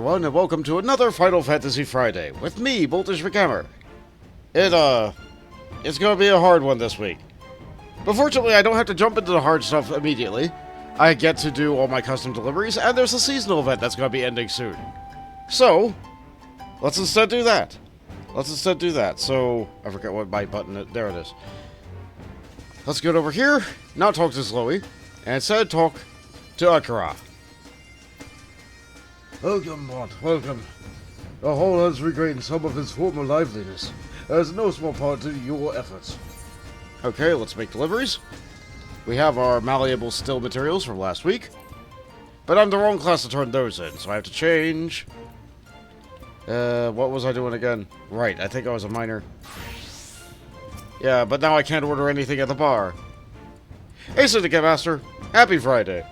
everyone, and welcome to another Final Fantasy Friday with me, Boltage Cries. It's gonna be a hard one this week. But fortunately, I don't have to jump into the hard stuff immediately. I get to do all my custom deliveries, and there's a seasonal event that's gonna be ending soon. So, let's instead do that. So, I forget what my button is. There it is. Let's get over here, not talk to Slowy, and instead talk to Adkiragh. Welcome, Mont, welcome. The hall has regained some of its former liveliness, as no small part to your efforts. Okay, let's make deliveries. We have our malleable still materials from last week. But I'm the wrong class to turn those in, so I have to change. What was I doing again? Right, I think I was a miner. Yeah, but now I can't order anything at the bar. Hey, Syndicate Master. Happy Friday.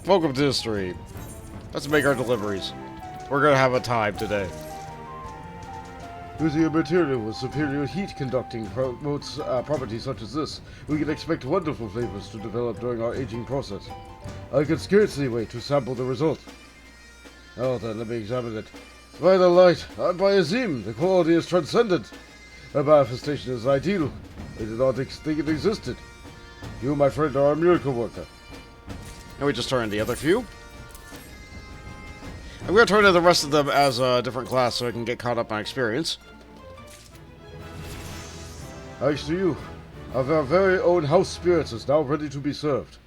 Welcome to the stream. Let's make our deliveries. We're gonna have a time today. Using a material with superior heat conducting properties such as this, we can expect wonderful flavors to develop during our aging process. I can scarcely wait to sample the result. Oh, then let me examine it. By the light, and by Azim, the quality is transcendent. A manifestation is ideal. I did not think it existed. You, my friend, are a miracle worker. And we just turned the other few. I'm going to turn in the rest of them as a different class so I can get caught up on experience. Thanks to you, our very own house spirits is now ready to be served.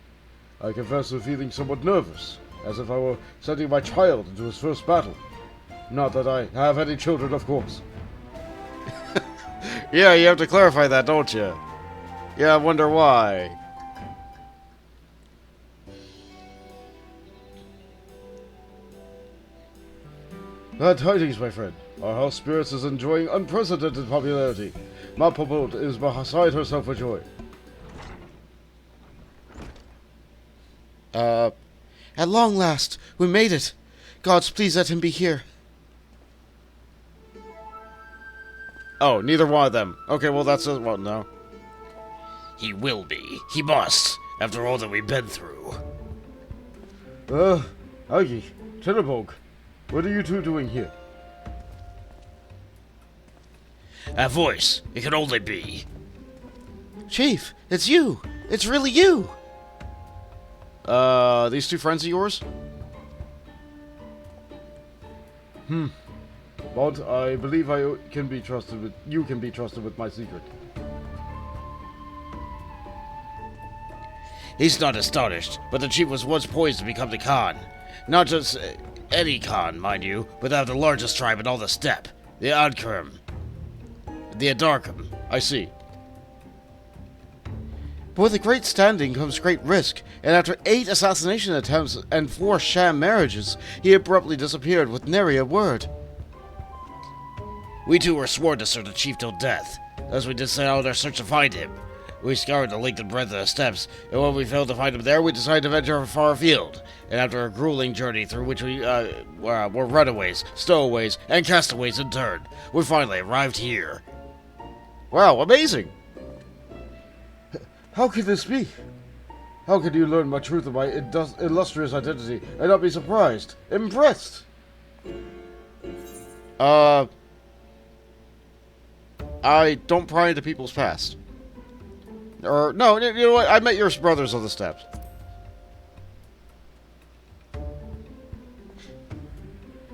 I confess to feeling somewhat nervous, as if I were sending my child into his first battle. Not that I have any children, of course. Yeah, you have to clarify that, don't you? Yeah, I wonder why. Bad tidings, my friend. Our house spirits is enjoying unprecedented popularity. Mapopot is beside herself with joy. At long last, we made it. Gods, please let him be here. Oh, neither one of them. Okay, well that's well, no. He will be. He must, after all that we've been through. Aggie, Tenebog, what are you two doing here? A voice. It can only be. Chief, it's you. It's really you. These two friends of yours? But I believe you can be trusted with my secret. He's not astonished, but the chief was once poised to become the Khan. Not just any Khan, mind you, but that of the largest tribe in all the steppe, the Adkiragh. The Adkiragh. I see. But with a great standing comes great risk, and after 8 assassination attempts and 4 sham marriages, he abruptly disappeared with nary a word. We two were sworn to serve the chief till death, as we did set out on our search to find him. We scoured the length and breadth of the steppes, and when we failed to find him there, we decided to venture far afield. And after a grueling journey through which we were runaways, stowaways, and castaways in turn, we finally arrived here. Wow, amazing! How could this be? How could you learn my truth of my illustrious identity and not be surprised? Impressed? I don't pry into people's past. Or, no, you know what? I met your brothers on the steps.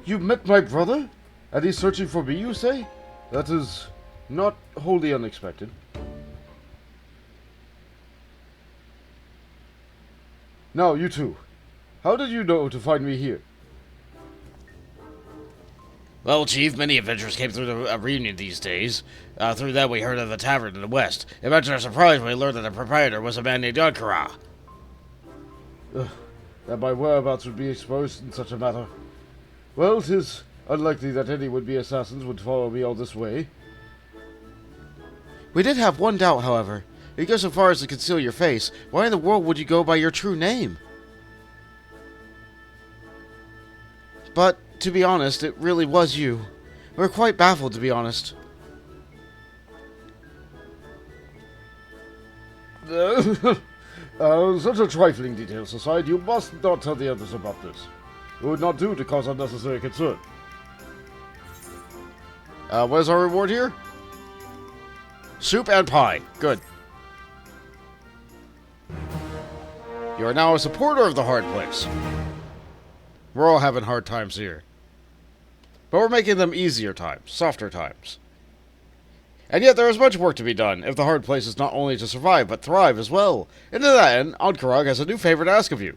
You met my brother? And he's searching for me, you say? That is not wholly unexpected. Now, you two. How did you know to find me here? Well, Chief, many adventurers came through the reunion these days. Through that, we heard of the tavern in the west. Imagine our surprise when we learned that the proprietor was a man named Adkiragh. That my whereabouts would be exposed in such a matter. Well, 'tis unlikely that any would-be assassins would follow me all this way. We did have one doubt, however. If you go so far as to conceal your face, why in the world would you go by your true name? But, to be honest, it really was you. We're quite baffled, to be honest. Such a trifling detail, Society. You must not tell the others about this. It would not do to cause unnecessary concern. What is our reward here? Soup and pie. Good. You are now a supporter of the hard place. We're all having hard times here. But we're making them easier times, softer times. And yet there is much work to be done if the hard place is not only to survive, but thrive as well. And to that end, Adkiragh has a new favor to ask of you.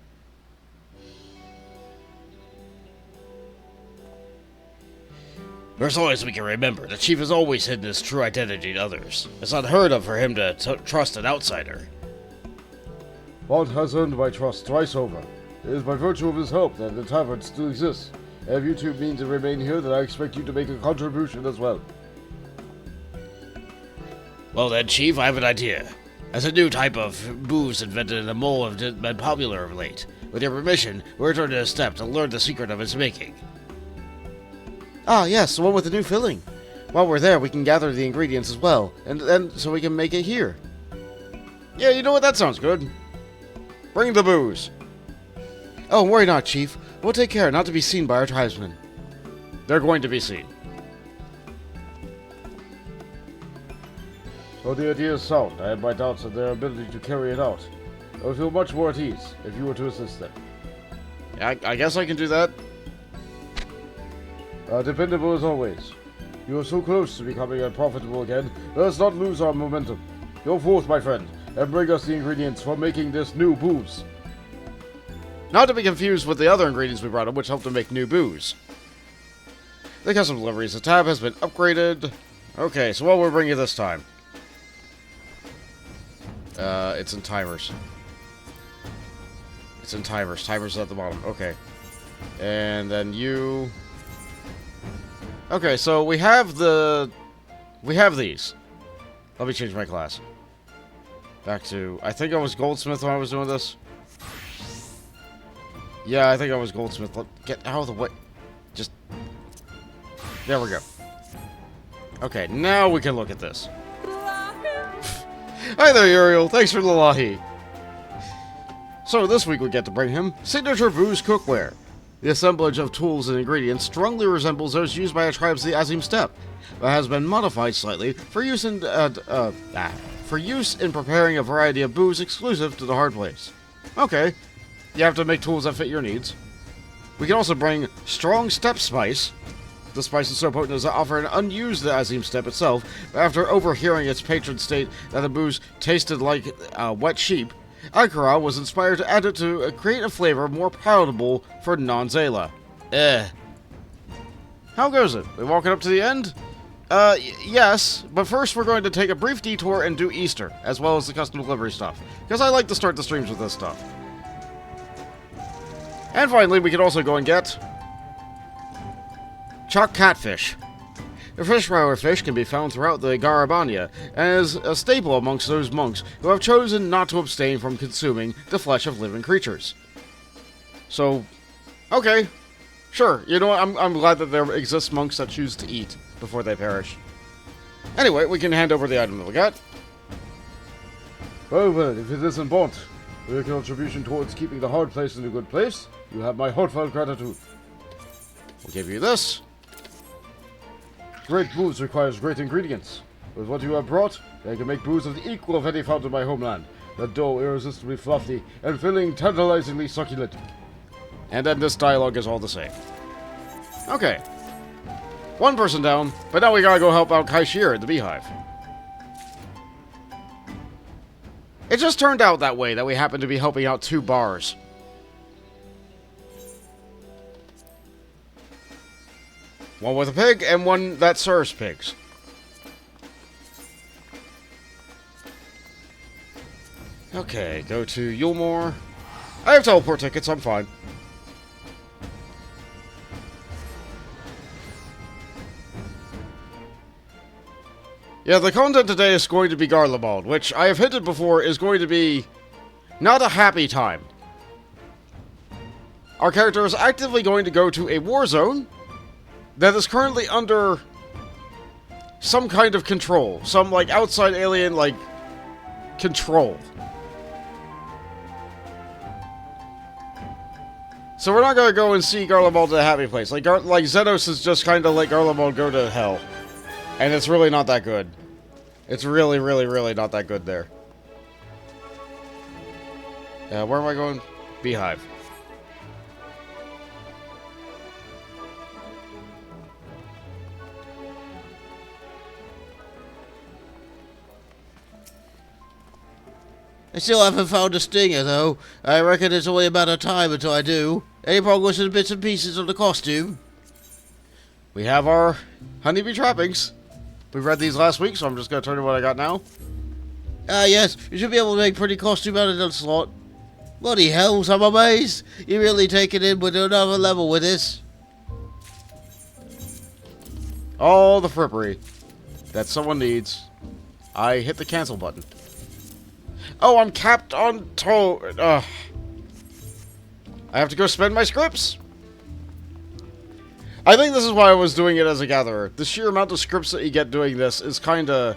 For as long as we can remember, the chief has always hidden his true identity to others. It's unheard of for him to trust an outsider. Bond has earned my trust twice over. It is by virtue of his help that the tavern still exists. And if you two mean to remain here, then I expect you to make a contribution as well. Well then, Chief, I have an idea. As a new type of booze invented in the mole have been popular of late. With your permission, we're returning to a step to learn the secret of its making. Ah, yes, the one with the new filling. While we're there, we can gather the ingredients as well, and so we can make it here. Yeah, you know what? That sounds good. Bring the booze. Oh, worry not, Chief. We'll take care not to be seen by our tribesmen. They're going to be seen. Though the idea is sound, I have my doubts of their ability to carry it out. I would feel much more at ease if you were to assist them. I guess I can do that. Dependable as always. You are so close to becoming unprofitable again, let us not lose our momentum. Go forth, my friend, and bring us the ingredients for making this new booze. Not to be confused with the other ingredients we brought up, which help to make new booze. The custom deliveries tab has been upgraded. Okay, so what we're bringing this time? It's in timers. It's in timers. Timers at the bottom. Okay. And then you... Okay, so we have these. Let me change my class. Back to... I think I was Goldsmith when I was doing this. Yeah, I think I was Goldsmith. Get out of the way. Just... There we go. Okay, now we can look at this. Hi there, Uriel. Thanks for the lahi. So this week we get to bring him Signature Booze Cookware. The assemblage of tools and ingredients strongly resembles those used by a tribe of the Azim Steppe, but has been modified slightly for use in preparing a variety of booze exclusive to the hard place. Okay, you have to make tools that fit your needs. We can also bring Strong Steppe Spice. The spice is so potent as to offer an unused Azim Steppe itself, but after overhearing its patron state that the booze tasted like wet sheep, Adkiragh was inspired to add it to create a flavor more palatable for non-Zayla. How goes it? We walking up to the end? Yes, but first we're going to take a brief detour and do Easter, as well as the custom delivery stuff, because I like to start the streams with this stuff. And finally, we can also go and get Chalk Catfish. The freshwater fish can be found throughout the Garlemald, and is a staple amongst those monks who have chosen not to abstain from consuming the flesh of living creatures. So, okay, sure, you know what, I'm glad that there exist monks that choose to eat before they perish. Anyway, we can hand over the item that we got. Well, if it isn't bought, with your contribution towards keeping the hard place in a good place, you have my heartfelt gratitude. We'll give you this. Great booze requires great ingredients. With what you have brought, I can make booze of the equal of any found in my homeland. The dough irresistibly fluffy, and filling tantalizingly succulent. And then this dialogue is all the same. Okay. One person down, but now we gotta go help out Shirr at the Beehive. It just turned out that way that we happened to be helping out 2 bars. One with a pig, and one that serves pigs. Okay, go to Yulmore. I have teleport tickets, I'm fine. Yeah, the content today is going to be Garlemald, which I have hinted before is going to be not a happy time. Our character is actively going to go to a war zone that is currently under some kind of control. Some, like, outside alien, like, control. So So we're not gonna go and see Garlemald at a happy place. Like Xenos is just kind of let Garlemald go to hell. And it's really not that good. It's really, really, really not that good there. Where am I going? Beehive. I still haven't found a stinger, though. I reckon it's only a matter of time until I do. Any progress in bits and pieces of the costume? We have our honeybee trappings. We read these last week, so I'm just going to turn to what I got now. Ah, yes. You should be able to make pretty costume out of that slot. Bloody hells, I'm amazed. You're really taking it with another level with this. All the frippery that someone needs. I hit the cancel button. Oh, I'm capped on toe. I have to go spend my scripts. I think this is why I was doing it as a gatherer. The sheer amount of scripts that you get doing this is kind of...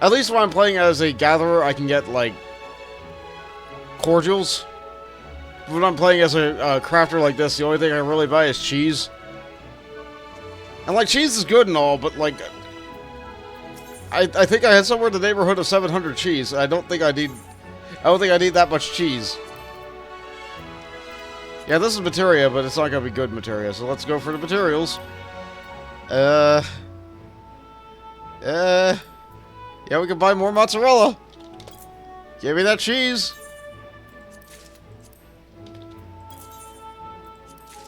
At least when I'm playing as a gatherer, I can get, like, cordials. When I'm playing as a crafter like this, the only thing I really buy is cheese. And, like, cheese is good and all, but, like... I think I had somewhere in the neighborhood of 700 cheese. I don't think I need that much cheese. Yeah, this is materia, but it's not gonna be good materia, so let's go for the materials. Yeah, we can buy more mozzarella. Give me that cheese.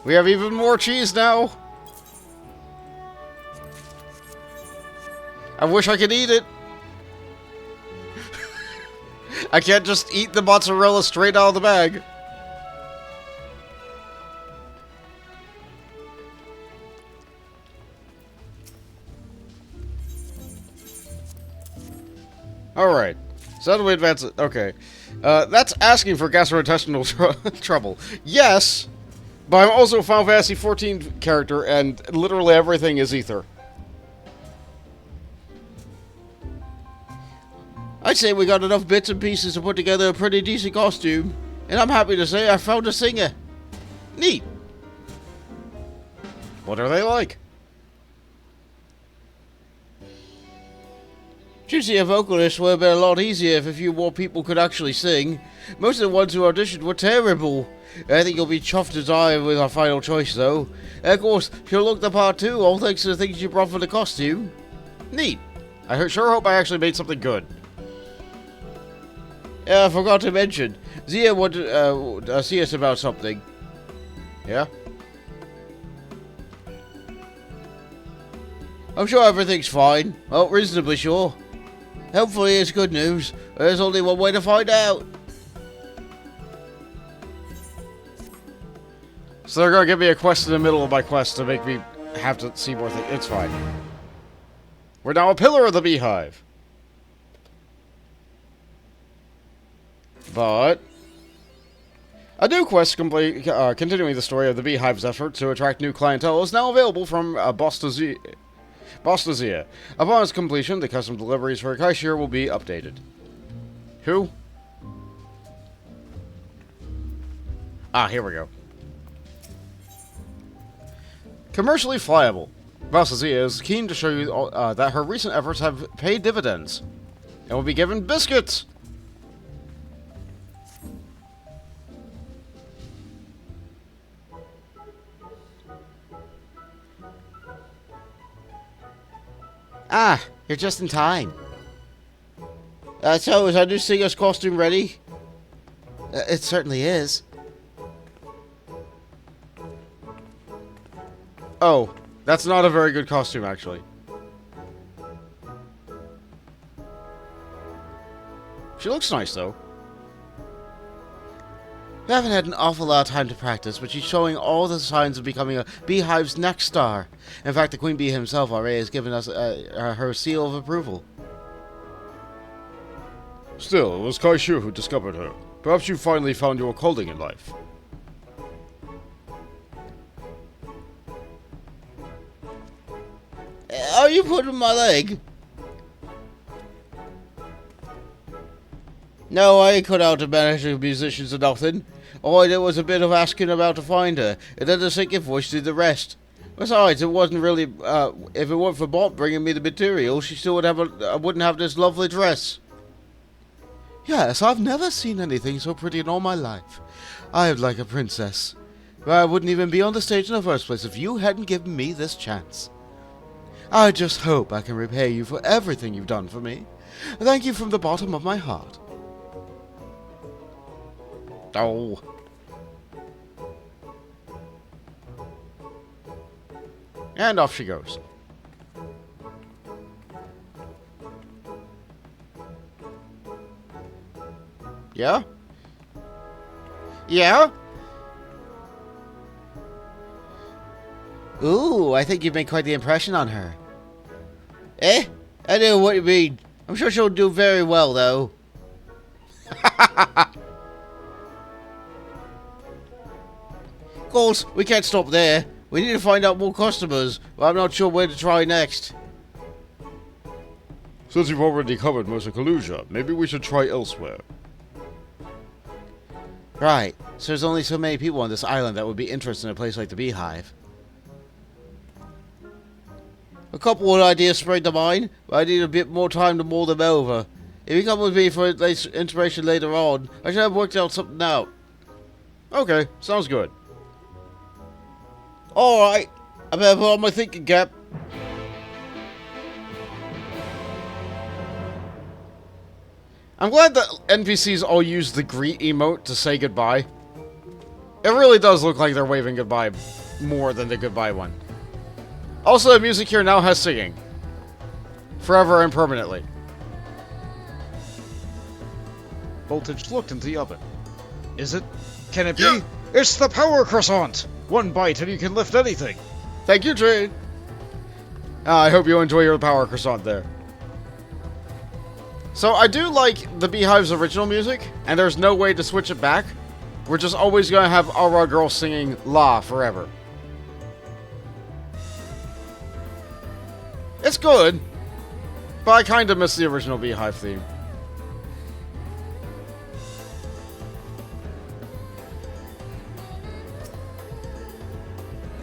We have even more cheese now. I wish I could eat it. I can't just eat the mozzarella straight out of the bag. Alright. So how do we advance it? Okay. That's asking for gastrointestinal trouble. Yes, but I'm also a Final Fantasy XIV character, and literally everything is ether. I'd say we got enough bits and pieces to put together a pretty decent costume. And I'm happy to say I found a singer. Neat. What are they like? Choosing a vocalist would have been a lot easier if a few more people could actually sing. Most of the ones who auditioned were terrible. I think you'll be chuffed as I am with our final choice, though. And of course, she'll look the part too, all thanks to the things you brought for the costume. Neat. I sure hope I actually made something good. I forgot to mention, Zia wanted to see us about something. Yeah? I'm sure everything's fine. Well, reasonably sure. Hopefully it's good news. There's only one way to find out. So they're gonna give me a quest in the middle of my quest to make me have to see more things. It's fine. We're now a pillar of the beehive. But a new quest continuing the story of the beehive's effort to attract new clientele is now available from Boltage Cries. Upon its completion, the custom deliveries for Shirr will be updated. Who? Ah, here we go. Commercially flyable. Boltage is keen to show you that her recent efforts have paid dividends and will be given biscuits. Ah, you're just in time. So, is our new singer's costume ready? It certainly is. Oh, that's not a very good costume, actually. She looks nice, though. We haven't had an awful lot of time to practice, but she's showing all the signs of becoming a beehive's next star. In fact, the Queen Bee himself already has given us her seal of approval. Still, it was Shirr who discovered her. Perhaps you finally found your calling in life. Are you putting my leg? No, I ain't cut out to manage the musicians or nothing. All I did was a bit of asking about to find her, and then the second voice did the rest. Besides, it wasn't really, if it weren't for Bob bringing me the material, she still wouldn't have this lovely dress. Yes, I've never seen anything so pretty in all my life. I'd like a princess. But I wouldn't even be on the stage in the first place if you hadn't given me this chance. I just hope I can repay you for everything you've done for me. Thank you from the bottom of my heart. Oh. And off she goes. Yeah? Yeah? Ooh, I think you've made quite the impression on her. Eh? I know what you mean. I'm sure she'll do very well, though. Of course, we can't stop there. We need to find out more customers, but I'm not sure where to try next. Since you've already covered most of Kalusia, maybe we should try elsewhere. Right, so there's only so many people on this island that would be interested in a place like the Beehive. A couple of ideas sprang to mind, but I need a bit more time to mull them over. If you come with me for inspiration later on, I should have worked out something out. Okay, sounds good. Alright, I better put on my thinking cap. I'm glad that NPCs all use the greet emote to say goodbye. It really does look like they're waving goodbye more than the goodbye one. Also, the music here now has singing. Forever and permanently. Boltage looked into the oven. Is it? Can it be? It's the power croissant! One bite and you can lift anything. Thank you, Trey. I hope you enjoy your power croissant there. So I do like the Beehive's original music, and there's no way to switch it back. We're just always going to have Aura Girl singing La forever. It's good, but I kind of miss the original Beehive theme.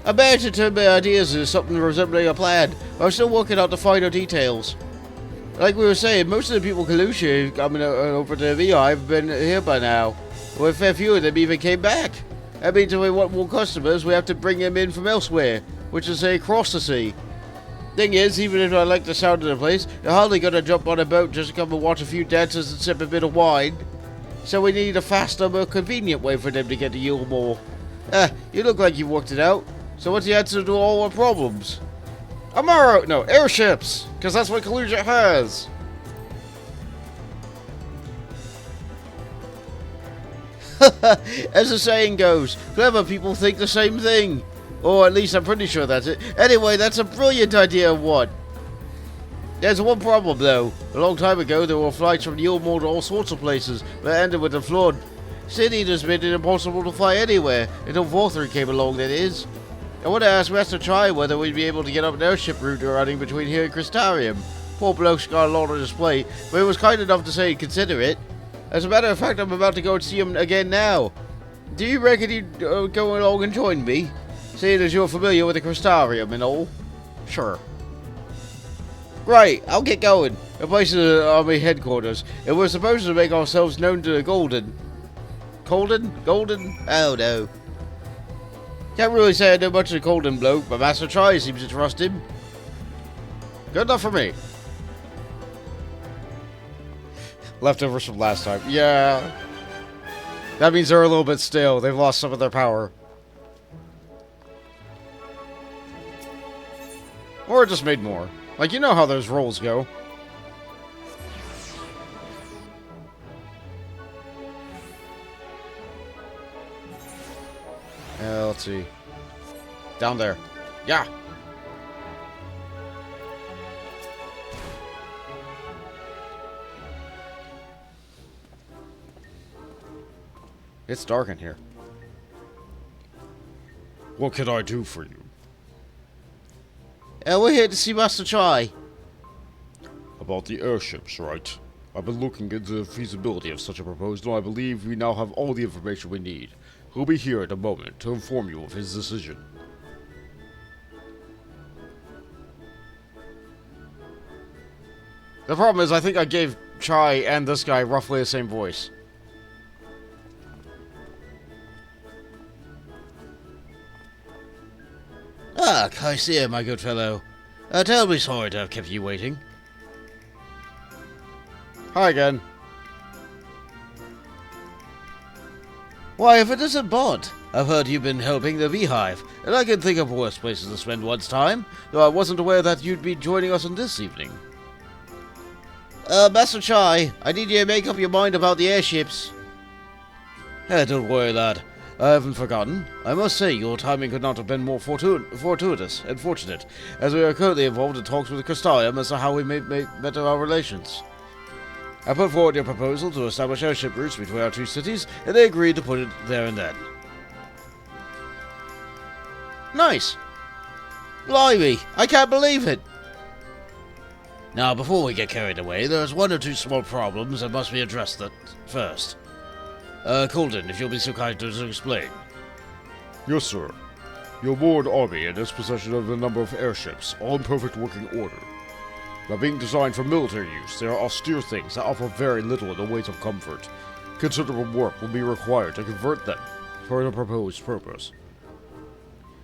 I managed to turn my ideas into something resembling a plan, but I'm still working out the finer details. Like we were saying, most of the people in Kalusia coming over to the Beehive have been here by now. Well, a fair few of them even came back. That means if we want more customers, we have to bring them in from elsewhere, which is across the sea. Thing is, even if I like the sound of the place, they're hardly gonna jump on a boat just to come and watch a few dancers and sip a bit of wine. So we need a faster, more convenient way for them to get to Yule more. You look like you've worked it out. So what's the answer to all our problems? Airships! Because that's what Kalusia has! As the saying goes, clever people think the same thing. Or at least I'm pretty sure that's it. Anyway, that's a brilliant idea of one. There's one problem though. A long time ago there were flights from Yulmore to all sorts of places, but it ended with a flood. City just made it impossible to fly anywhere, until Vorthern came along, that is. I want to ask Master Try whether we'd be able to get up an airship route running between here and Crystarium. Poor bloke's got a lot on display, but he was kind enough to say he'd consider it. As a matter of fact, I'm about to go and see him again now. Do you reckon he'd go along and join me? Seeing as you're familiar with the Crystarium and all. Sure. Right, I'll get going. The place is the army headquarters, and we're supposed to make ourselves known to the Golden? Golden? Oh no. Can't really say I know much of the Golden bloke, but Master Try seems to trust him. Good enough for me. Leftovers from last time. Yeah. That means they're a little bit stale. They've lost some of their power. Or just made more. Like, you know how those rolls go. Let's see. Down there. Yeah. It's dark in here. What can I do for you? We're here to see Master Try. About the airships, right? I've been looking into the feasibility of such a proposal, and I believe we now have all the information we need. He'll be here in a moment to inform you of his decision. The problem is, I think I gave Chai and this guy roughly the same voice. Ah, Kaisia, my good fellow. Terribly sorry to have kept you waiting. Hi again. Why, if it isn't Bond, I've heard you've been helping the Beehive, and I can think of worse places to spend one's time, though I wasn't aware that you'd be joining us on this evening. Master Chai, I need you to make up your mind about the airships. Don't worry, lad. I haven't forgotten. I must say, your timing could not have been more fortuitous and fortunate, as we are currently involved in talks with Crystalium as to how we may better our relations. I put forward your proposal to establish airship routes between our two cities, and they agreed to put it there and then. Nice. Blimey, I can't believe it. Now, before we get carried away, there's one or two small problems that must be addressed first. Colden, if you'll be so kind to explain. Yes, sir. Your Lord Army is in possession of a number of airships, all in perfect working order. By being designed for military use, they are austere things that offer very little in the ways of comfort. Considerable work will be required to convert them for the proposed purpose.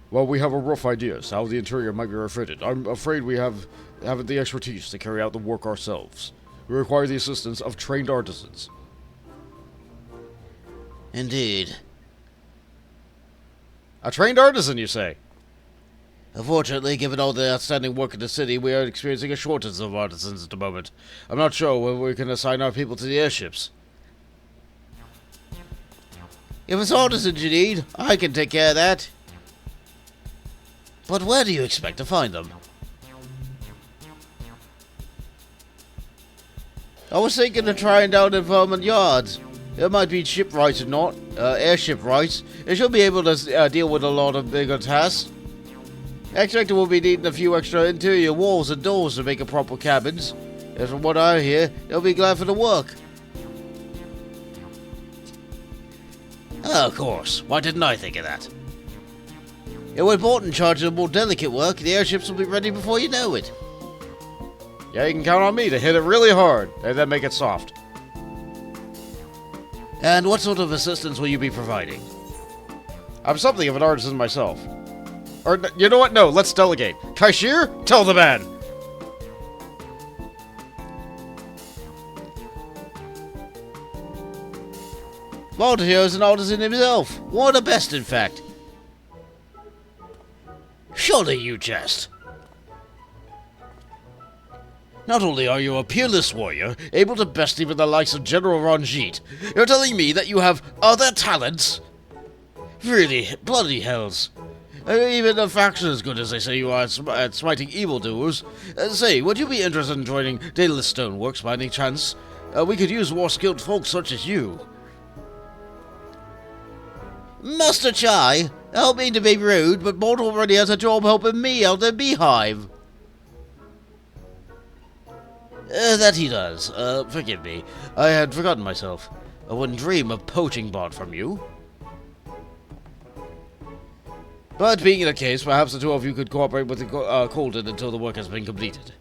While we have a rough idea as to how the interior might be refitted, I'm afraid we haven't the expertise to carry out the work ourselves. We require the assistance of trained artisans. Indeed. A trained artisan, you say? Unfortunately, given all the outstanding work in the city, we are experiencing a shortage of artisans at the moment. I'm not sure whether we can assign our people to the airships. If it's artisans you need, I can take care of that. But where do you expect to find them? I was thinking of trying down at Vermont Yards. It might be shipwrights or not, airship rights. They should be able to deal with a lot of bigger tasks. I expect we'll be needing a few extra interior walls and doors to make a proper cabins. And from what I hear, they'll be glad for the work. Oh, of course. Why didn't I think of that? If we're bought in charge of the more delicate work, the airships will be ready before you know it. Yeah, you can count on me to hit it really hard, and then make it soft. And what sort of assistance will you be providing? I'm something of an artisan myself. Or, you know what? No, let's delegate. Shirr, tell the man! Boltage is an artisan himself. One of the best, in fact. Surely you jest. Not only are you a peerless warrior, able to best even the likes of General Ranjit, you're telling me that you have other talents? Really, bloody hells. Even a faction as good as they say you are at smiting evildoers. Say, would you be interested in joining Daedalus Stoneworks by any chance? We could use war-skilled folk such as you. Master Chai, I don't mean to be rude, but Bolt already has a job helping me out at Beehive. That he does. Forgive me. I had forgotten myself. I wouldn't dream of poaching Bond from you. But being in a case, perhaps the two of you could cooperate with the Colden until the work has been completed.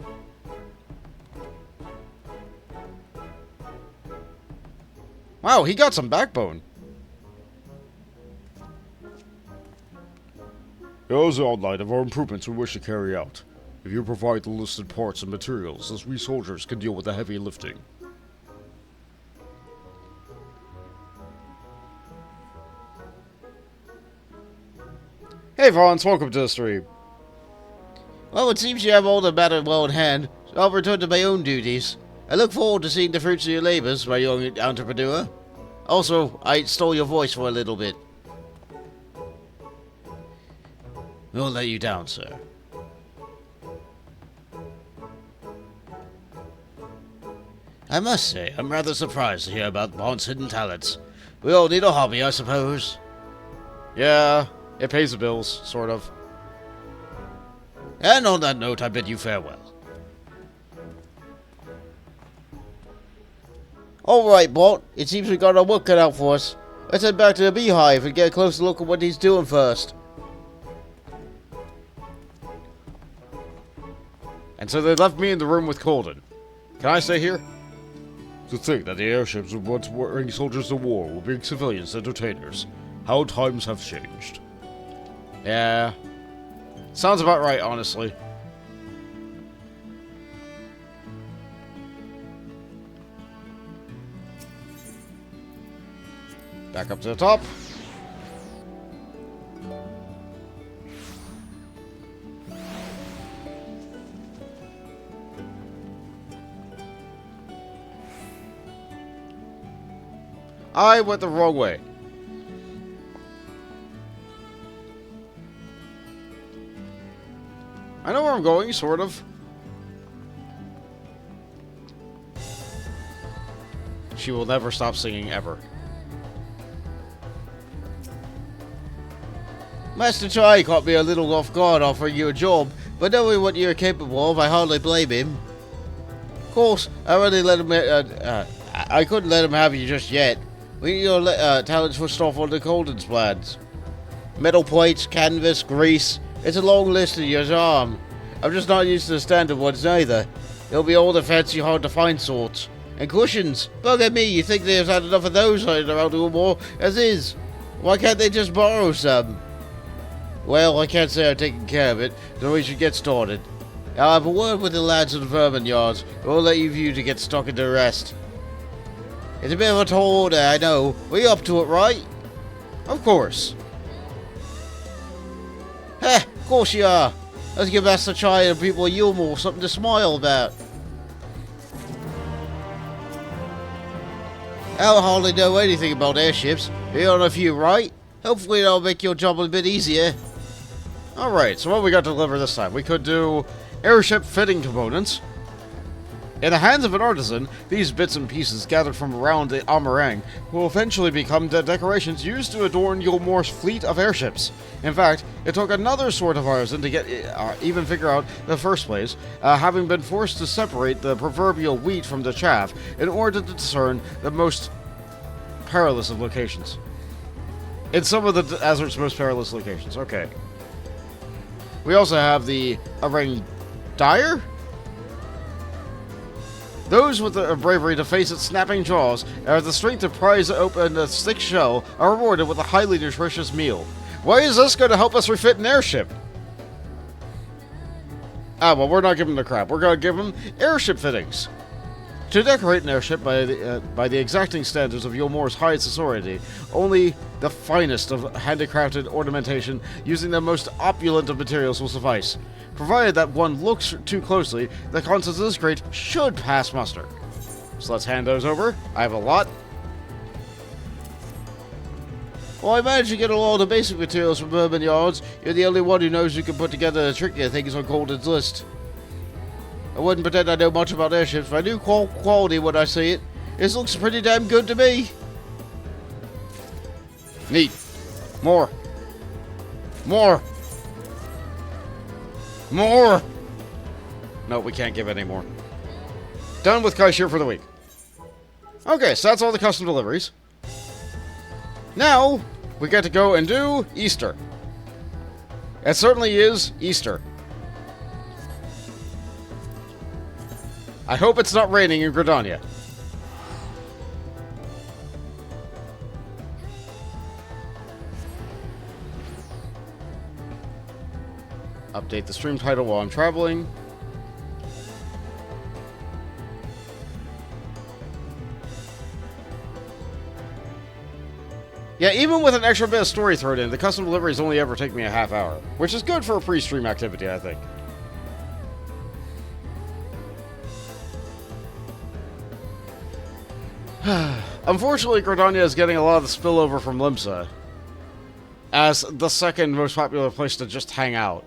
Wow, he got some backbone. Here's the outline of our improvements we wish to carry out. If you provide the listed parts and materials, as we soldiers can deal with the heavy lifting. Hey Vons, welcome to the stream. Well, it seems you have all the matter well in hand, so I'll return to my own duties. I look forward to seeing the fruits of your labors, my young entrepreneur. Also, I stole your voice for a little bit. We won't let you down, sir. I must say, I'm rather surprised to hear about Bond's hidden talents. We all need a hobby, I suppose. Yeah, it pays the bills, sort of. And on that note, I bid you farewell. Alright, Bot. It seems we got our work cut out for us. Let's head back to the beehive and get a closer look at what he's doing first. And so they left me in the room with Colden. Can I stay here? To think that the airships were once wearing soldiers of war were being civilians entertainers. How times have changed. Yeah. Sounds about right, honestly. Back up to the top. I went the wrong way. I know where I'm going, sort of. She will never stop singing, ever. Master Chai caught me a little off guard offering you a job, but knowing what you're capable of, I hardly blame him. Of course, I couldn't let him have you just yet. We need your talents for stuff on the Colden's plans. Metal plates, canvas, grease. It's a long list in your arm. I'm just not used to the standard ones neither. It'll be all the fancy, hard-to-find sorts. And cushions. Bugger me, you think they've had enough of those hiding around more as is? Why can't they just borrow some? Well, I can't say I've taken care of it, so we should get started. I'll have a word with the lads at the vermin yards, and we'll let you to get stuck into rest. It's a bit of a tall order, I know. We're up to it, right? Of course. Heh, of course you are. Let's give Master Chai and the people of Yulmore something to smile about. I hardly know anything about airships. You're on a few, right? Hopefully that'll make your job a bit easier. Alright, so what we got to deliver this time? We could do airship fitting components. In the hands of an artisan, these bits and pieces gathered from around the Amarang will eventually become the decorations used to adorn Yulmore's fleet of airships. In fact, it took another sort of artisan to get even figure out the first place, having been forced to separate the proverbial wheat from the chaff in order to discern the most perilous of locations. In some of the desert's most perilous locations. Okay. We also have the Arang Dyer? Those with the bravery to face its snapping jaws and have the strength to prise open a thick shell are rewarded with a highly nutritious meal. Why is this going to help us refit an airship? Ah, well, we're not giving them the crap. We're going to give them airship fittings. To decorate an airship by the exacting standards of Yulmore's high society, only the finest of handicrafted ornamentation using the most opulent of materials will suffice. Provided that one looks too closely, the contents of this crate should pass muster. So let's hand those over. I have a lot. Well, I managed to get all the basic materials from Vermin Yards. You're the only one who knows who can put together the trickier things on Colden's list. I wouldn't pretend I know much about airships, but I do quality when I see it. This looks pretty damn good to me. Neat. More. More. More! No, we can't give any more. Done with Shirr for the week. Okay, so that's all the custom deliveries. Now, we get to go and do Easter. It certainly is Easter. I hope it's not raining in Gridania. Update the stream title while I'm traveling. Yeah, even with an extra bit of story thrown in, the custom deliveries only ever take me a half hour, which is good for a pre-stream activity, I think. Unfortunately, Gridania is getting a lot of the spillover from Limsa as the second most popular place to just hang out.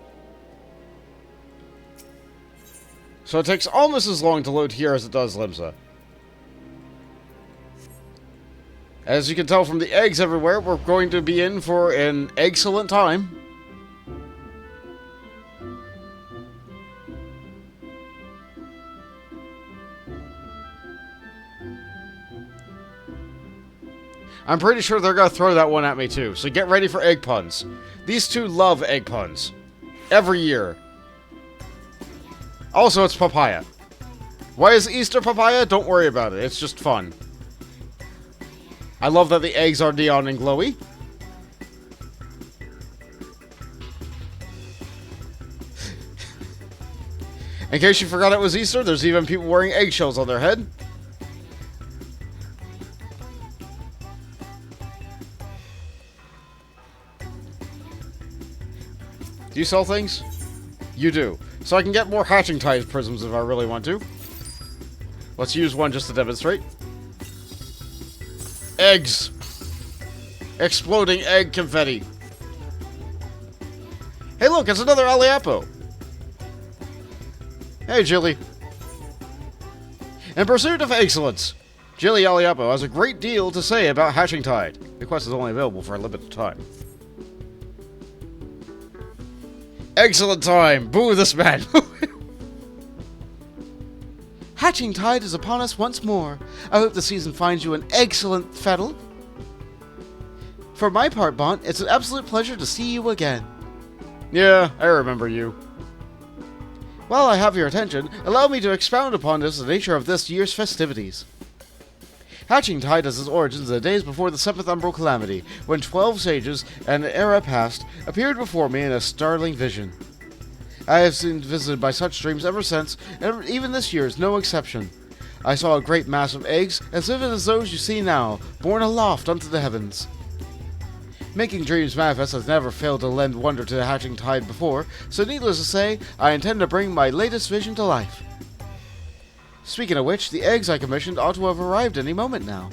So it takes almost as long to load here as it does Limsa. As you can tell from the eggs everywhere, we're going to be in for an excellent time. I'm pretty sure they're gonna throw that one at me too, so get ready for egg puns. These two love egg puns. Every year. Also, it's papaya. Why is Easter papaya? Don't worry about it, it's just fun. I love that the eggs are neon and glowy. In case you forgot it was Easter, there's even people wearing eggshells on their head. Do you sell things? You do. So I can get more hatching tide prisms if I really want to. Let's use one just to demonstrate. Eggs. Exploding egg confetti. Hey look, it's another Aliapo. Hey, Jilly. In pursuit of excellence, Jilly Aliapo has a great deal to say about Hatching Tide. The quest is only available for a limited time. Excellent time! Boo this man! Hatching Tide is upon us once more. I hope the season finds you an excellent fettle. For my part, Bont, it's an absolute pleasure to see you again. Yeah, I remember you. While I have your attention, allow me to expound upon the nature of this year's festivities. Hatching Tide has its origins in the days before the 7th Umbral Calamity, when 12 sages and an era past appeared before me in a startling vision. I have been visited by such dreams ever since, and even this year is no exception. I saw a great mass of eggs, as vivid as those you see now, borne aloft unto the heavens. Making dreams manifest has never failed to lend wonder to the Hatching Tide before, so needless to say, I intend to bring my latest vision to life. Speaking of which, the eggs I commissioned ought to have arrived any moment now.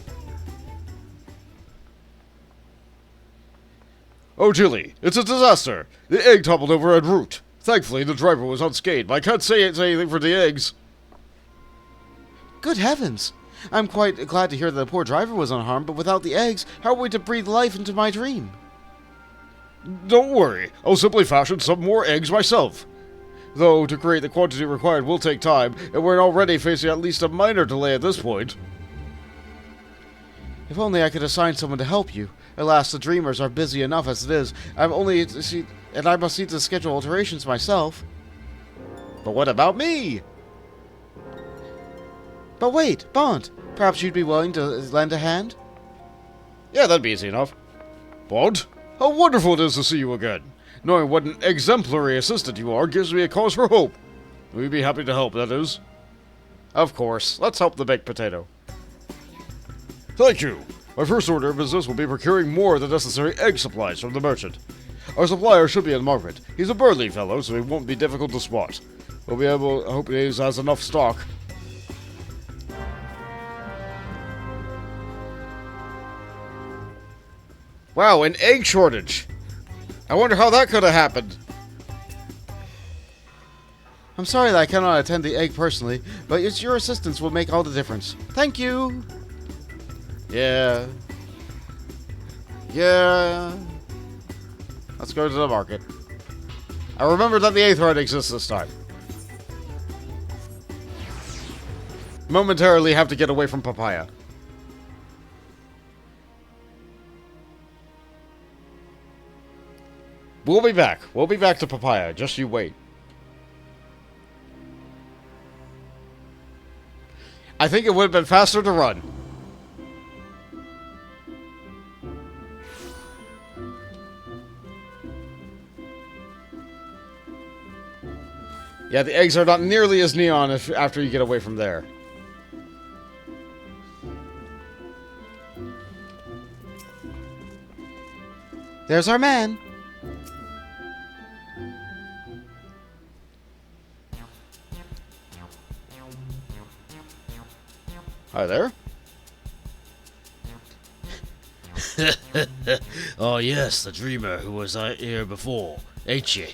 Oh, Jilly, it's a disaster! The egg toppled over en route. Thankfully, the driver was unscathed, but I can't say it's anything for the eggs. Good heavens! I'm quite glad to hear that the poor driver was unharmed, but without the eggs, how are we to breathe life into my dream? Don't worry, I'll simply fashion some more eggs myself. Though, to create the quantity required will take time, and we're already facing at least a minor delay at this point. If only I could assign someone to help you. Alas, the dreamers are busy enough as it is. I must need to schedule alterations myself. But what about me? But wait, Bont, perhaps you'd be willing to lend a hand? Yeah, that'd be easy enough. Bond, how wonderful it is to see you again. Knowing what an exemplary assistant you are gives me a cause for hope. We'd be happy to help, that is. Of course. Let's help the baked potato. Thank you. My first order of business will be procuring more of the necessary egg supplies from the merchant. Our supplier should be in Margaret. He's a burly fellow, so he won't be difficult to spot. We'll be able. I hope he has enough stock. Wow, an egg shortage. I wonder how that could have happened. I'm sorry that I cannot attend the egg personally, but it's your assistance will make all the difference. Thank you! Yeah. Yeah. Let's go to the market. I remember that the 8th ride exists this time. Momentarily have to get away from Papaya. We'll be back. We'll be back to Papaya. Just you wait. I think it would have been faster to run. Yeah, the eggs are not nearly as neon after you get away from there. There's our man. Hi there. Oh yes, the dreamer who was here before, ain't ye?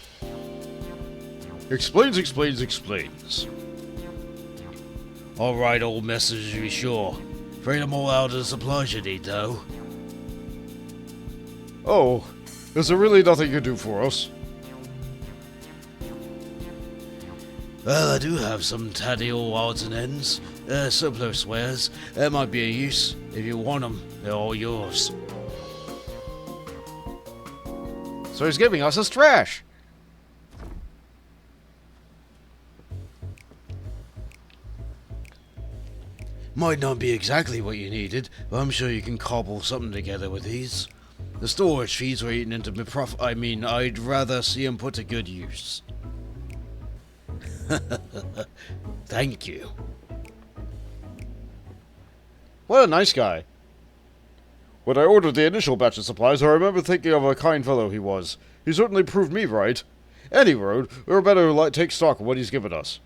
Explains, explains, explains. Alright, old messenger, to be sure. Afraid I'm all out of the supplies you need, though. Oh, is there really nothing you can do for us? Well, I do have some tatty old odds and ends. Surplus wares. There might be a use. If you want them, they're all yours. So he's giving us his trash. Might not be exactly what you needed, but I'm sure you can cobble something together with these. The storage fees were eaten into my profit. I mean, I'd rather see them put to good use. Thank you. What a nice guy. When I ordered the initial batch of supplies, I remember thinking of a kind fellow he was. He certainly proved me right. Any road, we're better take stock of what he's given us.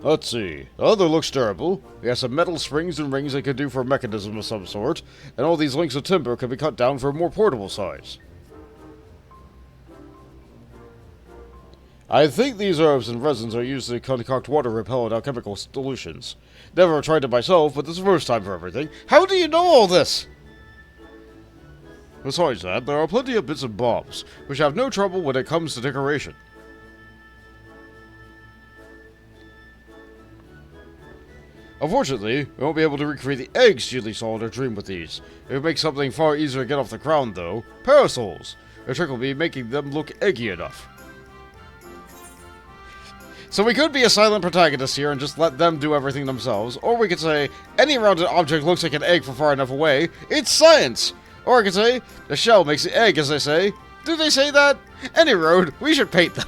Let's see. The other looks durable. He has some metal springs and rings that could do for a mechanism of some sort, and all these links of timber can be cut down for a more portable size. I think these herbs and resins are used to concoct water-repellent alchemical solutions. Never tried it myself, but this is the first time for everything. How do you know all this? Besides that, there are plenty of bits and bobs, which have no trouble when it comes to decoration. Unfortunately, we won't be able to recreate the eggs Julie saw in her dream with these. It would make something far easier to get off the ground, though. Parasols! The trick will be making them look eggy enough. So we could be a silent protagonist here and just let them do everything themselves, or we could say, any rounded object looks like an egg from far enough away. It's science! Or I could say, the shell makes the egg, as they say. Do they say that? Any road, we should paint them.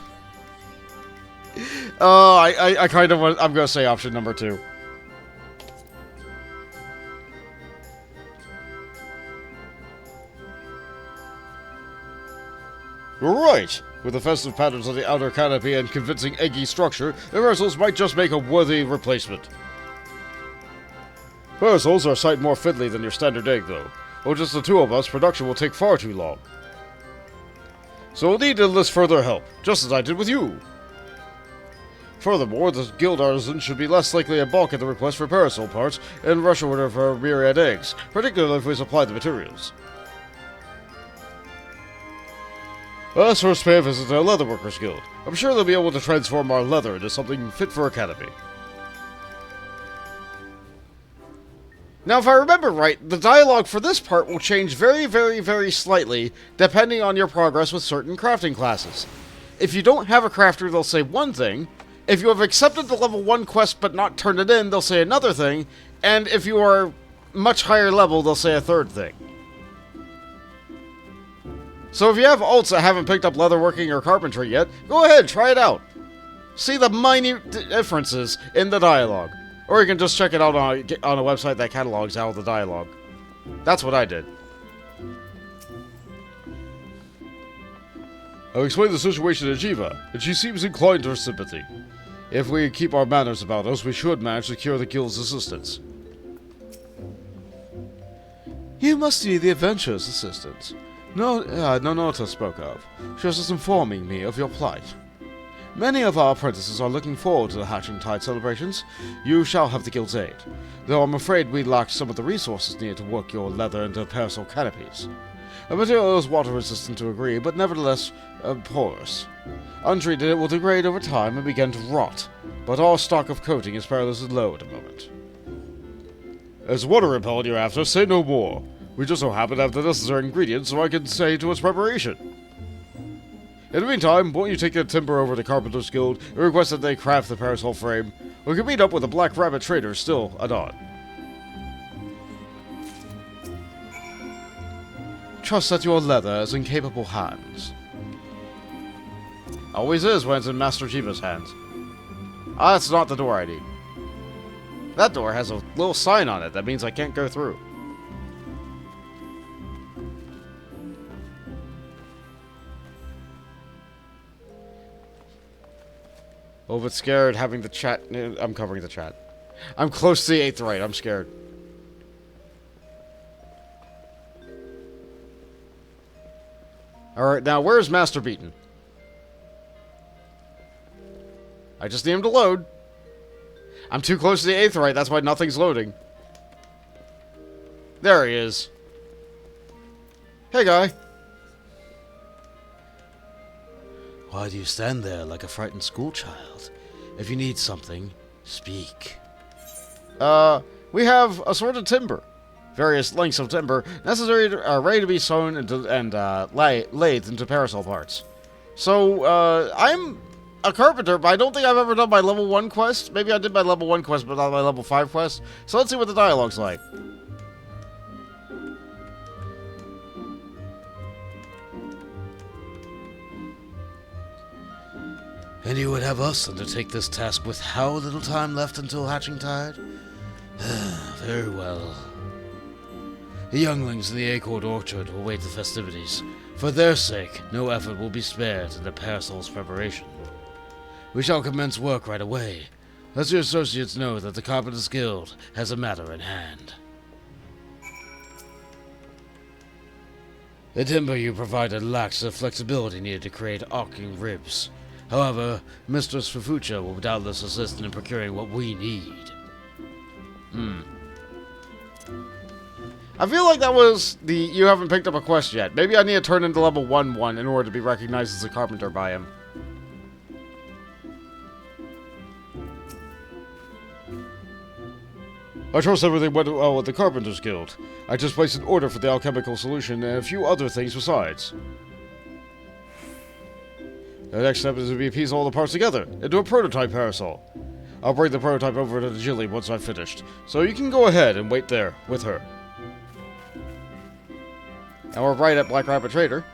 I kind of want, I'm gonna say option number 2. Right! With the festive patterns on the outer canopy and convincing eggy structure, the parasols might just make a worthy replacement. Parasols are a sight more fiddly than your standard egg, though. With just the two of us, production will take far too long. So we'll need to enlist further help, just as I did with you. Furthermore, the guild artisan should be less likely to balk at the request for parasol parts and rush order for myriad eggs, particularly if we supply the materials. Let's first pay a visit to the Leatherworkers Guild. I'm sure they'll be able to transform our leather into something fit for a canopy. Now, if I remember right, the dialogue for this part will change very, very, very slightly, depending on your progress with certain crafting classes. If you don't have a crafter, they'll say one thing. If you have accepted the level 1 quest but not turned it in, they'll say another thing. And if you are much higher level, they'll say a third thing. So if you have alts that haven't picked up leatherworking or carpentry yet, go ahead, try it out. See the minute differences in the dialogue. Or you can just check it out on a website that catalogs out the dialogue. That's what I did. I'll explain the situation to Jiva, and she seems inclined to her sympathy. If we keep our manners about us, we should manage to secure the guild's assistance. You must be the adventurer's assistant. Nonota spoke of. She was just informing me of your plight. Many of our apprentices are looking forward to the Hatching Tide celebrations. You shall have the guild's aid, though I'm afraid we lack some of the resources needed to work your leather into parasol canopies. The material is water-resistant to a degree, but nevertheless porous. Untreated, it will degrade over time and begin to rot, but our stock of coating is perilously low at the moment. As water repellent you're after, say no more. We just so happen to have the necessary ingredients, so I can say to its preparation. In the meantime, won't you take the timber over to Carpenter's Guild and request that they craft the parasol frame? We can meet up with the Black Rabbit Trader still at dawn. Trust that your leather is in capable hands. Always is when it's in Master Jiva's hands. Ah, that's not the door I need. That door has a little sign on it that means I can't go through. A little bit scared having the chat. I'm covering the chat. I'm close to the 8th right. I'm scared. Alright, now where's Master Beaton? I just need him to load. I'm too close to the 8th right. That's why nothing's loading. There he is. Hey, guy. Why do you stand there like a frightened schoolchild? If you need something, speak. We have assorted timber. Various lengths of timber necessary ready to be sewn and lathed into parasol parts. So, I'm a carpenter, but I don't think I've ever done my level 1 quest. Maybe I did my level 1 quest, but not my level 5 quest. So let's see what the dialogue's like. And you would have us undertake this task with how little time left until hatching tide? Very well. The younglings in the acorn orchard will wait the festivities. For their sake, no effort will be spared in the parasol's preparation. We shall commence work right away. Let your associates know that the Carpenters Guild has a matter in hand. The timber you provided lacks the flexibility needed to create arcing ribs. However, Mistress Fufucha will doubtless assist in procuring what we need. I feel like that was the you haven't picked up a quest yet. Maybe I need to turn into level 1 in order to be recognized as a carpenter by him. I trust everything went well with the Carpenters Guild. I just placed an order for the alchemical solution and a few other things besides. The next step is to piece all the parts together into a prototype parasol. I'll bring the prototype over to Jilly once I've finished, so you can go ahead and wait there with her. And we're right at Black Rabbit Trader.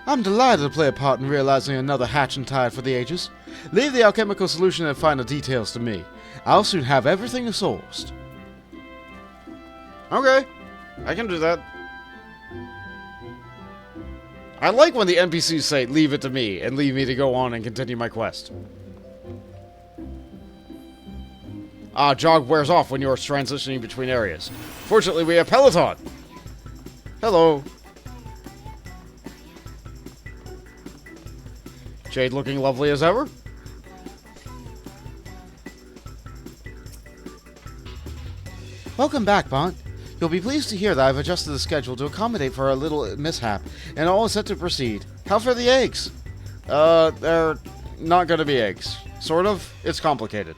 I'm delighted to play a part in realizing another hatch and tide for the ages. Leave the alchemical solution and final details to me. I'll soon have everything sourced. Okay, I can do that. I like when the NPCs say, leave it to me, and leave me to go on and continue my quest. Jog wears off when you're transitioning between areas. Fortunately, we have Peloton. Hello. Jade looking lovely as ever. Welcome back, Bont. You'll be pleased to hear that I've adjusted the schedule to accommodate for a little mishap, and all is set to proceed. How for the eggs? They're not gonna be eggs. Sort of. It's complicated.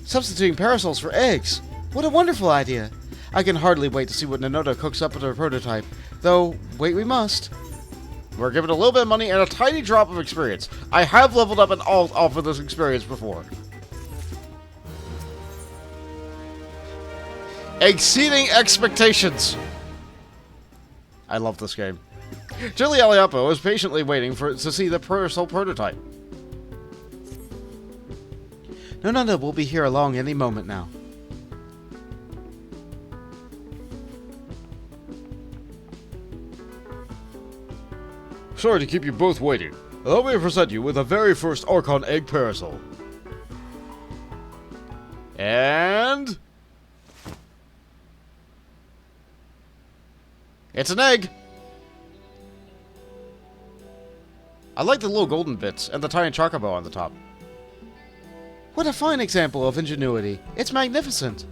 Substituting parasols for eggs. What a wonderful idea. I can hardly wait to see what Nanoda cooks up with her prototype. Though, wait we must. We're given a little bit of money and a tiny drop of experience. I have leveled up an alt off of this experience before. Exceeding expectations. I love this game. Jilly Aliapo is patiently waiting to see the parasol prototype. Nanoda will be here along any moment now. Sorry to keep you both waiting. Allow me to present you with the very first Archon Egg Parasol. And... it's an egg! I like the little golden bits and the tiny chocobo on the top. What a fine example of ingenuity. It's magnificent.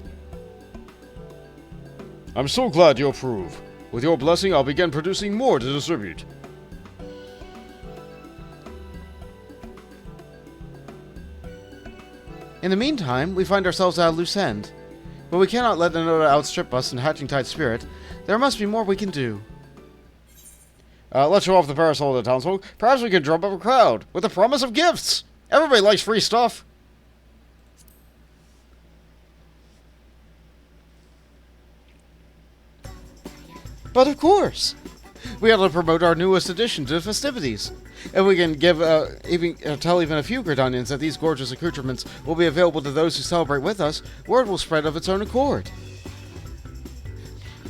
I'm so glad you approve. With your blessing, I'll begin producing more to distribute. In the meantime, we find ourselves at a loose end. But we cannot let Nanoda outstrip us in Hatching Tide spirit. There must be more we can do. Let's show off the parasol to the townsfolk. Perhaps we can drum up a crowd with the promise of gifts. Everybody likes free stuff. But of course! We ought to promote our newest addition to the festivities. And we can give tell even a few Gridanians that these gorgeous accoutrements will be available to those who celebrate with us. Word will spread of its own accord.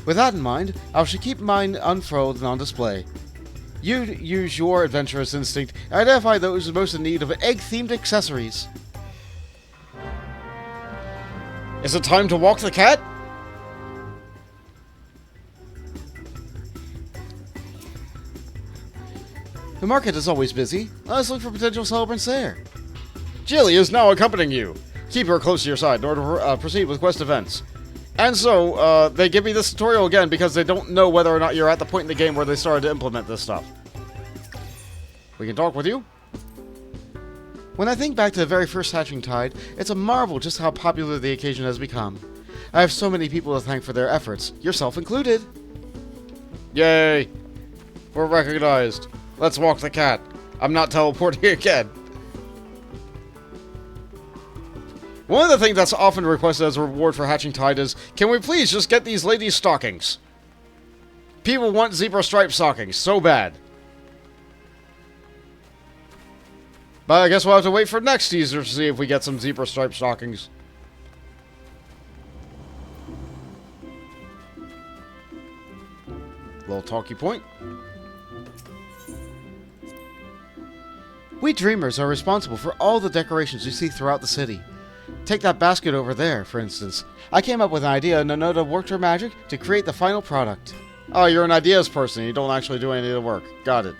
With that in mind, I shall keep mine unfurled and on display. You use your adventurous instinct and identify those most in need of egg-themed accessories. Is it time to walk the cat? The market is always busy. Let us look for potential celebrants there. Jilly is now accompanying you. Keep her close to your side in order to proceed with quest events. And so, they give me this tutorial again because they don't know whether or not you're at the point in the game where they started to implement this stuff. We can talk with you? When I think back to the very first Hatching Tide, it's a marvel just how popular the occasion has become. I have so many people to thank for their efforts, yourself included. Yay! We're recognized. Let's walk the cat. I'm not teleporting again. One of the things that's often requested as a reward for Hatching Tide is, can we please just get these ladies stockings? People want zebra stripe stockings so bad. But I guess we'll have to wait for next teaser to see if we get some zebra stripe stockings. Little talkie point. We dreamers are responsible for all the decorations you see throughout the city. Take that basket over there, for instance. I came up with an idea and Nonoda worked her magic to create the final product. Oh, you're an ideas person. You don't actually do any of the work. Got it.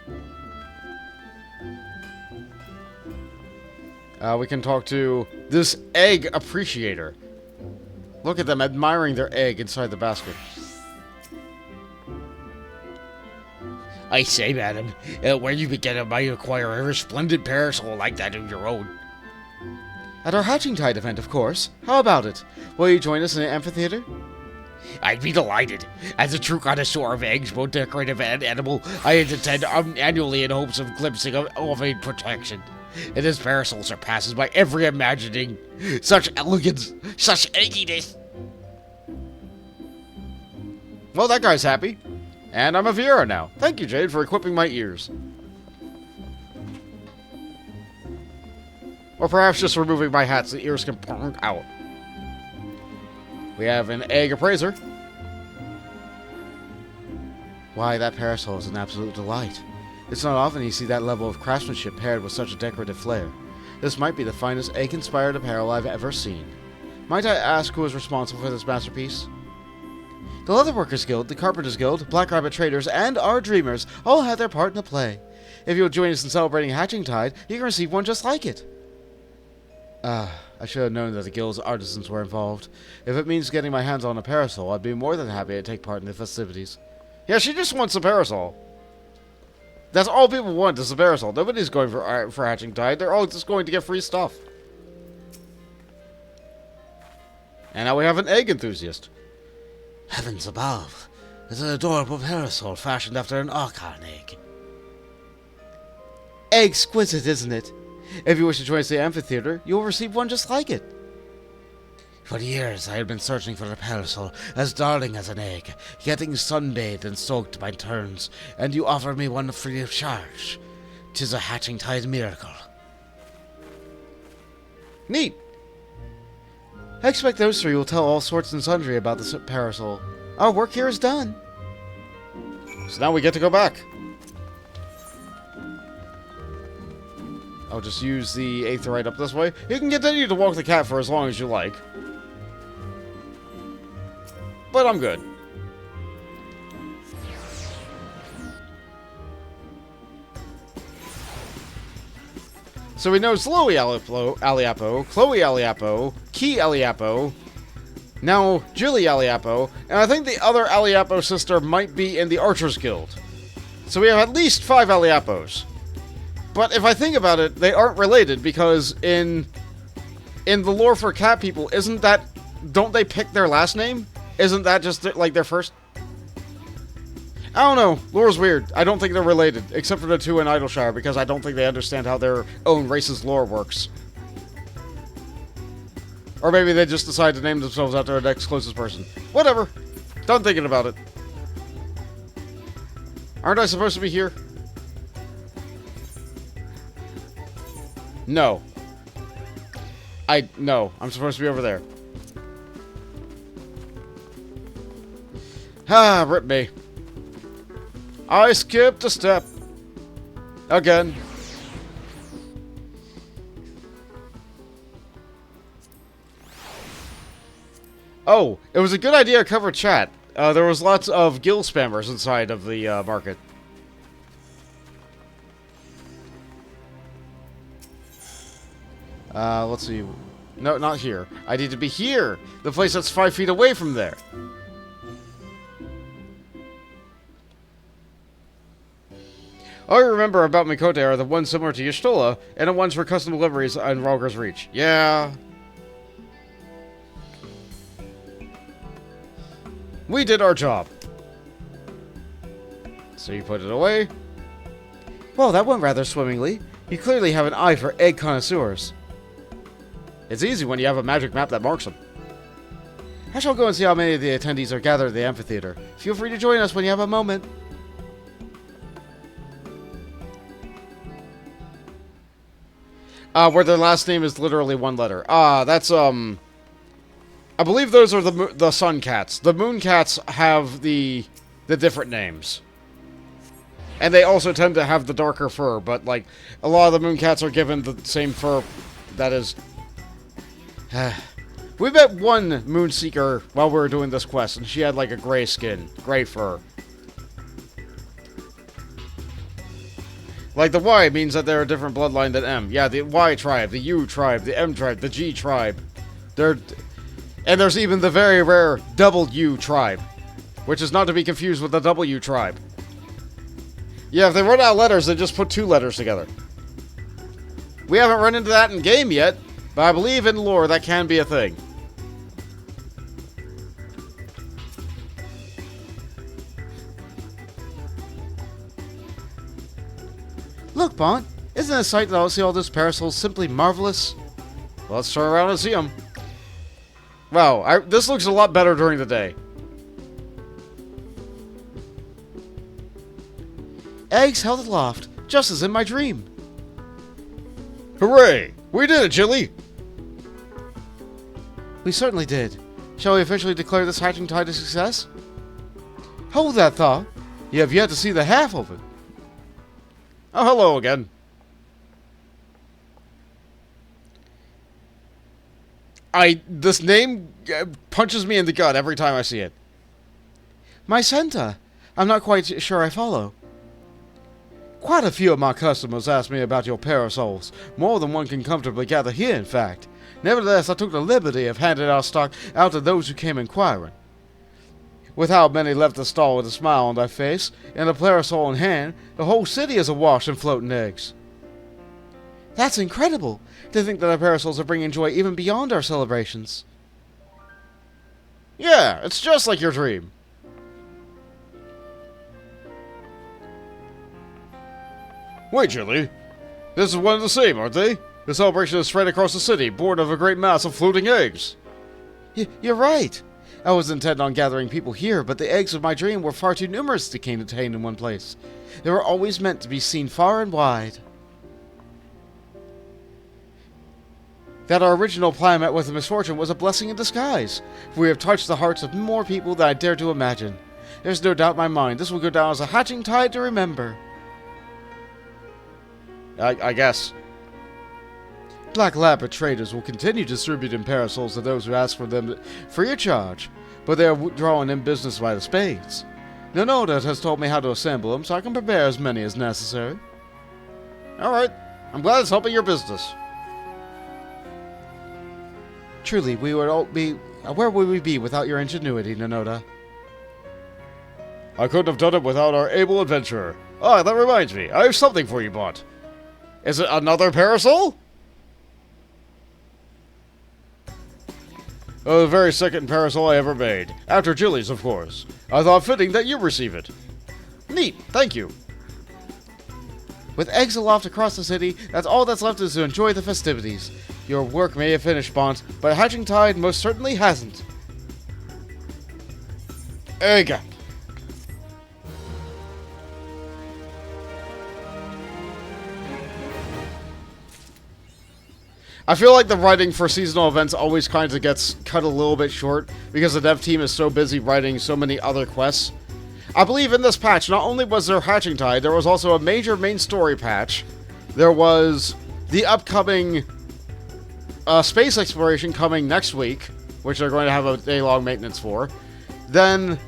We can talk to this egg appreciator. Look at them admiring their egg inside the basket. I say, madam, where you begin, I might acquire a resplendent parasol like that of your own. At our Hatching Tide event, of course. How about it? Will you join us in an amphitheater? I'd be delighted. As a true connoisseur of eggs, both decorative and edible, I attend annually in hopes of glimpsing of a protection. And this parasol surpasses by every imagining. Such elegance, such egginess. Well, that guy's happy. And I'm a Viera now. Thank you, Jade, for equipping my ears. Or perhaps just removing my hat so the ears can pong out. We have an egg appraiser. Why, that parasol is an absolute delight. It's not often you see that level of craftsmanship paired with such a decorative flair. This might be the finest egg-inspired apparel I've ever seen. Might I ask who is responsible for this masterpiece? The Leatherworkers Guild, the Carpenters Guild, Black Rabbit Traders, and our Dreamers all had their part in the play. If you'll join us in celebrating Hatching Tide, you can receive one just like it. I should have known that the guild's artisans were involved. If it means getting my hands on a parasol, I'd be more than happy to take part in the festivities. Yeah, she just wants a parasol. That's all people want, is a parasol. Nobody's going for Hatching Tide. They're all just going to get free stuff. And now we have an egg enthusiast. Heavens above! It's an adorable parasol fashioned after an Archon egg. Exquisite, isn't it? If you wish to join us at the amphitheater, you will receive one just like it. For years I have been searching for a parasol as darling as an egg, getting sunbathed and soaked by turns, and you offer me one free of charge. 'Tis a Hatching Tide miracle. Neat. I expect those three will tell all sorts and sundry about the parasol. Our work here is done. So now we get to go back. I'll just use the Aetherite up this way. You can continue to walk the cat for as long as you like. But I'm good. So we know Chloe Aliapo, Chloe Aliapo, Key Aliapo, now Julie Aliapo, and I think the other Aliapo sister might be in the Archers Guild. So we have at least 5 Aliapos. But if I think about it, they aren't related because in the lore for cat people, don't they pick their last name? Isn't that just like their first? I don't know. Lore's weird. I don't think they're related, except for the 2 in Idleshire, because I don't think they understand how their own race's lore works. Or maybe they just decide to name themselves after their next closest person. Whatever. Done thinking about it. Aren't I supposed to be here? No. No. I'm supposed to be over there. Ah, rip me. I skipped a step. Again. Oh, it was a good idea to cover chat. There was lots of guild spammers inside of the market. Let's see. No, not here. I need to be here. The place that's 5 feet away from there. All I remember about Mikote are the ones similar to Y'shtola, and the ones for custom deliveries on Rhalgr's Reach. Yeah. We did our job. So you put it away. Well, that went rather swimmingly. You clearly have an eye for egg connoisseurs. It's easy when you have a magic map that marks them. I shall go and see how many of the attendees are gathered at the amphitheater. Feel free to join us when you have a moment. Where their last name is literally one letter. That's, I believe those are the sun cats. The moon cats have the different names. And they also tend to have the darker fur, but, like, a lot of the moon cats are given the same fur that is... We met one Moonseeker while we were doing this quest, and she had, like, a gray skin. Gray fur. Like, the Y means that they're a different bloodline than M. Yeah, the Y tribe, the U tribe, the M tribe, the G tribe. And there's even the very rare W tribe, which is not to be confused with the W tribe. Yeah, if they run out of letters, they just put 2 letters together. We haven't run into that in game yet, but I believe in lore that can be a thing. Look, Bont, isn't a sight that I'll see all those parasols simply marvelous? Well, let's turn around and see them. Wow, this looks a lot better during the day. Eggs held aloft, just as in my dream. Hooray! We did it, Chili! We certainly did. Shall we officially declare this hatching tide a success? Hold that thought. You have yet to see the half of it. Oh, hello again. This name punches me in the gut every time I see it. My Senta. I'm not quite sure I follow. Quite a few of my customers asked me about your parasols. More than one can comfortably gather here, in fact. Nevertheless, I took the liberty of handing our stock out to those who came inquiring. With how many left the stall with a smile on their face, and a parasol in hand, the whole city is awash in floating eggs. That's incredible, to think that our parasols are bringing joy even beyond our celebrations. Yeah, it's just like your dream. Wait, Chili. This is one and the same, aren't they? The celebration is spread across the city, born of a great mass of floating eggs. You're right. I was intent on gathering people here, but the eggs of my dream were far too numerous to be contained in one place. They were always meant to be seen far and wide. That our original plan met with a misfortune was a blessing in disguise, for we have touched the hearts of more people than I dare to imagine. There's no doubt in my mind this will go down as a hatching tide to remember. I guess. Black Labra traders will continue distributing parasols to those who ask for them free of charge, but they are drawing in business by the spades. Nonoda has told me how to assemble them, so I can prepare as many as necessary. Alright, I'm glad it's helping your business. Truly, we would all be... where would we be without your ingenuity, Nonoda? I couldn't have done it without our able adventurer. Ah, that reminds me, I have something for you, Bont. Is it another parasol? Oh, the very second parasol I ever made. After Jilly's, of course. I thought fitting that you receive it. Neat, thank you. With eggs aloft across the city, that's all that's left is to enjoy the festivities. Your work may have finished, Bont, but Hatching Tide most certainly hasn't. Egg. I feel like the writing for seasonal events always kind of gets cut a little bit short because the dev team is so busy writing so many other quests. I believe in this patch, not only was there Hatching Tide, there was also a major main story patch. There was the upcoming space exploration coming next week, which they're going to have a day-long maintenance for. Then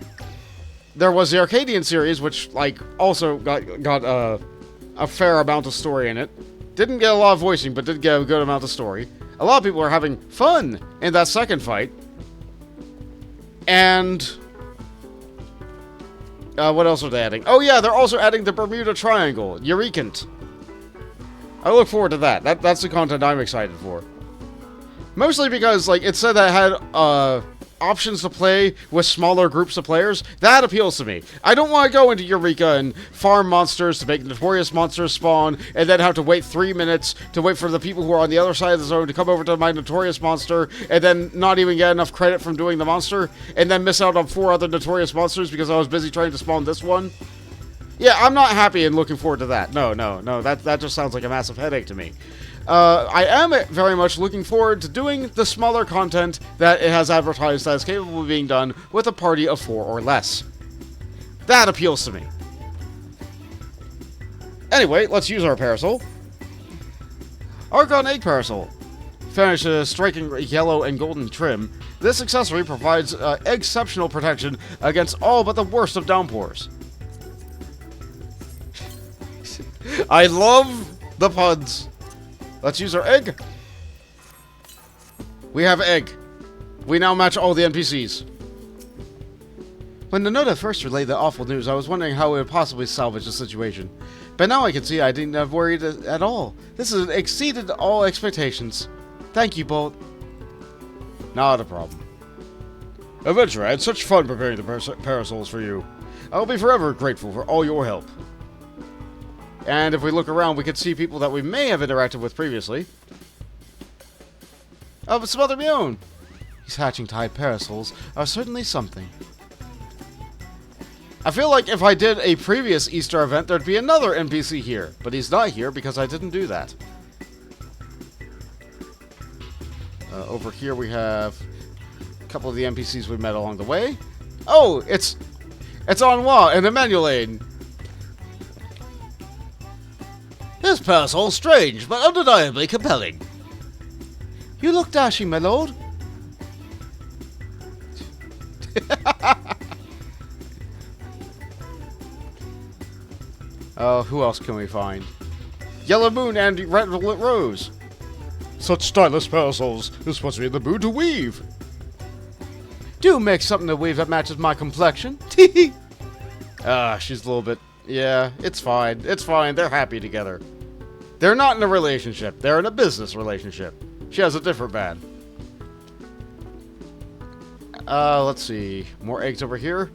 there was the Arcadian series, which like also got a fair amount of story in it. Didn't get a lot of voicing, but did get a good amount of story. A lot of people are having fun in that second fight. And What else are they adding? Oh yeah, they're also adding the Bermuda Triangle, Eurekant. I look forward to that. That's the content I'm excited for. Mostly because, like, it said that it had, options to play with smaller groups of players. That appeals to me. I don't want to go into Eureka and farm monsters to make notorious monsters spawn, and then have to wait 3 minutes to wait for the people who are on the other side of the zone to come over to my notorious monster, and then not even get enough credit from doing the monster, and then miss out on 4 other notorious monsters because I was busy trying to spawn this one. Yeah, I'm not happy and looking forward to that. No, that just sounds like a massive headache to me. I am very much looking forward to doing the smaller content that it has advertised that is capable of being done with a party of 4 or less. That appeals to me. Anyway, let's use our parasol. Argon Egg Parasol. Finished a striking yellow and golden trim, this accessory provides exceptional protection against all but the worst of downpours. I love the puns. Let's use our egg. We have egg. We now match all the NPCs. When the Noda first relayed the awful news, I was wondering how we would possibly salvage the situation. But now I can see I didn't have worried at all. This has exceeded all expectations. Thank you, Bolt. Not a problem. Adventure, I had such fun preparing the parasols for you. I'll be forever grateful for all your help. And if we look around, we can see people that we may have interacted with previously. Oh, but some other my own. These hatching tide parasols are certainly something. I feel like if I did a previous Easter event, there'd be another NPC here. But he's not here because I didn't do that. Over here we have a couple of the NPCs we met along the way. Oh, it's Anwa and Emmanuel. This parasol's strange, but undeniably compelling. You look dashing, my lord. Who else can we find? Yellow Moon and Red Rose. Such stylish parasols. This must be in the mood to weave. Do make something to weave that matches my complexion. She's a little bit... Yeah, it's fine. It's fine. They're happy together. They're not in a relationship. They're in a business relationship. She has a different man. Let's see. More eggs over here.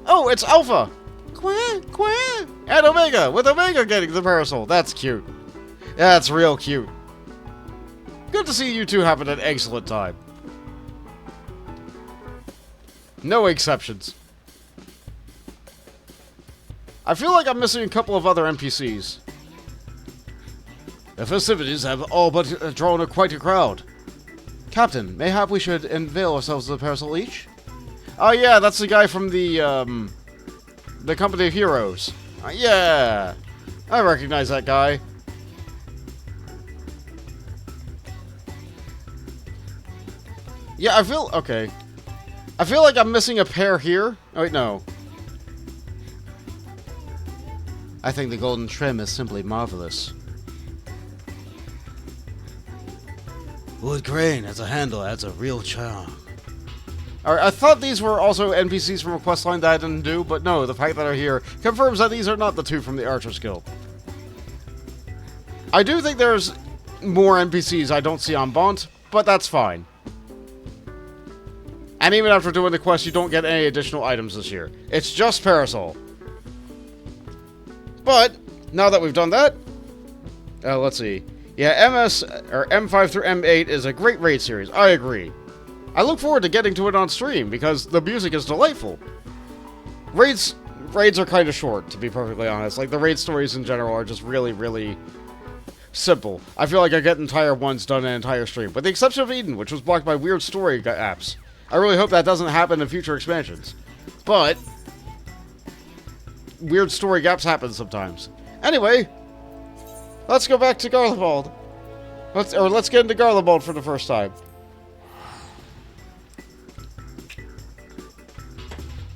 Oh, it's Alpha! Quack, quack! And Omega! With Omega getting the parasol. That's cute. That's real cute. Good to see you two having an excellent time. No exceptions. I feel like I'm missing a couple of other NPCs. The festivities have all but drawn quite a crowd. Captain, mayhap we should unveil ourselves as a parasol each? Oh yeah, that's the guy from the Company of Heroes. Yeah, I recognize that guy. Yeah, okay. I feel like I'm missing a pair here. Oh wait, no. I think the golden trim is simply marvelous. Wood grain as a handle adds a real charm. Alright, I thought these were also NPCs from a questline that I didn't do, but no, the fact that they're here confirms that these are not the two from the Archer's Guild. I do think there's more NPCs I don't see on Bont, but that's fine. And even after doing the quest, you don't get any additional items this year. It's just Parasol. But, now that we've done that, let's see. Yeah, M5 through M8 is a great raid series. I agree. I look forward to getting to it on stream because the music is delightful. Raids are kind of short, to be perfectly honest. Like, the raid stories in general are just really, really simple. I feel like I get entire ones done in an entire stream. With the exception of Eden, which was blocked by weird story apps. I really hope that doesn't happen in future expansions. But weird story gaps happen sometimes. Anyway, let's go back to Garlemald. Let's get into Garlemald for the first time.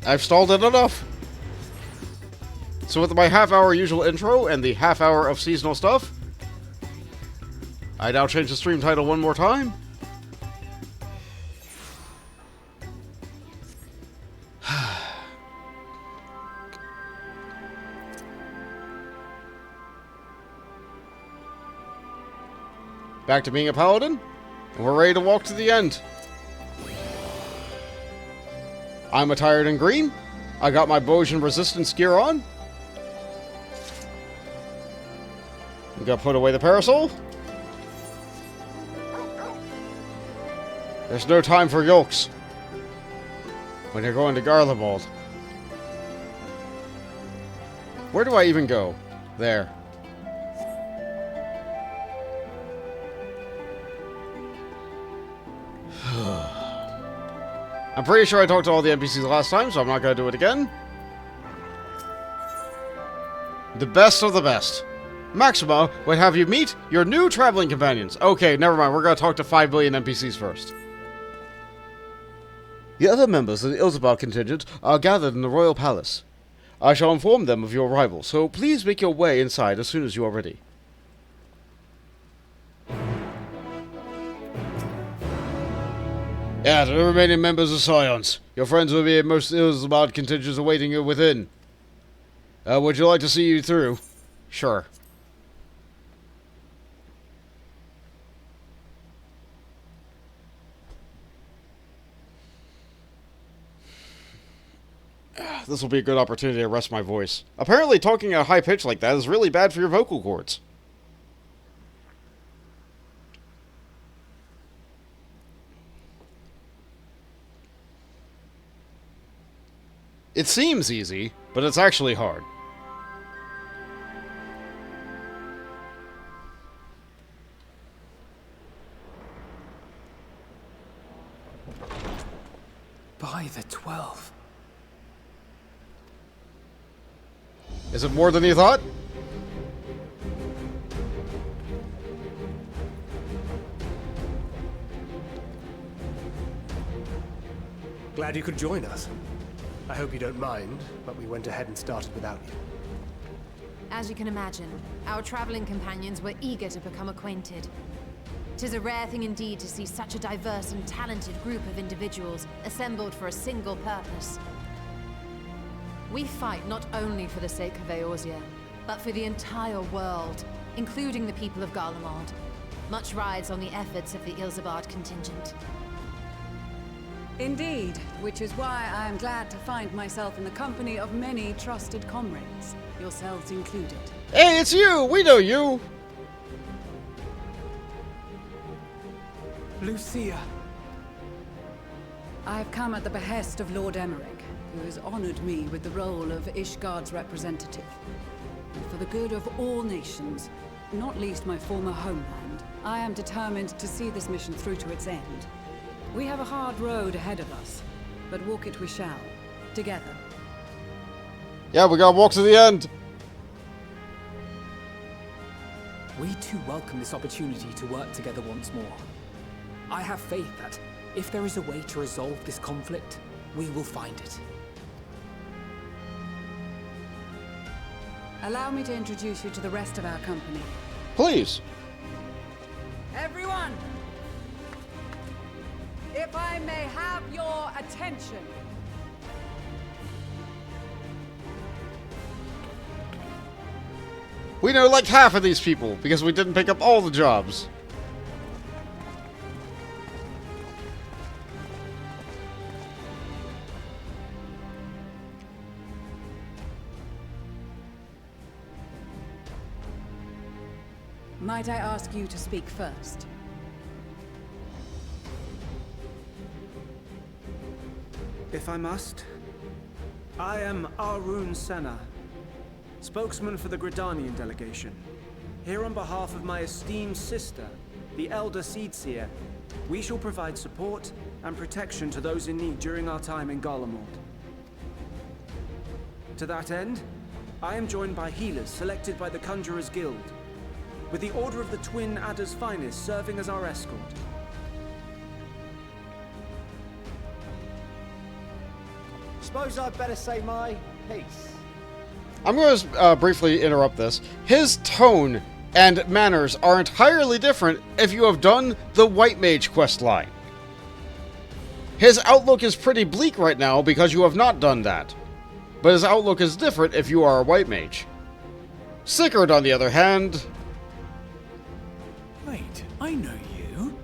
I've stalled it enough. So with my half-hour usual intro and the half-hour of seasonal stuff, I now change the stream title one more time. back to being a paladin, and we're ready to walk to the end. I'm attired in green. I got my Boltage resistance gear on. We gotta put away the parasol. There's no time for yolks when you're going to Garlemald. Where do I even go? There. I'm pretty sure I talked to all the NPCs last time, so I'm not going to do it again. The best of the best. Maxima would have you meet your new traveling companions. Okay, never mind. We're going to talk to 5 billion NPCs first. The other members of the Ilzabad contingent are gathered in the royal palace. I shall inform them of your arrival, so please make your way inside as soon as you are ready. Yeah, to the remaining members of Scions. Your friends will be at most Ilzabad contingents awaiting you within. Would you like to see you through? Sure. This will be a good opportunity to rest my voice. Apparently talking at a high pitch like that is really bad for your vocal cords. It seems easy, but it's actually hard. By the 12. Is it more than you thought? Glad you could join us. I hope you don't mind, but we went ahead and started without you. As you can imagine, our traveling companions were eager to become acquainted. 'Tis a rare thing indeed to see such a diverse and talented group of individuals assembled for a single purpose. We fight not only for the sake of Eorzea, but for the entire world, including the people of Garlemald. Much rides on the efforts of the Ilzabad contingent. Indeed, which is why I am glad to find myself in the company of many trusted comrades, yourselves included. Hey, it's you! We know you! Lucia. I have come at the behest of Lord Emmerich, who has honored me with the role of Ishgard's representative. And for the good of all nations, not least my former homeland, I am determined to see this mission through to its end. We have a hard road ahead of us, but walk it we shall, together. Yeah, we gotta walk to the end! We too welcome this opportunity to work together once more. I have faith that, if there is a way to resolve this conflict, we will find it. Allow me to introduce you to the rest of our company. Please! Everyone! If I may have your attention. We know like half of these people, because we didn't pick up all the jobs. Might I ask you to speak first? If I must, I am Arun Senna, spokesman for the Gridanian delegation. Here on behalf of my esteemed sister, the Elder Seedseer, we shall provide support and protection to those in need during our time in Garlemald. To that end, I am joined by healers selected by the Conjurers Guild, with the Order of the Twin Adder's Finest serving as our escort. Suppose I'd better say my piece. I'm going to briefly interrupt this. His tone and manners are entirely different if you have done the White Mage quest line. His outlook is pretty bleak right now because you have not done that. But his outlook is different if you are a White Mage. Sigurd, on the other hand... Wait, I I know you.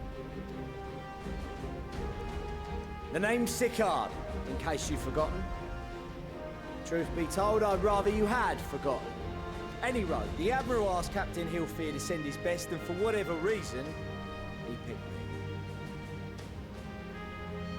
The name's Sickard, in case you've forgotten. Truth be told, I'd rather you had forgotten. Anyway, the Admiral asked Captain Hillfear to send his best, and for whatever reason, he picked me.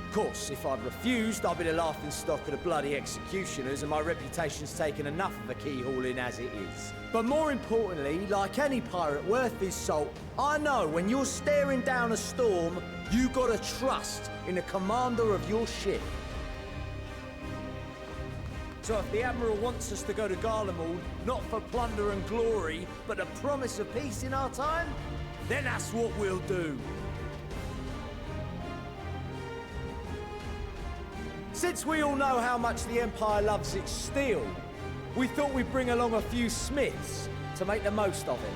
Of course, if I'd refused, I'd be the laughing stock of the bloody executioners, and my reputation's taken enough of a keyhauling as it is. But more importantly, like any pirate worth his salt, I know when you're staring down a storm, you gotta trust in the commander of your ship. So if the Admiral wants us to go to Garlemald, not for plunder and glory, but the promise of peace in our time, then that's what we'll do. Since we all know how much the Empire loves its steel, we thought we'd bring along a few smiths to make the most of it.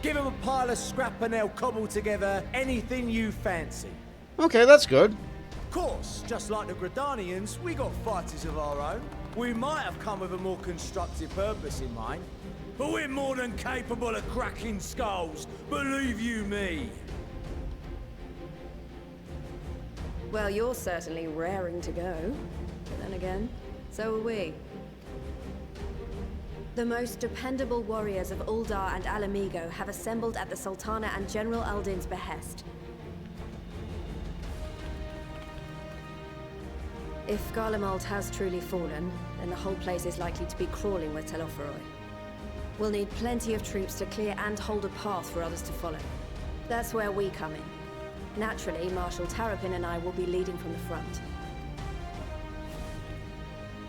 Give them a pile of scrap and they'll cobble together anything you fancy. Okay, that's good. Of course, just like the Gridanians, we got fighters of our own. We might have come with a more constructive purpose in mind, but we're more than capable of cracking skulls, believe you me. Well, you're certainly raring to go. But then again, so are we. The most dependable warriors of Uldar and Alamigo have assembled at the Sultana and General Aldin's behest. If Garlemald has truly fallen, then the whole place is likely to be crawling with Telophoroi. We'll need plenty of troops to clear and hold a path for others to follow. That's where we come in. Naturally, Marshal Tarapin and I will be leading from the front.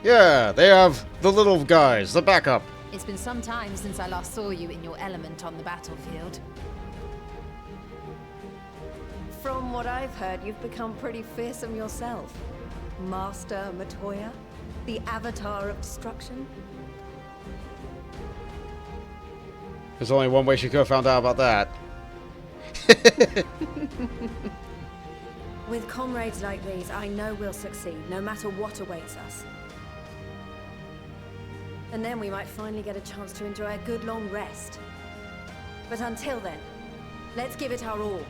Yeah, they have the little guys, the backup. It's been some time since I last saw you in your element on the battlefield. From what I've heard, you've become pretty fearsome yourself. Master Matoya, the avatar of destruction. There's only one way she could have found out about that. With comrades like these, I know we'll succeed, no matter what awaits us. And then we might finally get a chance to enjoy a good long rest. But until then, let's give it our all.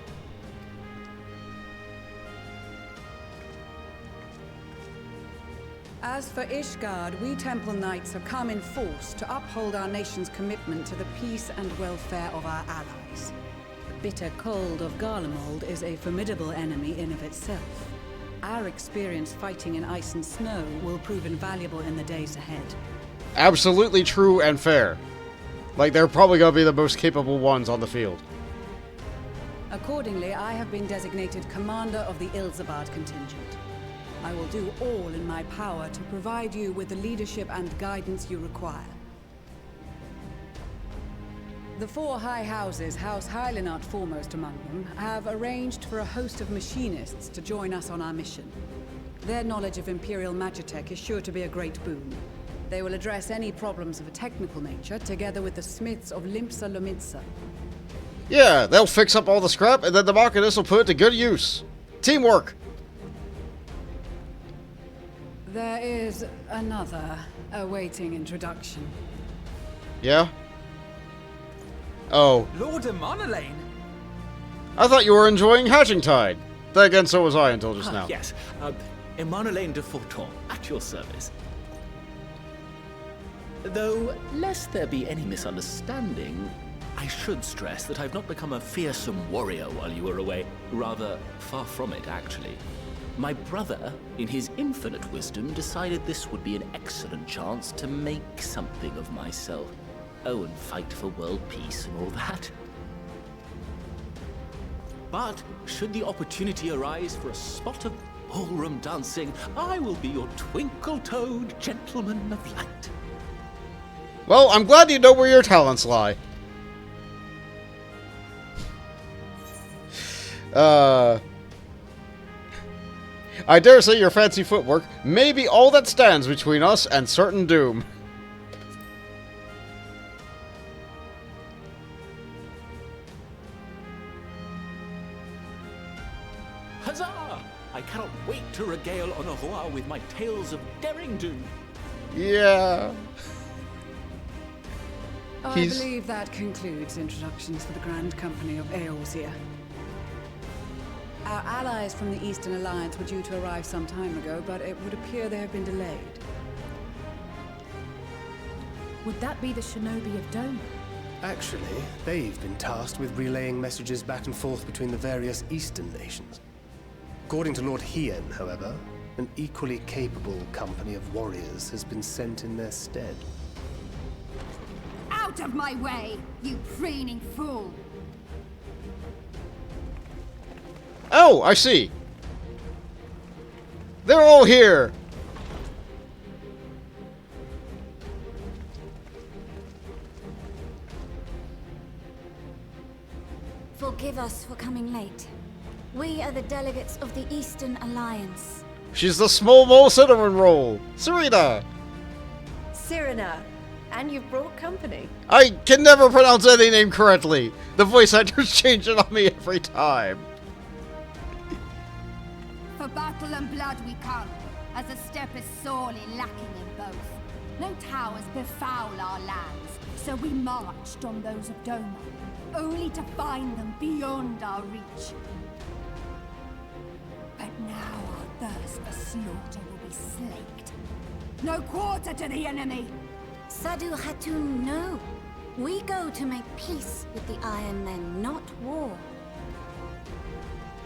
As for Ishgard, we Temple Knights have come in force to uphold our nation's commitment to the peace and welfare of our allies. The bitter cold of Garlemald is a formidable enemy in of itself. Our experience fighting in ice and snow will prove invaluable in the days ahead. Absolutely true and fair. Like, they're probably going to be the most capable ones on the field. Accordingly, I have been designated commander of the Ilzabad contingent. I will do all in my power to provide you with the leadership and guidance you require. The four high houses, House Hylinart foremost among them, have arranged for a host of machinists to join us on our mission. Their knowledge of Imperial Magitech is sure to be a great boon. They will address any problems of a technical nature, together with the smiths of Limpsa Lomitsa. Yeah, they'll fix up all the scrap, and then the Machinist will put it to good use. Teamwork! There is another awaiting introduction. Yeah? Oh. Lord Amonelane? I thought you were enjoying Hatchingtide. Then again, so was I until just now. Yes. Amonelane de Forton, at your service. Though, lest there be any misunderstanding, I should stress that I've not become a fearsome warrior while you were away. Rather, far from it, actually. My brother, in his infinite wisdom, decided this would be an excellent chance to make something of myself. Oh, and fight for world peace and all that. But, should the opportunity arise for a spot of ballroom dancing, I will be your twinkle-toed gentleman of light. Well, I'm glad you know where your talents lie. I dare say your fancy footwork may be all that stands between us and certain doom. Huzzah! I cannot wait to regale Honorar with my tales of daring do. Yeah. I believe that concludes introductions for the Grand Company of Eorzea. Our allies from the Eastern Alliance were due to arrive some time ago, but it would appear they have been delayed. Would that be the shinobi of Doma? Actually, they've been tasked with relaying messages back and forth between the various Eastern nations. According to Lord Hien, however, an equally capable company of warriors has been sent in their stead. Out of my way, you preening fool! Oh, I see. They're all here. Forgive us for coming late. We are the delegates of the Eastern Alliance. She's the small mole cinnamon roll. Serena. Cyrena, and you've brought company. I can never pronounce any name correctly. The voice actors change it on me every time. For battle and blood we come, as a step is sorely lacking in both. No towers befoul our lands, so we marched on those of Doma, only to find them beyond our reach. But now our thirst for slaughter will be slaked. No quarter to the enemy! Sadu Hatun, no. We go to make peace with the Iron Men, not war.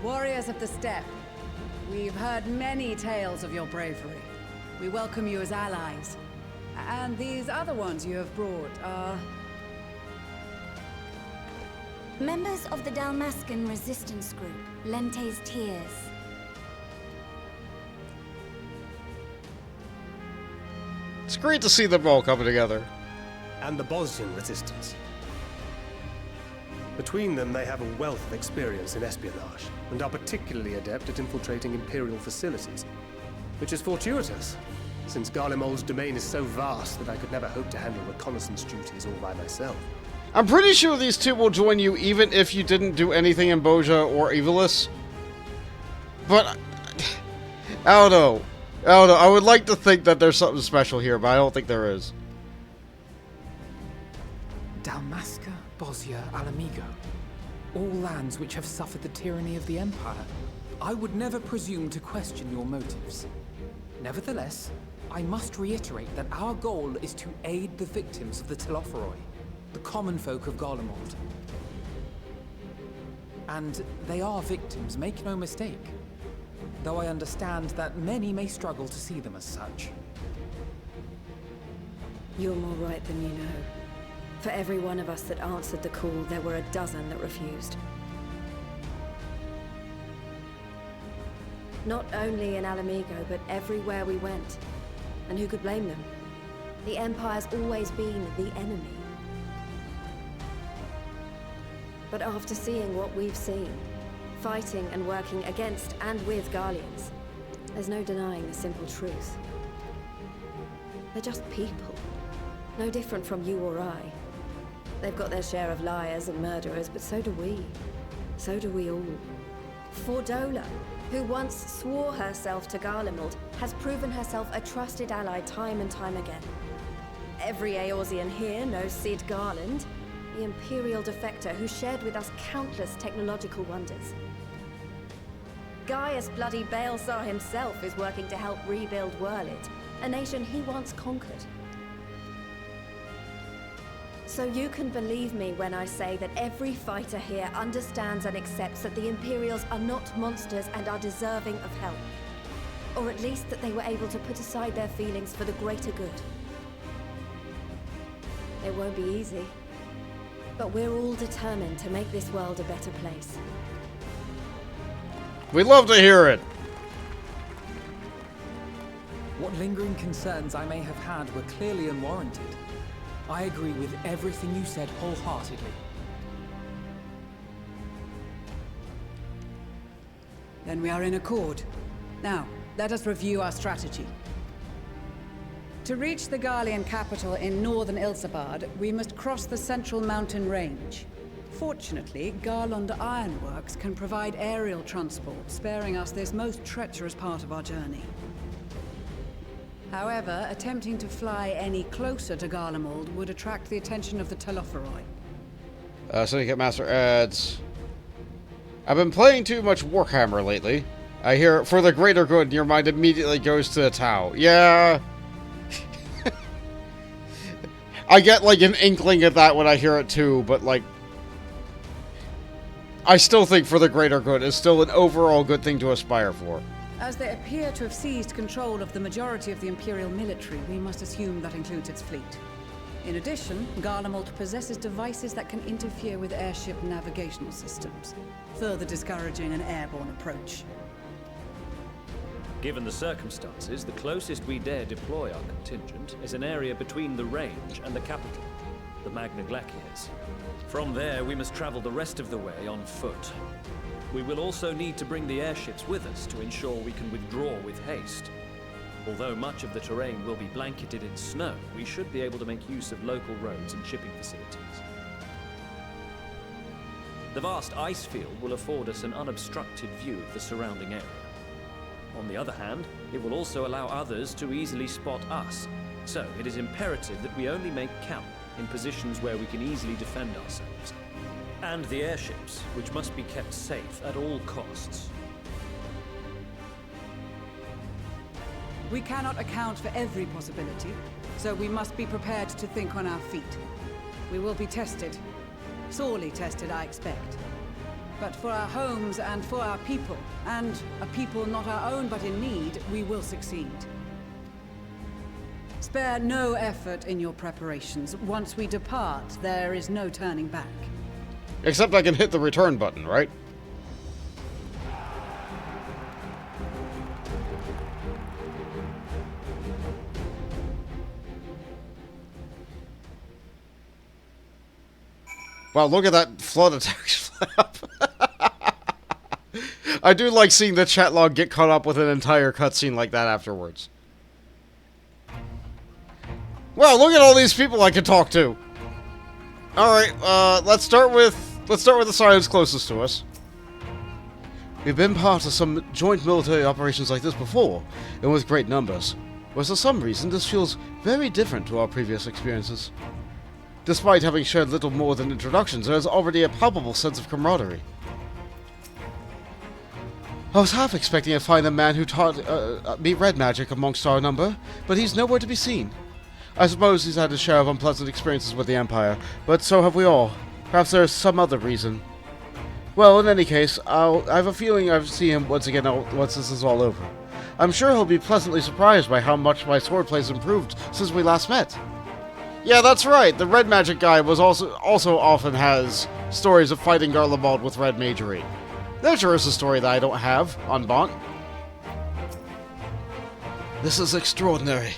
Warriors of the Steppe, we've heard many tales of your bravery. We welcome you as allies. And these other ones you have brought are... members of the Dalmascan resistance group, Lente's Tears. It's great to see them all coming together. And the Bosnian resistance. Between them, they have a wealth of experience in espionage, and are particularly adept at infiltrating Imperial facilities. Which is fortuitous, since Garlemald's domain is so vast that I could never hope to handle reconnaissance duties all by myself. I'm pretty sure these two will join you even if you didn't do anything in Boja or Evilis. But, I don't know. I would like to think that there's something special here, but I don't think there is. Dalmasca, Bosnia, Alamigo. All lands which have suffered the tyranny of the Empire. I would never presume to question your motives. Nevertheless, I must reiterate that our goal is to aid the victims of the Telophoroi, the common folk of Garlemald. And they are victims, make no mistake. Though I understand that many may struggle to see them as such. You're more right than you know. For every one of us that answered the call, there were a dozen that refused. Not only in Alamigo, but everywhere we went. And who could blame them? The Empire's always been the enemy. But after seeing what we've seen, fighting and working against and with Garleans, there's no denying the simple truth. They're just people. No different from you or I. They've got their share of liars and murderers, but so do we. So do we all. Fordola, who once swore herself to Garlemald, has proven herself a trusted ally time and time again. Every Eorzean here knows Cid Garland, the Imperial defector who shared with us countless technological wonders. Gaius bloody Baelsar himself is working to help rebuild Wurlid, a nation he once conquered. So you can believe me when I say that every fighter here understands and accepts that the Imperials are not monsters and are deserving of help. Or at least that they were able to put aside their feelings for the greater good. It won't be easy, but we're all determined to make this world a better place. We'd love to hear it. What lingering concerns I may have had were clearly unwarranted. I agree with everything you said wholeheartedly. Then we are in accord. Now, let us review our strategy. To reach the Garlean capital in northern Ilsabard, we must cross the central mountain range. Fortunately, Garlond Ironworks can provide aerial transport, sparing us this most treacherous part of our journey. However, attempting to fly any closer to Garlemald would attract the attention of the Telophoroi. Syndicate Master adds... I've been playing too much Warhammer lately. I hear, for the greater good, your mind immediately goes to the Tau. Yeah. I get, like, an inkling of that when I hear it, too, but, like... I still think for the greater good is still an overall good thing to aspire for. As they appear to have seized control of the majority of the Imperial military, we must assume that includes its fleet. In addition, Garlemald possesses devices that can interfere with airship navigational systems, further discouraging an airborne approach. Given the circumstances, the closest we dare deploy our contingent is an area between the range and the capital, the Magna Glaciers. From there, we must travel the rest of the way on foot. We will also need to bring the airships with us to ensure we can withdraw with haste. Although much of the terrain will be blanketed in snow, we should be able to make use of local roads and shipping facilities. The vast ice field will afford us an unobstructed view of the surrounding area. On the other hand, it will also allow others to easily spot us, so it is imperative that we only make camp in positions where we can easily defend ourselves. And the airships, which must be kept safe at all costs. We cannot account for every possibility, so we must be prepared to think on our feet. We will be tested. Sorely tested, I expect. But for our homes and for our people, and a people not our own but in need, we will succeed. Spare no effort in your preparations. Once we depart, there is no turning back. Except I can hit the return button, right? Wow, look at that flood attack flap. I do like seeing the chat log get caught up with an entire cutscene like that afterwards. Wow, look at all these people I can talk to. Alright, let's start with the science closest to us. We've been part of some joint military operations like this before, and with great numbers. But for some reason, this feels very different to our previous experiences. Despite having shared little more than introductions, there is already a palpable sense of camaraderie. I was half expecting to find the man who taught me red magic amongst our number, but he's nowhere to be seen. I suppose he's had his share of unpleasant experiences with the Empire, but so have we all. Perhaps there's some other reason. Well, in any case, I have a feeling I'll see him once again once this is all over. I'm sure he'll be pleasantly surprised by how much my swordplay has improved since we last met. Yeah, that's right. The red magic guy was also often has stories of fighting Garlemald with red magery. There sure is a story that I don't have on Bont. This is extraordinary.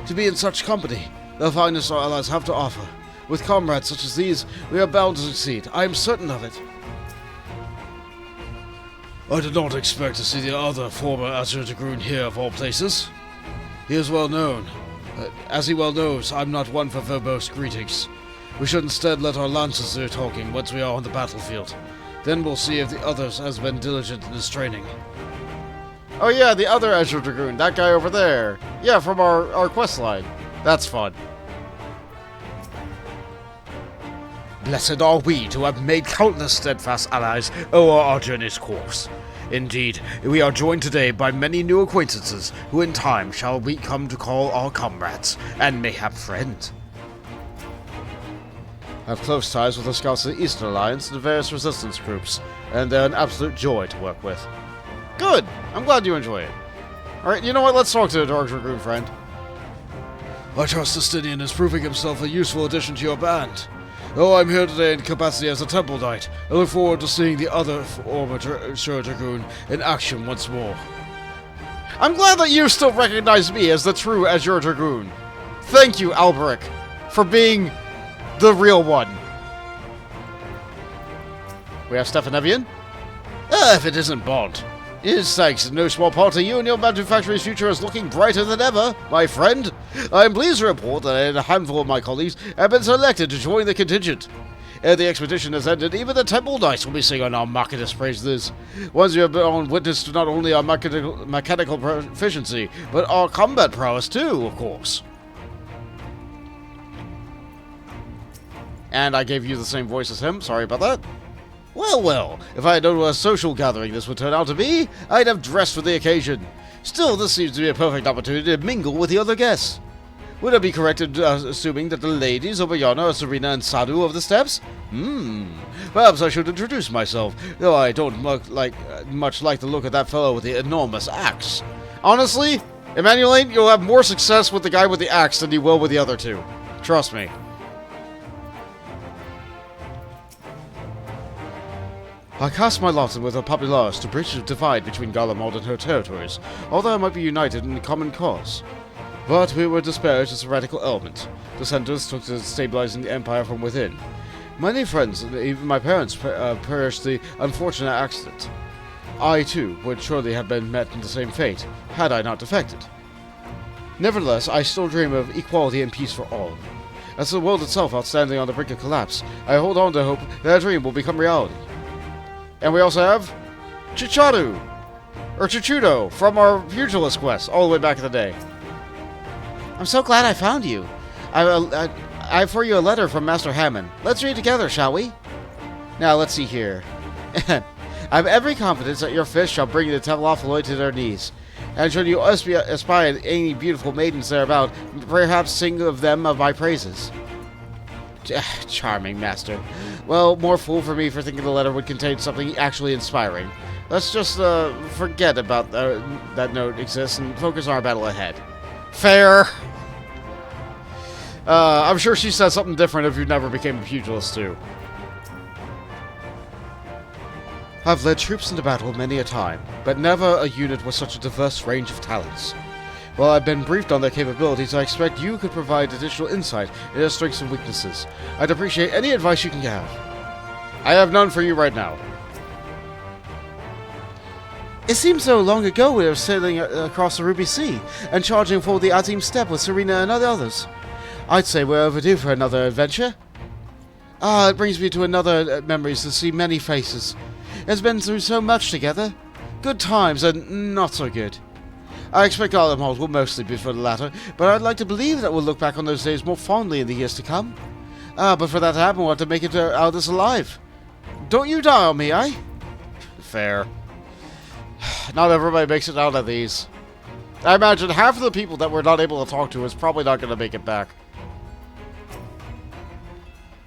To be in such company, the finest our allies have to offer. With comrades such as these, we are bound to succeed. I am certain of it. I did not expect to see the other former Adkiragh here of all places. He is well known. As he well knows, I'm not one for verbose greetings. We should instead let our lancers do talking once we are on the battlefield. Then we'll see if the others has been diligent in his training. Oh yeah, the other Adkiragh, that guy over there. Yeah, from our quest line. That's fun. Blessed are we to have made countless steadfast allies o'er our journey's course. Indeed, we are joined today by many new acquaintances who in time shall we come to call our comrades, and mayhap friends. I have close ties with the Scouts of the Eastern Alliance and the various resistance groups, and they're an absolute joy to work with. Good! I'm glad you enjoy it. Alright, you know what? Let's talk to the Dark Dragoon friend. I trust Justinian is proving himself a useful addition to your band. Though I'm here today in capacity as a Temple Knight, I look forward to seeing the other former Shirr Dragoon in action once more. I'm glad that you still recognize me as the true Azure Dragoon. Thank you, Alberic, for being the real one. We have Stefan Evian? If it isn't Bont. It is thanks in no small part to you, and your manufactory's future is looking brighter than ever, my friend. I am pleased to report that a handful of my colleagues have been selected to join the contingent. Ere the expedition has ended, even the Temple Knights will be singing our marketous praises. Once you have been witness to not only our mechanical proficiency, but our combat prowess too, of course. And I gave you the same voice as him, sorry about that. Well, well, if I had known what a social gathering this would turn out to be, I'd have dressed for the occasion. Still, this seems to be a perfect opportunity to mingle with the other guests. Would I be correct in assuming that the ladies over yonder are Serena and Sadu of the Steppes? Perhaps I should introduce myself, though I don't much like the look of that fellow with the enormous axe. Honestly, Emmanuel, you'll have more success with the guy with the axe than you will with the other two. Trust me. I cast my lot with the populace to bridge the divide between Garlemald and her territories, although I might be united in a common cause. But we were disparaged as a radical element. Dissenters took to stabilizing the empire from within. Many friends, and even my parents, perished the unfortunate accident. I, too, would surely have been met in the same fate, had I not defected. Nevertheless, I still dream of equality and peace for all. As the world itself outstanding on the brink of collapse, I hold on to hope that dream will become reality. And we also have Chichadu, or Chichudo, from our Pugilist quest, all the way back in the day. I'm so glad I found you. I have for you a letter from Master Hammond. Let's read together, shall we? Now, let's see here. I have every confidence that your fish shall bring the Tevalophaloi to their knees. And should you espy any beautiful maidens thereabout, perhaps sing of them of my praises. Charming, Master. Well, more fool for me for thinking the letter would contain something actually inspiring. Let's just forget about that note exists and focus on our battle ahead. Fair. I'm sure she said something different if you never became a pugilist too. I've led troops into battle many a time, but never a unit with such a diverse range of talents. While I've been briefed on their capabilities, I expect you could provide additional insight into their strengths and weaknesses. I'd appreciate any advice you can have. I have none for you right now. It seems so long ago we were sailing across the Ruby Sea and charging for the Azim Steppe with Serena and others. I'd say we're overdue for another adventure. It brings me to another memories to see many faces. It's been through so much together. Good times and not so good. I expect Garlemald will mostly be for the latter, but I'd like to believe that we'll look back on those days more fondly in the years to come. But for that to happen, we'll have to make it out of this alive. Don't you die on me, eh? Fair. Not everybody makes it out of these. I imagine half of the people that we're not able to talk to is probably not going to make it back.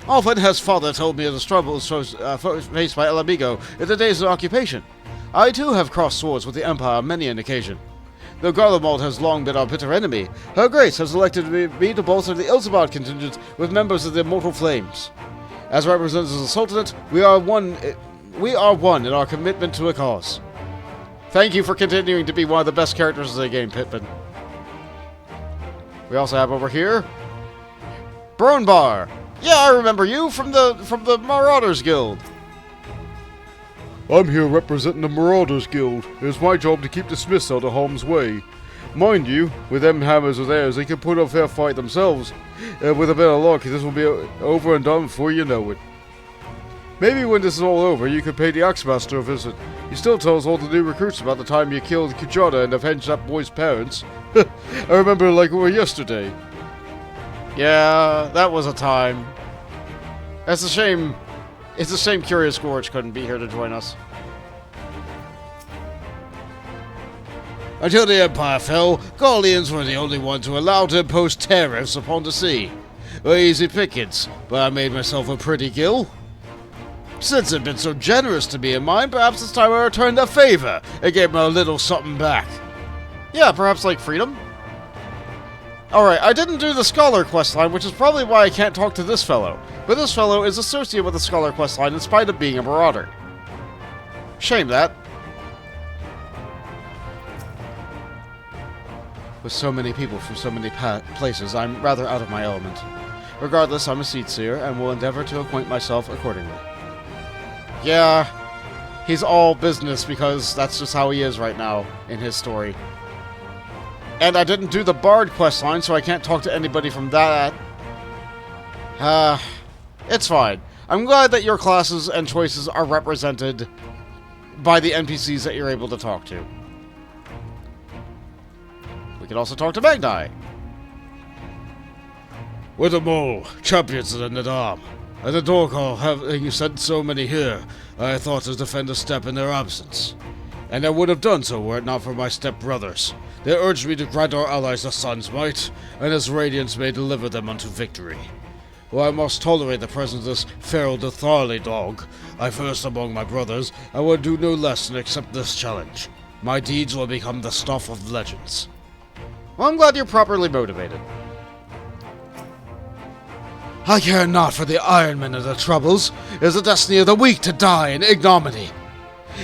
Often has father told me of the struggles faced by El Amigo in the days of occupation. I too have crossed swords with the Empire on many an occasion. Though Garlemald has long been our bitter enemy, Her Grace has elected me to bolster the Ilsabard contingent with members of the Immortal Flames. As representatives of the Sultanate, we are one in our commitment to a cause. Thank you for continuing to be one of the best characters of the game, Pittman. We also have over here Bronbar. Yeah, I remember you from the Marauders Guild. I'm here representing the Marauders Guild. It's my job to keep the Smiths out of harm's way. Mind you, with them hammers of theirs, they can put up a fair fight themselves. With a bit of luck, this will be over and done before you know it. Maybe when this is all over, you could pay the Axemaster a visit. He still tells all the new recruits about the time you killed Kujata and avenged that boy's parents. I remember like it were yesterday. Yeah, that was a time. It's a shame Curious Gorge couldn't be here to join us. Until the Empire fell, Garleans were the only ones who allowed to impose tariffs upon the sea. Easy pickings, but I made myself a pretty gill. Since they've been so generous to me and mine, perhaps it's time I returned the favor and gave them a little something back. Yeah, perhaps like freedom? Alright, I didn't do the Scholar questline, which is probably why I can't talk to this fellow. But this fellow is associated with the Scholar questline in spite of being a marauder. Shame that. With so many people from so many places, I'm rather out of my element. Regardless, I'm a seed seer, and will endeavor to acquaint myself accordingly. Yeah, he's all business because that's just how he is right now in his story. And I didn't do the Bard questline, so I can't talk to anybody from that. It's fine. I'm glad that your classes and choices are represented by the NPCs that you're able to talk to. We can also talk to Magni. With them all, champions of the Nadam. And the Dorkar having sent so many here, I thought to defend the steppe in their absence. And I would have done so were it not for my step-brothers. They urged me to grant our allies the sun's might, and his radiance may deliver them unto victory. While I must tolerate the presence of this feral Dotharli dog, I first among my brothers, I will do no less than accept this challenge. My deeds will become the stuff of legends. Well, I'm glad you're properly motivated. I care not for the Ironmen of the Troubles. It is the destiny of the weak to die in ignominy.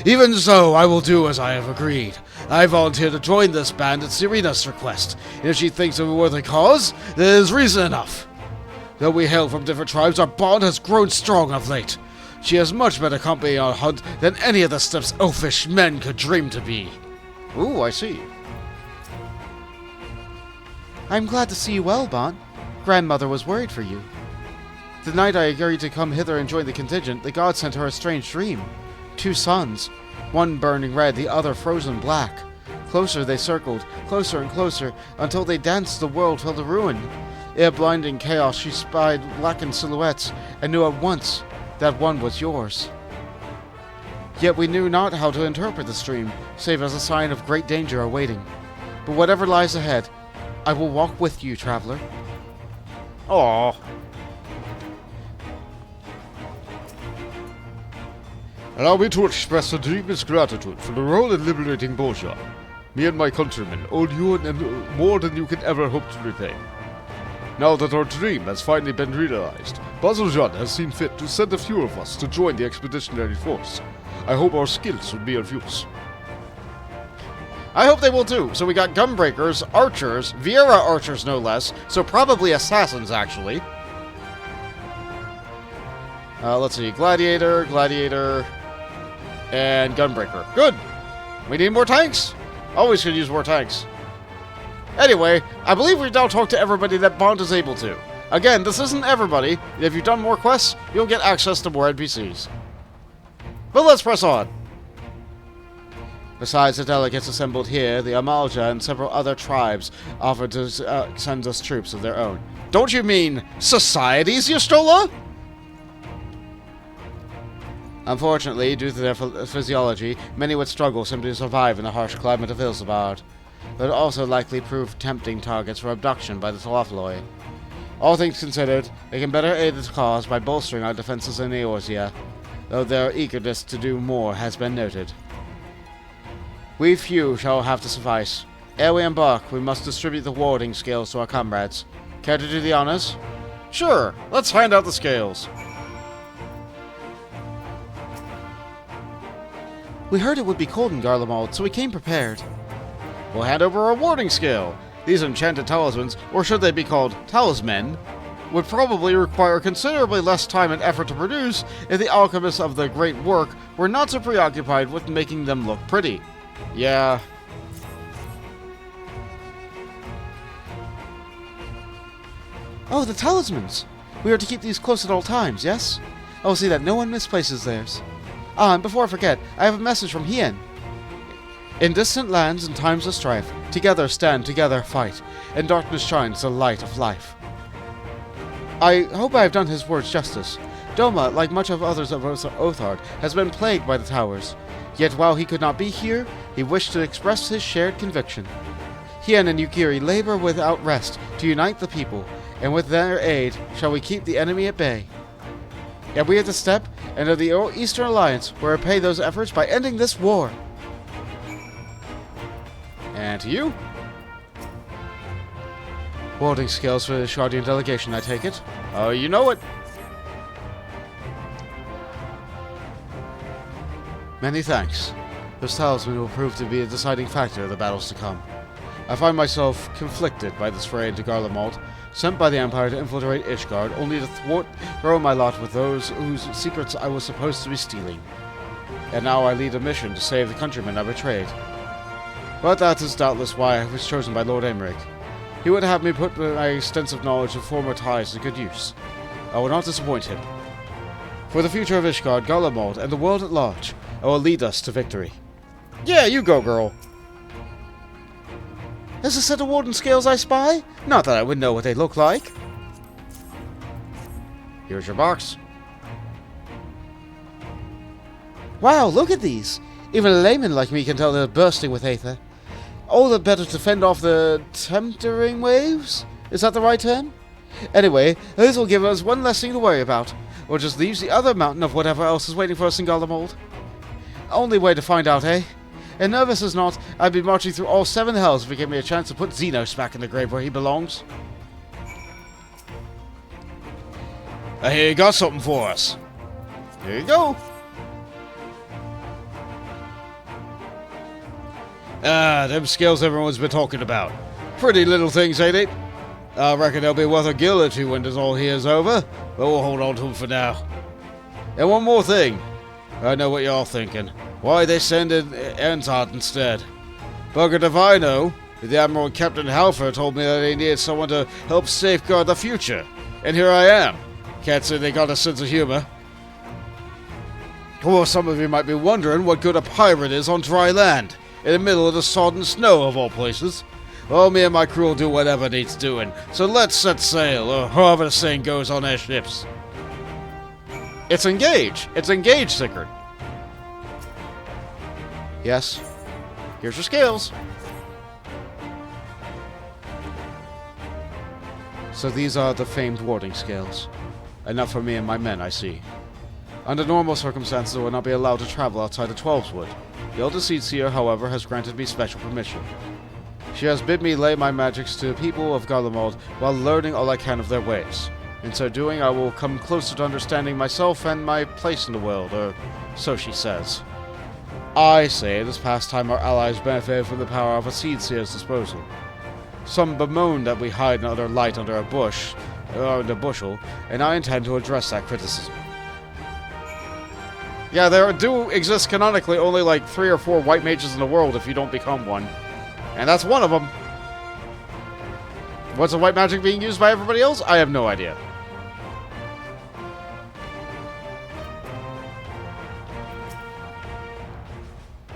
Even so, I will do as I have agreed. I volunteer to join this band at Serena's request. If she thinks of a worthy cause, there is reason enough. Though we hail from different tribes, our bond has grown strong of late. She has much better company on hunt than any of the steppes oafish men could dream to be. Ooh, I see. I'm glad to see you well, Bon. Grandmother was worried for you. The night I agreed to come hither and join the contingent, the god sent her a strange dream. 2 suns, one burning red, the other frozen black. Closer they circled, closer and closer, until they danced the world fell to ruin. In a blinding chaos she spied blackened silhouettes, and knew at once that one was yours. Yet we knew not how to interpret this dream, save as a sign of great danger awaiting. But whatever lies ahead, I will walk with you, traveler. Aww. Allow me to express the deepest gratitude for the role in liberating Boltage. Me and my countrymen owe you more than you can ever hope to repay. Now that our dream has finally been realized, Bazaljan has seen fit to send a few of us to join the expeditionary force. I hope our skills will be of use. I hope they will too. So we got gunbreakers, archers, Viera archers no less, so probably assassins actually. Let's see, gladiator, and gunbreaker. Good! We need more tanks? Always could use more tanks. Anyway, I believe we've now talked to everybody that Bond is able to. Again, this isn't everybody. If you've done more quests, you'll get access to more NPCs. But let's press on. Besides the delegates assembled here, the Amalja and several other tribes offered to send us troops of their own. Don't you mean societies, Yustola? Unfortunately, due to their physiology, many would struggle simply to survive in the harsh climate of Ilsabard, but also likely prove tempting targets for abduction by the Tolafloi. All things considered, they can better aid the cause by bolstering our defenses in Eorzea, though their eagerness to do more has been noted. We few shall have to suffice. Ere we embark, we must distribute the warding scales to our comrades. Care to do the honors? Sure, let's hand out the scales. We heard it would be cold in Garlemald, so we came prepared. We'll hand over a warding scale. These enchanted talismans, or should they be called talismen, would probably require considerably less time and effort to produce if the alchemists of the great work were not so preoccupied with making them look pretty. Yeah. Oh, the talismans! We are to keep these close at all times, yes? I will see that no one misplaces theirs. Ah, and before I forget, I have a message from Hien. In distant lands and times of strife, together stand, together fight. In darkness shines the light of life. I hope I have done his words justice. Doma, like much of others of Othard, has been plagued by the towers. Yet while he could not be here, he wished to express his shared conviction. Hien and Yukiri labor without rest to unite the people, and with their aid shall we keep the enemy at bay. And we at the Steppe and of the Eastern Alliance will repay those efforts by ending this war. And to you? Warding skills for the Shardian delegation, I take it? Oh, you know it. Many thanks. Those talisman will prove to be a deciding factor in the battles to come. I find myself conflicted by this foray into Garlemald, sent by the Empire to infiltrate Ishgard, only to throw my lot with those whose secrets I was supposed to be stealing. And now I lead a mission to save the countrymen I betrayed. But that is doubtless why I was chosen by Lord Emmerich. He would have me put my extensive knowledge of former ties to good use. I will not disappoint him. For the future of Ishgard, Garlemald, and the world at large, I will lead us to victory. Yeah, you go, girl. Is a set of warden scales I spy? Not that I would know what they look like. Here's your box. Wow, look at these! Even a layman like me can tell they're bursting with aether. All the better to fend off the tempering waves? Is that the right term? Anyway, this will give us one less thing to worry about. Or just leaves the other mountain of whatever else is waiting for us in Garlemald. Only way to find out, eh? And nervous as not, I'd be marching through all 7 hells if it gave me a chance to put Xenos back in the grave where he belongs. I hear you got something for us. Here you go. Ah, them skills everyone's been talking about. Pretty little things, ain't it? I reckon they'll be worth a gill or two when this all here's over, but we'll hold on to them for now. And one more thing. I know what y'all thinking. Why they send in Enzard instead? Buggered if I know. The Admiral and Captain Halfer told me that they needed someone to help safeguard the future. And here I am. Can't say they got a sense of humor. Well, some of you might be wondering what good a pirate is on dry land. In the middle of the sodden snow, of all places. Well, me and my crew will do whatever needs doing, so let's set sail, or however the saying goes on their ships. It's engage! It's engage, Sigurd! Yes. Here's your scales. So these are the famed warding scales. Enough for me and my men, I see. Under normal circumstances, I would not be allowed to travel outside of Twelveswood. The eldest Seer, however, has granted me special permission. She has bid me lay my magics to the people of Garlemald while learning all I can of their ways. In so doing, I will come closer to understanding myself and my place in the world, or so she says. I say it is past time our allies benefited from the power of a Seer's disposal. Some bemoan that we hide another light under a bush, or in a bushel, and I intend to address that criticism. Yeah, there do exist canonically only like 3 or 4 white mages in the world if you don't become one. And that's one of them. What's the white magic being used by everybody else? I have no idea.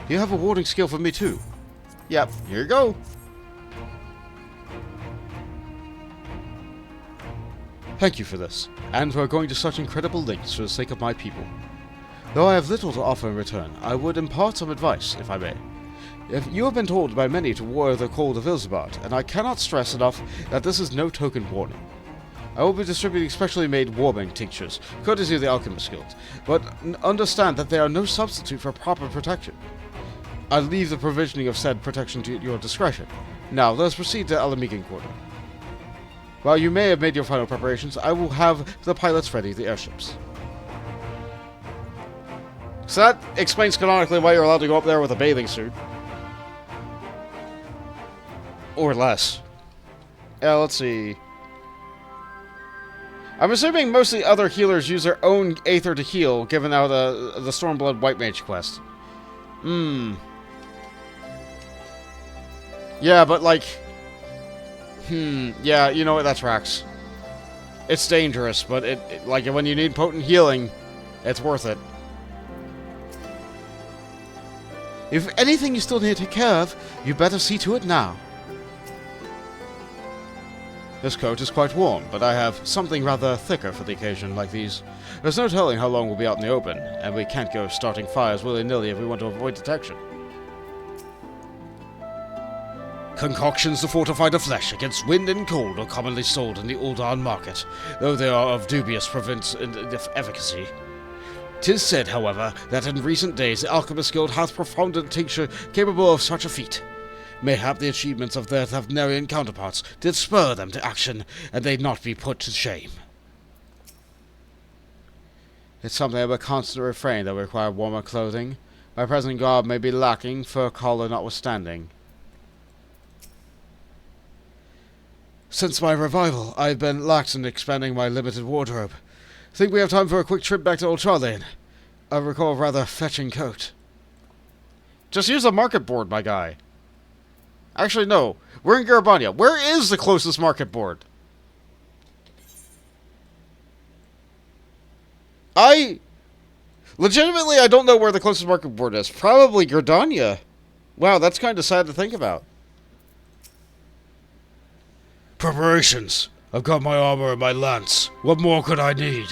You have a warding skill for me too. Yep, here you go. Thank you for this, and for going to such incredible lengths for the sake of my people. Though I have little to offer in return, I would impart some advice, if I may. If you have been told by many to ward the cold of Ilsebard, and I cannot stress enough that this is no token warning. I will be distributing specially made warming tinctures, courtesy of the Alchemist Guild, but understand that they are no substitute for proper protection. I leave the provisioning of said protection to your discretion. Now, let us proceed to Alamegan Quarter. While you may have made your final preparations, I will have the pilots ready, the airships. So that explains canonically why you're allowed to go up there with a bathing suit. Or less. Let's see. I'm assuming most of the other healers use their own aether to heal, given out the Stormblood White Mage quest. Yeah, but like... yeah, you know what, that tracks. It's dangerous, but it like when you need potent healing, it's worth it. If anything you still need to take care of, you better see to it now. This coat is quite warm, but I have something rather thicker for the occasion like these. There's no telling how long we'll be out in the open, and we can't go starting fires willy-nilly if we want to avoid detection. Concoctions to fortify the flesh against wind and cold are commonly sold in the Uldan market, though they are of dubious efficacy. 'Tis said, however, that in recent days the Alchemist Guild hath performed a tincture capable of such a feat. Mayhap the achievements of their Thavnarian counterparts did spur them to action, and they not be put to shame. It's something of a constant refrain that we require warmer clothing. My present garb may be lacking, fur collar notwithstanding. Since my revival, I've been lax in expanding my limited wardrobe. Think we have time for a quick trip back to Old Charlene? I recall a rather fetching coat. Just use a market board, my guy. Actually, no. We're in Garabania. Where is the closest market board? Legitimately, I don't know where the closest market board is. Probably Gardania. Wow, that's kind of sad to think about. Preparations. I've got my armor and my lance. What more could I need?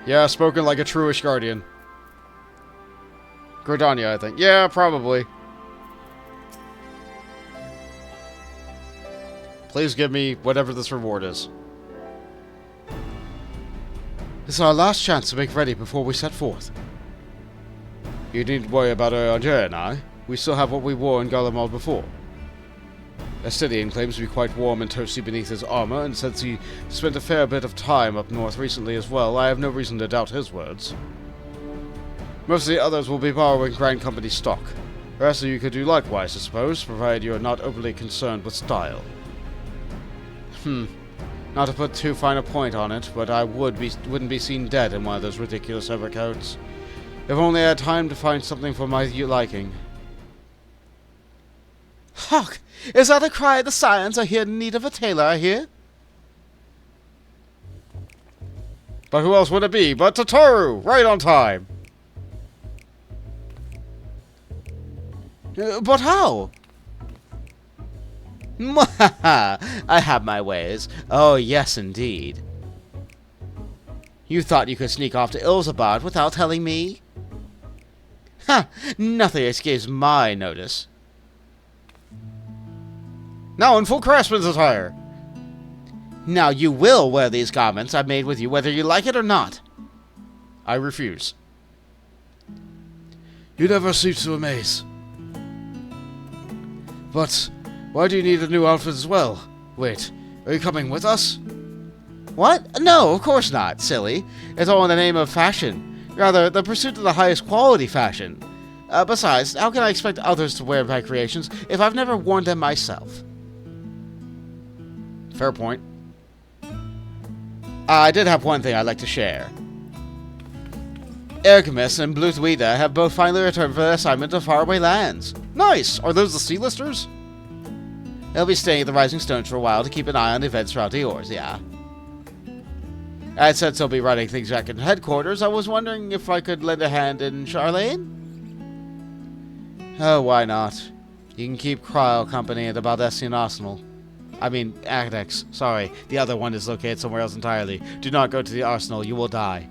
Yeah, spoken like a truish guardian. Gridania, I think. Yeah, probably. Please give me whatever this reward is. This is our last chance to make ready before we set forth. You needn't worry about Adkiragh and I. We still have what we wore in Garlemald before. Estidian claims to be quite warm and toasty beneath his armor, and since he spent a fair bit of time up north recently as well, I have no reason to doubt his words. Most of the others will be borrowing Grand Company stock. The rest of you could do likewise, I suppose, provided you are not overly concerned with style. Not to put too fine a point on it, but I wouldn't be seen dead in one of those ridiculous overcoats. If only I had time to find something for my liking. Hark! Is that a cry of the Scions are here in need of a tailor, I hear? But who else would it be but Tataru? Right on time! But how? I have my ways. Oh, yes, indeed. You thought you could sneak off to Ilzabad without telling me? Ha! Nothing escapes my notice. Now in full craftsman's attire. Now you will wear these garments I made with you, whether you like it or not. I refuse. You never cease to amaze. But why do you need a new outfit as well? Wait, are you coming with us? What? No, of course not, silly. It's all in the name of fashion. Rather, the pursuit of the highest quality fashion. Besides, how can I expect others to wear my creations if I've never worn them myself? Fair point. I did have one thing I'd like to share. Ergemis and Bluthwida have both finally returned for their assignment to faraway lands. Nice! Are those the sea listers? They'll be staying at the Rising Stones for a while to keep an eye on events throughout the Oars, yeah. And since they'll be running things back in headquarters, I was wondering if I could lend a hand in Charlene? Oh, why not? You can keep Cryo company at the Baldestian Arsenal. I mean, Adex. Sorry, the other one is located somewhere else entirely. Do not go to the Arsenal, you will die.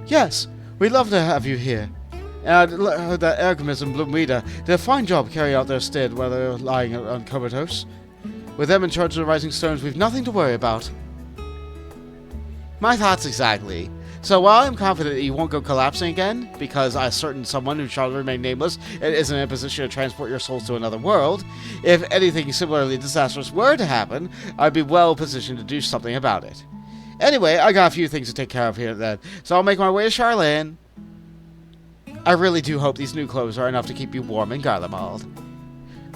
Yes, we'd love to have you here. And I heard that Ergemis and Bloomweeda did a fine job carrying out their stead while they were lying on Comatose. With them in charge of the Rising Stones, we've nothing to worry about. My thoughts exactly. So while I'm confident that you won't go collapsing again, because a certain someone who shall remain nameless and isn't in a position to transport your souls to another world, if anything similarly disastrous were to happen, I'd be well positioned to do something about it. Anyway, I got a few things to take care of here then, so I'll make my way to Charlene. I really do hope these new clothes are enough to keep you warm in Garlemald.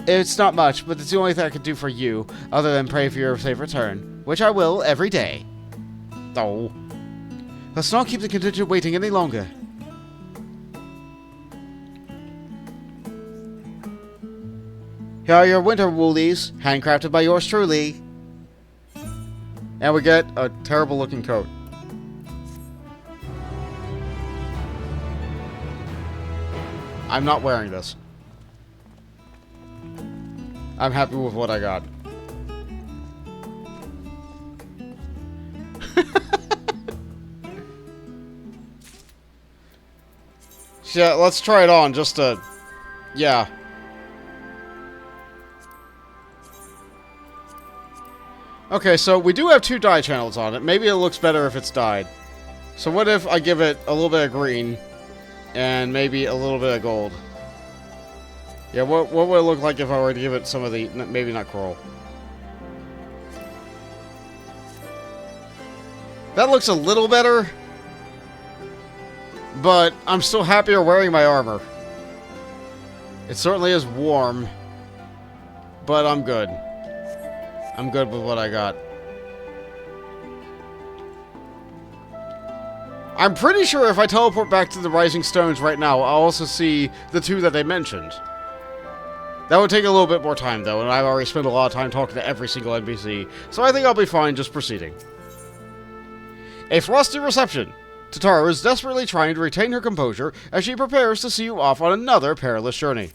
It's not much, but it's the only thing I can do for you, other than pray for your safe return, which I will every day. Oh. Let's not keep the contingent waiting any longer. Here are your winter woolies, handcrafted by yours truly. And we get a terrible looking coat. I'm not wearing this. I'm happy with what I got. Yeah, let's try it on just to... Yeah. Okay, so we do have 2 dye channels on it. Maybe it looks better if it's dyed. So what if I give it a little bit of green and maybe a little bit of gold? Yeah, what would it look like if I were to give it some of the... Maybe not coral. That looks a little better. But I'm still happier wearing my armor. It certainly is warm. But I'm good. I'm good with what I got. I'm pretty sure if I teleport back to the Rising Stones right now, I'll also see the 2 that they mentioned. That would take a little bit more time, though, and I've already spent a lot of time talking to every single NPC, so I think I'll be fine just proceeding. A frosty reception. Tataru is desperately trying to retain her composure as she prepares to see you off on another perilous journey.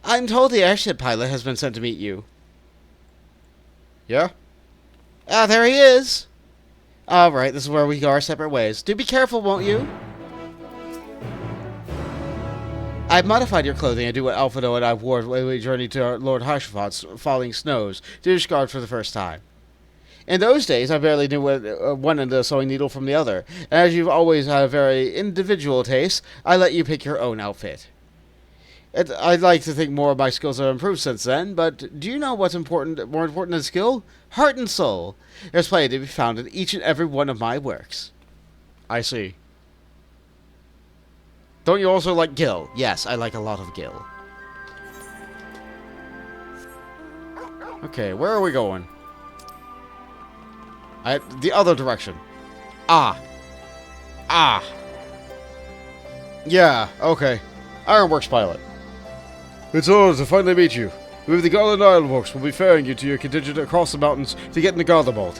I'm told the airship pilot has been sent to meet you. Yeah? Ah, there he is. Alright, this is where we go our separate ways. Do be careful, won't you? I've modified your clothing and do what Alphado and I wore when we journeyed to our Lord Hashafat's falling snows to Ishgard for the first time. In those days, I barely knew one end of the sewing needle from the other, and as you've always had a very individual taste, I let you pick your own outfit. I'd like to think more of my skills have improved since then, but do you know what's more important than skill? Heart and soul. There's plenty to be found in each and every one of my works. I see. Don't you also like Gil? Yes, I like a lot of Gil. Okay, where are we going? The other direction. Ah. Yeah, okay. Ironworks pilot. It's an honor to finally meet you. We of the Garland Ironworks will be ferrying you to your contingent across the mountains to get into Garlemald.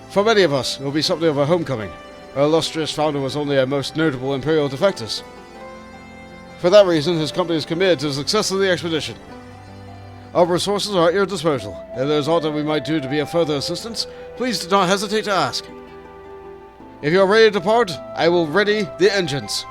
For many of us, it will be something of a homecoming. Our illustrious founder was only a most notable Imperial defectus. For that reason, his company is committed to the success of the expedition. Our resources are at your disposal. If there is aught that we might do to be of further assistance, please do not hesitate to ask. If you are ready to depart, I will ready the engines.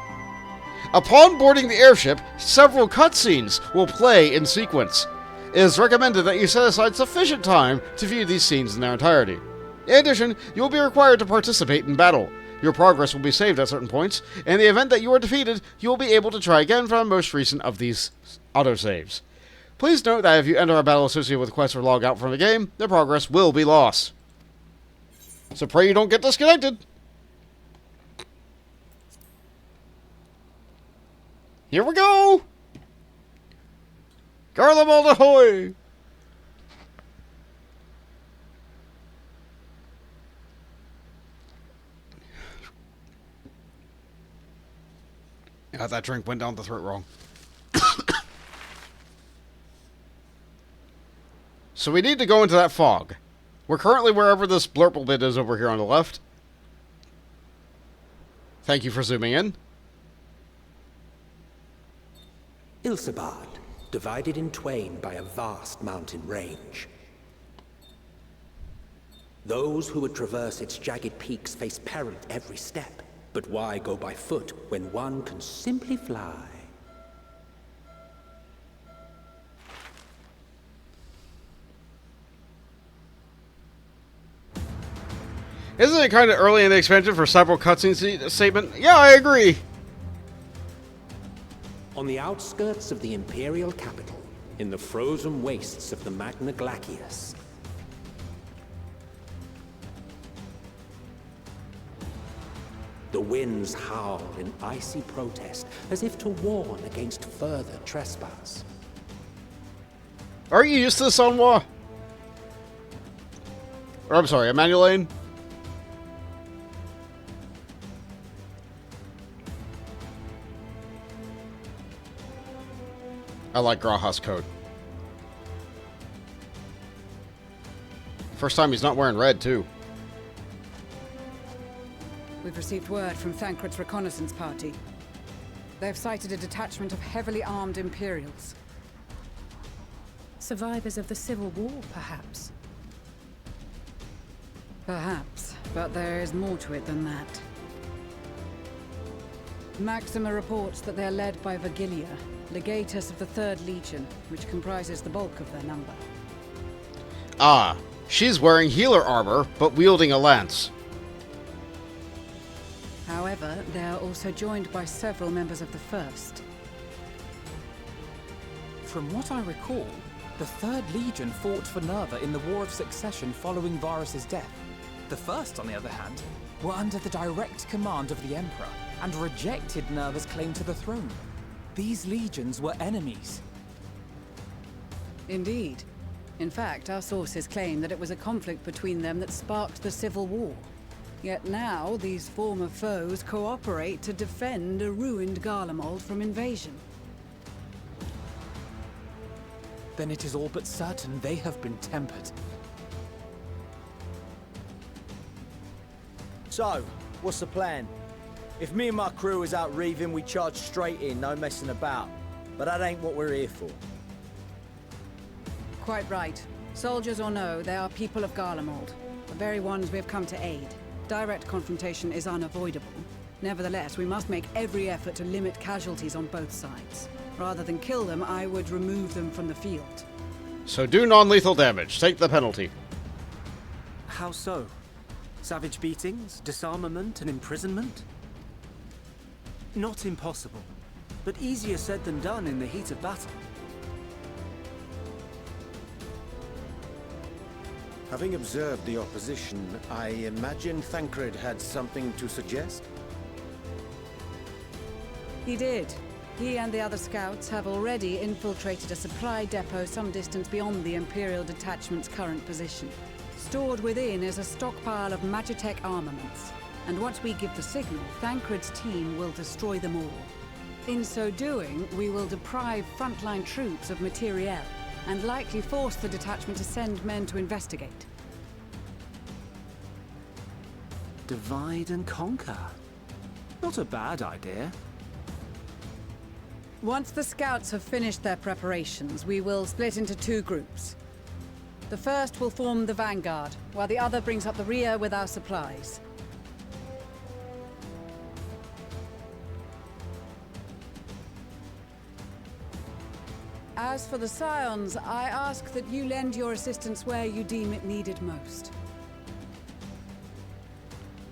Upon boarding the airship, several cutscenes will play in sequence. It is recommended that you set aside sufficient time to view these scenes in their entirety. In addition, you will be required to participate in battle. Your progress will be saved at certain points. In the event that you are defeated, you will be able to try again from the most recent of these autosaves. Please note that if you enter a battle associated with a quest or log out from the game, the progress will be lost. So pray you don't get disconnected. Here we go! Garlemald ahoy! Yeah, that drink went down the throat wrong. So we need to go into that fog. We're currently wherever this blurple bit is over here on the left. Thank you for zooming in. Ilsebard, divided in twain by a vast mountain range. Those who would traverse its jagged peaks face peril at every step. But why go by foot when one can simply fly? Isn't it kind of early in the expansion for several cutscene statement? Yeah, I agree. On the outskirts of the Imperial capital, in the frozen wastes of the Magna Glacius, the winds howl in icy protest, as if to warn against further trespass. Are you used to this, Onwa? Or, I'm sorry, Emmanuelane? I like Graha's coat. First time he's not wearing red, too. We've received word from Thancred's reconnaissance party. They've sighted a detachment of heavily armed Imperials. Survivors of the Civil War, perhaps? Perhaps, but there is more to it than that. Maxima reports that they're led by Vergilia, legatus of the 3rd Legion, which comprises the bulk of their number. Ah, she's wearing healer armor, but wielding a lance. However, they are also joined by several members of the 1st. From what I recall, the 3rd Legion fought for Nerva in the War of Succession following Varus's death. The 1st, on the other hand, were under the direct command of the Emperor and rejected Nerva's claim to the throne. These legions were enemies. Indeed. In fact, our sources claim that it was a conflict between them that sparked the Civil War. Yet now, these former foes cooperate to defend a ruined Garlemald from invasion. Then it is all but certain they have been tempered. So, what's the plan? If me and my crew is out reaving, we charge straight in, no messing about. But that ain't what we're here for. Quite right. Soldiers or no, they are people of Garlemald, the very ones we have come to aid. Direct confrontation is unavoidable. Nevertheless, we must make every effort to limit casualties on both sides. Rather than kill them, I would remove them from the field. So do non-lethal damage. Take the penalty. How so? Savage beatings, disarmament, and imprisonment? Not impossible, but easier said than done in the heat of battle. Having observed the opposition, I imagine Thancred had something to suggest? He did. He and the other scouts have already infiltrated a supply depot some distance beyond the Imperial detachment's current position. Stored within is a stockpile of Magitech armaments, and once we give the signal, Thancred's team will destroy them all. In so doing, we will deprive frontline troops of materiel, and likely force the detachment to send men to investigate. Divide and conquer. Not a bad idea. Once the scouts have finished their preparations, we will split into two groups. The first will form the vanguard, while the other brings up the rear with our supplies. As for the Scions, I ask that you lend your assistance where you deem it needed most.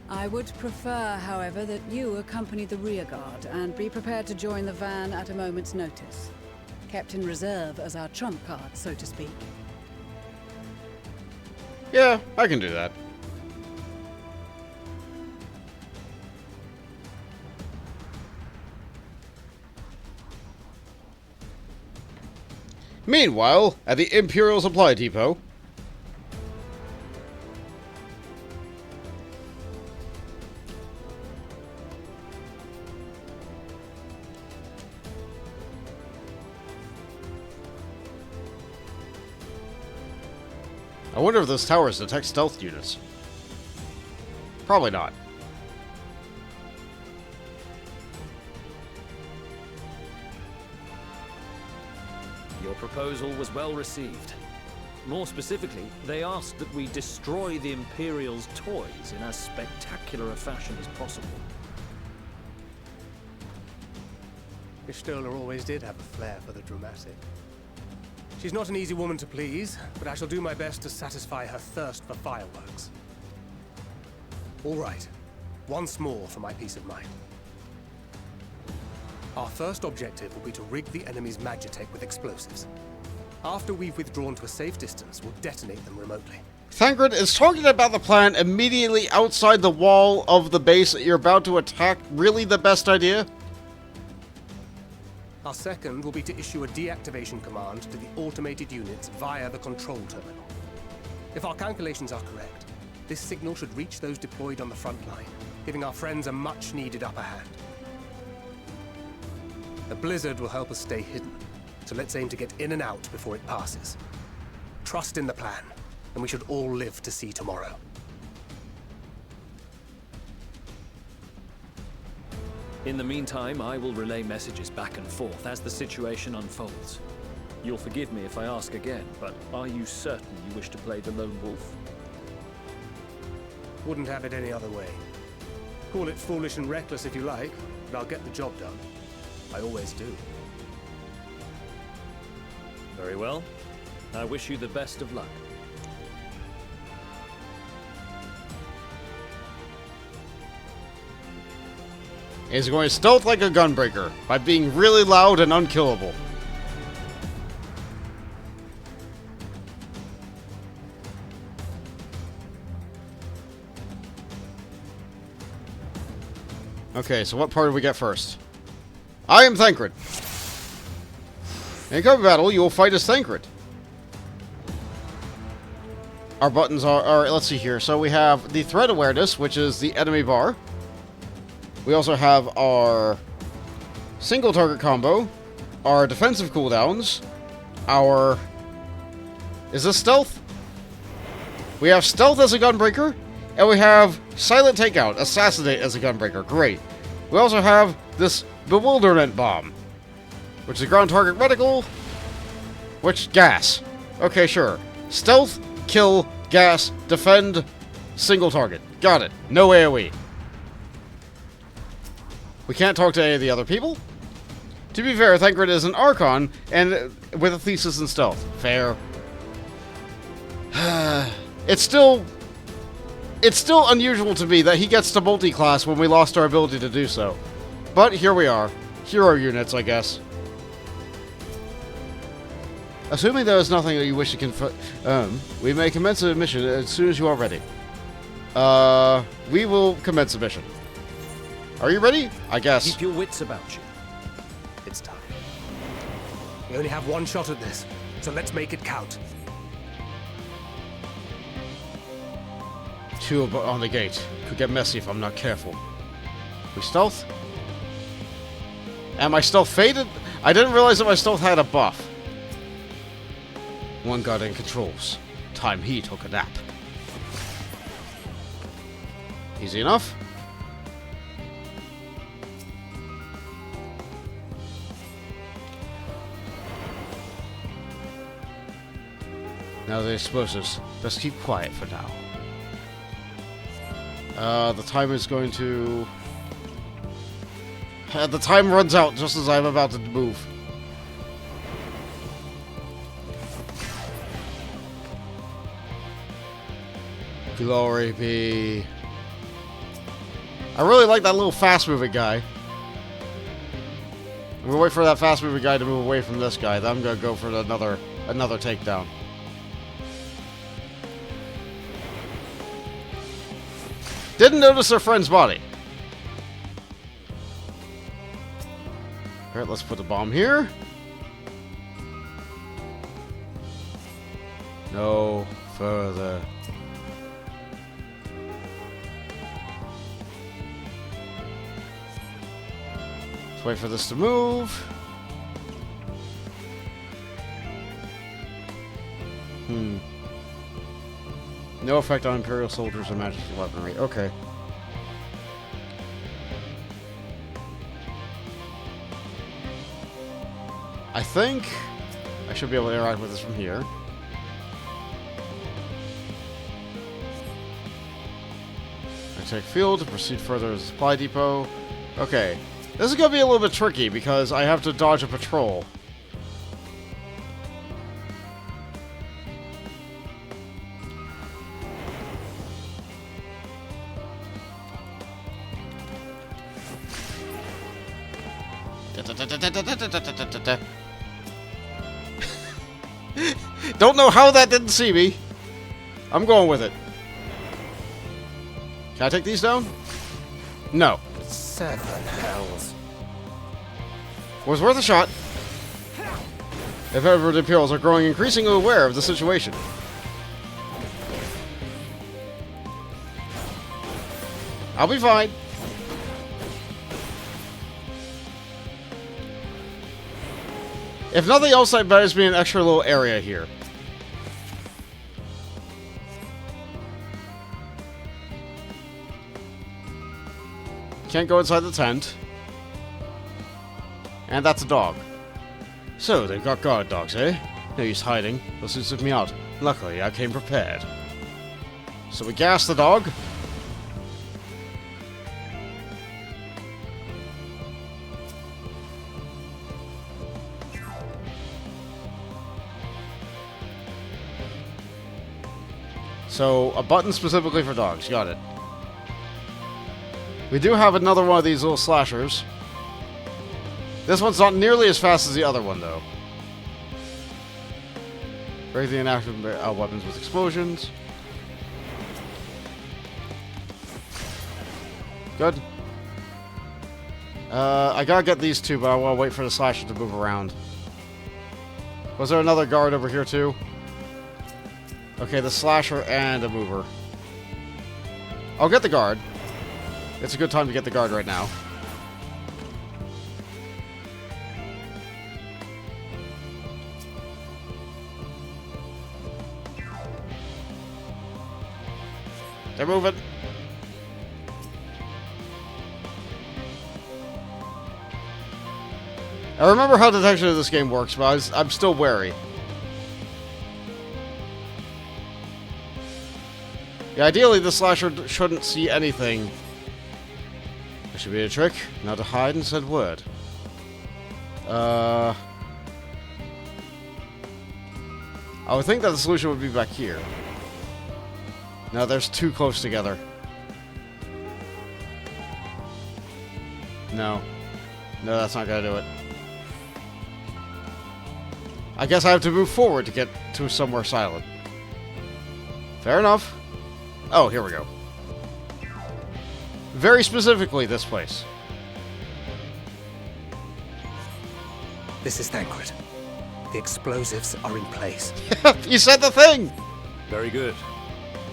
I would prefer, however, that you accompany the rearguard and be prepared to join the van at a moment's notice. Kept in reserve as our trump card, so to speak. Yeah, I can do that. Meanwhile, at the Imperial Supply Depot... I wonder if those towers detect stealth units. Probably not. Your proposal was well received. More specifically, they asked that we destroy the Imperial's toys in as spectacular a fashion as possible. Ishtola always did have a flair for the dramatic. She's not an easy woman to please, but I shall do my best to satisfy her thirst for fireworks. All right, once more for my peace of mind. Our first objective will be to rig the enemy's Magitech with explosives. After we've withdrawn to a safe distance, we'll detonate them remotely. Thancred, is talking about the plan immediately outside the wall of the base that you're about to attack really the best idea? Our second will be to issue a deactivation command to the automated units via the control terminal. If our calculations are correct, this signal should reach those deployed on the front line, giving our friends a much-needed upper hand. The blizzard will help us stay hidden, so let's aim to get in and out before it passes. Trust in the plan, and we should all live to see tomorrow. In the meantime, I will relay messages back and forth as the situation unfolds. You'll forgive me if I ask again, but are you certain you wish to play the lone wolf? Wouldn't have it any other way. Call it foolish and reckless if you like, but I'll get the job done. I always do. Very well. I wish you the best of luck. Is going to stealth like a gunbreaker by being really loud and unkillable. Okay, so what part do we get first? I am Thancred. In combat battle, you will fight as Thancred. Our buttons are, let's see here. So we have the threat awareness, which is the enemy bar. We also have our single target combo, our defensive cooldowns, our... Is this stealth? We have stealth as a gunbreaker, and we have silent takeout, assassinate as a gunbreaker. Great. We also have this bewilderment bomb, which is ground target reticle, which gas. Okay, sure. Stealth, kill, gas, defend, single target. Got it. No AoE. We can't talk to any of the other people. To be fair, Thancred is an Archon, and with a thesis in stealth. Fair. It's still unusual to me that he gets to multi-class when we lost our ability to do so. But here we are. Hero units, I guess. Assuming there is nothing that you wish to confirm, we may commence a mission as soon as you are ready. We will commence a mission. Are you ready? I guess. Keep your wits about you. It's time. We only have one shot at this, so let's make it count. 2 on the gate. Could get messy if I'm not careful. We stealth? And my stealth faded? I didn't realize that my stealth had a buff. 1 guard in controls. Time he took a nap. Easy enough. Now the explosives. Let's keep quiet for now. The time is going to... the time runs out just as I'm about to move. Glory be. I really like that little fast-moving guy. I'm gonna wait for that fast-moving guy to move away from this guy. Then I'm gonna go for another takedown. Didn't notice their friend's body. Alright, let's put the bomb here. No further. Let's wait for this to move. No effect on Imperial soldiers or magic weaponry. Okay. I think I should be able to interact with this from here. I take field to proceed further to the supply depot. Okay. This is going to be a little bit tricky because I have to dodge a patrol. Don't know how that didn't see me. I'm going with it. Can I take these down? No. 7 hells. Was worth a shot. If ever the Imperials are growing increasingly aware of the situation. I'll be fine. If nothing else, that buys me an extra little area here. Can't go inside the tent. And that's a dog. So, they've got guard dogs, eh? No use hiding. They'll soon sniff me out. Luckily, I came prepared. So we gas the dog. So, a button specifically for dogs. Got it. We do have another one of these little slashers. This one's not nearly as fast as the other one, though. Break the inactive weapons with explosions. Good. I gotta get these two, but I want to wait for the slasher to move around. Was there another guard over here, too? Okay, the slasher and a mover. I'll get the guard. It's a good time to get the guard right now. They're moving. I remember how detection of this game works, but I'm still wary. Yeah, ideally, the slasher shouldn't see anything. Should be a trick. Now to hide and send word. I would think that the solution would be back here. No, there's too close together. No. No, that's not gonna do it. I guess I have to move forward to get to somewhere silent. Fair enough. Oh, here we go. Very specifically, this place. This is Thancred. The explosives are in place. You said the thing! Very good.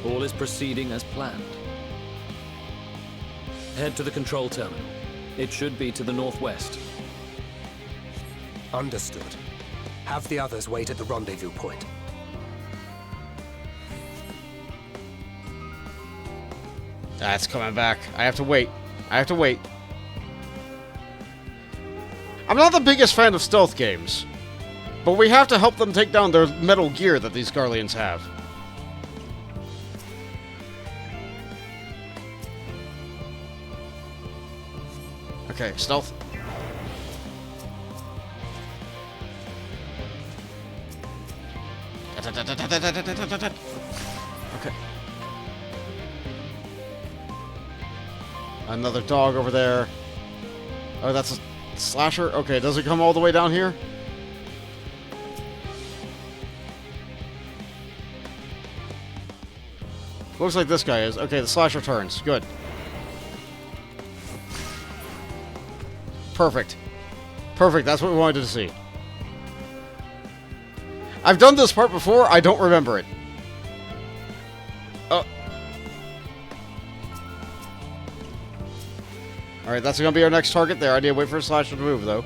All is proceeding as planned. Head to the control terminal. It should be to the northwest. Understood. Have the others wait at the rendezvous point. That's coming back. I have to wait. I have to wait. I'm not the biggest fan of stealth games, but we have to help them take down their metal gear that these Garleans have. Okay, stealth. Okay. Another dog over there. Oh, that's a slasher? Okay, does it come all the way down here? Looks like this guy is. Okay, the slasher turns. Good. Perfect. Perfect, that's what we wanted to see. I've done this part before, I don't remember it. Oh. Alright, that's gonna be our next target there. I need to wait for a slasher to move, though.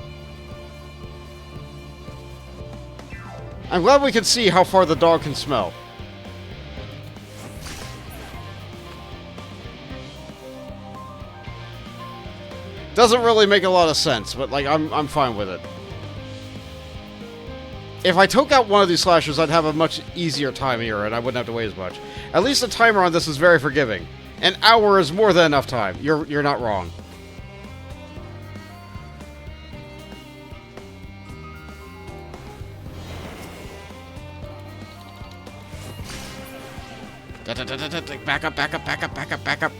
I'm glad we can see how far the dog can smell. Doesn't really make a lot of sense, but like I'm fine with it. If I took out one of these slashers, I'd have a much easier time here, and I wouldn't have to wait as much. At least the timer on this is very forgiving. An hour is more than enough time. You're not wrong. Back up, back up, back up, back up, back up.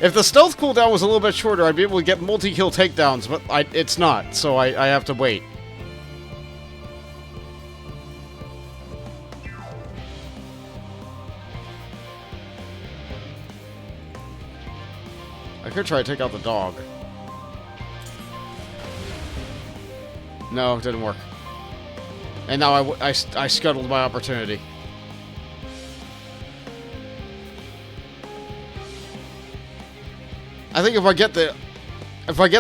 If the stealth cooldown was a little bit shorter, I'd be able to get multi-kill takedowns, but it's not, so I have to wait. I could try to take out the dog. No, it didn't work. And now I scuttled my opportunity. I think if I get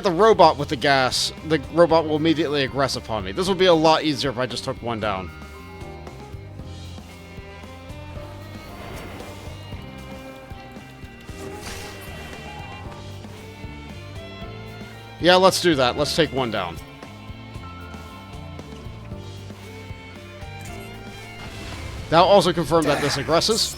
the robot with the gas, the robot will immediately aggress upon me. This would be a lot easier if I just took one down. Yeah, let's do that. Let's take one down. That'll also confirm that this aggresses.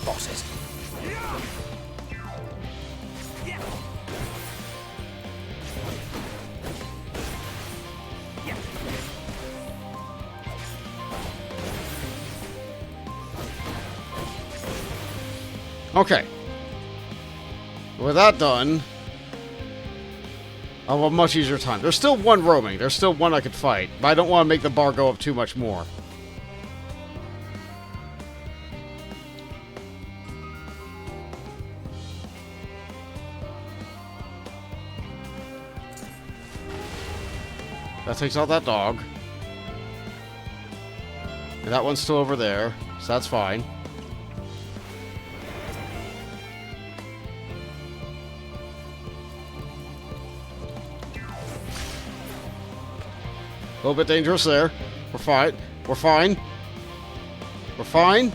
Okay. With that done, I'll have a much easier time. There's still one roaming. There's still one I could fight, but I don't want to make the bar go up too much more. That takes out that dog. And that one's still over there, so that's fine. A little bit dangerous there. We're fine. We're fine. We're fine.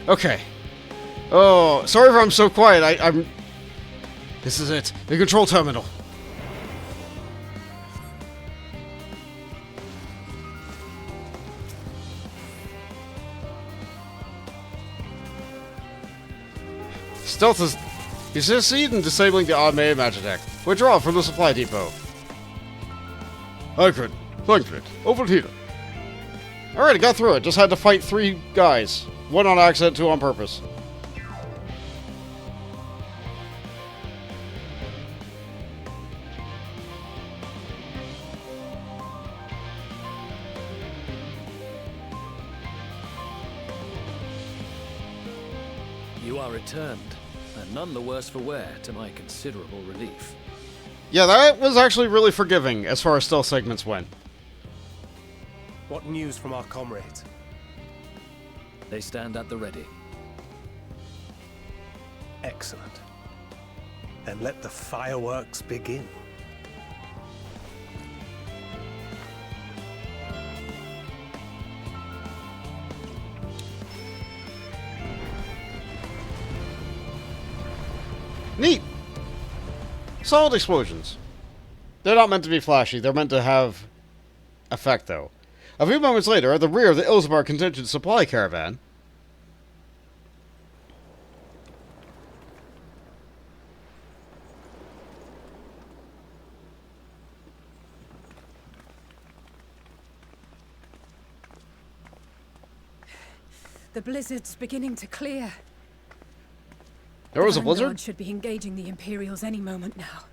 Okay. Oh, sorry if I'm so quiet. I'm... This is it. The control terminal. Stealth is... You succeed in disabling the automated Magitech. Withdraw from the supply depot. I could. Thank you. Overheated. Alright, I got through it. Just had to fight 3 guys. 1 on accident, 2 on purpose. You are returned, and none the worse for wear, to my considerable relief. Yeah, that was actually really forgiving as far as stealth segments went. What news from our comrades? They stand at the ready. Excellent. Then let the fireworks begin. Neat! Solid explosions. They're not meant to be flashy, they're meant to have effect, though. A few moments later, at the rear of the Ilzbar contingent supply caravan... The blizzard's beginning to clear. There was a The blizzard? Vanguard should be engaging the Imperials any moment now,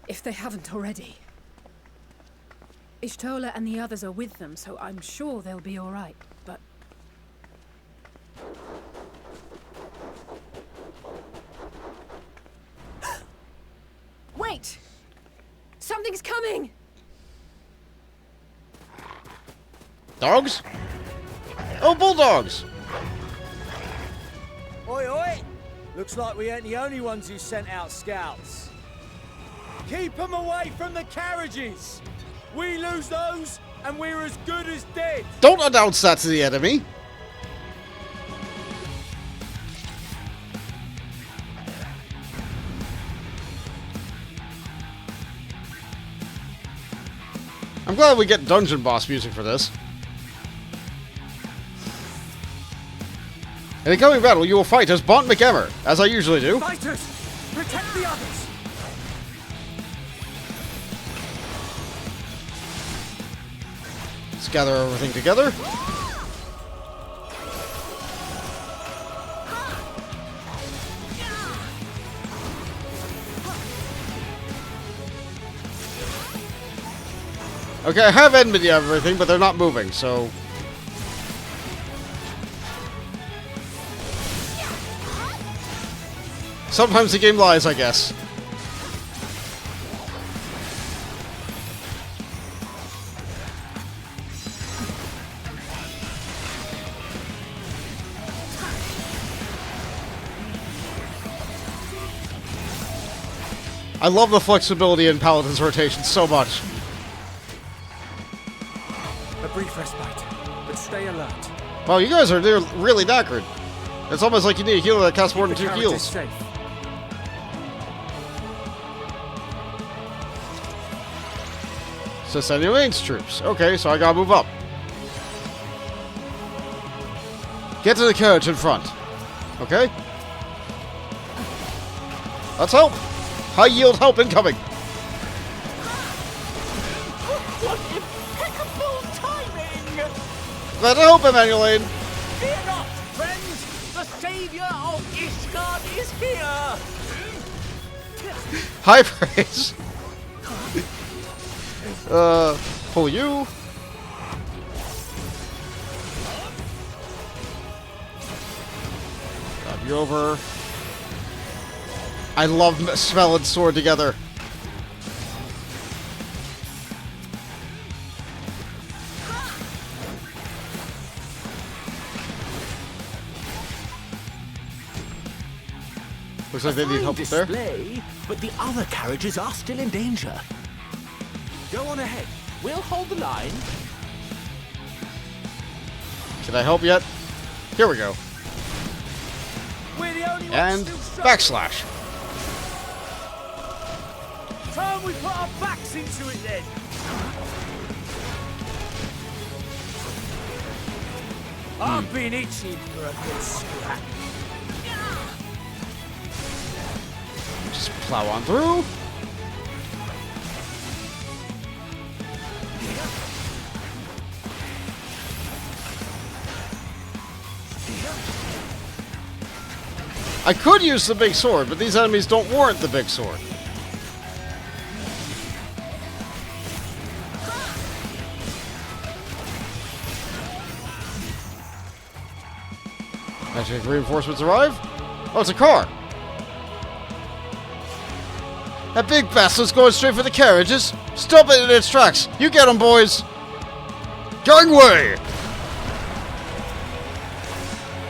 if they haven't already. Ishtola and the others are with them, so I'm sure they'll be all right. But wait! Something's coming! Dogs? Oh, bulldogs! Oi, oi! Looks like we ain't the only ones who sent out scouts. Keep them away from the carriages! We lose those, and we're as good as dead! Don't announce that to the enemy! I'm glad we get dungeon boss music for this. In the coming battle, you will fight as Bont McEmmer, as I usually do. Fighters! Protect the others! Let's gather everything together. Okay, I have enmity of everything, but they're not moving, so... Sometimes the game lies, I guess. I love the flexibility in Paladin's rotation so much. A brief respite, but stay alert. Wow, you guys are really knackered. It's almost like you need a healer that casts more than 2 heals. Safe. So send Elaine's troops. Okay, so I gotta move up. Get to the carriage in front. Okay? Let's help! High yield help incoming! What impeccable timing! Let's help him, Elaine! Fear not, friends! The savior of Ishgard is here! High praise! Pull you. Grab you over. I love Smell and Sword together. Looks like they need help up there. But the other carriages are still in danger. Go on ahead. We'll hold the line. Can I help yet? Here we go. We're the only And ones still struggling. backslash. Time we put our backs into it then! I've been itching for a good scrap. plow on through. I could use the big sword, but these enemies don't warrant the big sword. Magic reinforcements arrive. Oh, it's a car. That big bastard's going straight for the carriages. Stop it in its tracks. You get them, boys. Gangway!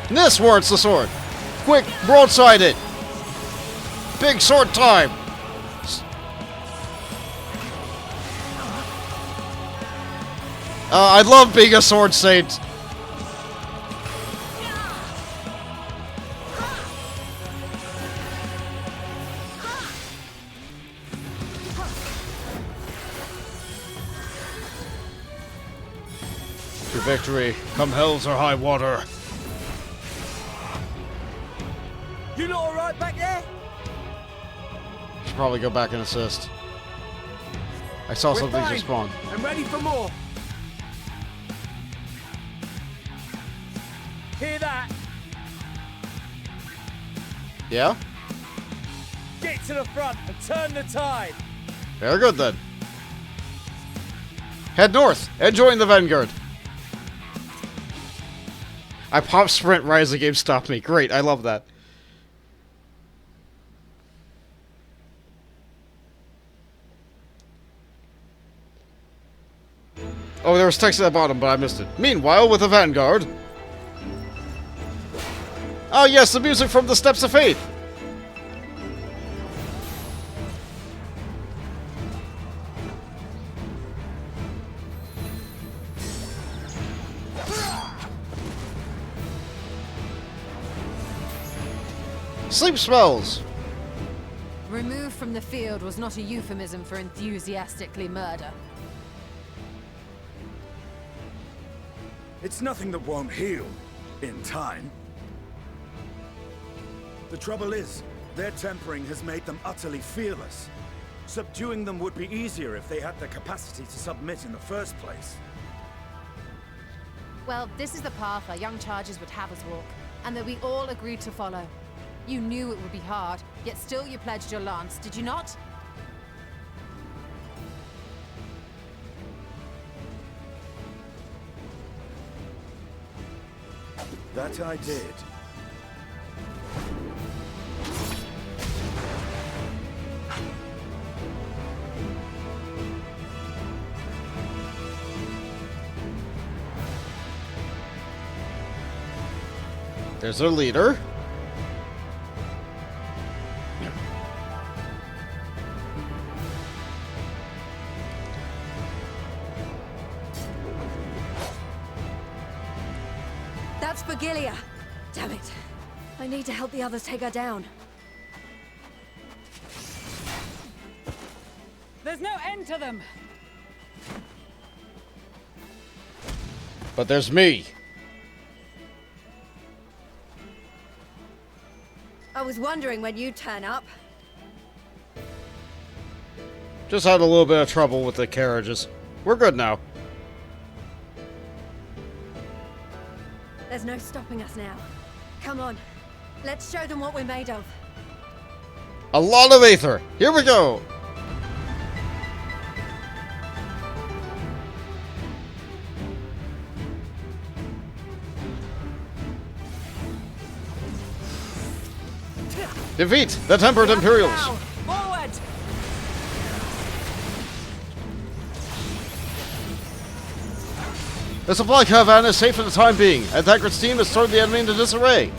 And this warrants the sword. Quick, broadside it. Big sword time. I love being a sword saint. To victory, come hells or high water. You lot alright back there? Should probably go back and assist. I saw something just spawn. I'm ready for more. Hear that? Yeah? Get to the front and turn the tide. Very good then. Head north and join the Vanguard. I popped sprint right as the game stopped me. Great, I love that. Oh, there was text at the bottom, but I missed it. Meanwhile, with the Vanguard. Oh yes, the music from the Steps of Faith. Sleep spells. Removed from the field was not a euphemism for enthusiastically murder. It's nothing that won't heal in time. The trouble is, their tempering has made them utterly fearless. Subduing them would be easier if they had the capacity to submit in the first place. Well, this is the path our young charges would have us walk, and that we all agreed to follow. You knew it would be hard, yet still you pledged your lance, did you not? That I did. There's their leader. That's Vigilia. Damn it. I need to help the others take her down. There's no end to them. But there's me. I was wondering when you'd turn up. Just had a little bit of trouble with the carriages. We're good now. There's no stopping us now. Come on. Let's show them what we're made of. A lot of Aether. Here we go. Defeat the Tempered Imperials. Forward! The supply caravan is safe for the time being. Adkirag's team has thrown the enemy into disarray.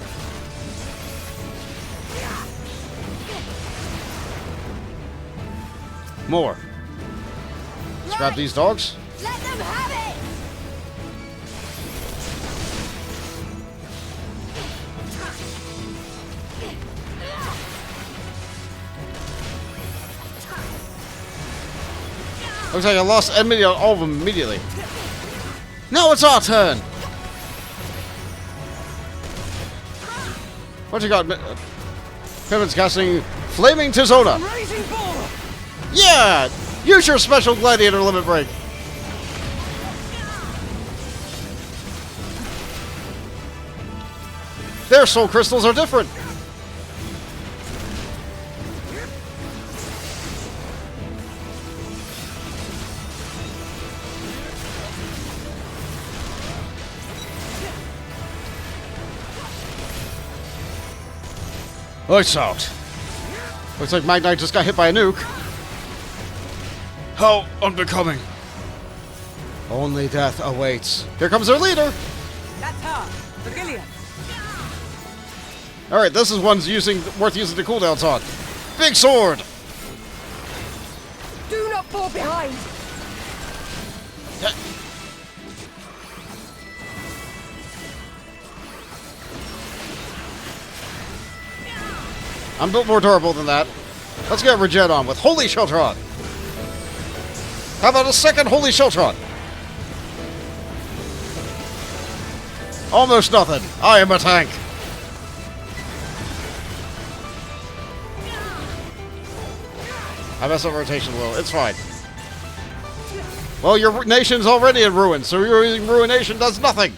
More. Let's grab these dogs. Let them have it! Looks like I lost enemy on all of them immediately. Now it's our turn! What you got? Kevin's casting Flaming Tizona. Yeah! Use your special gladiator limit break. Their soul crystals are different. Lights out. Looks like Magnite just got hit by a nuke. How unbecoming. Only death awaits. Here comes our leader. That's her, the Gillian. Alright, this is one's worth using the cooldowns on. Big sword! Do not fall behind. I'm built more durable than that. Let's get Regen on with Holy Sheltron. How about a second Holy Sheltron? Almost nothing. I am a tank. I messed up rotation a little. It's fine. Well, your nation's already in ruin, so using Ruination does nothing.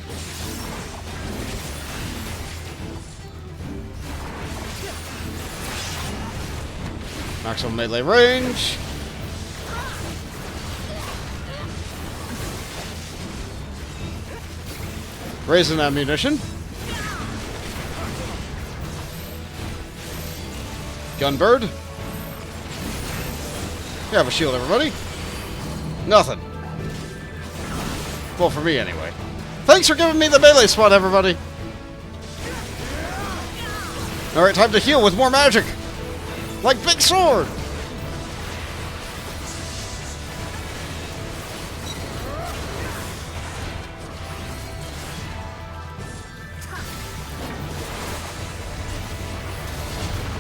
Maximum melee range. Raising ammunition. Gunbird. You have a shield, everybody. Nothing. Well, for me, anyway. Thanks for giving me the melee spot, everybody. Alright, time to heal with more magic. Like Big Sword.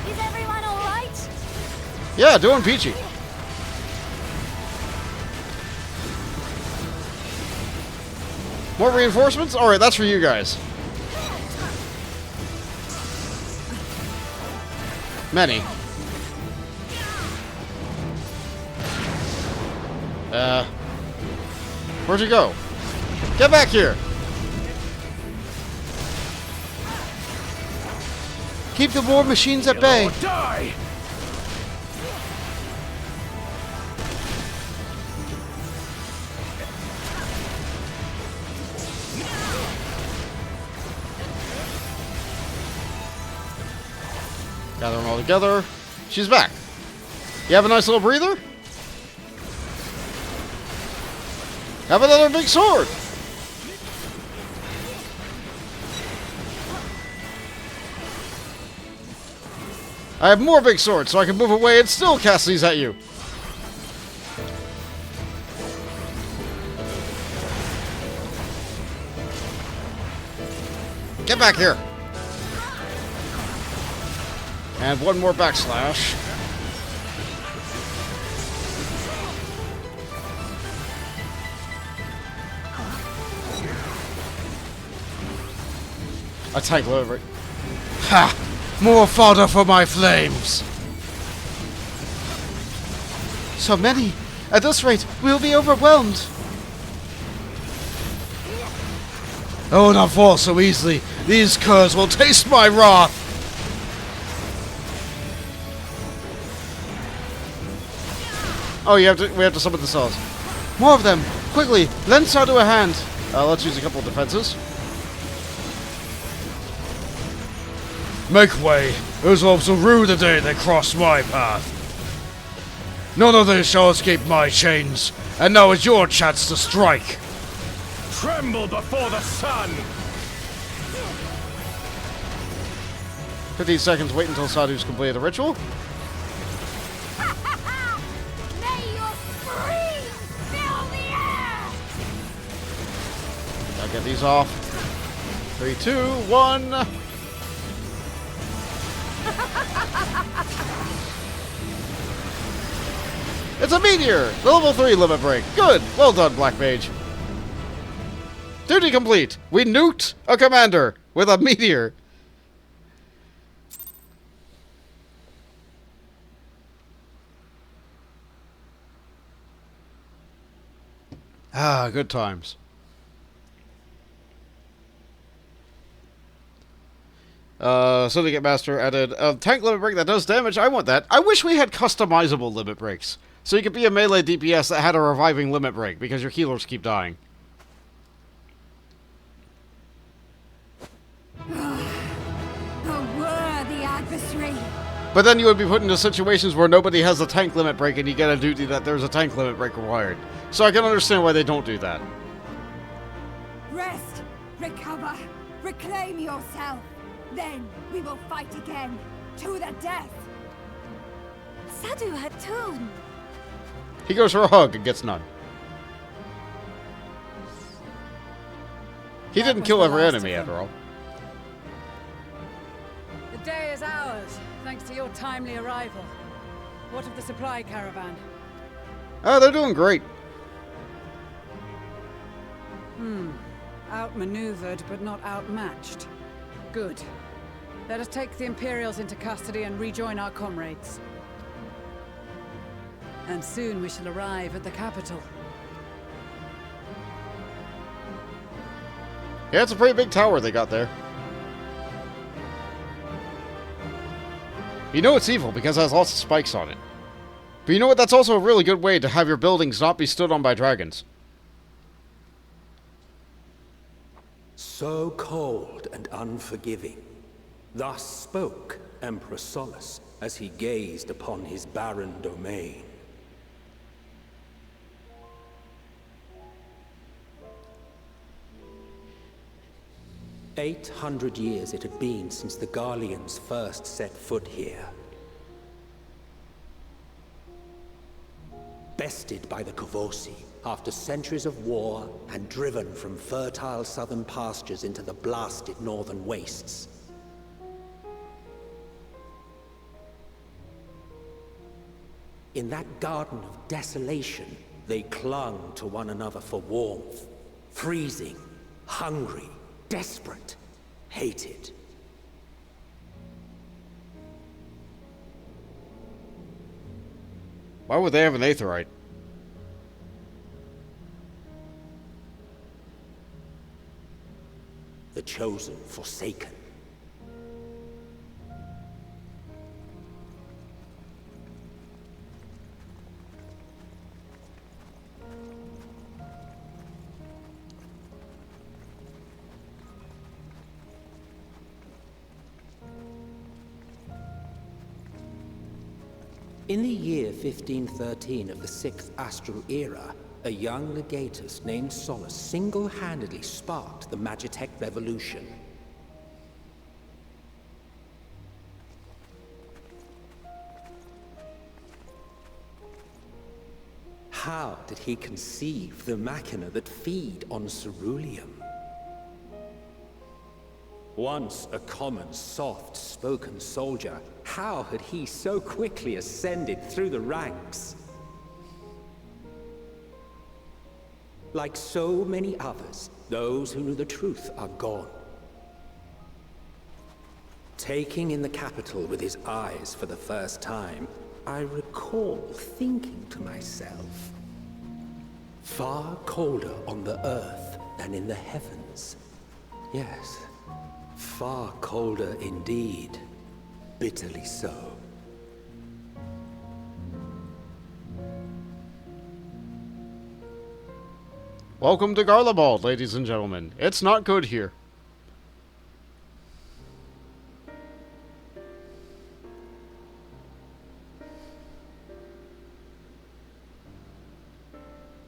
Is everyone alright? Yeah, doing peachy. More reinforcements? Alright, that's for you guys. Many. Where'd you go? Get back here! Keep the war machines at bay. Die! Gather them all together. She's back. You have a nice little breather? Have another big sword! I have more big swords, so I can move away and still cast these at you. Get back here! And one more backslash. A tank over it. Ha! More fodder for my flames! So many. At this rate, we will be overwhelmed. Oh, not fall so easily. These curs will taste my wrath! Oh, we have to summon the cells. More of them. Quickly, lend Sardu a hand. Let's use a couple of defenses. Make way. Those wolves will rue the day they cross my path. None of these shall escape my chains, and now is your chance to strike. Tremble before the sun! 15 seconds, wait until Sadu's completed the ritual. May your screams fill the air! I'll get these off. 3, 2, 1. It's a meteor! The level 3 limit break. Good! Well done, Black Mage. Duty complete! We nuked a commander with a meteor. Ah, good times. Syndicate Master added a tank limit break that does damage. I want that. I wish we had customizable limit breaks. So you could be a melee DPS that had a reviving limit break because your healers keep dying. A worthy adversary. But then you would be put into situations where nobody has a tank limit break and you get a duty that there's a tank limit break required. So I can understand why they don't do that. Rest, recover, reclaim yourself. Then we will fight again, to the death. Sadu Hatun. He goes for a hug and gets none. He didn't kill every enemy after all. The day is ours, thanks to your timely arrival. What of the supply caravan? Oh, they're doing great. Outmaneuvered, but not outmatched. Good. Let us take the Imperials into custody and rejoin our comrades. And soon we shall arrive at the capital. Yeah, it's a pretty big tower they got there. You know it's evil because it has lots of spikes on it. But you know what? That's also a really good way to have your buildings not be stood on by dragons. So cold and unforgiving. Thus spoke Emperor Solus as he gazed upon his barren domain. "800 years it had been since the Garleans first set foot here. Bested by the Kavosi after centuries of war and driven from fertile southern pastures into the blasted northern wastes. In that garden of desolation, they clung to one another for warmth, freezing, hungry, desperate, hated. Why would they have an aetheryte? The chosen forsaken. In the year 1513 of the 6th Astral Era, a young legatus named Solus single-handedly sparked the Magitech Revolution. How did he conceive the machina that feed on ceruleum? Once a common, soft-spoken soldier, how had he so quickly ascended through the ranks? Like so many others, those who knew the truth are gone. Taking in the capital with his eyes for the first time, I recall thinking to myself, far colder on the earth than in the heavens. Yes, far colder indeed. Bitterly so. Welcome to Garlemald, ladies and gentlemen. It's not good here.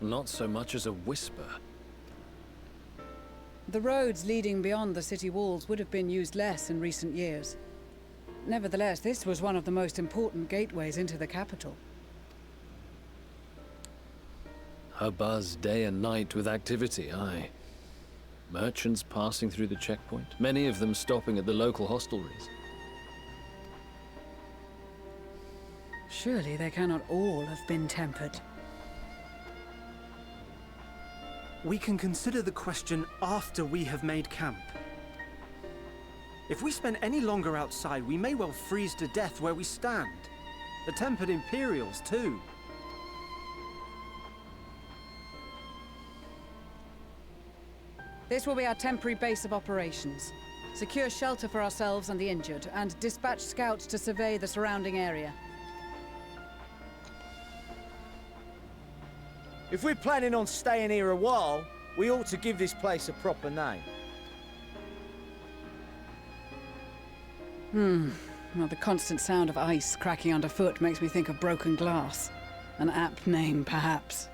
Not so much as a whisper. The roads leading beyond the city walls would have been used less in recent years. Nevertheless, this was one of the most important gateways into the capital. A buzz day and night with activity, aye. Merchants passing through the checkpoint, many of them stopping at the local hostelries. Surely they cannot all have been tempered. We can consider the question after we have made camp. If we spend any longer outside, we may well freeze to death where we stand. The tempered Imperials, too. This will be our temporary base of operations. Secure shelter for ourselves and the injured, and dispatch scouts to survey the surrounding area. If we're planning on staying here a while, we ought to give this place a proper name. Well, the constant sound of ice cracking underfoot makes me think of broken glass. An apt name, perhaps.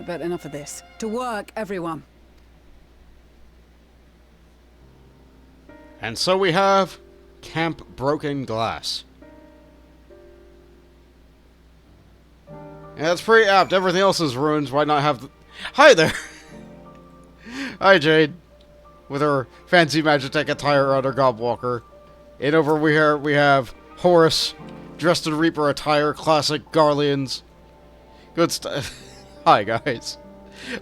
But enough of this. To work, everyone! And so we have Camp Broken Glass. Yeah, that's pretty apt. Everything else is ruins. Why not have the... Hi there! Hi, Jade. With her fancy Magitech attire on her Gobwalker. And over here we have Horus, dressed in Reaper attire, classic Garleans. Good stuff. Hi, guys.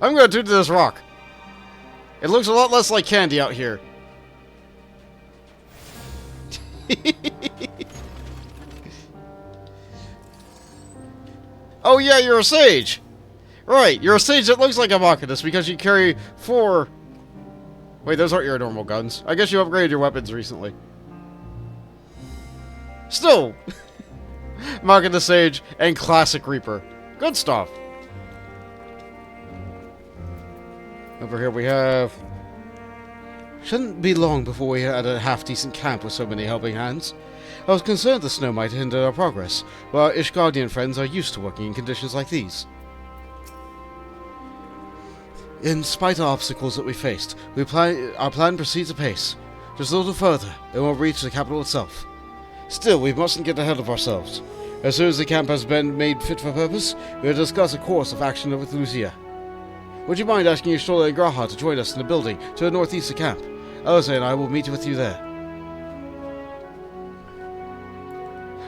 I'm gonna do this rock. It looks a lot less like candy out here. Oh yeah, you're a sage! Right, you're a sage that looks like a Machinist because you carry 4... Wait, those aren't your normal guns. I guess you upgraded your weapons recently. Still! Machinist Sage and Classic Reaper. Good stuff. Over here we have... Shouldn't be long before we had a half-decent camp with so many helping hands. I was concerned the snow might hinder our progress, but our Ishgardian friends are used to working in conditions like these. In spite of obstacles that we faced, our plan proceeds apace. Just a little further, and we'll reach the capital itself. Still, we mustn't get ahead of ourselves. As soon as the camp has been made fit for purpose, we'll discuss a course of action with Lucia. Would you mind asking Shirr and Graha to join us in the building to the northeast of camp? Elsa and I will meet with you there.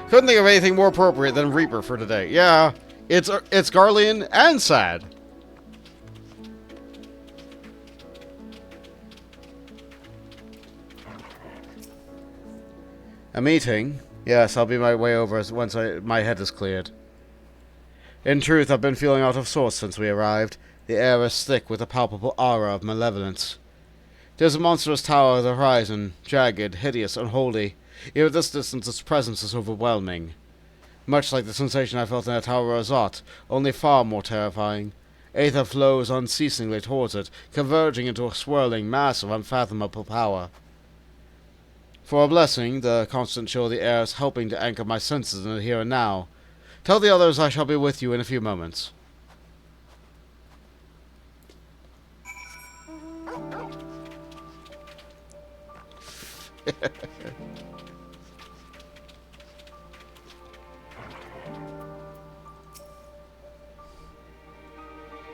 Couldn't think of anything more appropriate than Reaper for today. Yeah, it's Garlean and sad. A meeting? Yes, I'll be my way over once my head is cleared. In truth, I've been feeling out of sorts since we arrived. The air is thick with a palpable aura of malevolence. There's a monstrous tower on the horizon, jagged, hideous, unholy. Even at this distance, its presence is overwhelming. Much like the sensation I felt in the Tower of Azot, only far more terrifying. Aether flows unceasingly towards it, converging into a swirling mass of unfathomable power. For a blessing, the constant chill of the air is helping to anchor my senses in the here and now. Tell the others I shall be with you in a few moments.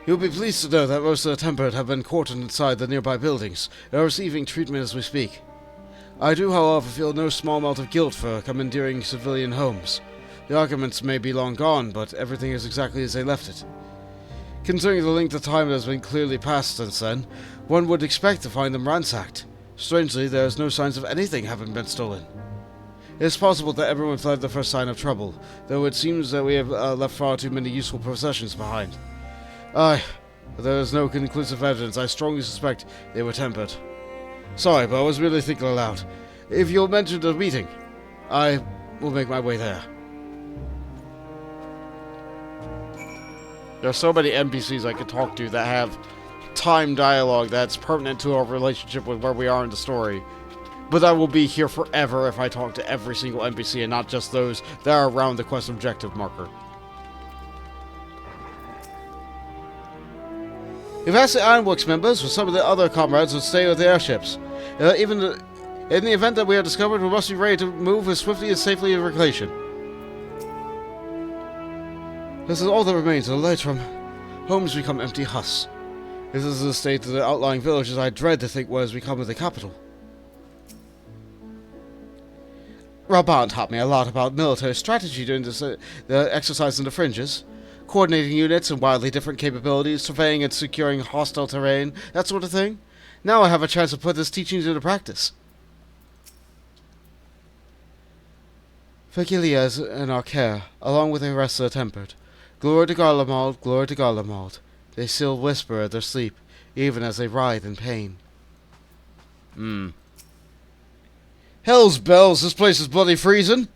You'll be pleased to know that most of the tempered have been quartered inside the nearby buildings and are receiving treatment as we speak. I do, however, feel no small amount of guilt for commandeering civilian homes. The arguments may be long gone, but everything is exactly as they left it. Considering the length of time that has been clearly passed since then, one would expect to find them ransacked. Strangely, there is no signs of anything having been stolen. It is possible that everyone fled the first sign of trouble, though it seems that we have left far too many useful possessions behind. Aye, but there is no conclusive evidence. I strongly suspect they were tempered. Sorry, but I was really thinking aloud. If you'll mention the meeting, I will make my way there. There are so many NPCs I could talk to that have time dialogue that's pertinent to our relationship with where we are in the story. But I will be here forever if I talk to every single NPC and not just those that are around the quest objective marker. We've asked the Ironworks members for some of the other comrades to stay with the airships. In the event that we are discovered, we must be ready to move as swiftly and safely as reclamation. This is all that remains of the light from homes become empty husks. This is the state of the outlying villages I dread to think what has become of the capital. Raban taught me a lot about military strategy during the exercise in the fringes. Coordinating units and wildly different capabilities, surveying and securing hostile terrain, that sort of thing. Now I have a chance to put this teaching into practice. Virgilia is in our care, along with the rest of the tempered. Glory to Garlemald, glory to Garlemald. They still whisper at their sleep, even as they writhe in pain. Hell's bells, this place is bloody freezing.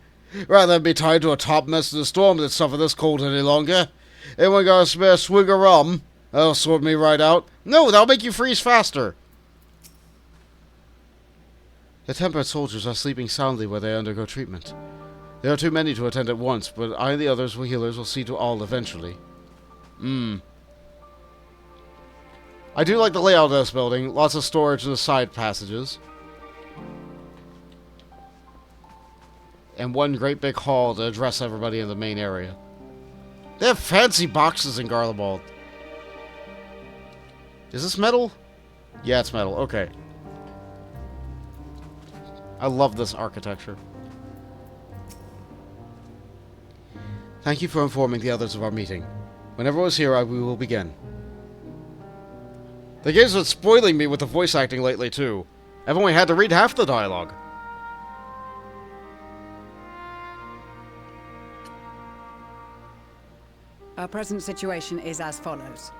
Rather than be tied to a topmast in a storm than suffer this cold any longer. Anyone got a spare swig of rum? That'll sort me right out. No, that'll make you freeze faster. The tempered soldiers are sleeping soundly where they undergo treatment. There are too many to attend at once, but I and the others healers will see to all eventually. I do like the layout of this building. Lots of storage in the side passages. And one great big hall to address everybody in the main area. They have fancy boxes in Garlemald. Is this metal? Yeah, it's metal. Okay. I love this architecture. Thank you for informing the others of our meeting. When everyone's here, we will begin. The game's been spoiling me with the voice acting lately, too. I've only had to read half the dialogue. Our present situation is as follows.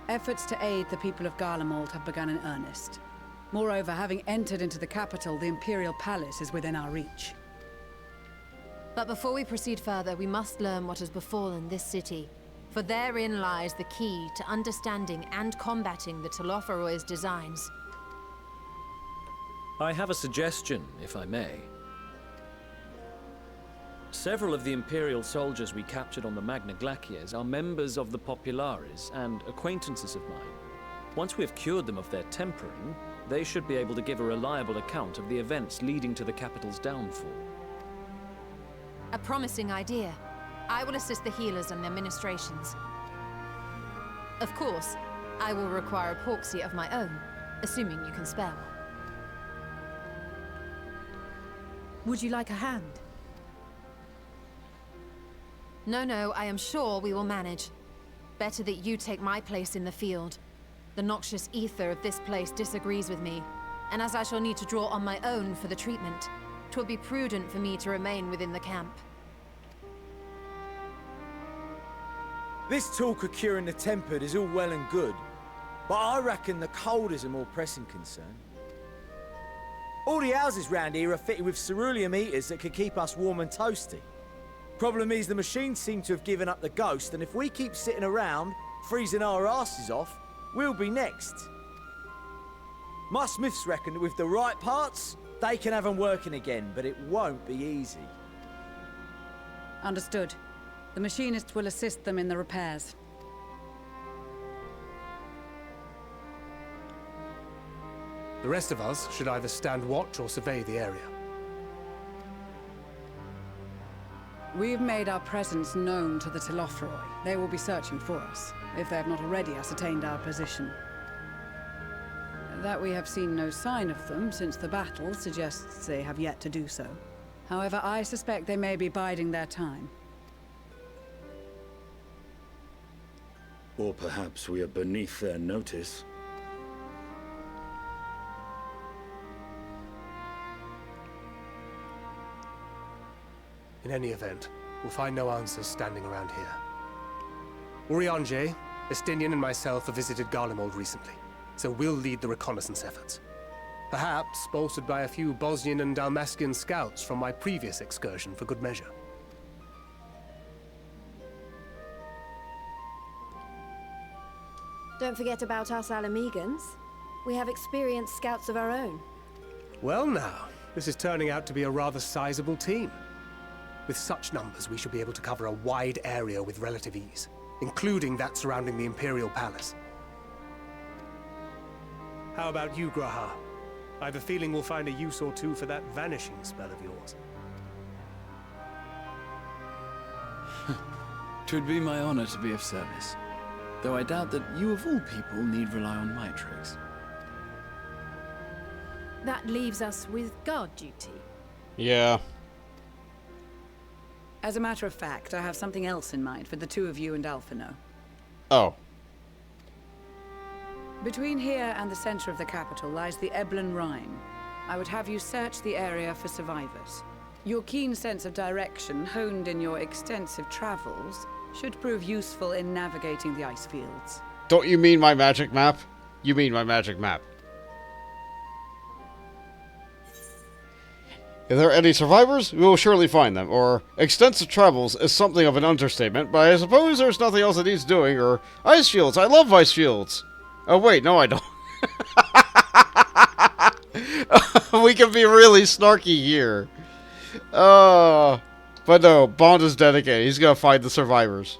Efforts to aid the people of Garlemald have begun in earnest. Moreover, having entered into the capital, the Imperial Palace is within our reach. But before we proceed further, we must learn what has befallen this city. For therein lies the key to understanding and combating the Telophoroid's designs. I have a suggestion, if I may. Several of the Imperial soldiers we captured on the Magna Glaciers are members of the Populares and acquaintances of mine. Once we have cured them of their tempering, they should be able to give a reliable account of the events leading to the capital's downfall. A promising idea. I will assist the healers and their ministrations. Of course, I will require a porxie of my own, assuming you can spare one. Would you like a hand? No, I am sure we will manage. Better that you take my place in the field. The noxious ether of this place disagrees with me, and as I shall need to draw on my own for the treatment, 'twill be prudent for me to remain within the camp. This talk of curing the tempered is all well and good, but I reckon the cold is a more pressing concern. All the houses round here are fitted with ceruleum heaters that could keep us warm and toasty. Problem is, the machines seem to have given up the ghost, and if we keep sitting around, freezing our asses off, we'll be next. My smiths reckon that with the right parts, they can have them working again, but it won't be easy. Understood. The machinists will assist them in the repairs. The rest of us should either stand watch or survey the area. We've made our presence known to the Telophoroi. They will be searching for us, if they have not already ascertained our position. That we have seen no sign of them since the battle suggests they have yet to do so. However, I suspect they may be biding their time. Or perhaps we are beneath their notice. In any event, we'll find no answers standing around here. Urianger, Estinian and myself have visited Garlemald recently, so we'll lead the reconnaissance efforts. Perhaps bolstered by a few Bosnian and Dalmatian scouts from my previous excursion for good measure. Don't forget about us Alamegans. We have experienced scouts of our own. Well now, this is turning out to be a rather sizable team. With such numbers, we should be able to cover a wide area with relative ease, including that surrounding the Imperial Palace. How about you, Graha? I have a feeling we'll find a use or two for that vanishing spell of yours. 'Twould be my honor to be of service, though I doubt that you of all people need rely on my tricks. That leaves us with guard duty. Yeah. As a matter of fact, I have something else in mind for the two of you and Alphino. Oh. Between here and the center of the capital lies the Eblan Rhine. I would have you search the area for survivors. Your keen sense of direction, honed in your extensive travels, should prove useful in navigating the ice fields. Don't you mean my magic map? You mean my magic map. If there are any survivors, we will surely find them. Or, extensive travels is something of an understatement, but I suppose there's nothing else that needs doing. Or, ice shields. I love ice shields. Oh, wait, no, I don't. We can be really snarky here. But no, Bond is dedicated. He's gonna find the survivors.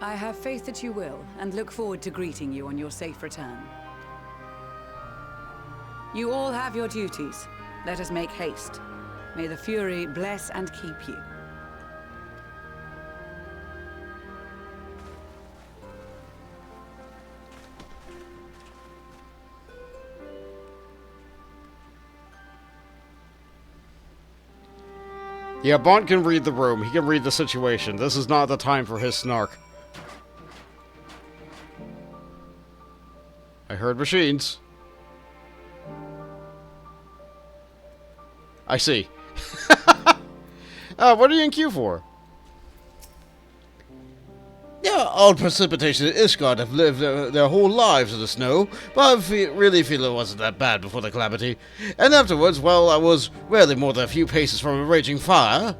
I have faith that you will, and look forward to greeting you on your safe return. You all have your duties. Let us make haste. May the Fury bless and keep you. Yeah, Bond can read the room. He can read the situation. This is not the time for his snark. I heard machines. I see. What are you in queue for? Yeah, all precipitation in Ishgard have lived their whole lives in the snow, but I really feel it wasn't that bad before the calamity. And afterwards, well, I was rarely more than a few paces from a raging fire.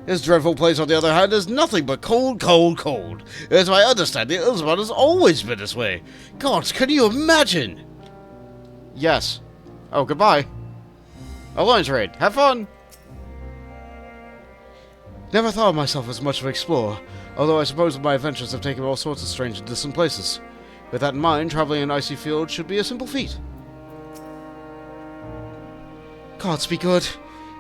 This dreadful place, on the other hand, is nothing but cold, cold, cold. As I understand it, Ilsbad has always been this way. God, can you imagine? Yes. Oh, goodbye. Alliance raid. Have fun! Never thought of myself as much of an explorer, although I suppose my adventures have taken me all sorts of strange and distant places. With that in mind, traveling in icy fields should be a simple feat. Gods be good.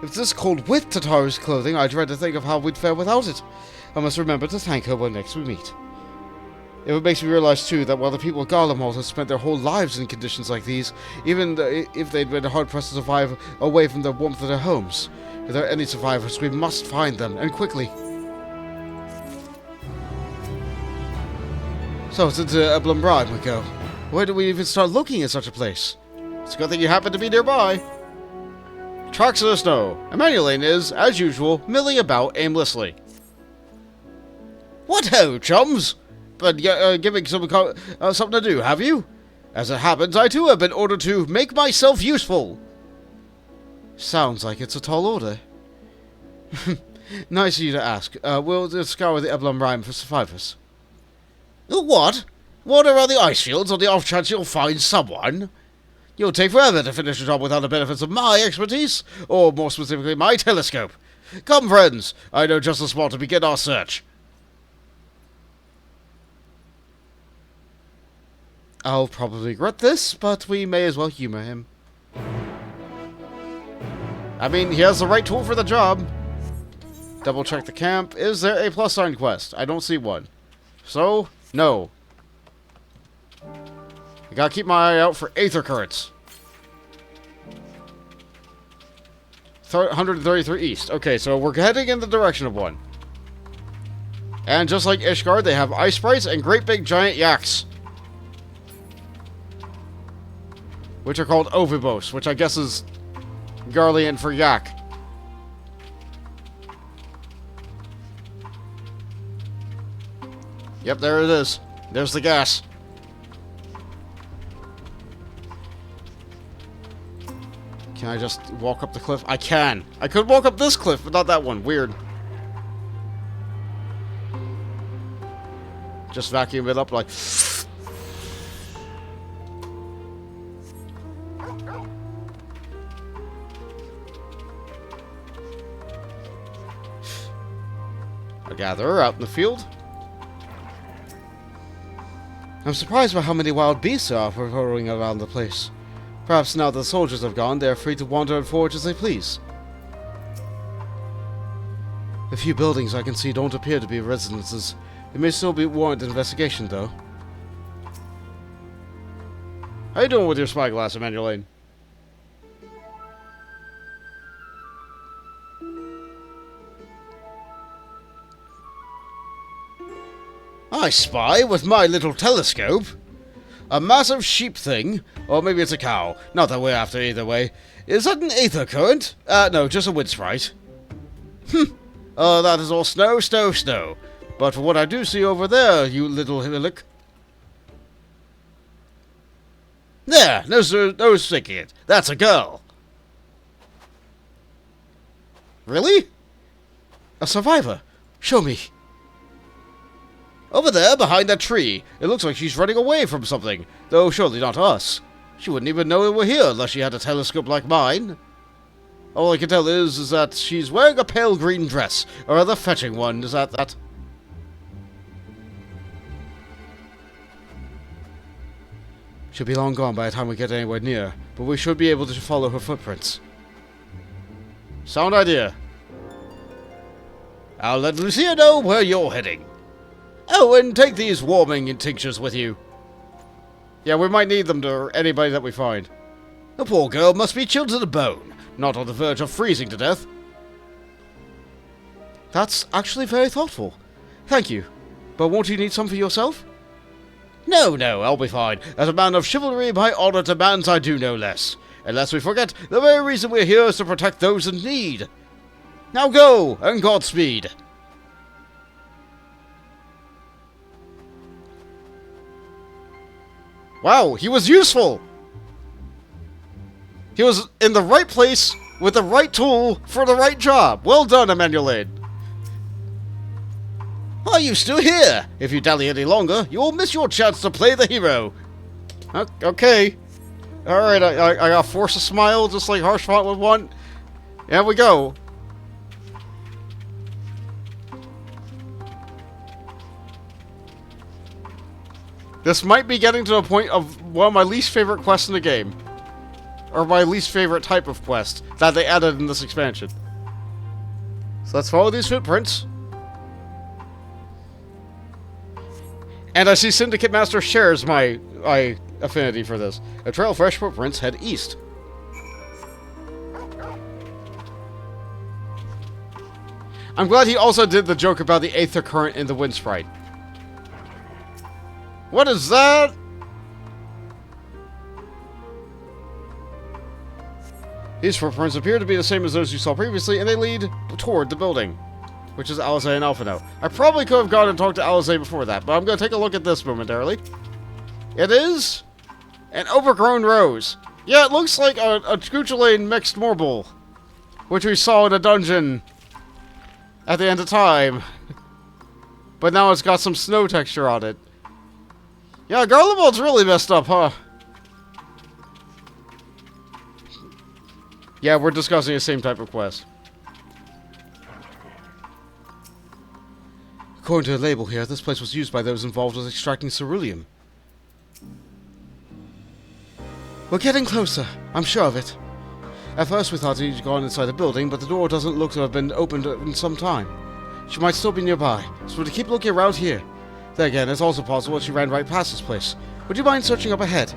If this cold with Tatara's clothing, I dread to think of how we'd fare without it. I must remember to thank her when next we meet. It makes me realize, too, that while the people of Garlemald have spent their whole lives in conditions like these, even if they'd been hard-pressed to survive away from the warmth of their homes, if there are any survivors, we must find them, and quickly. So, since Blumbride we go, where do we even start looking at such a place? It's a good thing you happen to be nearby. Tracks in the snow. Emmanueline is, as usual, milling about aimlessly. What ho, chums? But giving something to do, have you? As it happens, I too have been ordered to make myself useful. Sounds like it's a tall order. Nice of you to ask. We'll scour the Eblon Rime for survivors. What? Wander around the ice fields on the off chance you'll find someone? You'll take forever to finish the job without the benefits of my expertise, or more specifically, my telescope. Come, friends, I know just the spot to begin our search. I'll probably regret this, but we may as well humor him. I mean, he has the right tool for the job. Double check the camp. Is there a plus sign quest? I don't see one. So, no. I gotta keep my eye out for aether currents. 133 east. Okay, so we're heading in the direction of one. And just like Ishgard, they have ice sprites and great big giant yaks. Which are called Ovibos, which I guess is Garlean for yak. Yep, there it is. There's the gas. Can I just walk up the cliff? I can. I could walk up this cliff, but not that one. Weird. Just vacuum it up like... A gatherer out in the field. I'm surprised by how many wild beasts there are roaming around the place. Perhaps now that the soldiers have gone, they are free to wander and forage as they please. The few buildings I can see don't appear to be residences. It may still be warrant investigation, though. How you doing with your spyglass, Emmanueline? I spy with my little telescope a massive sheep thing, or maybe it's a cow. Not that we're after either way. Is that an aether current? No, just a wind sprite. That is all snow, snow, snow. But for what I do see over there, you little hillock. There, no sticking it. That's a girl. Really? A survivor? Show me. Over there, behind that tree. It looks like she's running away from something, though surely not us. She wouldn't even know we're here unless she had a telescope like mine. All I can tell is that she's wearing a pale green dress, a rather fetching one, is that? She'll be long gone by the time we get anywhere near, but we should be able to follow her footprints. Sound idea. I'll let Lucia know where you're heading. Oh, and take these warming tinctures with you. Yeah, we might need them to anybody that we find. The poor girl must be chilled to the bone, not on the verge of freezing to death. That's actually very thoughtful. Thank you. But won't you need some for yourself? No, I'll be fine. As a man of chivalry, my honor demands I do no less. Unless we forget, the very reason we're here is to protect those in need. Now go, and Godspeed. Wow, he was useful! He was in the right place, with the right tool, for the right job. Well done, Emmanuel. Are you still here? If you dally any longer, you will miss your chance to play the hero. Okay. Alright, I gotta force a smile, just like Harshfont would want. Here we go. This might be getting to the point of one of my least favorite quests in the game. Or my least favorite type of quest that they added in this expansion. So let's follow these footprints. And I see Syndicate Master shares my affinity for this. A trail of fresh footprints head east. I'm glad he also did the joke about the Aether Current in the Wind Sprite. What is that? These footprints appear to be the same as those you saw previously, and they lead toward the building, which is Alizé and Alphino. I probably could have gone and talked to Alizé before that, but I'm going to take a look at this momentarily. It is an overgrown rose. Yeah, it looks like a Scoochalane mixed marble, which we saw in a dungeon at the end of time. But now it's got some snow texture on it. Yeah, Garlemald's really messed up, huh? Yeah, we're discussing the same type of quest. According to the label here, this place was used by those involved with extracting ceruleum. We're getting closer, I'm sure of it. At first we thought he'd gone inside the building, but the door doesn't look to have been opened in some time. She might still be nearby, so we're to keep looking around here. Then again, it's also possible she ran right past this place. Would you mind searching up ahead?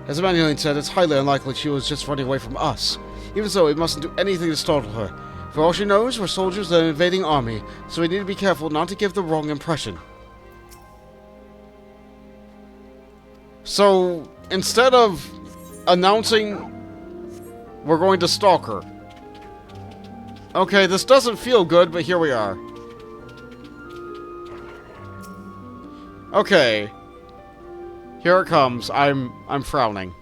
As Emmanuel said, it's highly unlikely she was just running away from us. Even so, we mustn't do anything to startle her. For all she knows, we're soldiers of an invading army, so we need to be careful not to give the wrong impression. So, instead of announcing we're going to stalk her. Okay, this doesn't feel good, but here we are. Okay. Here it comes. I'm frowning.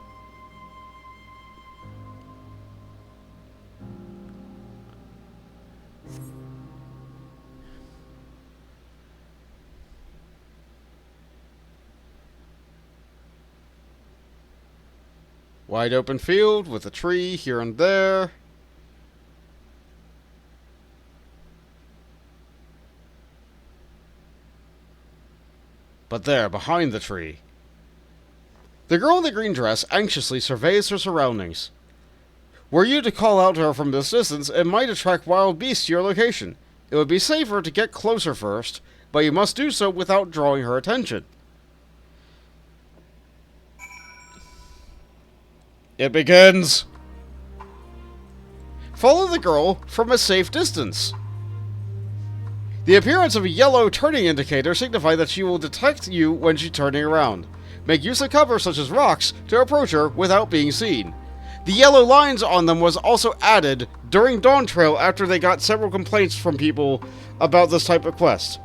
Wide open field with a tree here and there. But there, behind the tree, the girl in the green dress anxiously surveys her surroundings. Were you to call out to her from this distance, it might attract wild beasts to your location. It would be safer to get closer first, but you must do so without drawing her attention. It begins. Follow the girl from a safe distance. The appearance of a yellow turning indicator signifies that she will detect you when she's turning around. Make use of cover such as rocks to approach her without being seen. The yellow lines on them was also added during Dawn Trail after they got several complaints from people about this type of quest.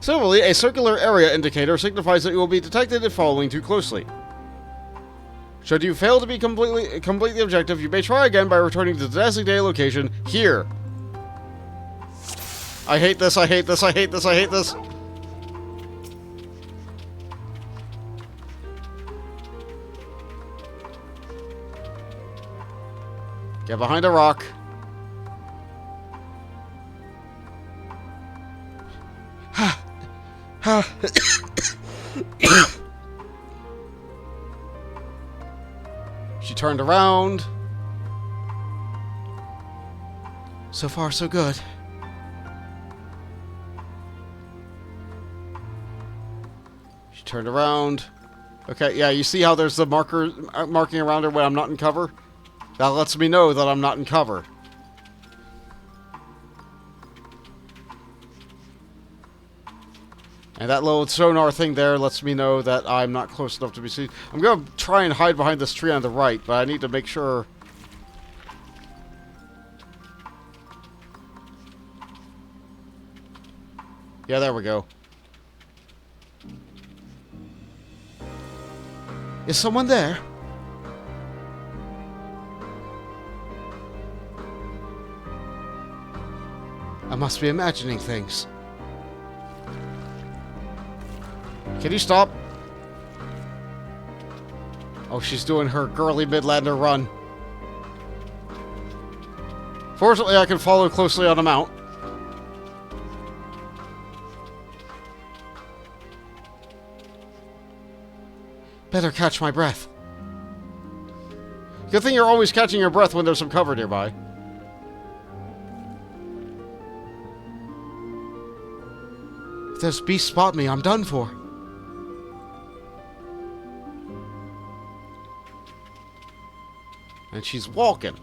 Similarly, a circular area indicator signifies that you will be detected if following too closely. Should you fail to complete the objective, you may try again by returning to the designated location here. I hate this, I hate this, I hate this, I hate this. Get behind a rock. She turned around. So far, so good. She turned around. Okay, yeah, you see how there's the marking around her when I'm not in cover? That lets me know that I'm not in cover. And that little sonar thing there lets me know that I'm not close enough to be seen. I'm going to try and hide behind this tree on the right, but I need to make sure. Yeah, there we go. Is someone there? I must be imagining things. Can you stop? Oh, she's doing her girly Midlander run. Fortunately, I can follow closely on a mount. Better catch my breath. Good thing you're always catching your breath when there's some cover nearby. If those beasts spot me, I'm done for. And she's walking.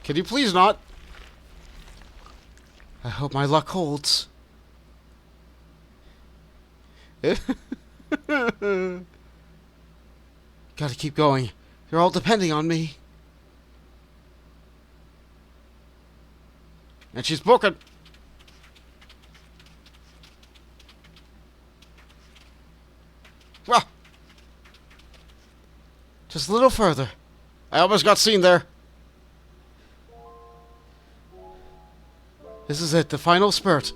Can you please not? I hope my luck holds. Gotta keep going. You're all depending on me. And she's booking. Well, just a little further. I almost got seen there. This is it, the final spurt.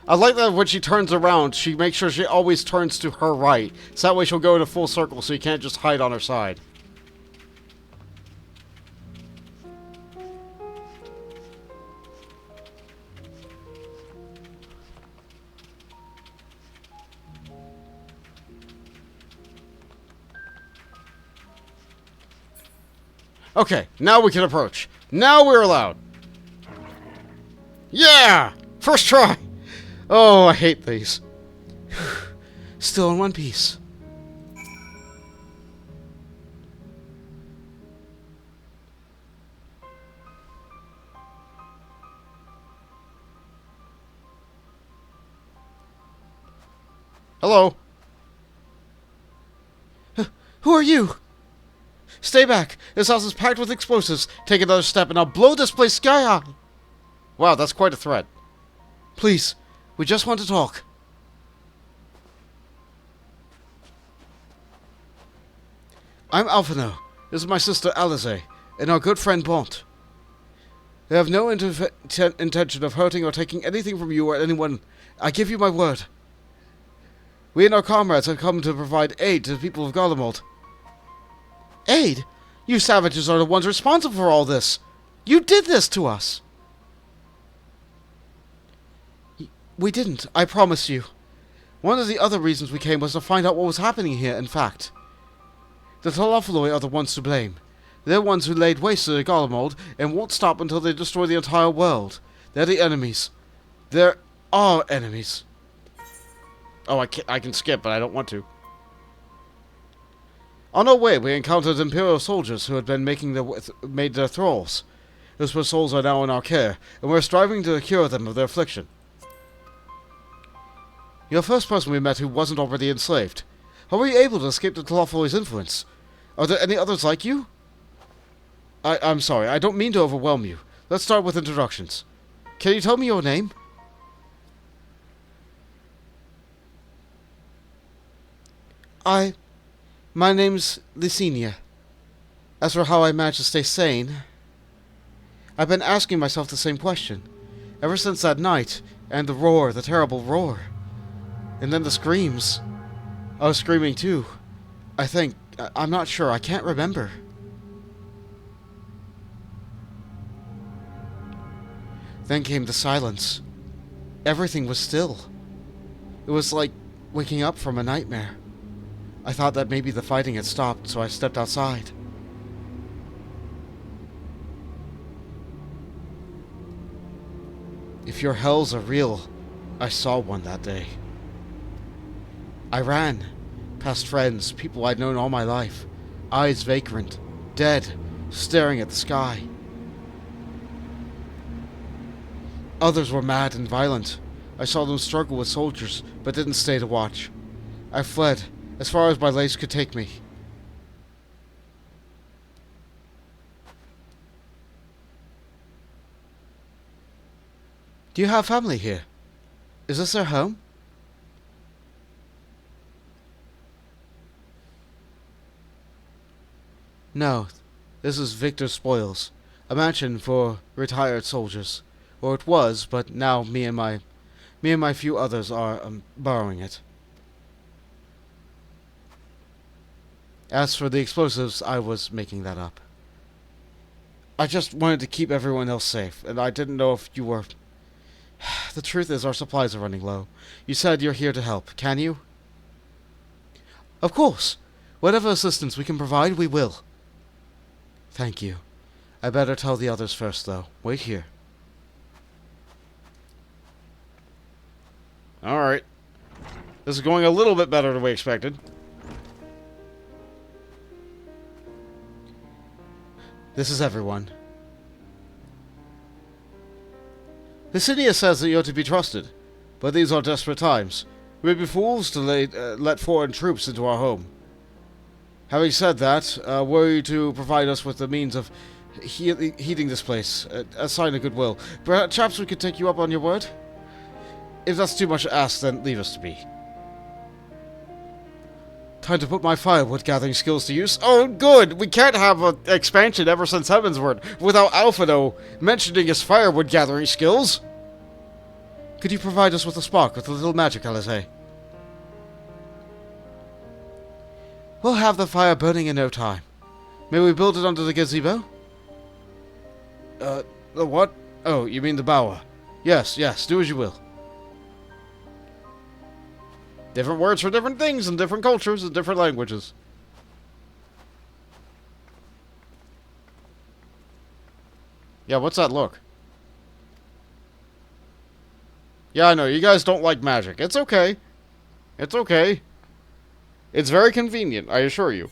I like that when she turns around, she makes sure she always turns to her right. So that way she'll go in a full circle so you can't just hide on her side. Okay, now we can approach. Now we're allowed. Yeah! First try! Oh, I hate these. Still in one piece. Hello? Who are you? Stay back. This house is packed with explosives. Take another step and I'll blow this place sky high. Wow, that's quite a threat. Please, we just want to talk. I'm Alphino. This is my sister Alize, and our good friend Bont. They have no intention of hurting or taking anything from you or anyone. I give you my word. We and our comrades have come to provide aid to the people of Garlemald. Aid? You savages are the ones responsible for all this. You did this to us. We didn't, I promise you. One of the other reasons we came was to find out what was happening here, in fact. The Talophaloi are the ones to blame. They're the ones who laid waste to the Garlemald and won't stop until they destroy the entire world. They're the enemies. They're our enemies. Oh, I can skip, but I don't want to. On our way, we encountered Imperial soldiers who had been made their thralls. Those poor souls are now in our care, and we're striving to cure them of their affliction. You're the first person we met who wasn't already enslaved. How were you able to escape the Telophil's influence? Are there any others like you? I'm sorry, I don't mean to overwhelm you. Let's start with introductions. Can you tell me your name? My name's Licinia. As for how I managed to stay sane, I've been asking myself the same question. Ever since that night, and the roar, the terrible roar. And then the screams. I was screaming too. I think. I'm not sure. I can't remember. Then came the silence. Everything was still. It was like waking up from a nightmare. I thought that maybe the fighting had stopped, so I stepped outside. If your hells are real, I saw one that day. I ran, past friends, people I'd known all my life, eyes vagrant, dead, staring at the sky. Others were mad and violent. I saw them struggle with soldiers, but didn't stay to watch. I fled, as far as my legs could take me. Do you have family here? Is this their home? No, this is Victor's Spoils, a mansion for retired soldiers. Or it was, but now me and my few others are borrowing it. As for the explosives, I was making that up. I just wanted to keep everyone else safe, and I didn't know if you were... The truth is our supplies are running low. You said you're here to help, can you? Of course! Whatever assistance we can provide, we will. Thank you. I better tell the others first, though. Wait here. Alright. This is going a little bit better than we expected. This is everyone. Licinia says that you're to be trusted, but these are desperate times. We'd be fools to let foreign troops into our home. Having said that, were you to provide us with the means of heating this place, a sign of goodwill, perhaps we could take you up on your word? If that's too much to ask, then leave us to be. Time to put my firewood gathering skills to use. Oh, good! We can't have an expansion ever since Heavensward without Alphino mentioning his firewood gathering skills. Could you provide us with a spark with a little magic, Alizé? We'll have the fire burning in no time. May we build it under the gazebo? The what? Oh, you mean the bower. Yes, do as you will. Different words for different things in different cultures and different languages. Yeah, what's that look? Yeah, I know, you guys don't like magic. It's okay. It's okay. It's very convenient, I assure you.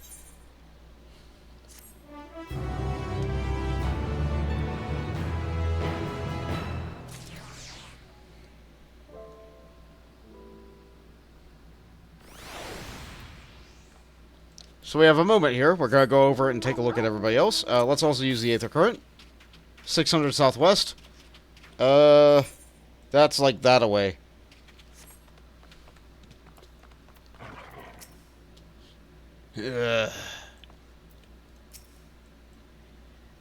So we have a moment here. We're going to go over and take a look at everybody else. Let's also use the Aether Current. 600 southwest. That's like that away.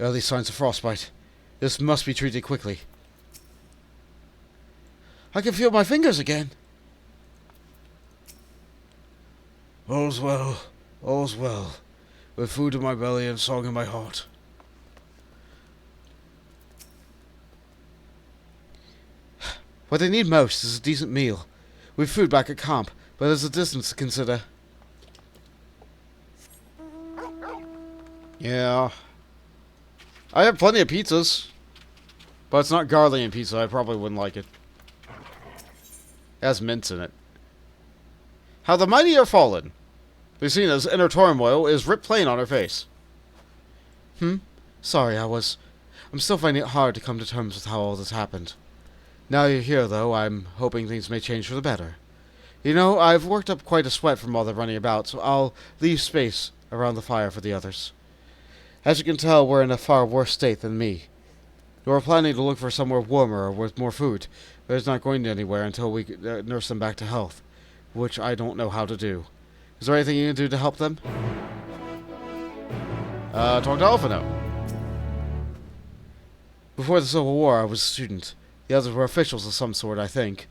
Early signs of frostbite. This must be treated quickly. I can feel my fingers again. All's well. All's well, with food in my belly and song in my heart. What they need most is a decent meal. We've food back at camp, but there's a distance to consider. Yeah. I have plenty of pizzas. But it's not Garlemald pizza. I probably wouldn't like it. It has mints in it. How the mighty are fallen. Lucina's inner turmoil is ripped plain on her face. Sorry, I was I'm still finding it hard to come to terms with how all this happened. Now you're here, though, I'm hoping things may change for the better. You know, I've worked up quite a sweat from all the running about, so I'll leave space around the fire for the others. As you can tell, we're in a far worse state than me. We're planning to look for somewhere warmer or with more food, but it's not going anywhere until we nurse them back to health, which I don't know how to do. Is there anything you can do to help them? Talk to Alphino. Before the Civil War, I was a student. The others were officials of some sort, I think.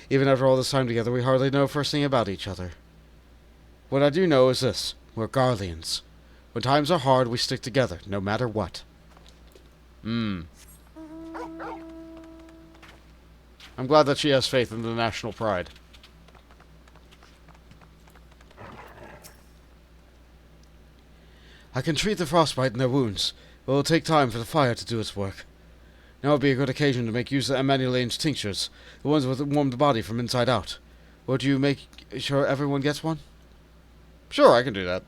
Even after all this time together, we hardly know first thing about each other. What I do know is this. We're Garleans. When times are hard, we stick together, no matter what. I'm glad that she has faith in the national pride. I can treat the frostbite in their wounds, but it will take time for the fire to do its work. Now would be a good occasion to make use of Emmanuelin's tinctures, the ones that warm the body from inside out. Would you make sure everyone gets one? Sure, I can do that.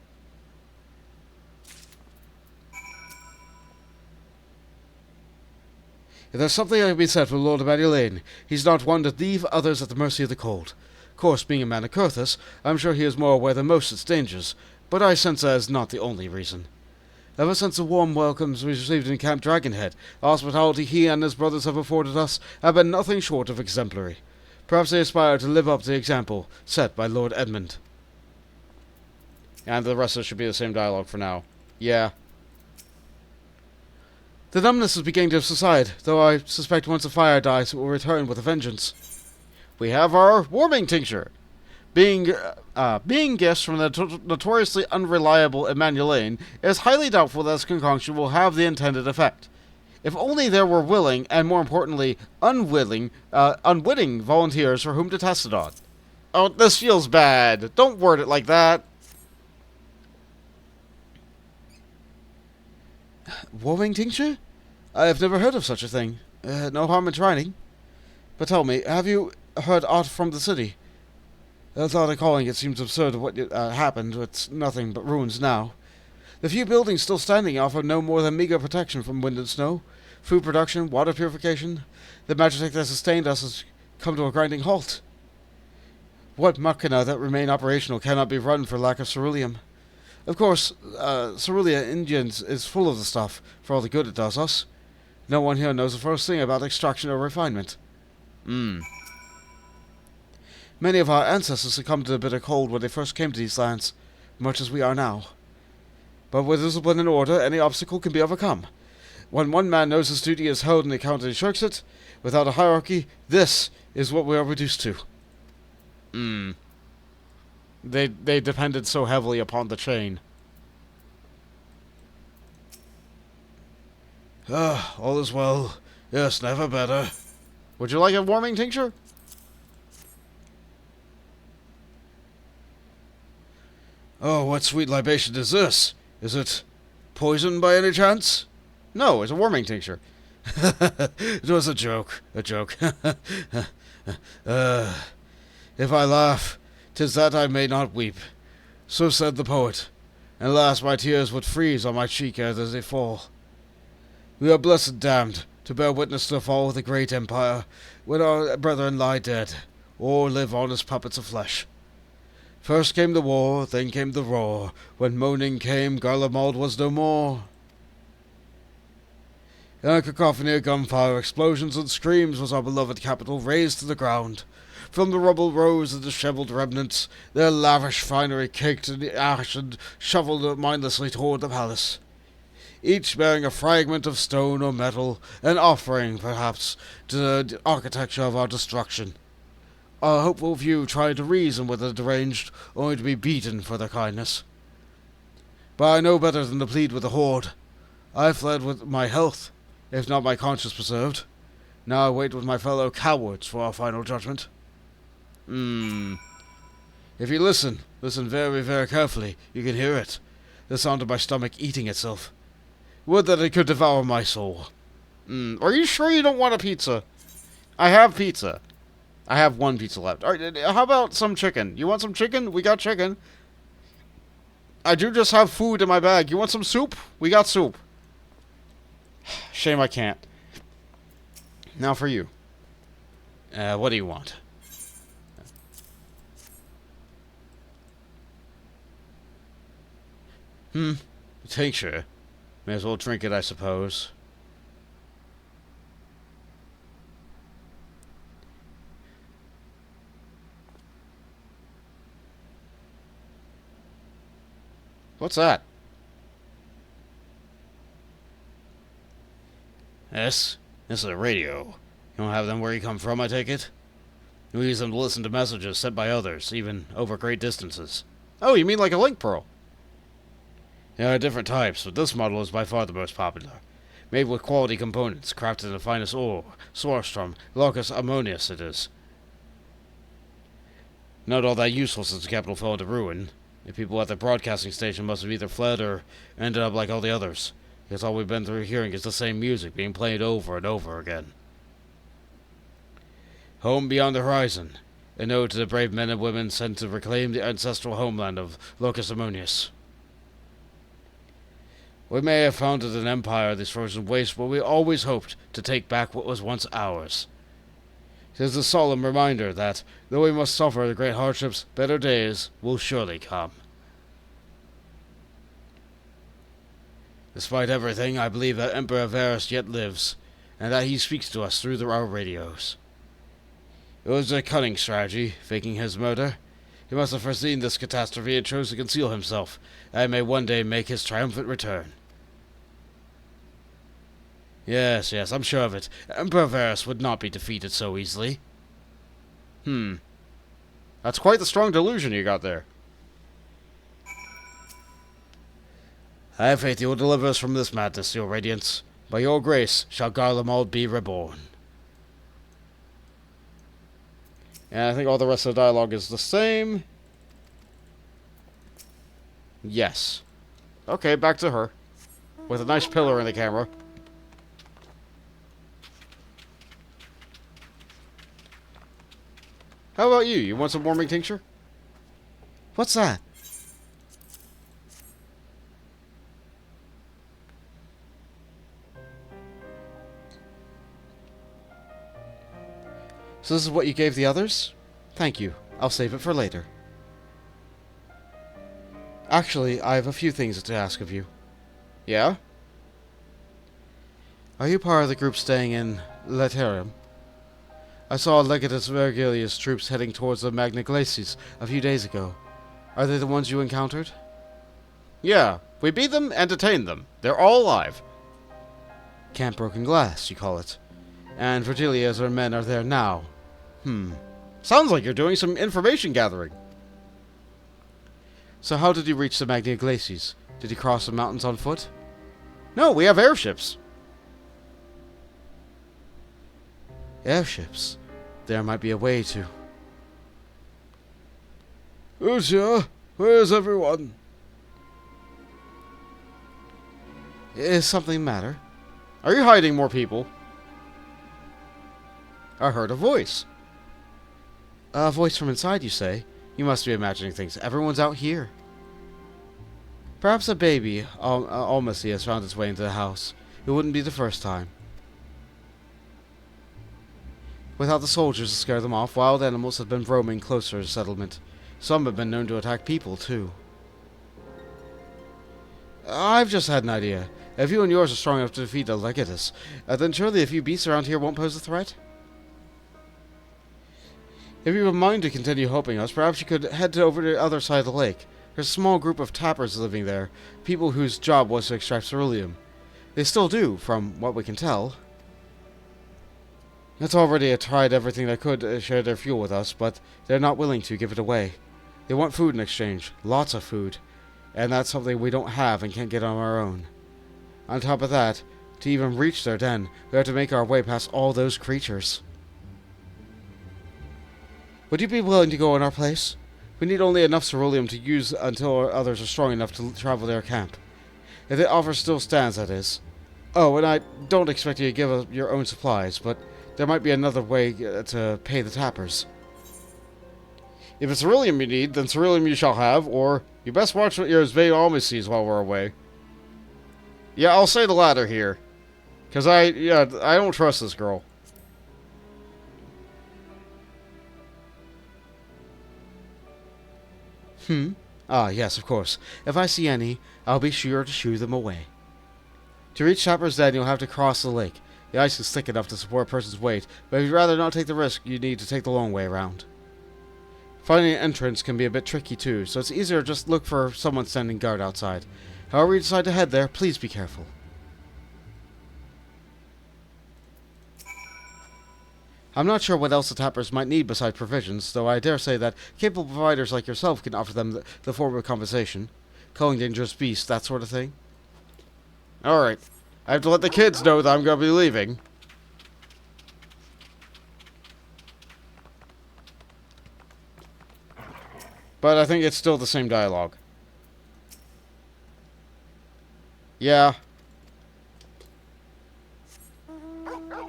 If there's something that can be said for Lord Emmanuelin, he's not one to leave others at the mercy of the cold. Of course, being a man of Curthus, I'm sure he is more aware than most of its dangers, but I sense that is not the only reason. Ever since the warm welcomes we received in Camp Dragonhead, the hospitality he and his brothers have afforded us have been nothing short of exemplary. Perhaps they aspire to live up to the example set by Lord Edmund. And the rest of it should be the same dialogue for now. Yeah. The numbness is beginning to subside, though I suspect once the fire dies it will return with a vengeance. We have our warming tincture. Being gifts from the notoriously unreliable Emmanuelin, it is highly doubtful that this concoction will have the intended effect. If only there were willing, and more importantly, unwitting volunteers for whom to test it on. Oh, this feels bad. Don't word it like that. Warming tincture? I have never heard of such a thing. No harm in trying. But tell me, have you heard aught from the city? The thought of calling it seems absurd. What happened. It's nothing but ruins now. The few buildings still standing offer no more than meager protection from wind and snow. Food production, water purification. The magic that sustained us has come to a grinding halt. What machina that remain operational cannot be run for lack of ceruleum. Of course, Cerulean Indians is full of the stuff, for all the good it does us. No one here knows the first thing about extraction or refinement. Many of our ancestors succumbed to the bitter cold when they first came to these lands, much as we are now. But with discipline and order, any obstacle can be overcome. When one man knows his duty is held in account and he shirks it, without a hierarchy, this is what we are reduced to. They depended so heavily upon the chain. All is well. Yes, never better. Would you like a warming tincture? Oh, what sweet libation is this? Is it poison by any chance? No, it's a warming tincture. It was a joke. A joke. If I laugh, 'tis that I may not weep. So said the poet. And alas, my tears would freeze on my cheek ere they fall. We are blessed damned to bear witness to the fall of the great empire, when our brethren lie dead, or live on as puppets of flesh. First came the war, then came the roar. When moaning came, Garlemald was no more. In a cacophony of gunfire, explosions and screams was our beloved capital razed to the ground. From the rubble rose the dishevelled remnants, their lavish finery caked in the ash and shovelled mindlessly toward the palace, each bearing a fragment of stone or metal, an offering, perhaps, to the architecture of our destruction. Our hopeful few tried to reason with the deranged, only to be beaten for their kindness. But I know better than to plead with the horde. I fled with my health, if not my conscience preserved. Now I wait with my fellow cowards for our final judgment. If you listen very, very carefully, you can hear it. The sound of my stomach eating itself. Would that it could devour my soul. Are you sure you don't want a pizza? I have pizza. I have one pizza left. Alright, how about some chicken? You want some chicken? We got chicken. I do just have food in my bag. You want some soup? We got soup. Shame I can't. Now for you. What do you want? Tincture. May as well drink it, I suppose. What's that? This is a radio. You don't have them where you come from, I take it? You use them to listen to messages sent by others, even over great distances. Oh, you mean like a link pearl? There are different types, but this model is by far the most popular. Made with quality components, crafted in the finest ore, sourced from Locus Ammonius it is. Not all that useful since the capital fell into ruin. The people at the broadcasting station must have either fled or ended up like all the others. Because all we've been through hearing is the same music being played over and over again. Home beyond the horizon. An ode to the brave men and women sent to reclaim the ancestral homeland of Locus Ammonius. We may have founded an empire of this frozen waste, but we always hoped to take back what was once ours. It is a solemn reminder that, though we must suffer the great hardships, better days will surely come. Despite everything, I believe that Emperor Varus yet lives, and that he speaks to us through our radios. It was a cunning strategy, faking his murder. He must have foreseen this catastrophe and chose to conceal himself, and may one day make his triumphant return. Yes, I'm sure of it. Emperor Varus would not be defeated so easily. That's quite the strong delusion you got there. I have faith you will deliver us from this madness, your radiance. By your grace shall Garlemald be reborn. And I think all the rest of the dialogue is the same. Yes. Okay, back to her. With a nice pillar in the camera. How about you? You want some warming tincture? What's that? So this is what you gave the others? Thank you. I'll save it for later. Actually, I have a few things to ask of you. Yeah? Are you part of the group staying in Laterium? I saw Legatus Vergilius' troops heading towards the Magna Glacies a few days ago. Are they the ones you encountered? Yeah, we beat them and detained them. They're all alive. Camp Broken Glass, you call it. And Vergilius' men are there now. Sounds like you're doing some information gathering. So how did you reach the Magna Glacies? Did you cross the mountains on foot? No, we have airships. Airships? There might be a way to... Usia, where's everyone? Is something the matter? Are you hiding more people? I heard a voice. A voice from inside, you say? You must be imagining things. Everyone's out here. Perhaps a baby, Almacy, has found its way into the house. It wouldn't be the first time. Without the soldiers to scare them off, wild animals have been roaming closer to the settlement. Some have been known to attack people, too. I've just had an idea. If you and yours are strong enough to defeat the Legatus, then surely a few beasts around here won't pose a threat? If you have a mind to continue helping us, perhaps you could head over to the other side of the lake. There's a small group of tappers living there, people whose job was to extract ceruleum. They still do, from what we can tell. It's already tried everything they could to share their fuel with us, but they're not willing to give it away. They want food in exchange, lots of food, and that's something we don't have and can't get on our own. On top of that, to even reach their den, we have to make our way past all those creatures. Would you be willing to go in our place? We need only enough ceruleum to use until our others are strong enough to travel their camp. If the offer still stands, that is. Oh, and I don't expect you to give us your own supplies, but there might be another way to pay the tappers. If it's ceruleum you need, then ceruleum you shall have, or you best watch what your Zve always sees while we're away. Yeah, I'll say the latter here. Because I don't trust this girl. Ah, yes, of course. If I see any, I'll be sure to shoo them away. To reach Tapper's Den, you'll have to cross the lake. The ice is thick enough to support a person's weight, but if you'd rather not take the risk, you need to take the long way around. Finding an entrance can be a bit tricky too, so it's easier to just look for someone standing guard outside. However you decide to head there, please be careful. I'm not sure what else the Tappers might need besides provisions, though I dare say that capable providers like yourself can offer them the form of compensation. Culling dangerous beasts, that sort of thing. Alright. I have to let the kids know that I'm going to be leaving. But I think it's still the same dialogue. Yeah.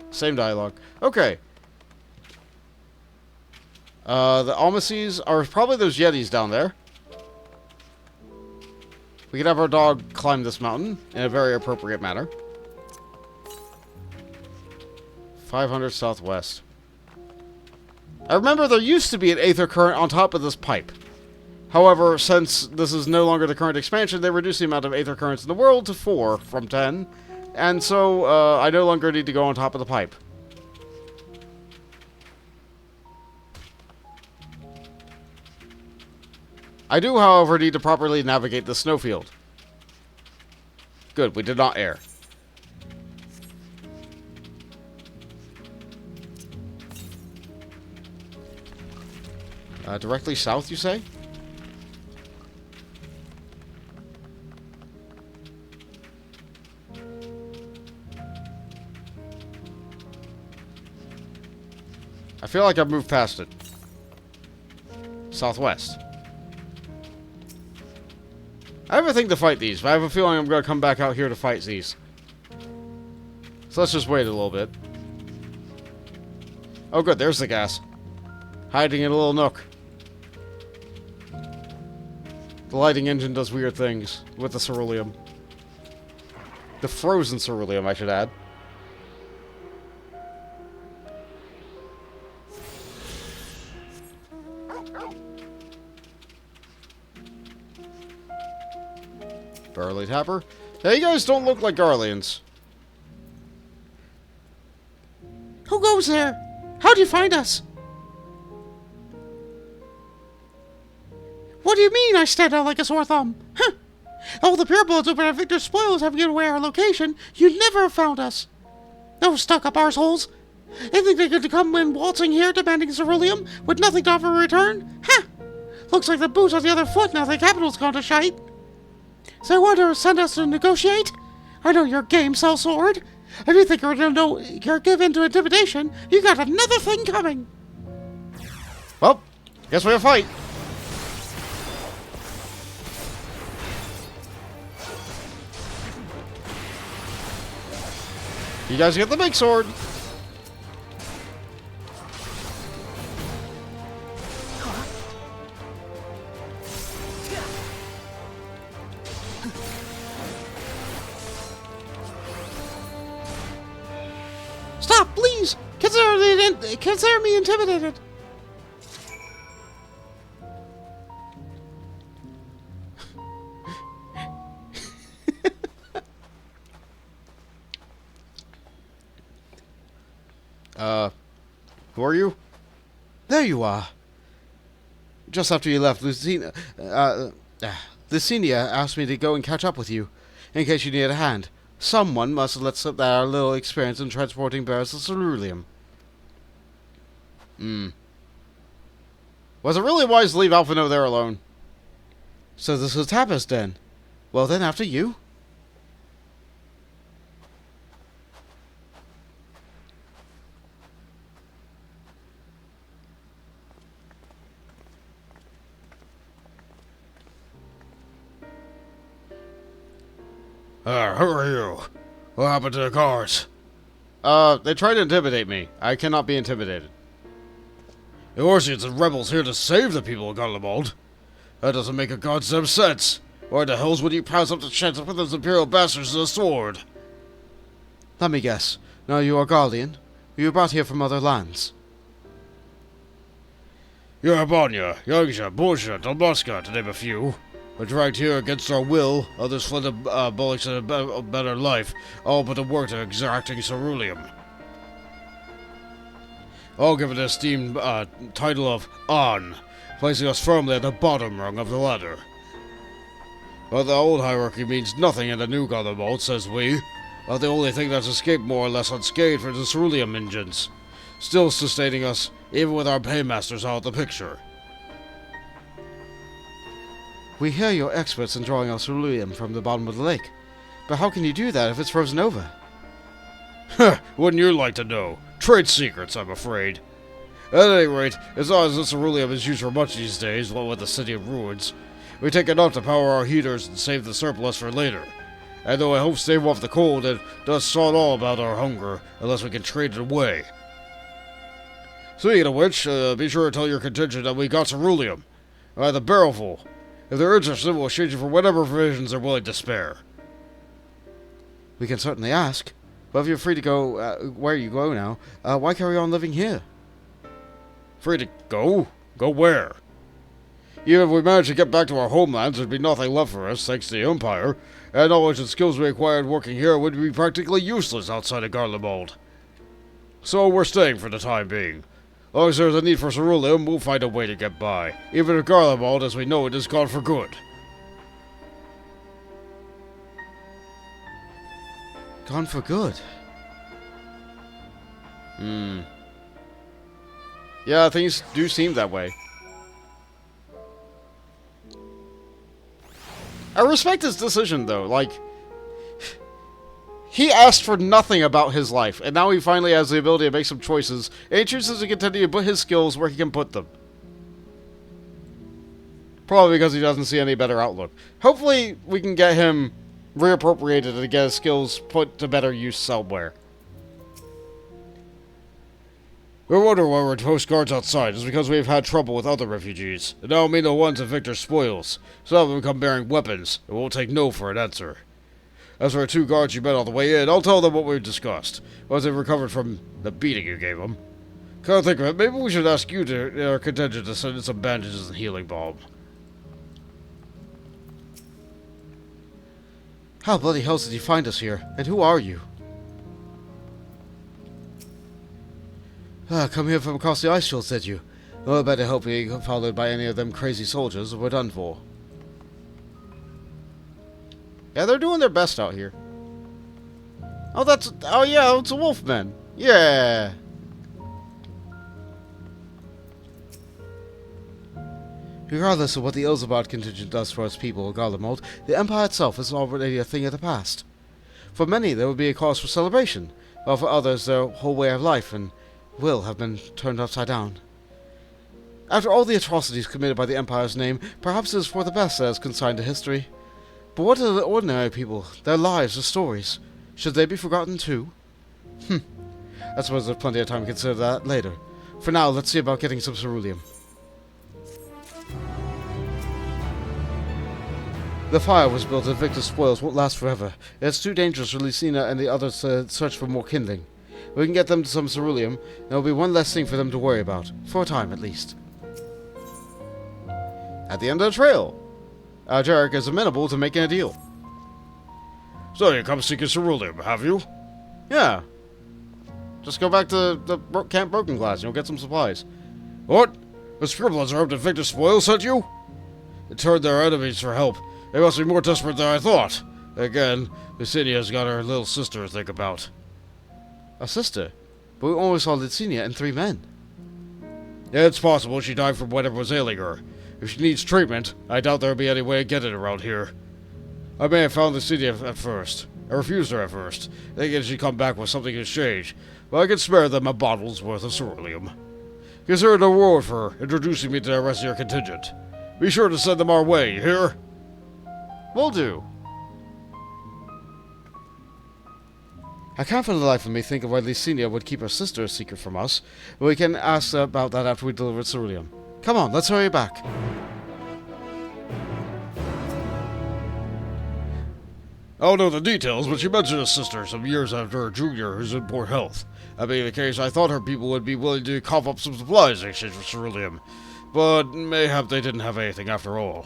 Same dialogue. Okay. The Almacies are probably those Yetis down there. We could have our dog climb this mountain in a very appropriate manner. 500 southwest. I remember there used to be an aether current on top of this pipe. However, since this is no longer the current expansion, they reduced the amount of aether currents in the world to 4 from 10. And so, I no longer need to go on top of the pipe. I do, however, need to properly navigate the snowfield. Good, we did not err. Directly south, you say? I feel like I've moved past it. Southwest. I have a thing to fight these, but I have a feeling I'm going to come back out here to fight these. So let's just wait a little bit. Oh good, there's the gas. Hiding in a little nook. The lighting engine does weird things with the ceruleum. The frozen ceruleum, I should add. Burly Tapper. Now, you guys don't look like Garleans. Who goes there? How'd you find us? What do you mean I stand out like a sore thumb? Huh! All the purebloods over at Victor's Spoils have given away our location. You'd never have found us. Those stuck-up arseholes. They think they could come in waltzing here demanding ceruleum with nothing to offer in return? Ha! Looks like the boot's on the other foot now the capital's gone to shite. So you want to send us to negotiate? I know your game, sellsword. If you think you're given to intimidation, you got another thing coming. Well, guess we have a fight. You guys get the big sword. Stop, please! Consider me intimidated. Who are you? There you are. Just after you left, Lucinia asked me to go and catch up with you, in case you needed a hand. Someone must have let slip that our little experience in transporting barrels of ceruleum. Was it really wise to leave Alphino there alone? So this was Tapper's Den. Well then, after you. Who are you? What happened to the cars? They tried to intimidate me. I cannot be intimidated. The Orsians and rebels here to save the people of Garlemald. That doesn't make a goddamn sense. Why the hells would you pass up the chance to put those imperial bastards to the sword? Let me guess. Now you are Guardian? You were brought here from other lands. Yarabanya, Youngsha, Bolsha, Dalmaska, to name a few. We're dragged here against our will, others fled the bullocks in a better life, all but the work to exacting ceruleum. All given the esteemed title of An, placing us firmly at the bottom rung of the ladder. But the old hierarchy means nothing in the new Garlemald, says we. But the only thing that's escaped more or less unscathed for the ceruleum engines, still sustaining us, even with our paymasters out of the picture. We hear you're experts in drawing out ceruleum from the bottom of the lake. But how can you do that if it's frozen over? Huh, wouldn't you like to know? Trade secrets, I'm afraid. At any rate, as long as the ceruleum is used for much these days, what with the city of ruins, we take enough to power our heaters and save the surplus for later. And though I hope to stave off the cold, it does sod all about our hunger, unless we can trade it away. Speaking of which, be sure to tell your contingent that we got ceruleum. The barrelful. If they're interested, we'll exchange it for whatever provisions they're willing to spare. We can certainly ask. But if you're free to go where you go now, why carry on living here? Free to go? Go where? Even if we managed to get back to our homelands, there'd be nothing left for us, thanks to the Empire, and knowledge and skills we acquired working here would be practically useless outside of Garlemald. So we're staying for the time being. As long as there's a need for ceruleum, we'll find a way to get by, even if Garlemald, as we know it, is gone for good. Gone for good? Yeah, things do seem that way. I respect his decision, though. Like, he asked for nothing about his life, and now he finally has the ability to make some choices, and he chooses to continue to put his skills where he can put them. Probably because he doesn't see any better outlook. Hopefully, we can get him reappropriated and get his skills put to better use somewhere. We wonder why we're post guards outside. It's because we've had trouble with other refugees. And I don't mean the ones in Victor's spoils. Some of them come bearing weapons, and won't take no for an answer. As for the 2 guards you met on the way in, I'll tell them what we've discussed, once they've recovered from the beating you gave them. Can't think of it, maybe we should ask you to our contingent to send in some bandages and healing balm. How bloody hell did you find us here? And who are you? Come here from across the ice shield, said you. Well, I better hope we ain't followed by any of them crazy soldiers, or we're done for. Yeah, they're doing their best out here. Oh, yeah, it's a wolfman. Yeah. Regardless of what the Ilzabad contingent does for its people of Garlemald, the Empire itself is already a thing of the past. For many, there would be a cause for celebration, while for others, their whole way of life and will have been turned upside down. After all the atrocities committed by the Empire's name, perhaps it is for the best that is consigned to history. But what of the ordinary people, their lives, their stories? Should they be forgotten too? I suppose there's plenty of time to consider that later. For now, let's see about getting some ceruleum. The fire was built and Victor's spoils won't last forever. It's too dangerous for Lysina and the others to search for more kindling. We can get them to some ceruleum, and there will be one less thing for them to worry about. For a time, at least. At the end of the trail, Adkiragh is amenable to making a deal. So you come seeking ceruleum, have you? Yeah. Just go back to the Camp Broken Glass and you'll get some supplies. What? The scribblers are up to Victor's spoils, sent you? They turned their enemies for help. They must be more desperate than I thought. Again, Lysinia's got her little sister to think about. A sister? But we only saw Lysina and 3 men. Yeah, it's possible she died from whatever was ailing her. If she needs treatment, I doubt there'll be any way of getting it around here. I may have found Lysina at first. I refused her at first, thinking she'd come back with something in exchange, but I could spare them a bottle's worth of ceruleum. Consider it a reward for introducing me to the rest of your contingent. Be sure to send them our way, you hear? Will do. I can't for the life of me think of why Lysina would keep her sister a secret from us, but we can ask about that after we deliver ceruleum. Come on, let's hurry back. I don't know the details, but she mentioned a sister some years after her junior who's in poor health. That being the case, I thought her people would be willing to cough up some supplies in exchange for ceruleum. But mayhap they didn't have anything after all.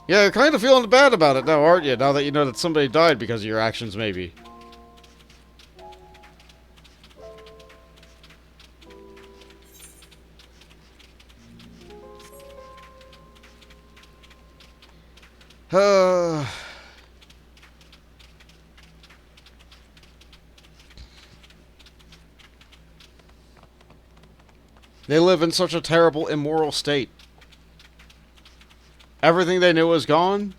Yeah, you're kind of feeling bad about it now, aren't you? Now that you know that somebody died because of your actions, maybe. They live in such a terrible, immoral state. Everything they knew is gone,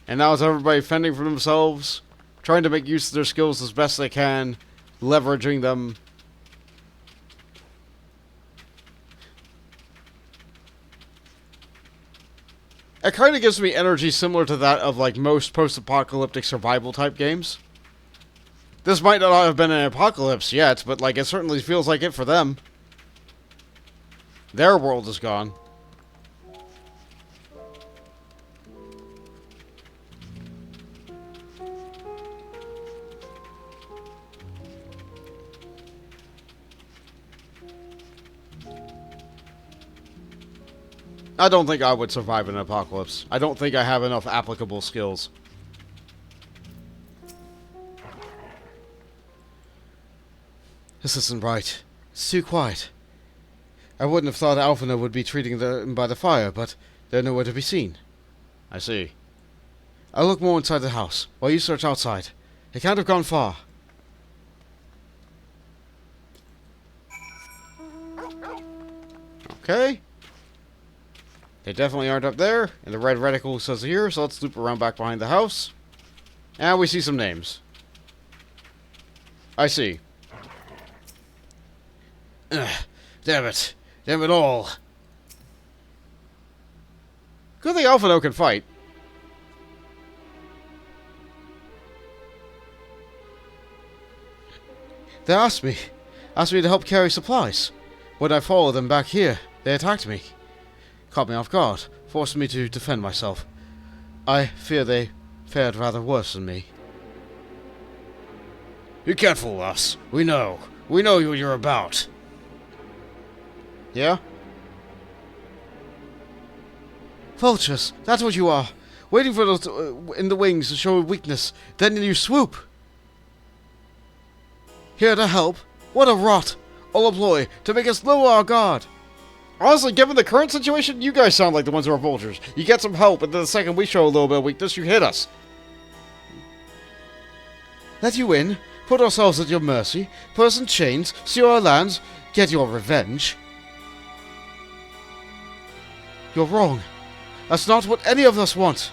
and now it's everybody fending for themselves, trying to make use of their skills as best they can, leveraging them. It kind of gives me energy similar to that of like most post-apocalyptic survival type games. This might not have been an apocalypse yet, but like it certainly feels like it for them. Their world is gone. I don't think I would survive an apocalypse. I don't think I have enough applicable skills. This isn't right. It's too quiet. I wouldn't have thought Alphina would be treating them by the fire, but they're nowhere to be seen. I see. I'll look more inside the house, while you search outside. They can't have gone far. Okay. They definitely aren't up there, and the red reticle says here, so let's loop around back behind the house. And we see some names. I see. Damn it. Damn it all. Good thing Alphino can fight. They asked me to help carry supplies. When I followed them back here, they attacked me. Caught me off guard, forced me to defend myself. I fear they fared rather worse than me. You can't fool us. We know. We know what you're about. Yeah? Vultures, that's what you are. Waiting for those in the wings to show weakness, then you swoop. Here to help? What a rot! All a ploy to make us lower our guard. Honestly, given the current situation, you guys sound like the ones who are vultures. You get some help, and then the second we show a little bit of weakness, you hit us. Let you in, put ourselves at your mercy, put us in chains, steal our lands, get your revenge. You're wrong. That's not what any of us want.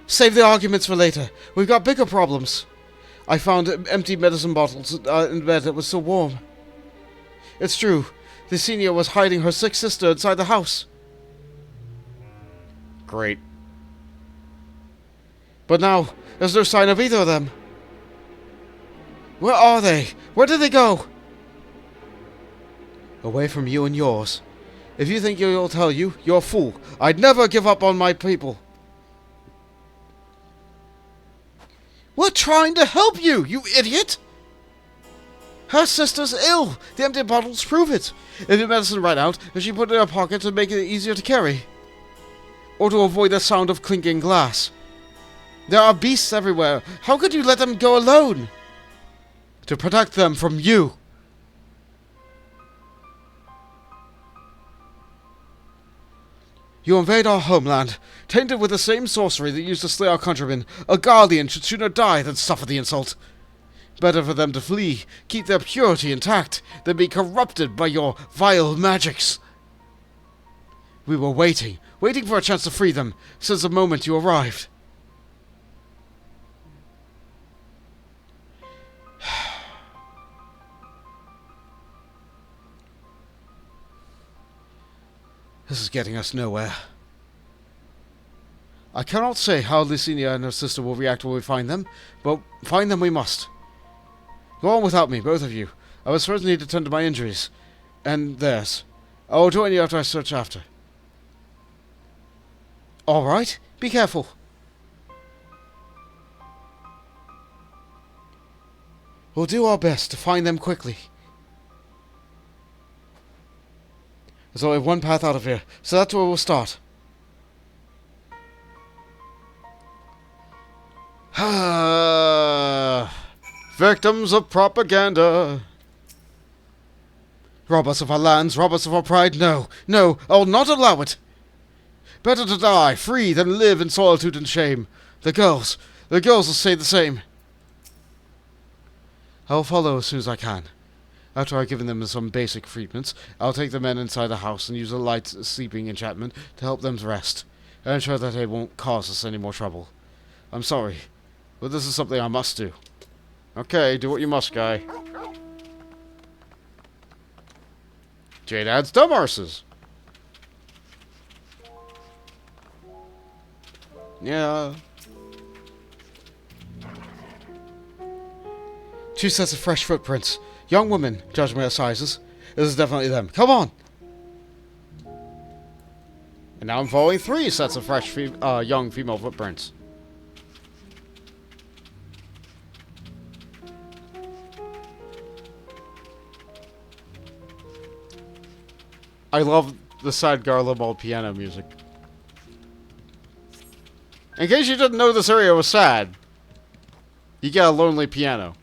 Save the arguments for later. We've got bigger problems. I found empty medicine bottles in bed that was still warm. It's true. The senior was hiding her sick sister inside the house. Great. But now, there's no sign of either of them. Where are they? Where did they go? Away from you and yours. If you think you'll tell you, you're a fool. I'd never give up on my people. We're trying to help you, you idiot! Her sister's ill. The empty bottles prove it. If the medicine ran out, she put it in her pocket to make it easier to carry. Or to avoid the sound of clinking glass. There are beasts everywhere. How could you let them go alone? To protect them from you. You invade our homeland, tainted with the same sorcery that used to slay our countrymen. A guardian should sooner die than suffer the insult. Better for them to flee, keep their purity intact, than be corrupted by your vile magics. We were waiting for a chance to free them, since the moment you arrived. This is getting us nowhere. I cannot say how Licinia and her sister will react when we find them, but find them we must. Go on without me, both of you. I must first need to tend to my injuries. And theirs. I will join you after I search after. Alright, be careful. We'll do our best to find them quickly. There's only one path out of here, so that's where we'll start. Victims of propaganda. Rob us of our lands, rob us of our pride. No, no, I'll not allow it. Better to die free than live in solitude and shame. The girls will say the same. I'll follow as soon as I can. After I've given them some basic treatments, I'll take the men inside the house and use a light sleeping enchantment to help them rest, and ensure that they won't cause us any more trouble. I'm sorry, but this is something I must do. Okay, do what you must, guy. Jade adds dumb arses. Yeah. 2 sets of fresh footprints. Young women, judging by their sizes. This is definitely them. Come on! And now I'm following 3 sets of fresh young female footprints. I love the sad Garlemald piano music. In case you didn't know this area was sad, you get a lonely piano.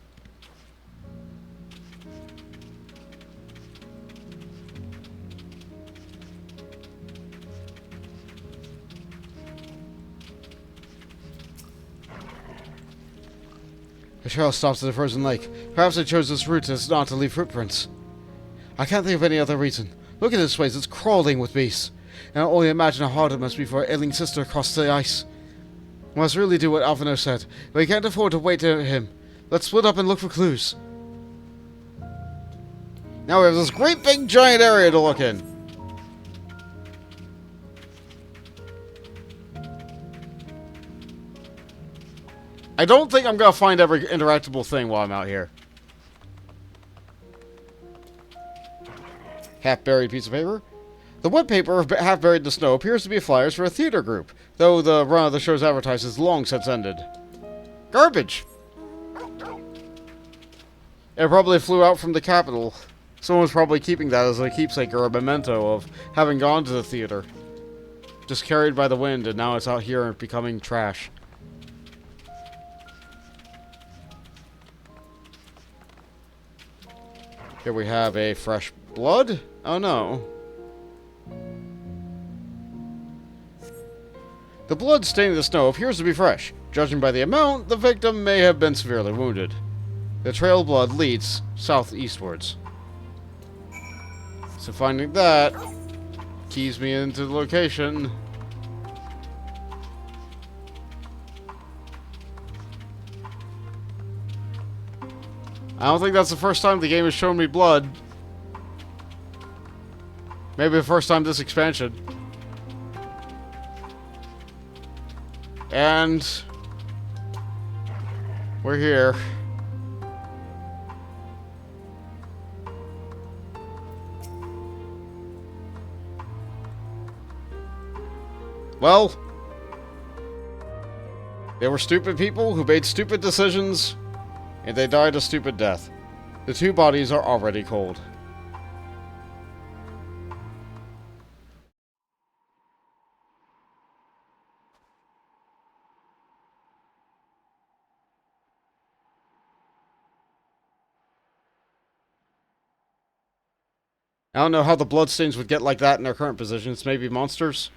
The trail stops at the frozen lake. Perhaps I chose this route as not to leave footprints. I can't think of any other reason. Look at this place, it's crawling with beasts. And I only imagine how hard it must be for our ailing sister across the ice. We must really do what Alvino said, but we can't afford to wait to him. Let's split up and look for clues. Now we have this great big giant area to look in. I don't think I'm going to find every interactable thing while I'm out here. Half-buried piece of paper. The wood paper, half buried in the snow, appears to be flyers for a theater group, though the run of the show's advertising is long since ended. Garbage! It probably flew out from the capital. Someone was probably keeping that as a keepsake or a memento of having gone to the theater. Just carried by the wind, and now it's out here and becoming trash. Here we have a fresh blood. Oh no. The blood staining the snow appears to be fresh. Judging by the amount, the victim may have been severely wounded. The trail of blood leads southeastwards. So finding that keys me into the location. I don't think that's the first time the game has shown me blood. Maybe the first time this expansion. And we're here. Well, they were stupid people who made stupid decisions, and they died a stupid death. The 2 bodies are already cold. I don't know how the bloodstains would get like that in their current positions. Maybe monsters?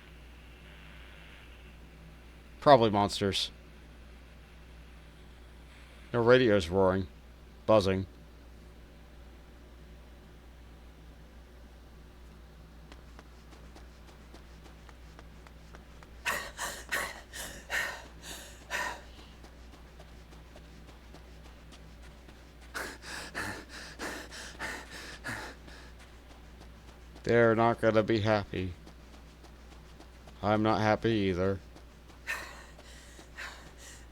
Probably monsters. Their radio's roaring. Buzzing. They're not gonna be happy. I'm not happy either.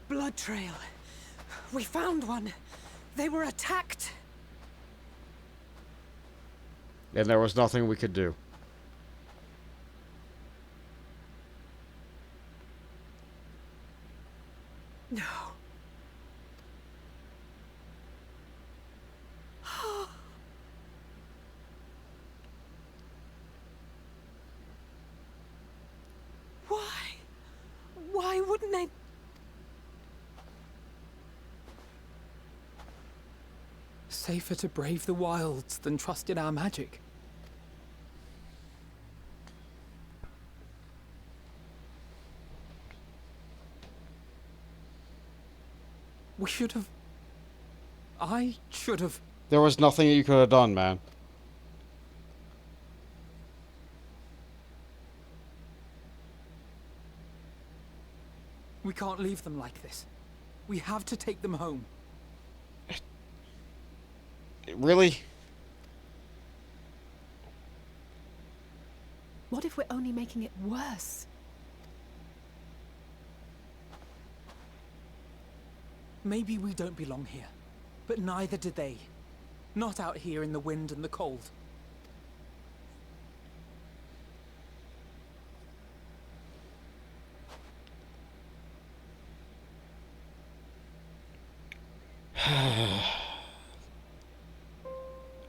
Blood trail. We found one. They were attacked. And there was nothing we could do. No. Why? Why wouldn't they? Safer to brave the wilds than trust in our magic. We should have... I should have... There was nothing you could have done, man. We can't leave them like this. We have to take them home. Really? What if we're only making it worse? Maybe we don't belong here, but neither do they. Not out here in the wind and the cold.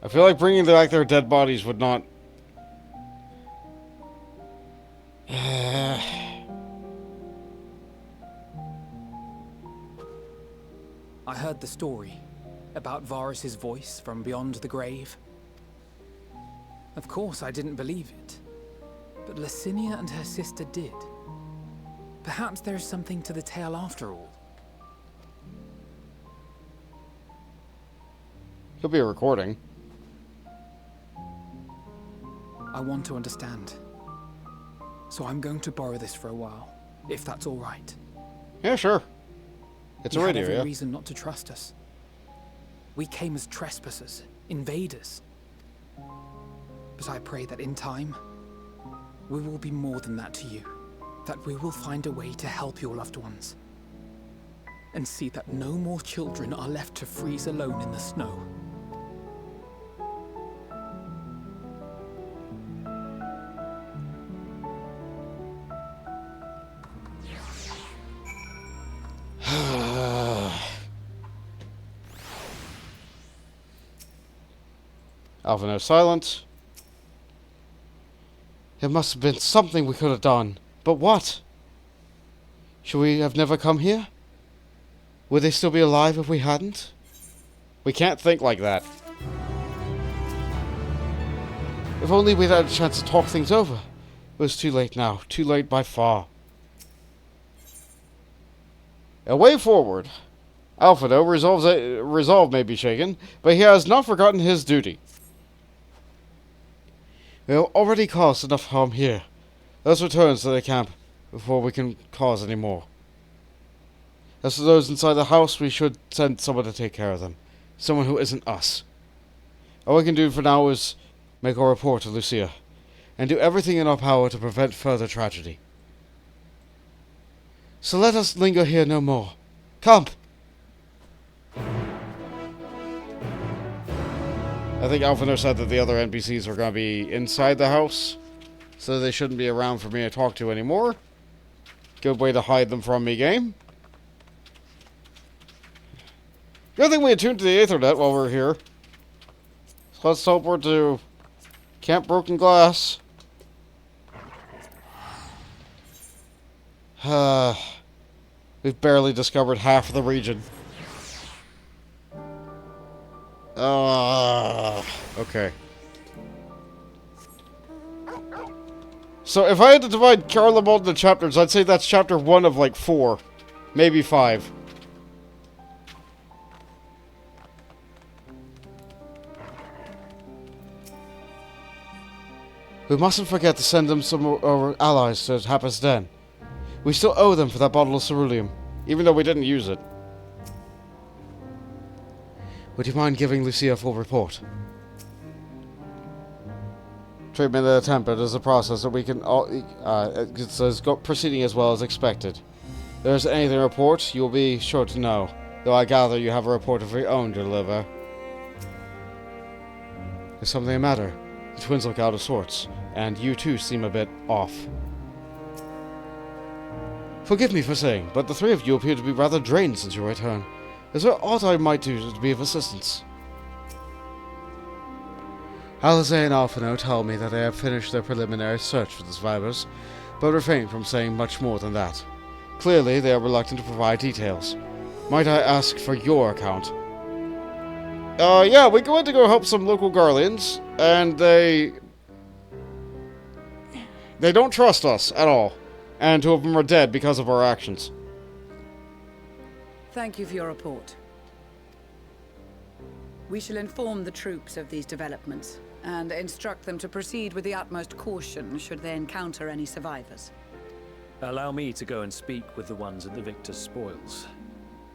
I feel like bringing back their dead bodies would not... I heard the story about Varus's voice from beyond the grave. Of course, I didn't believe it, but Licinia and her sister did. Perhaps there is something to the tale after all. Could be a recording. I want to understand. So I'm going to borrow this for a while, if that's all right. Yeah, sure. It's a radio, You had every yeah. reason not to trust us. We came as trespassers, invaders. But I pray that in time, we will be more than that to you. That we will find a way to help your loved ones. And see that no more children are left to freeze alone in the snow. Alvin is silent. It must have been something we could have done. But what? Should we have never come here? Would they still be alive if we hadn't? We can't think like that. If only we'd had a chance to talk things over. It was too late now. Too late by far. A way forward. Alphado resolve may be shaken, but he has not forgotten his duty. We have already caused enough harm here. Let us return to the camp before we can cause any more. As for those inside the house, we should send someone to take care of them. Someone who isn't us. All we can do for now is make our report to Lucia, and do everything in our power to prevent further tragedy. So let us linger here no more. Come! I think Alfino said that the other NPCs are going to be inside the house, so they shouldn't be around for me to talk to anymore. Good way to hide them from me, game. Good thing we attuned to the Aethernet while we're here. So let's teleport to Camp Broken Glass. We've barely discovered half of the region. Okay. So if I had to divide Garlemald into chapters, I'd say that's chapter 1 of like 4. Maybe 5. We mustn't forget to send them some of our allies to Happas Den. We still owe them for that bottle of ceruleum, even though we didn't use it. Would you mind giving Lucia a full report? Treatment of the tempered is a process that we can it's proceeding as well as expected. If there's anything to report, you'll be sure to know, though I gather you have a report of your own to deliver. Is something the matter? The twins look out of sorts, and you too seem a bit off. Forgive me for saying, but the three of you appear to be rather drained since your return. Is there aught I might do to be of assistance? Alizé and Alphino tell me that they have finished their preliminary search for the survivors, but refrain from saying much more than that. Clearly, they are reluctant to provide details. Might I ask for your account? Yeah, we went to go help some local Garleans, and they don't trust us at all. And two of them are dead because of our actions. Thank you for your report. We shall inform the troops of these developments, and instruct them to proceed with the utmost caution should they encounter any survivors. Allow me to go and speak with the ones at the victor's spoils.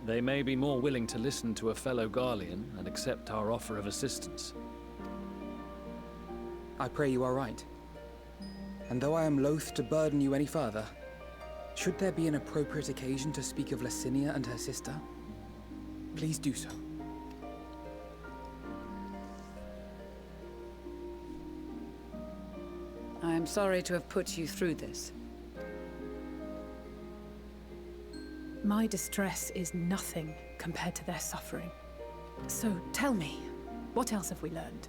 They may be more willing to listen to a fellow Garlean and accept our offer of assistance. I pray you are right. And though I am loath to burden you any further, should there be an appropriate occasion to speak of Licinia and her sister, please do so. I am sorry to have put you through this. My distress is nothing compared to their suffering. So tell me, what else have we learned?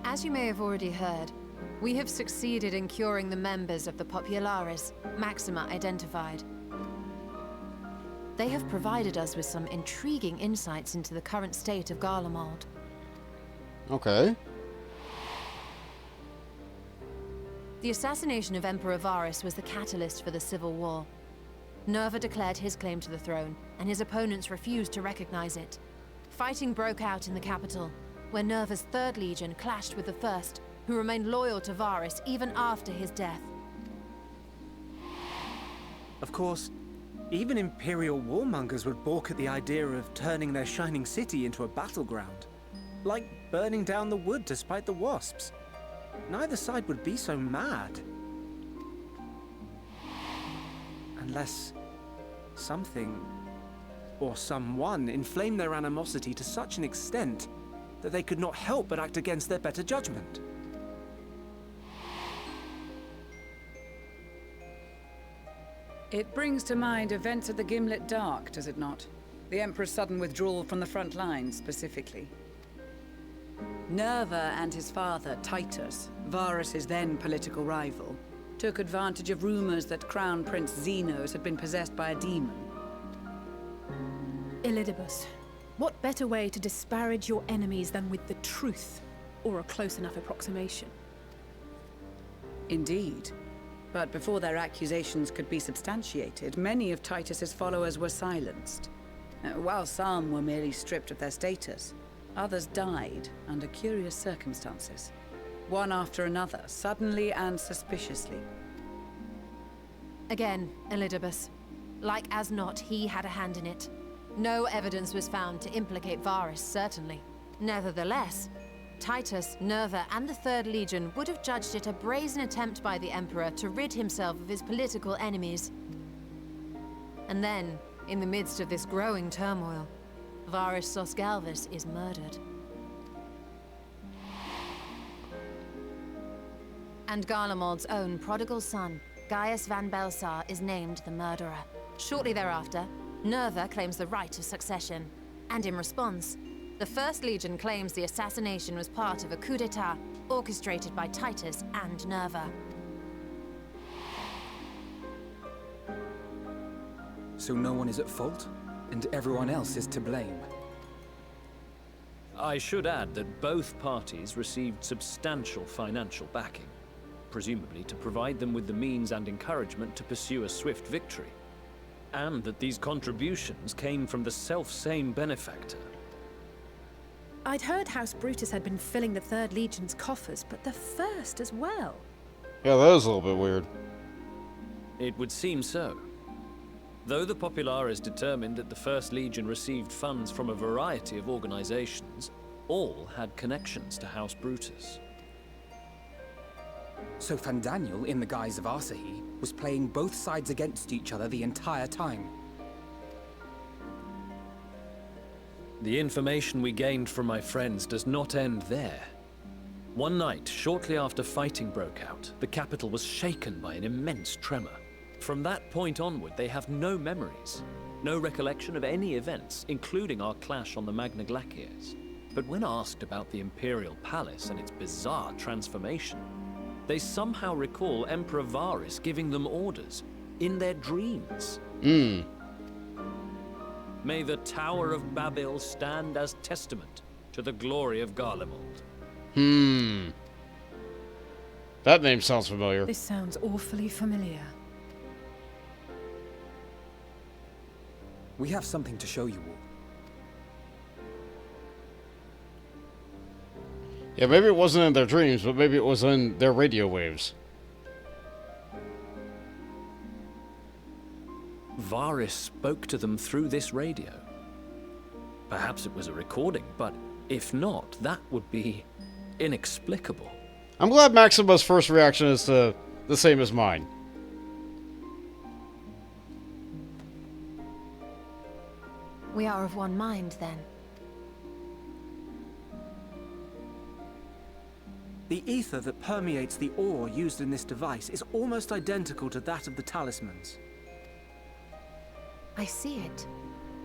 As you may have already heard, we have succeeded in curing the members of the Populares, Maxima identified. They have provided us with some intriguing insights into the current state of Garlemald. Okay. The assassination of Emperor Varus was the catalyst for the civil war. Nerva declared his claim to the throne, and his opponents refused to recognize it. Fighting broke out in the capital, where Nerva's 3rd Legion clashed with the 1st, who remained loyal to Varus even after his death. Of course, even Imperial warmongers would balk at the idea of turning their shining city into a battleground. Like burning down the wood to spite the wasps. Neither side would be so mad. Unless something or someone inflamed their animosity to such an extent that they could not help but act against their better judgment. It brings to mind events at the Gimlet Dark, does it not? The Emperor's sudden withdrawal from the front lines, specifically. Nerva and his father, Titus, Varus's then political rival, took advantage of rumors that Crown Prince Zenos had been possessed by a demon. Elidibus, what better way to disparage your enemies than with the truth, or a close enough approximation? Indeed. But before their accusations could be substantiated, many of Titus's followers were silenced. While some were merely stripped of their status, others died under curious circumstances. One after another, suddenly and suspiciously. Again, Elidibus. Like as not, he had a hand in it. No evidence was found to implicate Varus, certainly. Nevertheless, Titus, Nerva, and the 3rd Legion would have judged it a brazen attempt by the Emperor to rid himself of his political enemies. And then, in the midst of this growing turmoil, Varus Sosgalvis is murdered. And Garlemald's own prodigal son, Gaius van Belsar, is named the murderer. Shortly thereafter, Nerva claims the right of succession, and in response, the 1st Legion claims the assassination was part of a coup d'etat orchestrated by Titus and Nerva. So no one is at fault, and everyone else is to blame. I should add that both parties received substantial financial backing, presumably to provide them with the means and encouragement to pursue a swift victory, and that these contributions came from the self-same benefactor. I'd heard House Brutus had been filling the 3rd Legion's coffers, but the 1st as well. Yeah, that is a little bit weird. It would seem so. Though the Populares determined that the 1st Legion received funds from a variety of organizations, all had connections to House Brutus. So Fandaniel, in the guise of Asahi, was playing both sides against each other the entire time. The information we gained from my friends does not end there. One night, shortly after fighting broke out, the capital was shaken by an immense tremor. From that point onward, they have no memories, no recollection of any events, including our clash on the Magna Glaciers. But when asked about the Imperial Palace and its bizarre transformation, they somehow recall Emperor Varys giving them orders in their dreams. May the Tower of Babel stand as testament to the glory of Garlemald. That name sounds familiar. This sounds awfully familiar. We have something to show you all. Yeah, maybe it wasn't in their dreams, but maybe it was in their radio waves. Varys spoke to them through this radio. Perhaps it was a recording, but if not, that would be inexplicable. I'm glad Maxima's first reaction is the same as mine. We are of one mind, then. The ether that permeates the ore used in this device is almost identical to that of the talismans. I see it.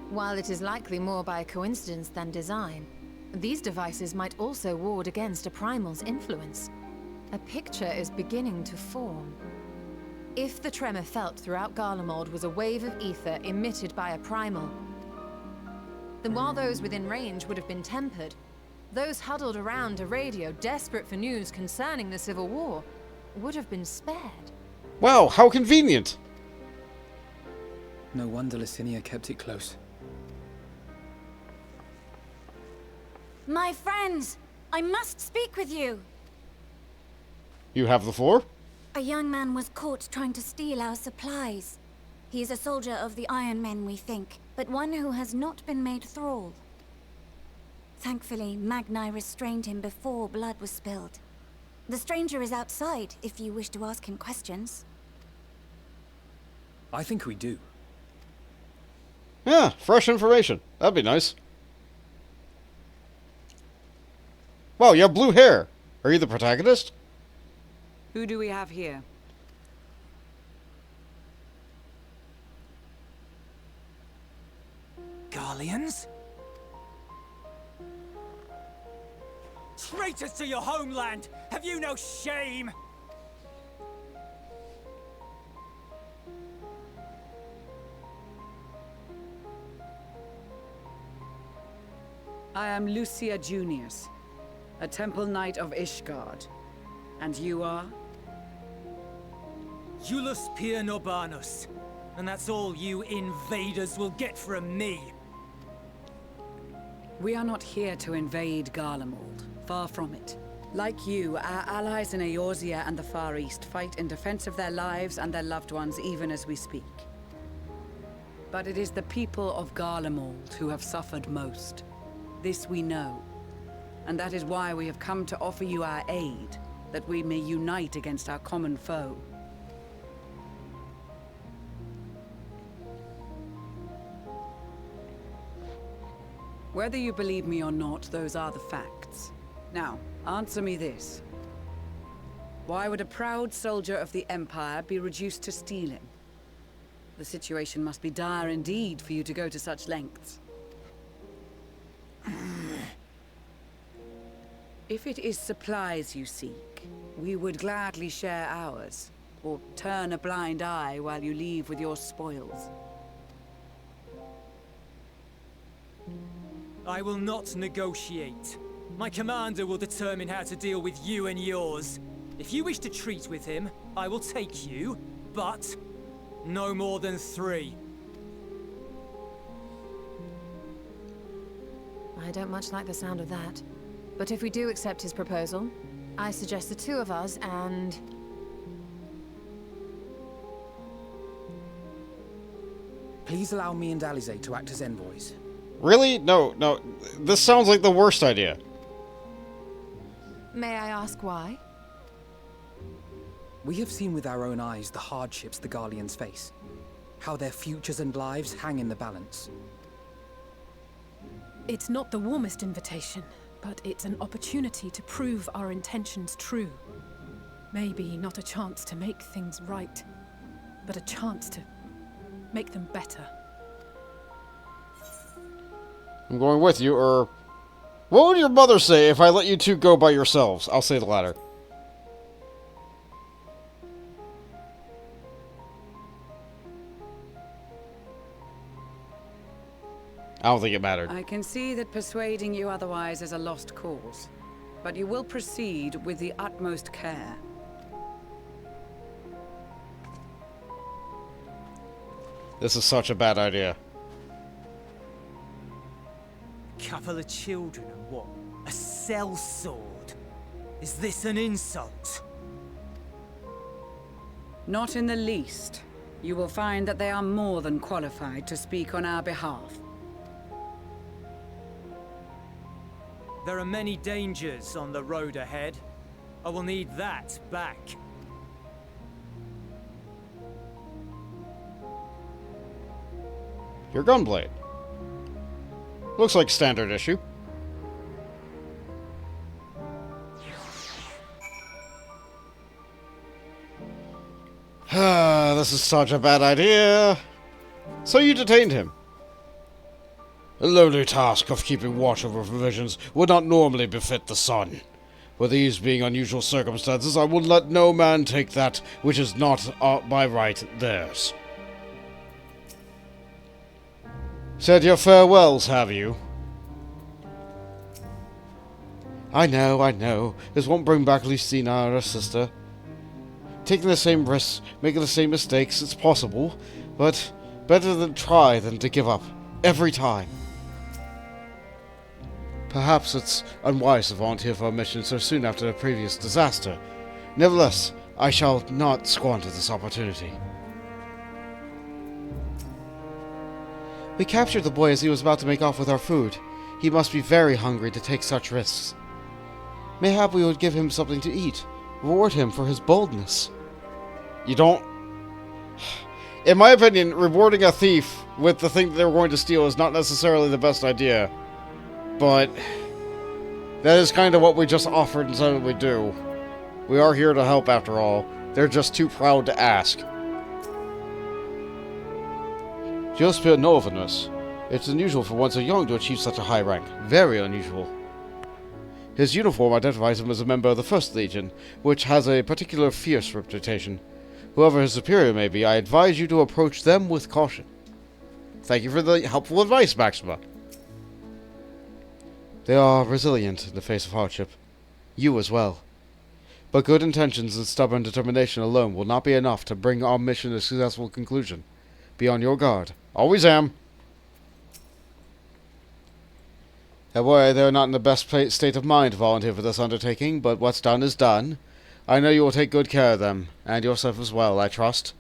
While it is likely more by coincidence than design, these devices might also ward against a primal's influence. A picture is beginning to form. If the tremor felt throughout Garlemald was a wave of ether emitted by a primal, then while those within range would have been tempered, those huddled around a radio desperate for news concerning the Civil War would have been spared. Wow, how convenient! No wonder Licinia kept it close. My friends, I must speak with you. You have the floor? A young man was caught trying to steal our supplies. He is a soldier of the Iron Men, we think, but one who has not been made thrall. Thankfully, Magni restrained him before blood was spilled. The stranger is outside, if you wish to ask him questions. I think we do. Yeah, fresh information. That'd be nice. Wow, you have blue hair. Are you the protagonist? Who do we have here? Garleans? Traitors to your homeland! Have you no shame? I am Lucia Junius, a Temple Knight of Ishgard. And you are? Julius Pier Norbanus. And that's all you invaders will get from me. We are not here to invade Garlemald. Far from it. Like you, our allies in Eorzea and the Far East fight in defense of their lives and their loved ones even as we speak. But it is the people of Garlemald who have suffered most. This we know. And that is why we have come to offer you our aid, that we may unite against our common foe. Whether you believe me or not, those are the facts. Now, answer me this. Why would a proud soldier of the Empire be reduced to stealing? The situation must be dire indeed for you to go to such lengths. If it is supplies you seek, we would gladly share ours, or turn a blind eye while you leave with your spoils. I will not negotiate. My commander will determine how to deal with you and yours. If you wish to treat with him, I will take you, but no more than 3. I don't much like the sound of that. But if we do accept his proposal, I suggest the 2 of us and... Please allow me and Alize to act as envoys. Really? No. This sounds like the worst idea. May I ask why? We have seen with our own eyes the hardships the Garleans face. How their futures and lives hang in the balance. It's not the warmest invitation, but it's an opportunity to prove our intentions true. Maybe not a chance to make things right, but a chance to make them better. I'm going with you, or... What would your mother say if I let you two go by yourselves? I'll say the latter. I don't think it mattered. I can see that persuading you otherwise is a lost cause, but you will proceed with the utmost care. This is such a bad idea. Couple of children and what? A sellsword? Is this an insult? Not in the least. You will find that they are more than qualified to speak on our behalf. There are many dangers on the road ahead. I will need that back. Your gunblade. Looks like standard issue. This is such a bad idea. So you detained him. The lowly task of keeping watch over provisions would not normally befit the sun. For these being unusual circumstances, I will let no man take that which is not by right theirs. Said your farewells, have you? I know. This won't bring back Lucina or her sister. Taking the same risks, making the same mistakes, it's possible, but better than try than to give up. Every time. Perhaps it's unwise to volunteer for a mission so soon after a previous disaster. Nevertheless, I shall not squander this opportunity. We captured the boy as he was about to make off with our food. He must be very hungry to take such risks. Mayhap we would give him something to eat. Reward him for his boldness. You don't... In my opinion, rewarding a thief with the thing that they were going to steal is not necessarily the best idea. But... that is kind of what we just offered and said we do. We are here to help after all. They're just too proud to ask. Just pure Northerners. It's unusual for one so young to achieve such a high rank. Very unusual. His uniform identifies him as a member of the First Legion, which has a particular fierce reputation. Whoever his superior may be, I advise you to approach them with caution. Thank you for the helpful advice, Maxima. They are resilient in the face of hardship. You as well. But good intentions and stubborn determination alone will not be enough to bring our mission to a successful conclusion. Be on your guard. Always am. However, they are not in the best state of mind to volunteer for this undertaking, but what's done is done. I know you will take good care of them, and yourself as well, I trust.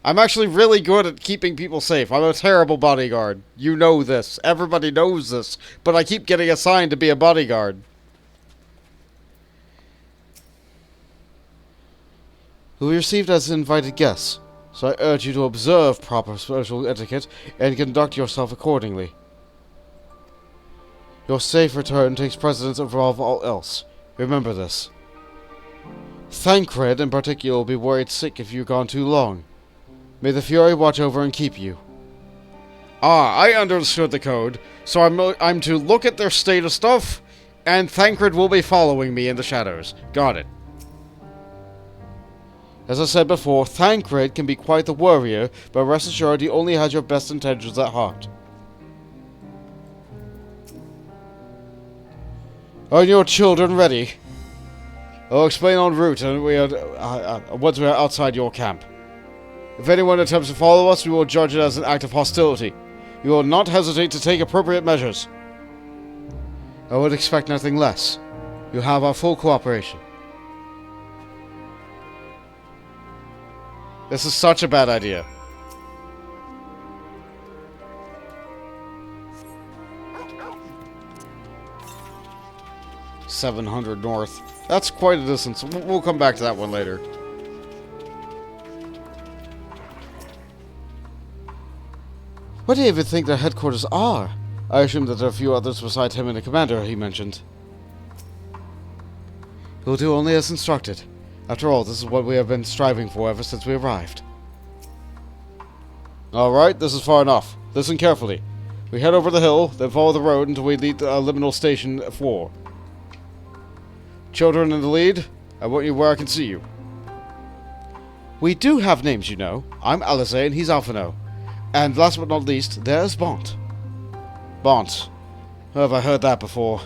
I'm actually really good at keeping people safe. I'm a terrible bodyguard. You know this. Everybody knows this. But I keep getting assigned to be a bodyguard. You'll be received as invited guests, so I urge you to observe proper social etiquette and conduct yourself accordingly. Your safe return takes precedence over all else. Remember this. Thancred, in particular, will be worried sick if you've gone too long. May the Fury watch over and keep you. Ah, I understood the code, so I'm to look at their state of stuff, and Thancred will be following me in the shadows. Got it. As I said before, Thancred can be quite the warrior, but rest assured he only has your best intentions at heart. Are your children ready? I'll explain en route and once we are outside your camp. If anyone attempts to follow us, we will judge it as an act of hostility. You will not hesitate to take appropriate measures. I would expect nothing less. You have our full cooperation. This is such a bad idea. $700 north. That's quite a distance. We'll come back to that one later. Where do you even think their headquarters are? I assume that there are a few others beside him and the commander he mentioned. We'll do only as instructed. After all, this is what we have been striving for ever since we arrived. Alright, this is far enough. Listen carefully. We head over the hill, then follow the road until we lead the liminal station 4. Children in the lead, I want you where I can see you. We do have names, you know. I'm Alizé and he's Alphino. And last but not least, there's Bont. Bont. Where have I heard that before?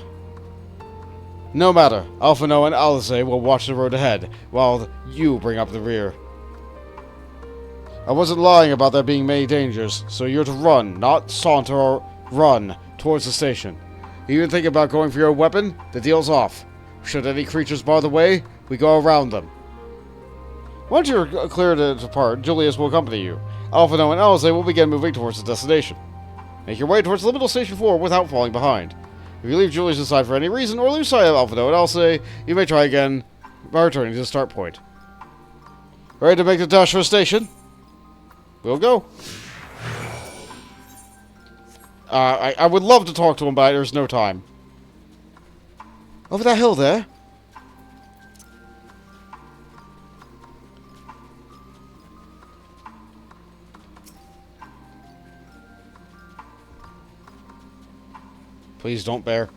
No matter. Alphino and Alizé will watch the road ahead, while you bring up the rear. I wasn't lying about there being many dangers, so you're to run, not saunter or run, towards the station. You even think about going for your weapon? The deal's off. Should any creatures bar the way, we go around them. Once you're clear to depart, Julius will accompany you. Alphino and Alizé will begin moving towards the destination. Make your way towards Liminal Station 4 without falling behind. If you leave Julius aside for any reason, or lose sight of Alphino and Alizé, you may try again by returning to the start point. Ready to make the dash for the station? We'll go. I would love to talk to him, but there's no time. Over that hill there? Please don't bear.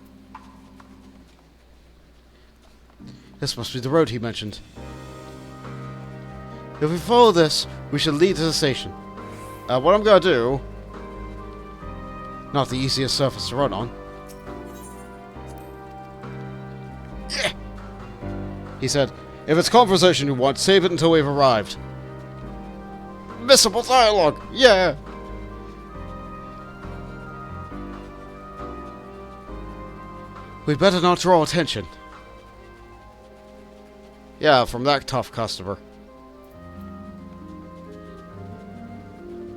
This must be the road he mentioned. If we follow this, we should lead to the station. What I'm gonna do... Not the easiest surface to run on. Yeah. He said, if it's conversation you want, save it until we've arrived. Missable dialogue! Yeah! We'd better not draw attention. Yeah, from that tough customer.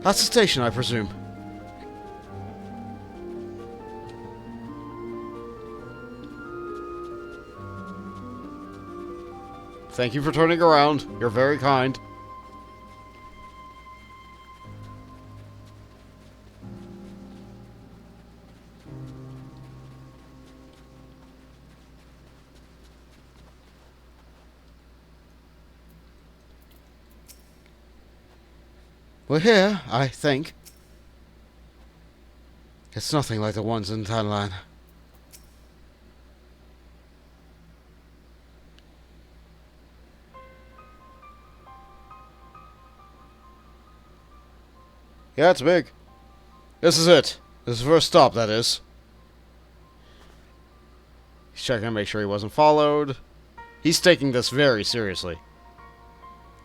That's the station, I presume. Thank you for turning around. You're very kind. We're here, I think. It's nothing like the ones in Tanlan. Yeah, it's big. This is it. This is the first stop, that is. He's checking to make sure he wasn't followed. He's taking this very seriously.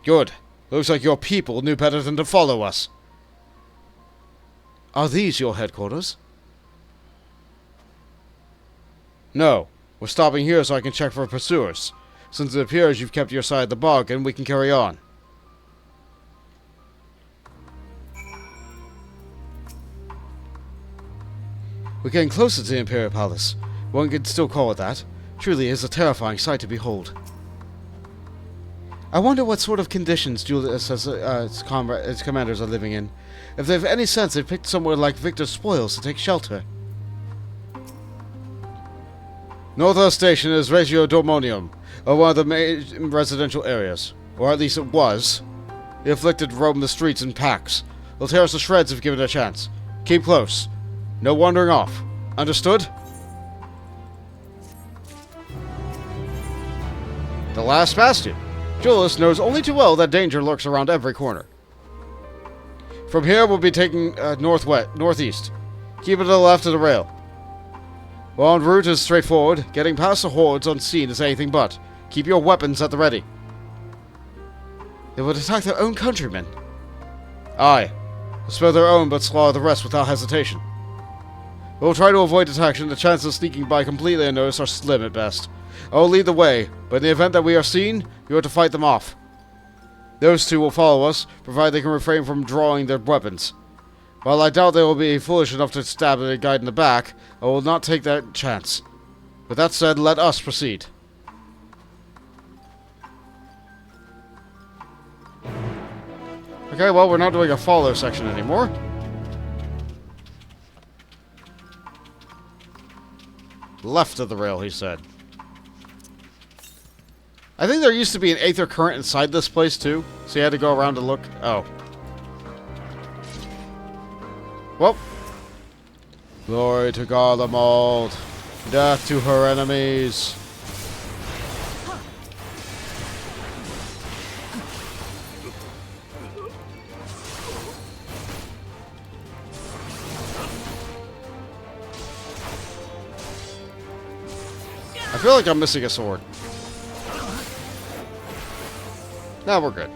Good. Looks like your people knew better than to follow us. Are these your headquarters? No. We're stopping here so I can check for pursuers. Since it appears you've kept your side of the bargain, we can carry on. We're getting closer to the Imperial Palace. One could still call it that. Truly, it is a terrifying sight to behold. I wonder what sort of conditions Julius and his commanders are living in. If they've any sense, they've picked somewhere like Victor's Spoils to take shelter. Northwest Station is Regio Dormonium, or one of the main residential areas. Or at least it was. The afflicted roam the streets in packs. They'll tear us to shreds if given a chance. Keep close. No wandering off. Understood? The last bastion. Julius knows only too well that danger lurks around every corner. From here, we'll be taking northeast. Keep it to the left of the rail. Well, en route is straightforward. Getting past the hordes unseen is anything but. Keep your weapons at the ready. They would attack their own countrymen. Aye. Spare their own, but slaughter the rest without hesitation. We'll try to avoid detection. The chances of sneaking by completely unnoticed are slim at best. I will lead the way, but in the event that we are seen, you are to fight them off. Those two will follow us, provided they can refrain from drawing their weapons. While I doubt they will be foolish enough to stab a guide in the back, I will not take that chance. With that said, let us proceed. Okay, well, we're not doing a follow section anymore. Left of the rail, he said. I think there used to be an aether current inside this place, too. So you had to go around to look. Oh. Well. Glory to Garlemald. Death to her enemies. I feel like I'm missing a sword. Now we're good.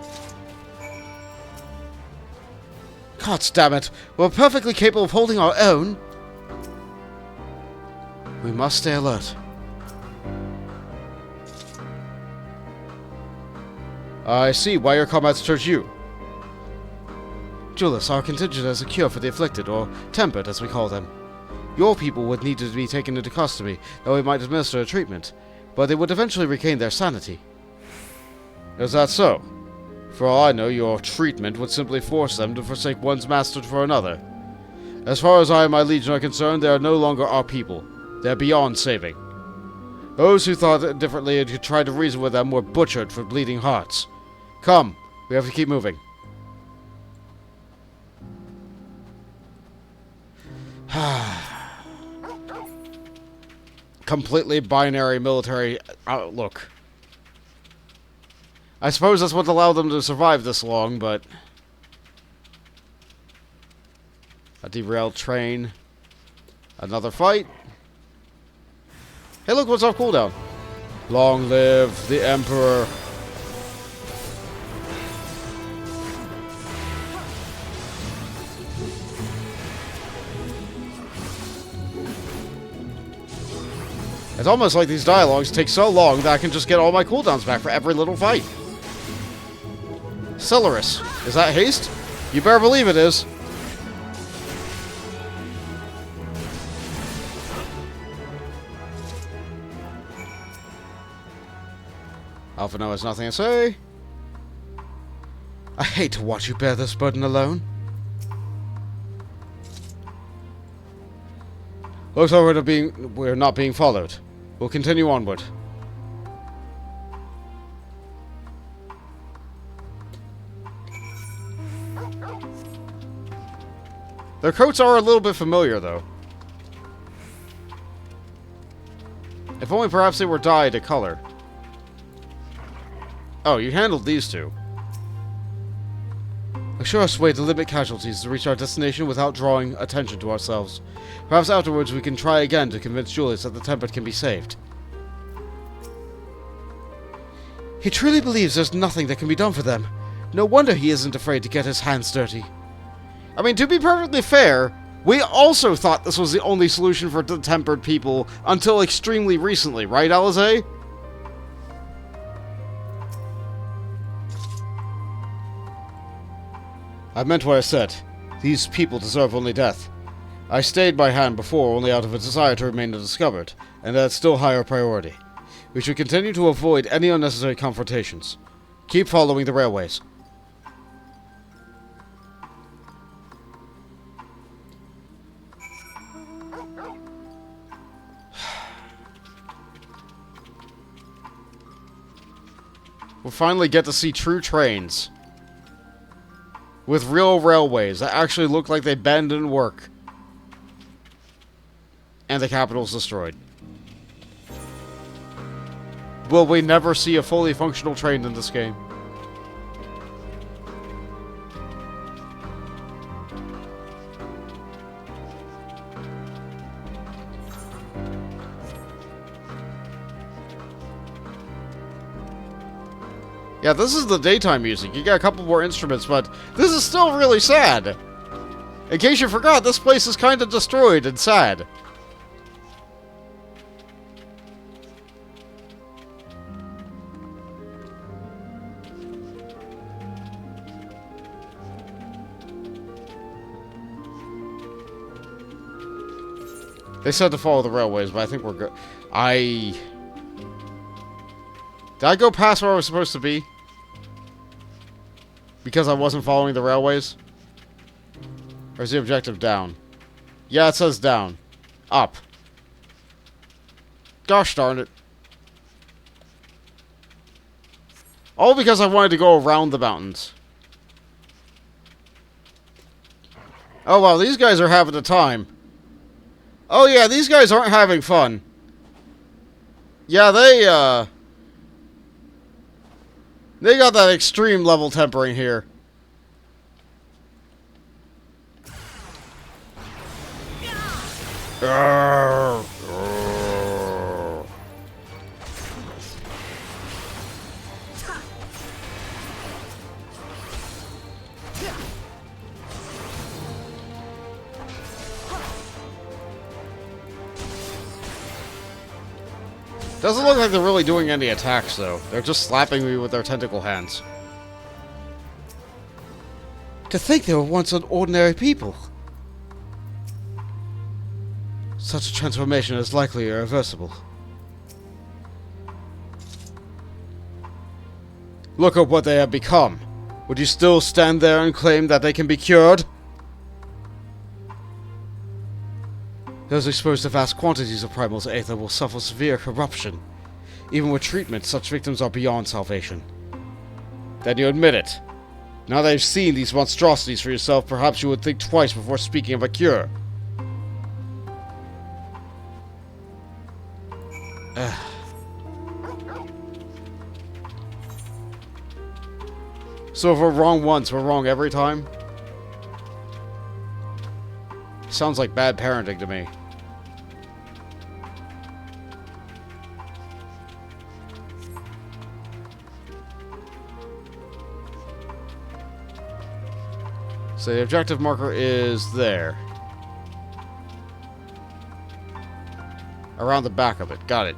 God damn it. We're perfectly capable of holding our own. We must stay alert. I see why your comrades chose you. Julius, our contingent has a cure for the afflicted, or tempered as we call them. Your people would need to be taken into custody, though we might administer a treatment, but they would eventually regain their sanity. Is that so? For all I know, your treatment would simply force them to forsake one's master for another. As far as I and my legion are concerned, they are no longer our people. They are beyond saving. Those who thought differently and could try to reason with them were butchered for bleeding hearts. Come, we have to keep moving. Completely binary military outlook. I suppose that's what allowed them to survive this long, but... A derailed train. Another fight. Hey, look what's off cooldown. Long live the Emperor. It's almost like these dialogues take so long that I can just get all my cooldowns back for every little fight. Celerus. Is that haste? You better believe it is. Alphino has nothing to say. I hate to watch you bear this burden alone. Looks like we're not being followed. We'll continue onward. Their coats are a little bit familiar, though. If only perhaps they were dyed a color. Oh, you handled these two. A surest way to limit casualties is to reach our destination without drawing attention to ourselves. Perhaps afterwards we can try again to convince Julius that the Tempered can be saved. He truly believes there's nothing that can be done for them. No wonder he isn't afraid to get his hands dirty. I mean, to be perfectly fair, we also thought this was the only solution for the Tempered people until extremely recently, right, Alizé? I meant what I said. These people deserve only death. I stayed my hand before only out of a desire to remain undiscovered, and that's still higher priority. We should continue to avoid any unnecessary confrontations. Keep following the railways. We'll finally get to see true trains. With real railways that actually look like they bend and work. And the capital's destroyed. Will we never see a fully functional train in this game? Yeah, this is the daytime music. You got a couple more instruments, but this is still really sad. In case you forgot, this place is kind of destroyed and sad. They said to follow the railways, but I think we're good. Did I go past where I was supposed to be? Because I wasn't following the railways? Or is the objective down? Yeah, it says down. Up. Gosh darn it. All because I wanted to go around the mountains. Oh wow, these guys are having a time. Oh yeah, these guys aren't having fun. Yeah, they got that extreme level tempering here. Doesn't look like they're really doing any attacks, though. They're just slapping me with their tentacle hands. To think they were once an ordinary people. Such a transformation is likely irreversible. Look at what they have become. Would you still stand there and claim that they can be cured? Those exposed to vast quantities of primal aether will suffer severe corruption. Even with treatment, such victims are beyond salvation. Then you admit it. Now that you've seen these monstrosities for yourself, perhaps you would think twice before speaking of a cure. So if we're wrong once, we're wrong every time? Sounds like bad parenting to me. So the objective marker is there. Around the back of it. Got it.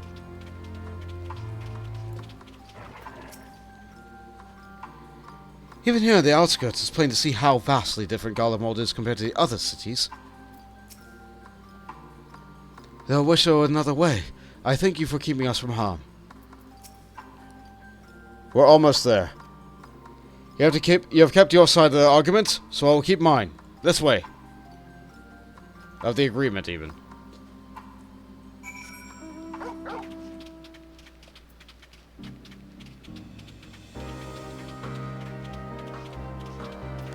Even here on the outskirts, it's plain to see how vastly different Garlemald is compared to the other cities. They'll wish there were another way. I thank you for keeping us from harm. We're almost there. You have kept your side of the argument, so I will keep mine. This way. Of the agreement, even.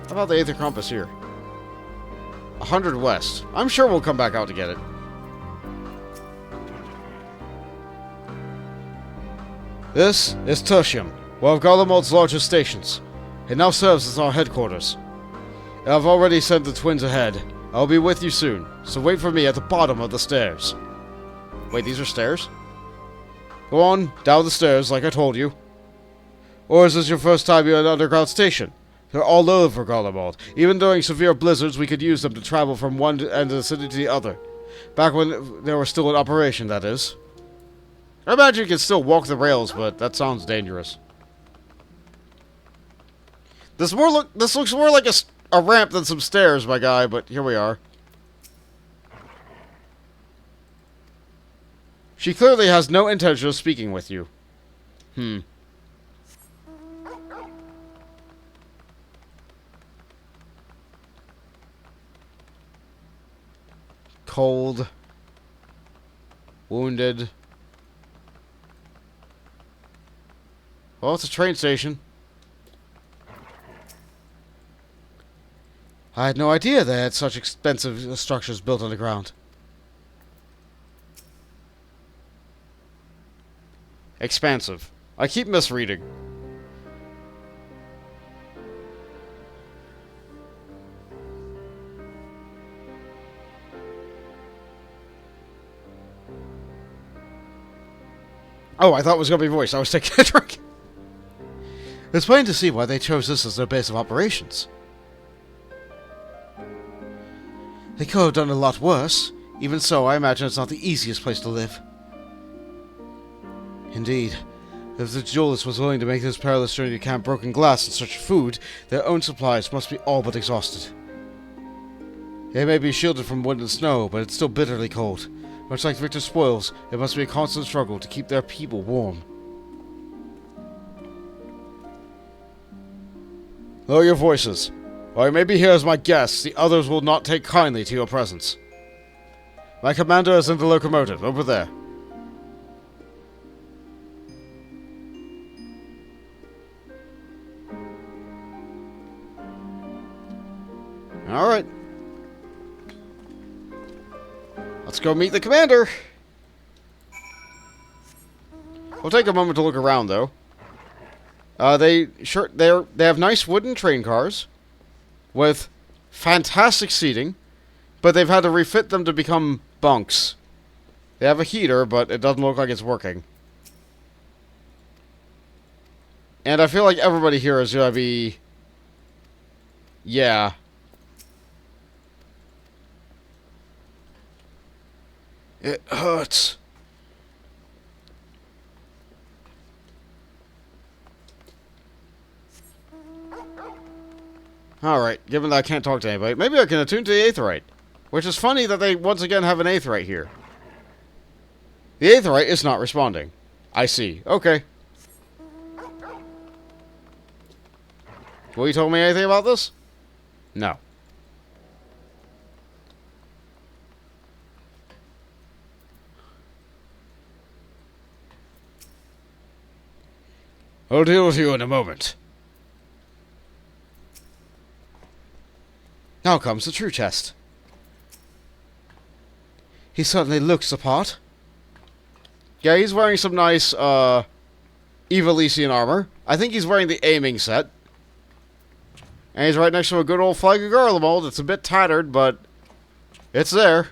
How about the Aether Compass here? 100 west. I'm sure we'll come back out to get it. This is Tertium, one of Garlemald's largest stations. It now serves as our headquarters. I've already sent the twins ahead. I'll be with you soon, so wait for me at the bottom of the stairs. Wait, these are stairs? Go on, down the stairs like I told you. Or is this your first time in an underground station? They're all over Garlemald. Even during severe blizzards, we could use them to travel from one end of the city to the other. Back when they were still in operation, that is. I imagine you can still walk the rails, but that sounds dangerous. This looks more like a ramp than some stairs, my guy, but here we are. She clearly has no intention of speaking with you. Cold. Wounded. Well, it's a train station. I had no idea they had such expensive structures built underground. Expansive. I keep misreading. Oh, I thought it was going to be voice. I was taking a drink. It's plain to see why they chose this as their base of operations. They could have done a lot worse. Even so, I imagine it's not the easiest place to live. Indeed, if the duelist was willing to make this perilous journey to Camp Broken Glass in search of food, their own supplies must be all but exhausted. They may be shielded from wind and snow, but it's still bitterly cold. Much like Victor's spoils, it must be a constant struggle to keep their people warm. Lower your voices. While you may be here as my guests, the others will not take kindly to your presence. My commander is in the locomotive, over there. Alright. Let's go meet the commander. We'll take a moment to look around, though. They have nice wooden train cars with fantastic seating, but they've had to refit them to become bunks. They have a heater, but it doesn't look like it's working. And I feel like everybody here is gonna be... Yeah. It hurts. Alright, given that I can't talk to anybody, maybe I can attune to the Aetheryte. Which is funny that they once again have an Aetheryte here. The Aetheryte is not responding. I see. Okay. Will you tell me anything about this? No. I'll deal with you in a moment. Now comes the true test. He certainly looks the part. Yeah, he's wearing some nice, Evilesian armor. I think he's wearing the aiming set. And he's right next to a good old flag of Garlemald. It's a bit tattered, but it's there.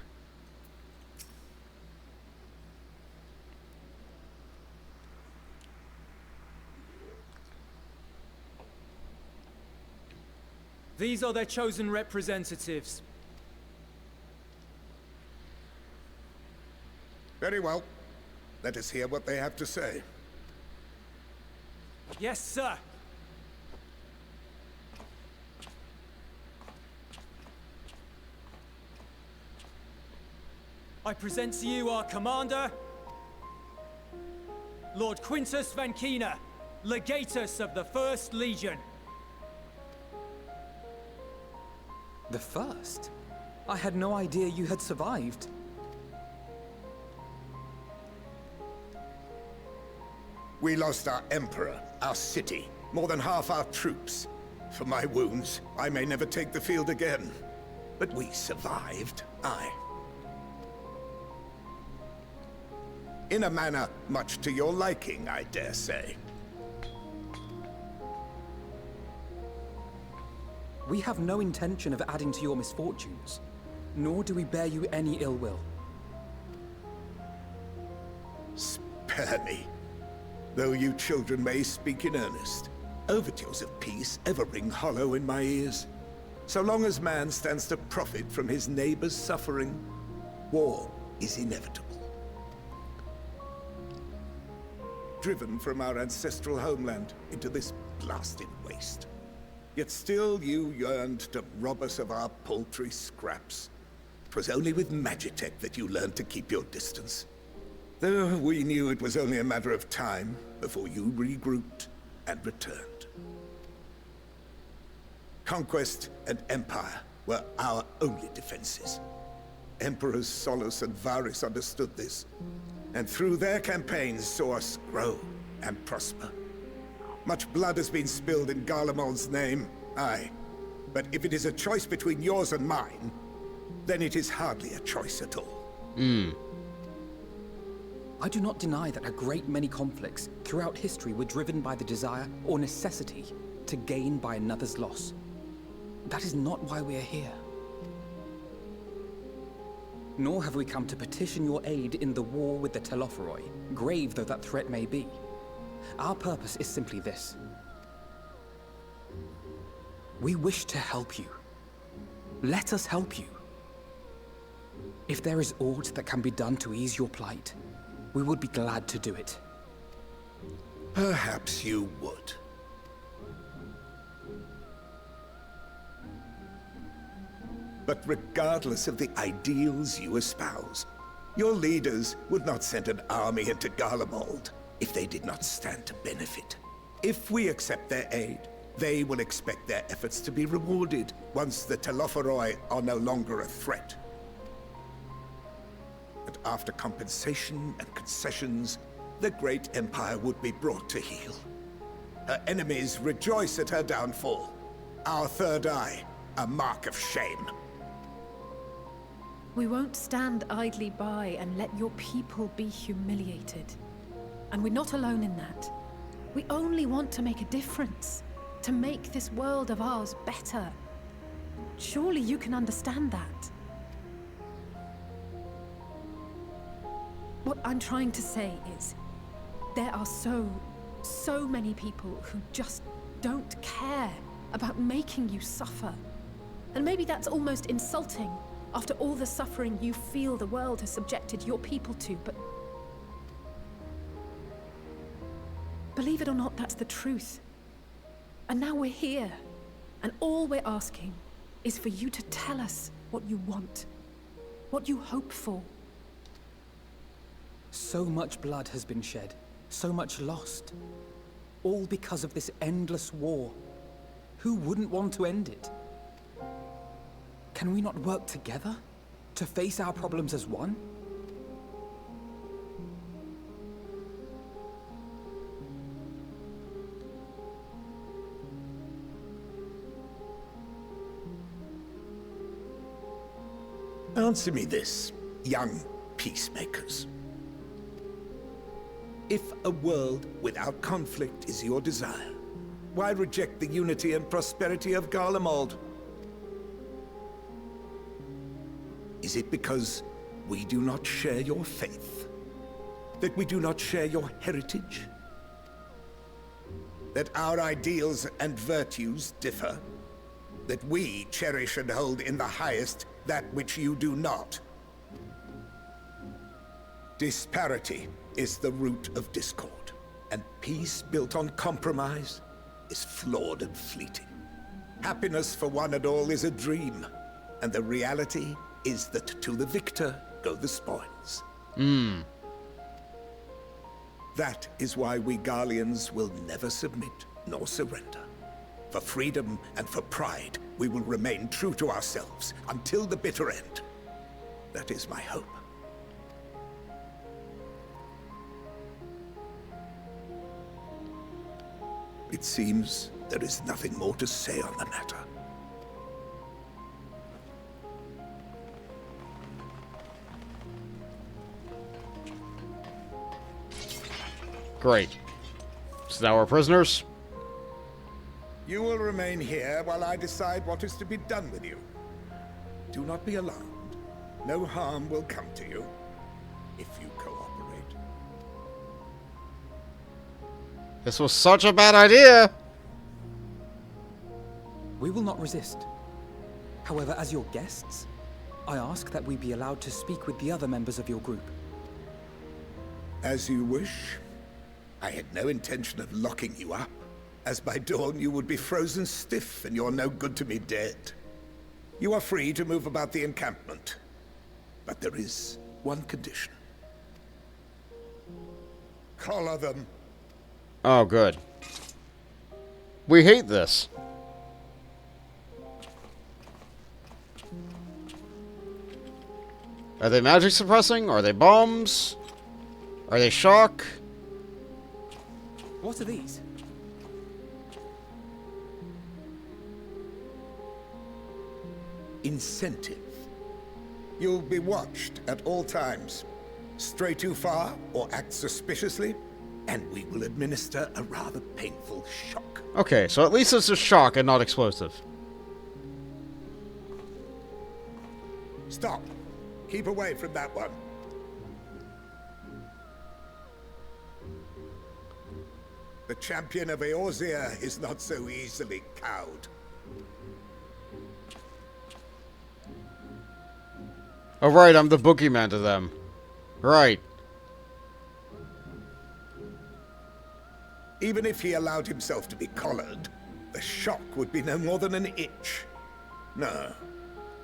These are their chosen representatives. Very well. Let us hear what they have to say. Yes, sir. I present to you our commander, Lord Quintus Van Kina, Legatus of the First Legion. The first? I had no idea you had survived. We lost our emperor, our city, more than half our troops. For my wounds, I may never take the field again. But we survived, aye. In a manner much to your liking, I dare say. We have no intention of adding to your misfortunes, nor do we bear you any ill will. Spare me. Though you children may speak in earnest, overtures of peace ever ring hollow in my ears. So long as man stands to profit from his neighbor's suffering, war is inevitable. Driven from our ancestral homeland into this blasted waste. Yet still you yearned to rob us of our paltry scraps. 'Twas only with Magitech that you learned to keep your distance. Though we knew it was only a matter of time before you regrouped and returned. Conquest and Empire were our only defenses. Emperors Solus and Varys understood this, and through their campaigns saw us grow and prosper. Much blood has been spilled in Garlemald's name, aye. But if it is a choice between yours and mine, then it is hardly a choice at all. I do not deny that a great many conflicts throughout history were driven by the desire or necessity to gain by another's loss. That is not why we are here. Nor have we come to petition your aid in the war with the Telophoroi, grave though that threat may be. Our purpose is simply this. We wish to help you. Let us help you. If there is aught that can be done to ease your plight, we would be glad to do it. Perhaps you would. But regardless of the ideals you espouse, your leaders would not send an army into Garlemald if they did not stand to benefit. If we accept their aid, they will expect their efforts to be rewarded once the Telophoroi are no longer a threat. And after compensation and concessions, the great empire would be brought to heel. Her enemies rejoice at her downfall. Our third eye a mark of shame. We won't stand idly by and let your people be humiliated. And we're not alone in that. We only want to make a difference. To make this world of ours better. Surely you can understand that. What I'm trying to say is, there are so many people who just don't care about making you suffer. And maybe that's almost insulting after all the suffering you feel the world has subjected your people to, but believe it or not, that's the truth. And now we're here, and all we're asking is for you to tell us what you want, what you hope for. So much blood has been shed, so much lost. All because of this endless war. Who wouldn't want to end it? Can we not work together to face our problems as one? Answer me this, young peacemakers. If a world without conflict is your desire, why reject the unity and prosperity of Garlemald? Is it because we do not share your faith? That we do not share your heritage? That our ideals and virtues differ? That we cherish and hold in the highest that which you do not? Disparity is the root of discord, and peace built on compromise is flawed and fleeting. Happiness for one and all is a dream, and the reality is that to the victor go the spoils. That is why we Garleans will never submit nor surrender. For freedom and for pride, we will remain true to ourselves until the bitter end. That is my hope. It seems there is nothing more to say on the matter. Great. So now we're prisoners? You will remain here while I decide what is to be done with you. Do not be alarmed. No harm will come to you if you cooperate. This was such a bad idea! We will not resist. However, as your guests, I ask that we be allowed to speak with the other members of your group. As you wish. I had no intention of locking you up, as by dawn you would be frozen stiff and you're no good to me dead. You are free to move about the encampment, but there is one condition. Collar them. Oh, good. We hate this. Are they magic suppressing? Are they bombs? Are they shock? What are these? Incentive. You'll be watched at all times. Stray too far or act suspiciously, and we will administer a rather painful shock. Okay, so at least it's a shock and not explosive. Stop. Keep away from that one. The champion of Eorzea is not so easily cowed. Oh, right, I'm the boogeyman to them. Right. Even if he allowed himself to be collared, the shock would be no more than an itch. No.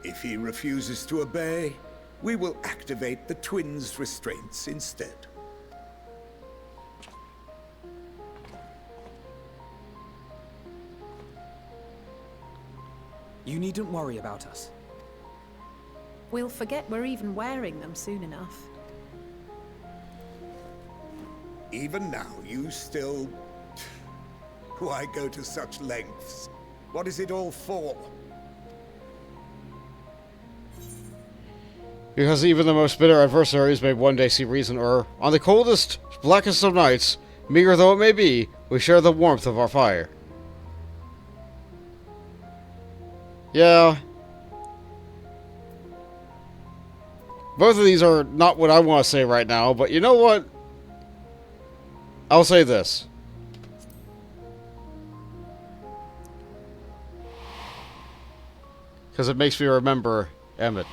If he refuses to obey, we will activate the twins' restraints instead. You needn't worry about us. We'll forget we're even wearing them soon enough. Even now, you still... Why go to such lengths? What is it all for? Because even the most bitter adversaries may one day see reason, or, on the coldest, blackest of nights, meager though it may be, we share the warmth of our fire. Yeah. Both of these are not what I want to say right now, but you know what? I'll say this. Because it makes me remember Emmett.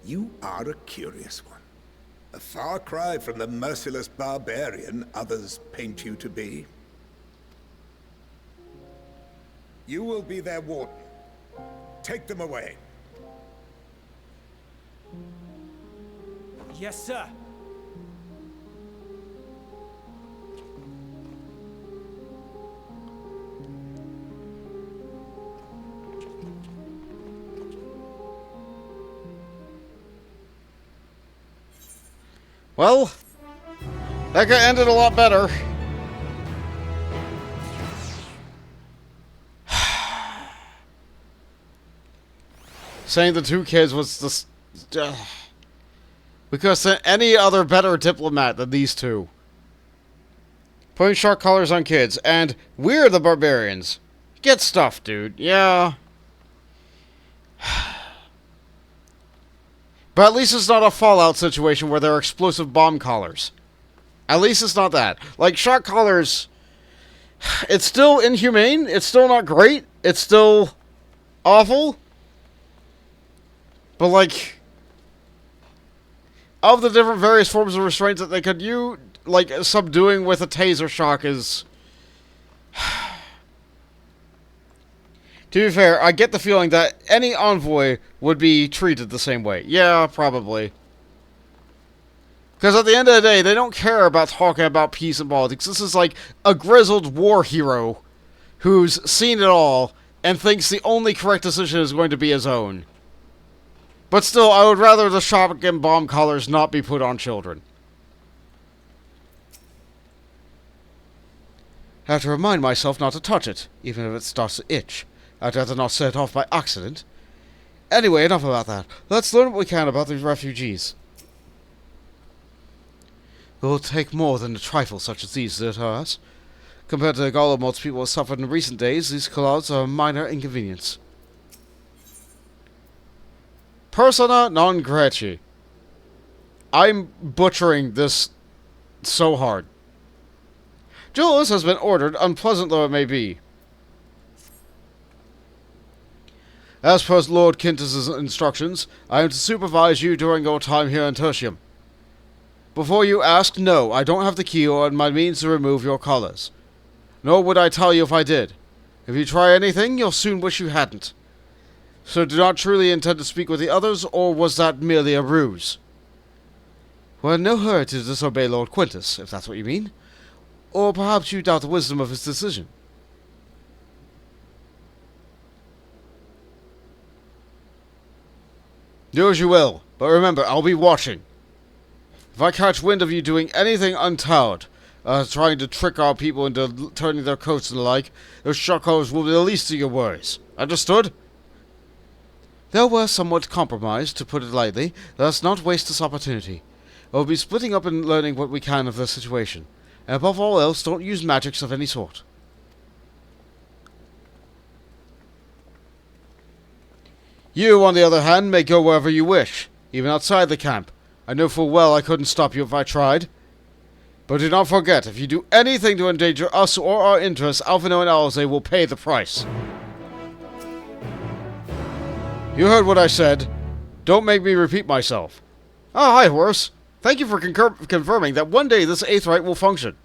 You are a curious one. A far cry from the merciless barbarian others paint you to be. You will be their warden. Take them away. Yes, sir. Well, that got ended a lot better. Saying the two kids was the... we could have sent any other better diplomat than these two. Putting shark collars on kids, and we're the barbarians. Get stuffed, dude. Yeah. But at least it's not a Fallout situation where there are explosive bomb collars. At least it's not that. Like, shark collars... It's still inhumane. It's still not great. It's still awful. But, like... Of the different various forms of restraints that they could use, like, subduing with a taser shock is... To be fair, I get the feeling that any envoy would be treated the same way. Yeah, probably. Because at the end of the day, they don't care about talking about peace and politics. This is like a grizzled war hero who's seen it all and thinks the only correct decision is going to be his own. But still, I would rather the shotgun bomb collars not be put on children. I have to remind myself not to touch it, even if it starts to itch. I'd rather not set it off by accident. Anyway, enough about that. Let's learn what we can about these refugees. It will take more than a trifle such as these to deter us. Compared to the Garlemald's people have suffered in recent days, these clouds are a minor inconvenience. Persona non grata. I'm butchering this so hard. Julius has been ordered, unpleasant though it may be. As per Lord Quintus's instructions, I am to supervise you during your time here in Tertium. Before you ask, no, I don't have the key or my means to remove your collars. Nor would I tell you if I did. If you try anything, you'll soon wish you hadn't. So do not truly intend to speak with the others, or was that merely a ruse? We're in no hurry to disobey Lord Quintus, if that's what you mean. Or perhaps you doubt the wisdom of his decision. Do as you will, but remember, I'll be watching. If I catch wind of you doing anything untoward, trying to trick our people into turning their coats and the like, those shotgunners will be the least of your worries. Understood? Though we're somewhat compromised, to put it lightly, let us not waste this opportunity. We'll be splitting up and learning what we can of the situation. And above all else, don't use magics of any sort. You, on the other hand, may go wherever you wish, even outside the camp. I know full well I couldn't stop you if I tried. But do not forget, if you do anything to endanger us or our interests, Alphino and Alze will pay the price. You heard what I said. Don't make me repeat myself. Ah, hi, Horus. Thank you for confirming that one day this eighth rite will function.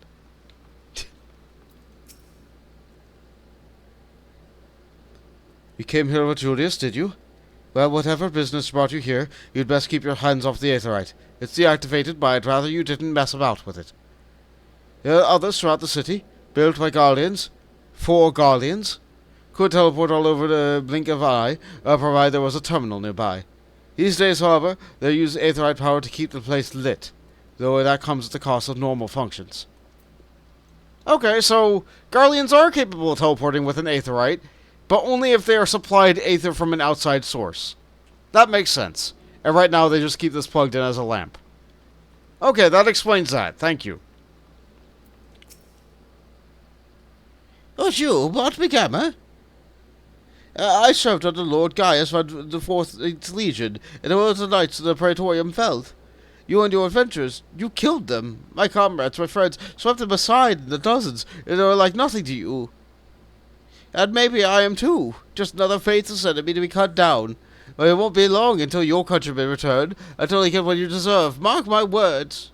You came here with Julius, did you? Well, whatever business brought you here, you'd best keep your hands off the Aetherite. It's deactivated, but I'd rather you didn't mess about with it. There are others throughout the city, built by Guardians. 4 Guardians. Could teleport all over the blink of an eye, provided there was a terminal nearby. These days, however, they use Aetherite power to keep the place lit. though that comes at the cost of normal functions. Okay, so Garleans are capable of teleporting with an aetherite, but only if they are supplied aether from an outside source. That makes sense. And right now they just keep this plugged in as a lamp. Okay, that explains that. Thank you. Oh, you what became, eh? I served under Lord Gaius of the 4th Legion, and there were the knights of the Praetorium Feld. You and your adventurers, you killed them. My comrades, my friends, swept them aside in the dozens, and they were like nothing to you. And maybe I am too, just another faithless enemy to be cut down. But it won't be long until your countrymen return, until they get what you deserve. Mark my words.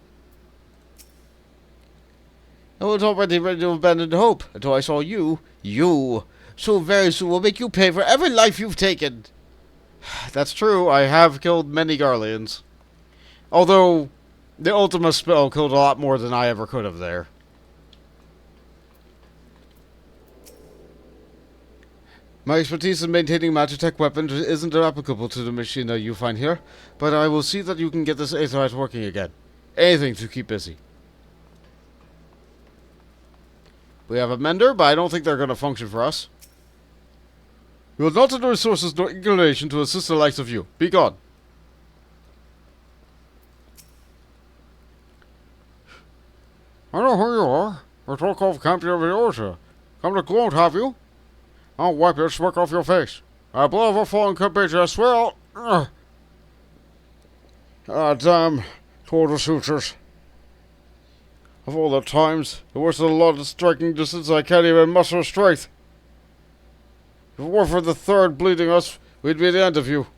I was already ready to abandon hope until I saw you. You. So very soon will make you pay for every life you've taken. That's true, I have killed many Garleans. Although, the Ultima spell killed a lot more than I ever could have there. My expertise in maintaining Magitech weapons isn't applicable to the machine that you find here, but I will see that you can get this aetherite working again. Anything to keep busy. We have a mender, but I don't think they're going to function for us. You have not the resources nor inclination to assist the likes of you. Be gone. I know who you are. The Torkov Campion of the Orta. Come to Gloat, have you? I'll wipe your smirk off your face. I blow of a fallen compatriot, I swear I'll... Ah, damn. Quarter suitors. Of all the times, the worst of the lot is striking distance I can't even muster strength. If it were for the third bleeding us, we'd be at the end of you.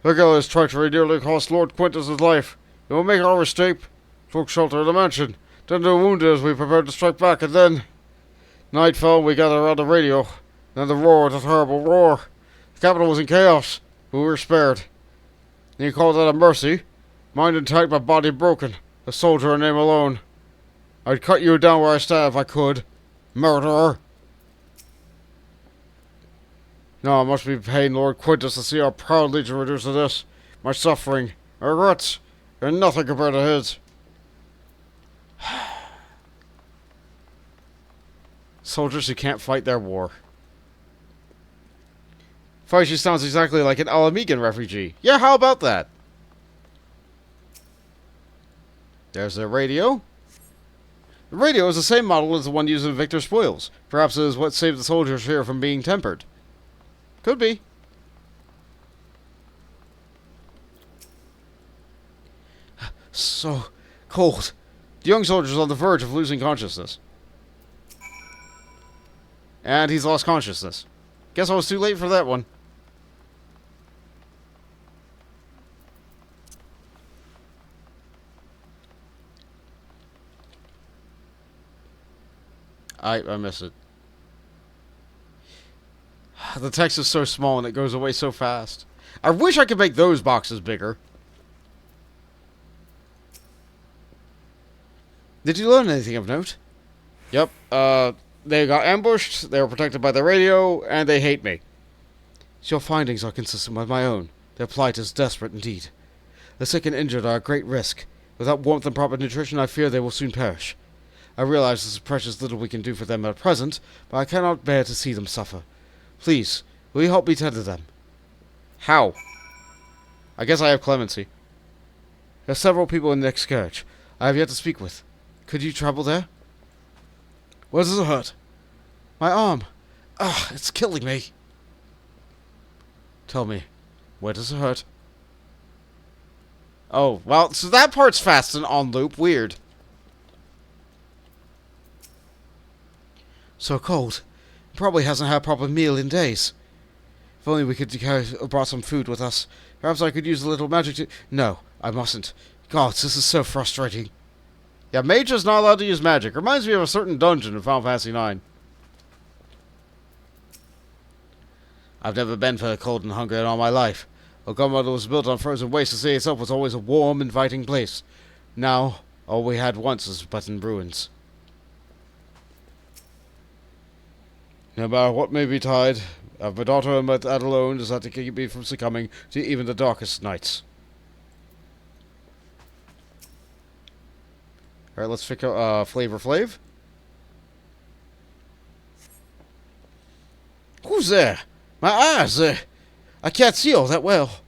The gallows treachery nearly cost Lord Quintus his life. It will make our escape. Took shelter in the mansion. Then the wounded as we prepared to strike back, and then... Night fell and we gathered around the radio. Then the roar, the terrible roar. The capital was in chaos, but we were spared. And you call that a mercy? Mind intact, but body broken. A soldier in name alone. I'd cut you down where I stand if I could. Murderer! No, it must be pain, Lord Quintus, to see our proud legion reduced to this. My suffering, my regrets, are nothing compared to his. Soldiers who can't fight their war. Faishi sounds exactly like an Alamigan refugee. Yeah, how about that? There's the radio. The radio is the same model as the one used in Victor's Spoils. Perhaps it is what saved the soldiers here from being tempered. Could be. So cold. The young soldier's on the verge of losing consciousness. And he's lost consciousness. Guess I was too late for that one. I miss it. The text is so small and it goes away so fast. I wish I could make those boxes bigger. Did you learn anything of note? Yep, they got ambushed, they were protected by the radio, and they hate me. Your findings are consistent with my own. Their plight is desperate indeed. The sick and injured are at great risk. Without warmth and proper nutrition, I fear they will soon perish. I realize this is precious little we can do for them at present, but I cannot bear to see them suffer. Please, will you help me tend to them? How? I guess I have clemency. There are several people in the Excurge I have yet to speak with. Could you travel there? Where does it hurt? My arm. Ugh, it's killing me. Tell me, where does it hurt? Oh, well, so that part's fast and on loop. Weird. So cold. Probably hasn't had a proper meal in days. If only we could brought some food with us. Perhaps I could use a little magic to... No, I mustn't. God, this is so frustrating. Yeah, mage is not allowed to use magic. Reminds me of a certain dungeon in Final Fantasy IX. I've never been for cold and hunger in all my life. While Garlemald was built on frozen wastes, the city itself was always a warm, inviting place. Now, all we had once is but in ruins. No matter what may betide, I have my daughter and that alone is that to keep me from succumbing to even the darkest nights. Alright, let's pick up Flavor Flav. Who's there? My eyes, I can't see all that well.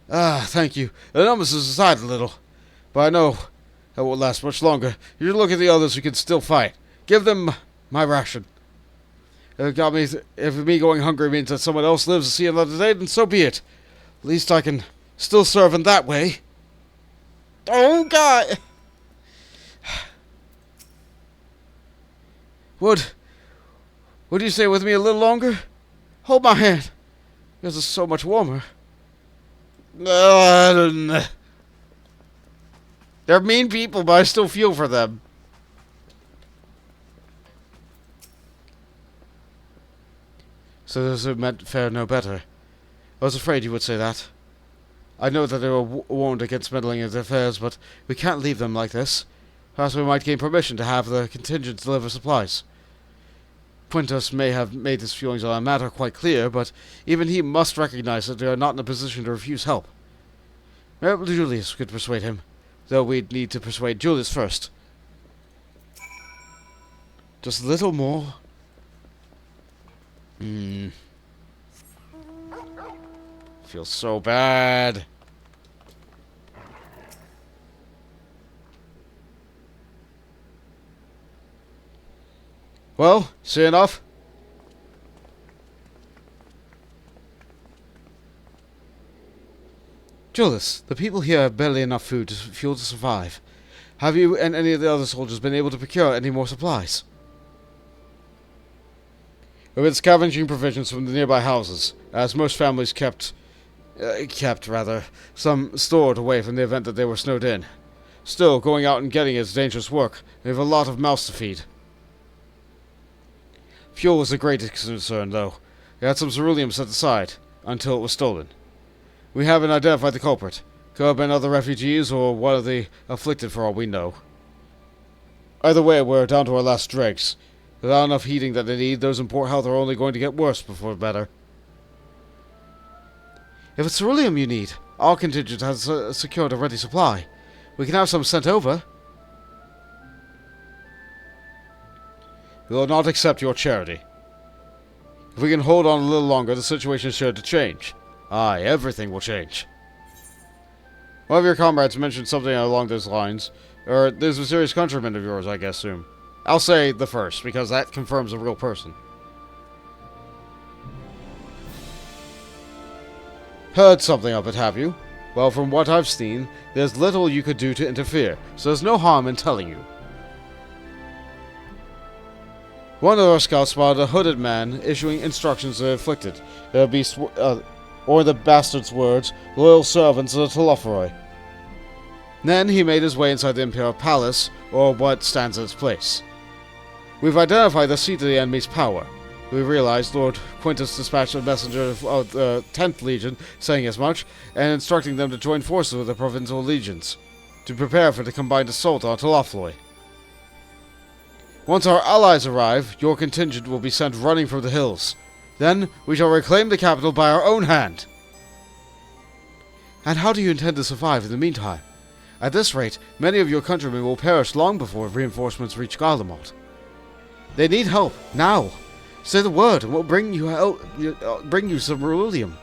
Ah, thank you. The numbers has subsided a little. But I know that won't last much longer. You look at the others who can still fight. Give them my ration. If me going hungry means that someone else lives to see another day, then so be it. At least I can still serve in that way. Oh, God! Would you stay with me a little longer? Hold my hand. This is so much warmer. They're mean people, but I still feel for them. So those who meant fare no better. I was afraid you would say that. I know that they were warned against meddling in their affairs, but we can't leave them like this. Perhaps we might gain permission to have the contingent deliver supplies. Quintus may have made his feelings on the matter quite clear, but even he must recognize that they are not in a position to refuse help. Maybe Julius could persuade him, though we'd need to persuade Julius first. Just a little more. Feels so bad. Well, see enough? Julius, the people here have barely enough food to fuel to survive. Have you and any of the other soldiers been able to procure any more supplies? We've been scavenging provisions from the nearby houses, as most families kept some stored away from the event that they were snowed in. Still, going out and getting it is dangerous work. We have a lot of mouths to feed. Fuel was the greatest concern, though. We had some ceruleum set aside, until it was stolen. We haven't identified the culprit. Could have been other refugees, or one of the afflicted for all we know. Either way, we're down to our last dregs. Without enough heating that they need, those in poor health are only going to get worse before better. If it's ceruleum you need, our contingent has secured a ready supply. We can have some sent over. We will not accept your charity. If we can hold on a little longer, the situation is sure to change. Aye, everything will change. One of your comrades mentioned something along those lines. Or, there's a serious countryman of yours, I guess, soon. I'll say the first, because that confirms a real person. Heard something of it, have you? Well, from what I've seen, there's little you could do to interfere, so there's no harm in telling you. One of our scouts spotted a hooded man issuing instructions to the afflicted. There would be, or the bastard's words, loyal servants of the Telophoroi. Then he made his way inside the Imperial Palace, or what stands in its place. We've identified the seat of the enemy's power. We realized Lord Quintus dispatched a messenger of the 10th Legion saying as much, and instructing them to join forces with the provincial legions, to prepare for the combined assault on Telophoroi. Once our allies arrive, your contingent will be sent running from the hills. Then we shall reclaim the capital by our own hand. And how do you intend to survive in the meantime? At this rate, many of your countrymen will perish long before reinforcements reach Garlemald. They need help, now. Say the word, and we'll bring you some ceruleum.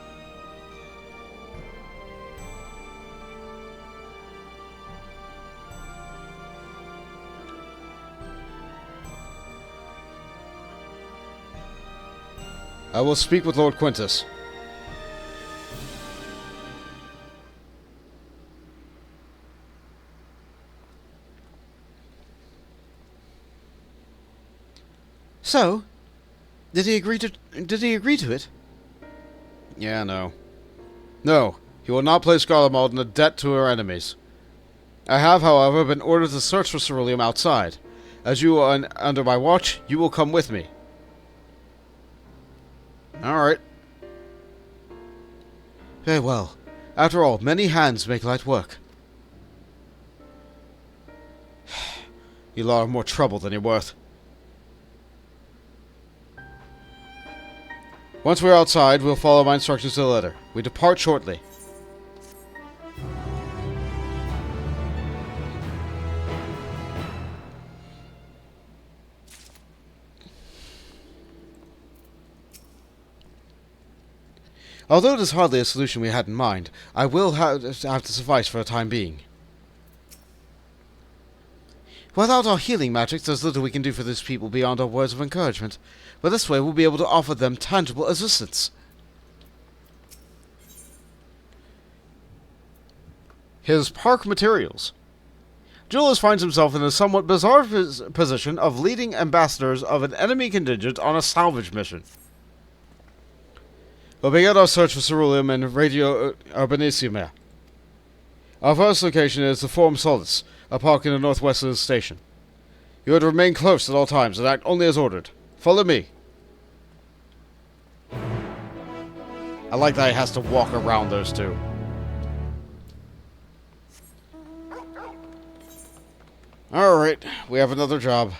I will speak with Lord Quintus. So, did he agree to it? Yeah, no. No, he will not place Garlemald in a debt to our enemies. I have, however, been ordered to search for ceruleum outside. As you are under my watch, you will come with me. Alright. Very well. After all, many hands make light work. You lot are more trouble than you're worth. Once we're outside, we'll follow my instructions to the letter. We depart shortly. Although it is hardly a solution we had in mind, I will have to suffice for the time being. Without our healing magic, there's little we can do for these people beyond our words of encouragement, but this way we'll be able to offer them tangible assistance. His park materials. Julius finds himself in a somewhat bizarre position of leading ambassadors of an enemy contingent on a salvage mission. We'll begin our search for ceruleum and radio urbanicium. Our first location is the Forum Solace, a park in the northwest of the station. You are to remain close at all times and act only as ordered. Follow me. I like that he has to walk around those two. Alright, we have another job.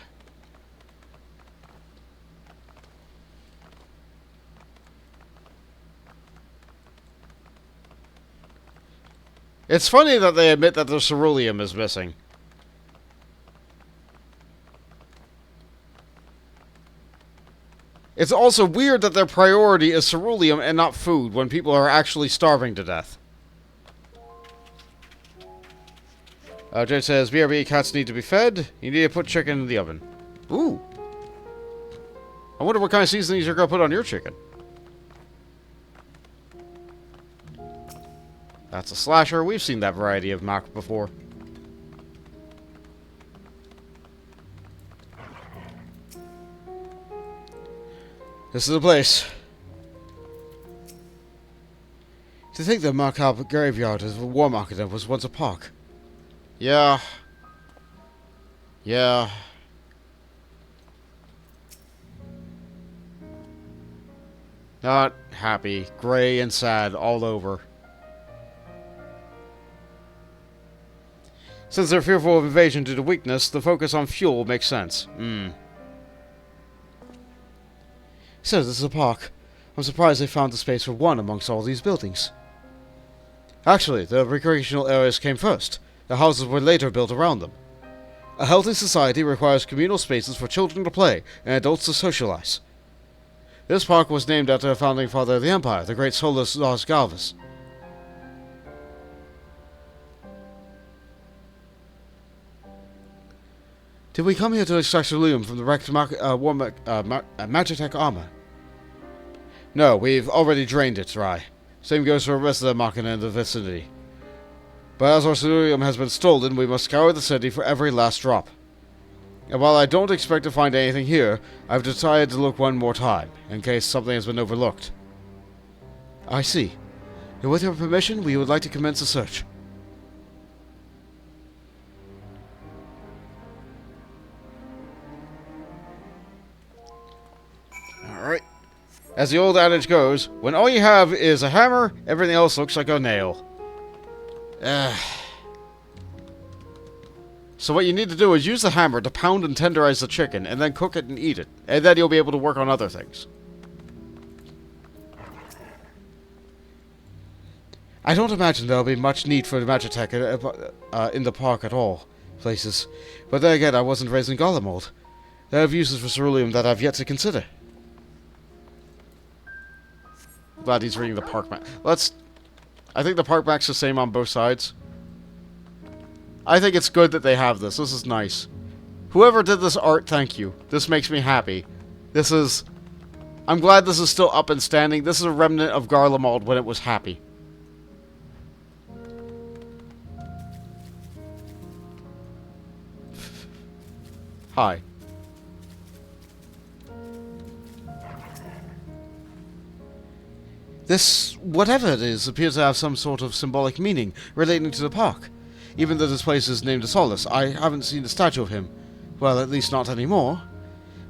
It's funny that they admit that the ceruleum is missing. It's also weird that their priority is ceruleum and not food when people are actually starving to death. Jade says, BRB cats need to be fed. You need to put chicken in the oven. Ooh. I wonder what kind of seasonings you're going to put on your chicken. That's a slasher. We've seen that variety of mac before. This is the place. To think the macabre graveyard of the War Market was once a park. Yeah. Yeah. Not happy. Gray and sad all over. Since they're fearful of invasion due to weakness, the focus on fuel makes sense. So this is a park. I'm surprised they found the space for one amongst all these buildings. Actually, the recreational areas came first. The houses were later built around them. A healthy society requires communal spaces for children to play and adults to socialize. This park was named after the founding father of the Empire, the great Solus Las Galvas. Did we come here to extract ceruleum from the wrecked Magitech armor? No, we've already drained it dry. Same goes for the rest of the Machina in the vicinity. But as our ceruleum has been stolen, we must scour the city for every last drop. And while I don't expect to find anything here, I've decided to look one more time, in case something has been overlooked. I see. And with your permission, we would like to commence a search. Alright. As the old adage goes, when all you have is a hammer, everything else looks like a nail. So what you need to do is use the hammer to pound and tenderize the chicken, and then cook it and eat it. And then you'll be able to work on other things. I don't imagine there'll be much need for Magitech in the park at all places. But then again, I wasn't raised in Garlemald. They have uses for ceruleum that I've yet to consider. Glad he's reading the park map. I think the park map's the same on both sides. I think it's good that they have this. This is nice. Whoever did this art, thank you. This makes me happy. I'm glad this is still up and standing. This is a remnant of Garlemald when it was happy. Hi. This, whatever it is, appears to have some sort of symbolic meaning relating to the park. Even though this place is named a Solace, I haven't seen a statue of him. Well, at least not anymore.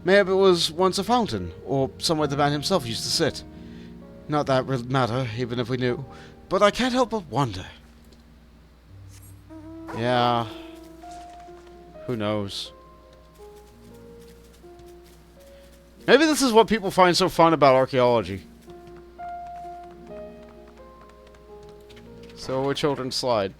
Maybe it was once a fountain, or somewhere the man himself used to sit. Not that would matter, even if we knew. But I can't help but wonder. Yeah. Who knows? Maybe this is what people find so fun about archaeology. So a children's slide.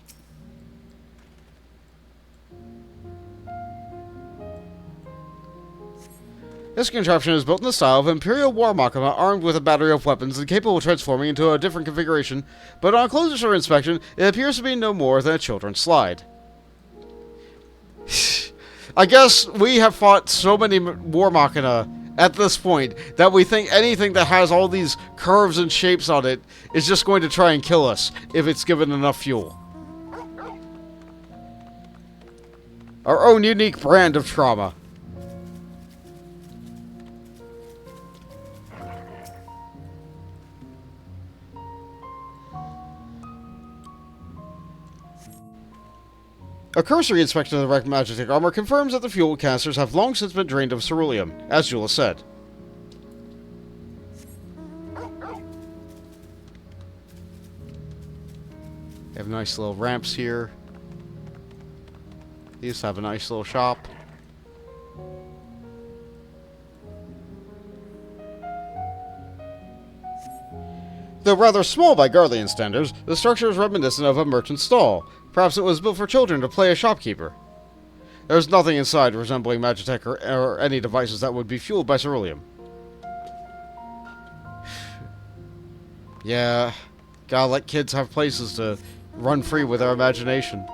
This contraption is built in the style of Imperial War Machina, armed with a battery of weapons and capable of transforming into a different configuration, but on closer inspection, it appears to be no more than a children's slide. I guess we have fought so many War Machina at this point that we think anything that has all these curves and shapes on it is just going to try and kill us if it's given enough fuel. Our own unique brand of trauma. A cursory inspection of the wrecked Magitech armor confirms that the fuel canisters have long since been drained of ceruleum, as Jules said. They have nice little ramps here. These have a nice little shop. Though rather small by Garlean standards, the structure is reminiscent of a merchant's stall. Perhaps it was built for children to play a shopkeeper. There's nothing inside resembling Magitech or any devices that would be fueled by ceruleum. Yeah, gotta let kids have places to run free with their imagination.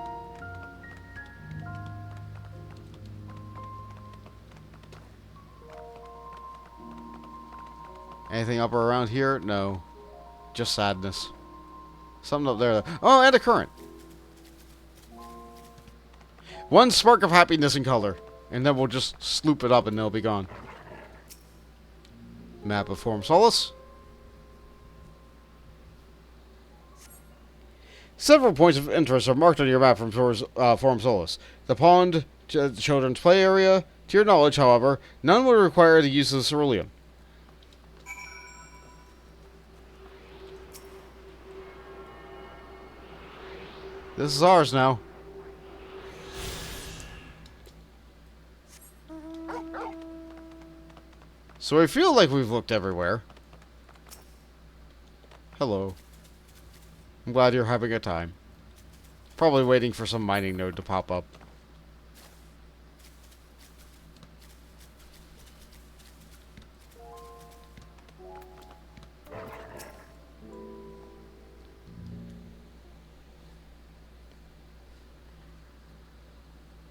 Anything up or around here? No. Just sadness. Something up there. Oh, and a current. One spark of happiness and color. And then we'll just sloop it up and they'll be gone. Map of Forum Solace. Several points of interest are marked on your map from Forum Solace. The pond, the children's play area. To your knowledge, however, none would require the use of ceruleum. This is ours now. So I feel like we've looked everywhere. Hello. I'm glad you're having a time. Probably waiting for some mining node to pop up.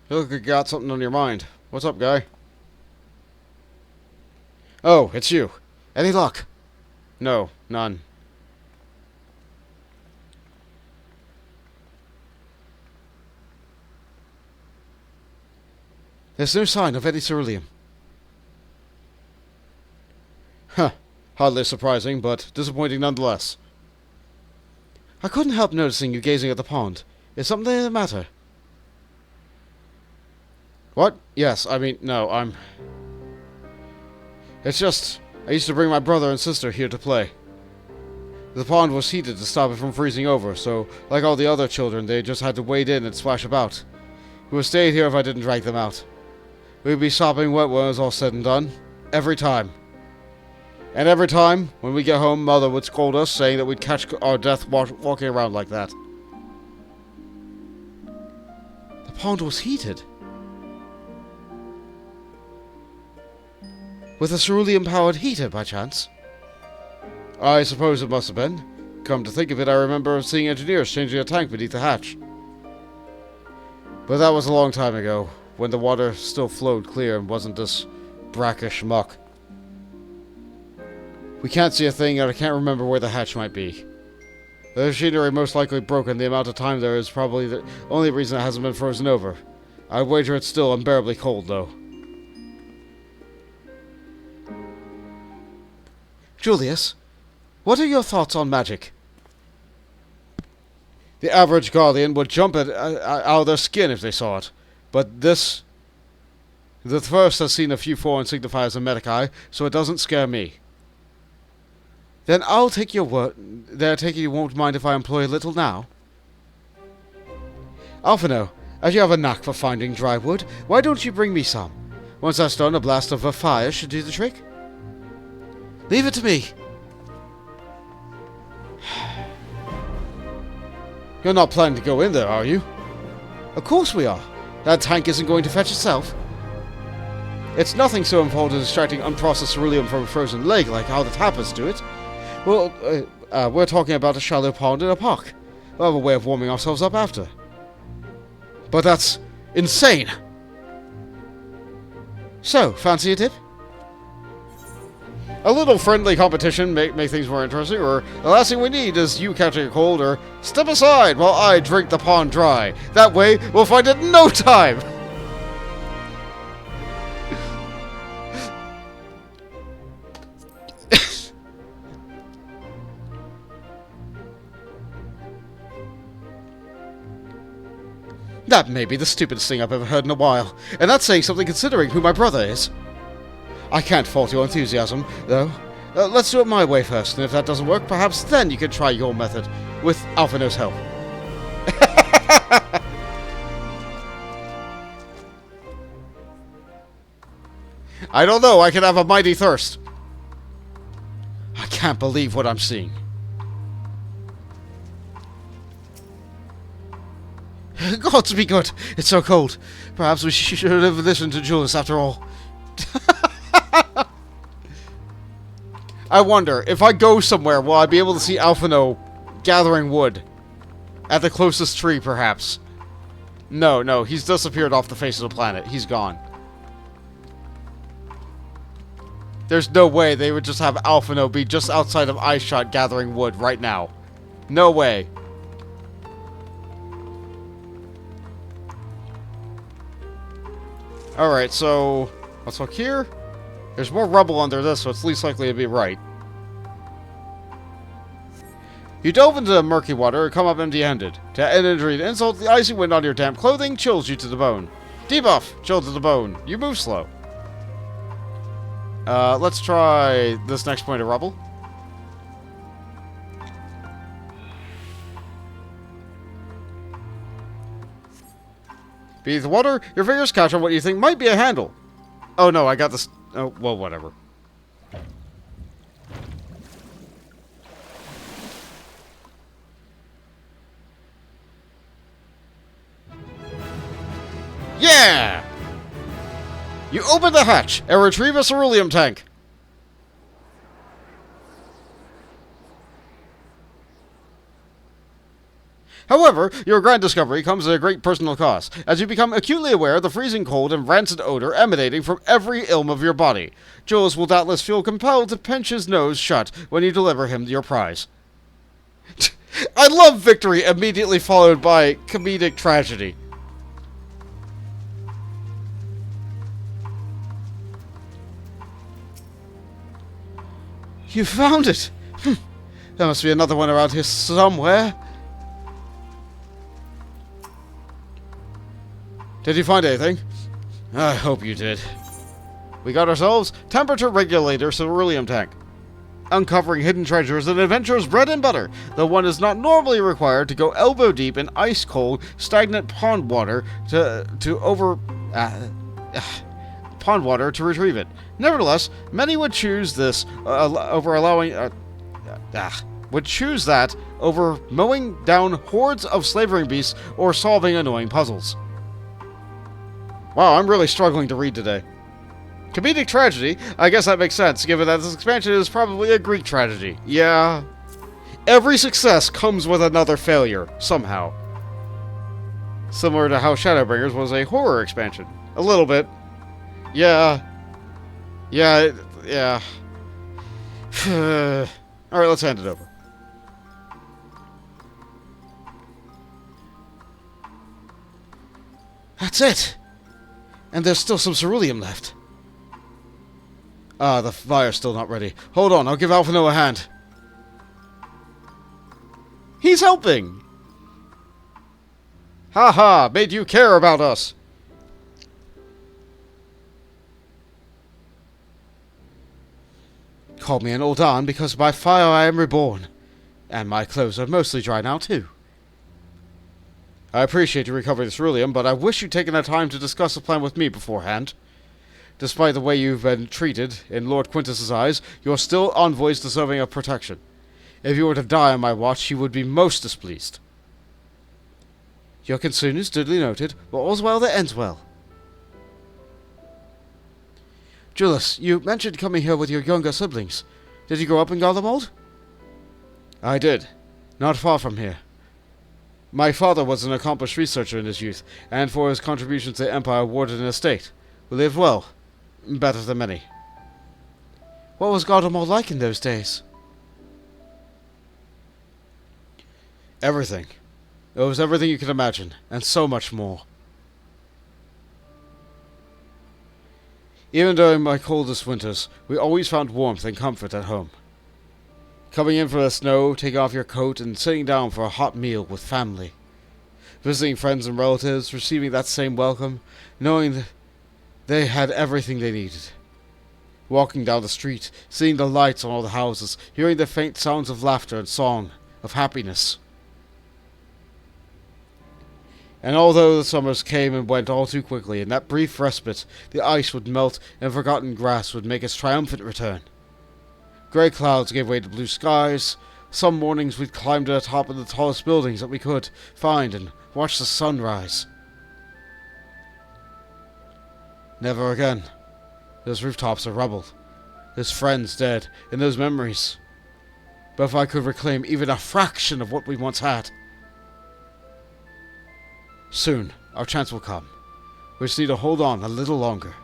You look like you got something on your mind. What's up, guy? Oh, it's you. Any luck? No, none. There's no sign of any ceruleum. Huh. Hardly surprising, but disappointing nonetheless. I couldn't help noticing you gazing at the pond. Is something the matter? What? Yes, I mean, no, It's just, I used to bring my brother and sister here to play. The pond was heated to stop it from freezing over, so, like all the other children, they just had to wade in and splash about. We would stay here if I didn't drag them out. We'd be sopping wet when it was all said and done. Every time. And every time, when we get home, Mother would scold us, saying that we'd catch our death walking around like that. The pond was heated. With a ceruleum-powered heater, by chance? I suppose it must have been. Come to think of it, I remember seeing engineers changing a tank beneath the hatch. But that was a long time ago, when the water still flowed clear and wasn't this brackish muck. We can't see a thing, and I can't remember where the hatch might be. The machinery most likely broken. The amount of time there is probably the only reason it hasn't been frozen over. I'd wager it's still unbearably cold, though. Julius, what are your thoughts on magic? The average Guardian would jump out of their skin if they saw it. But this... The first has seen a few foreign signifiers and Medicae, so it doesn't scare me. Then I'll take your word... Then I take it you won't mind if I employ a little now? Alphino, as you have a knack for finding dry wood, why don't you bring me some? Once that's done, a blast of a fire should do the trick. Leave it to me. You're not planning to go in there, are you? Of course we are. That tank isn't going to fetch itself. It's nothing so important as extracting unprocessed ceruleum from a frozen lake like how the tappers do it. Well, we're talking about a shallow pond in a park. We'll have a way of warming ourselves up after. But that's insane! So, fancy a tip? A little friendly competition make things more interesting, or the last thing we need is you catching a cold, or step aside while I drink the pond dry. That way, we'll find it in no time! That may be the stupidest thing I've ever heard in a while, and that's saying something considering who my brother is. I can't fault your enthusiasm, though. Let's do it my way first, and if that doesn't work, perhaps then you can try your method, with Alphino's help. I don't know, I can have a mighty thirst. I can't believe what I'm seeing. Gods be good, it's so cold. Perhaps we should have listened to Julius after all. I wonder, if I go somewhere, will I be able to see Alphino gathering wood? At the closest tree, perhaps. No, he's disappeared off the face of the planet. He's gone. There's no way they would just have Alphino be just outside of eyeshot gathering wood right now. No way. Alright, so let's look here. There's more rubble under this, so it's least likely to be right. You delve into the murky water and come up empty-handed. To add injury to insult, the icy wind on your damp clothing chills you to the bone. Debuff, chill to the bone. You move slow. Let's try this next point of rubble. Beneath the water, your fingers catch on what you think might be a handle. Oh no, I got this. Oh, well, whatever. Yeah! You open the hatch and retrieve a ceruleum tank. However, your grand discovery comes at a great personal cost, as you become acutely aware of the freezing cold and rancid odor emanating from every ilm of your body. Jules will doubtless feel compelled to pinch his nose shut when you deliver him your prize. I love victory immediately followed by comedic tragedy. You found it! There must be another one around here somewhere. Did you find anything? I hope you did. We got ourselves temperature regulator ceruleum tank. Uncovering hidden treasures and adventurer's bread and butter, though one is not normally required to go elbow deep in ice cold, stagnant pond water pond water to retrieve it. Nevertheless, many would choose this over over mowing down hordes of slavering beasts or solving annoying puzzles. Wow, I'm really struggling to read today. Comedic tragedy? I guess that makes sense, given that this expansion is probably a Greek tragedy. Yeah. Every success comes with another failure, somehow. Similar to how Shadowbringers was a horror expansion. A little bit. Yeah. Yeah. Alright, let's hand it over. That's it! And there's still some ceruleum left. Ah, the fire's still not ready. Hold on, I'll give Alphino a hand. He's helping! Haha, made you care about us! Call me an old An because by fire I am reborn. And my clothes are mostly dry now, too. I appreciate you recovering the ceruleum, but I wish you'd taken the time to discuss the plan with me beforehand. Despite the way you've been treated, in Lord Quintus's eyes, you're still envoys deserving of protection. If you were to die on my watch, he would be most displeased. Your concern is duly noted, but all's well that ends well. Julius, you mentioned coming here with your younger siblings. Did you grow up in Garlemald? I did. Not far from here. My father was an accomplished researcher in his youth, and for his contributions to the Empire awarded an estate. We lived well. Better than many. What was Garlemald like in those days? Everything. It was everything you could imagine, and so much more. Even during my coldest winters, we always found warmth and comfort at home. Coming in from the snow, taking off your coat, and sitting down for a hot meal with family. Visiting friends and relatives, receiving that same welcome, knowing that they had everything they needed. Walking down the street, seeing the lights on all the houses, hearing the faint sounds of laughter and song, of happiness. And although the summers came and went all too quickly, in that brief respite, the ice would melt and forgotten grass would make its triumphant return. Grey clouds gave way to blue skies. Some mornings we'd climb to the top of the tallest buildings that we could find and watch the sun rise. Never again. Those rooftops are rubble. Those friends dead, and those memories. But if I could reclaim even a fraction of what we once had. Soon, our chance will come. We just need to hold on a little longer.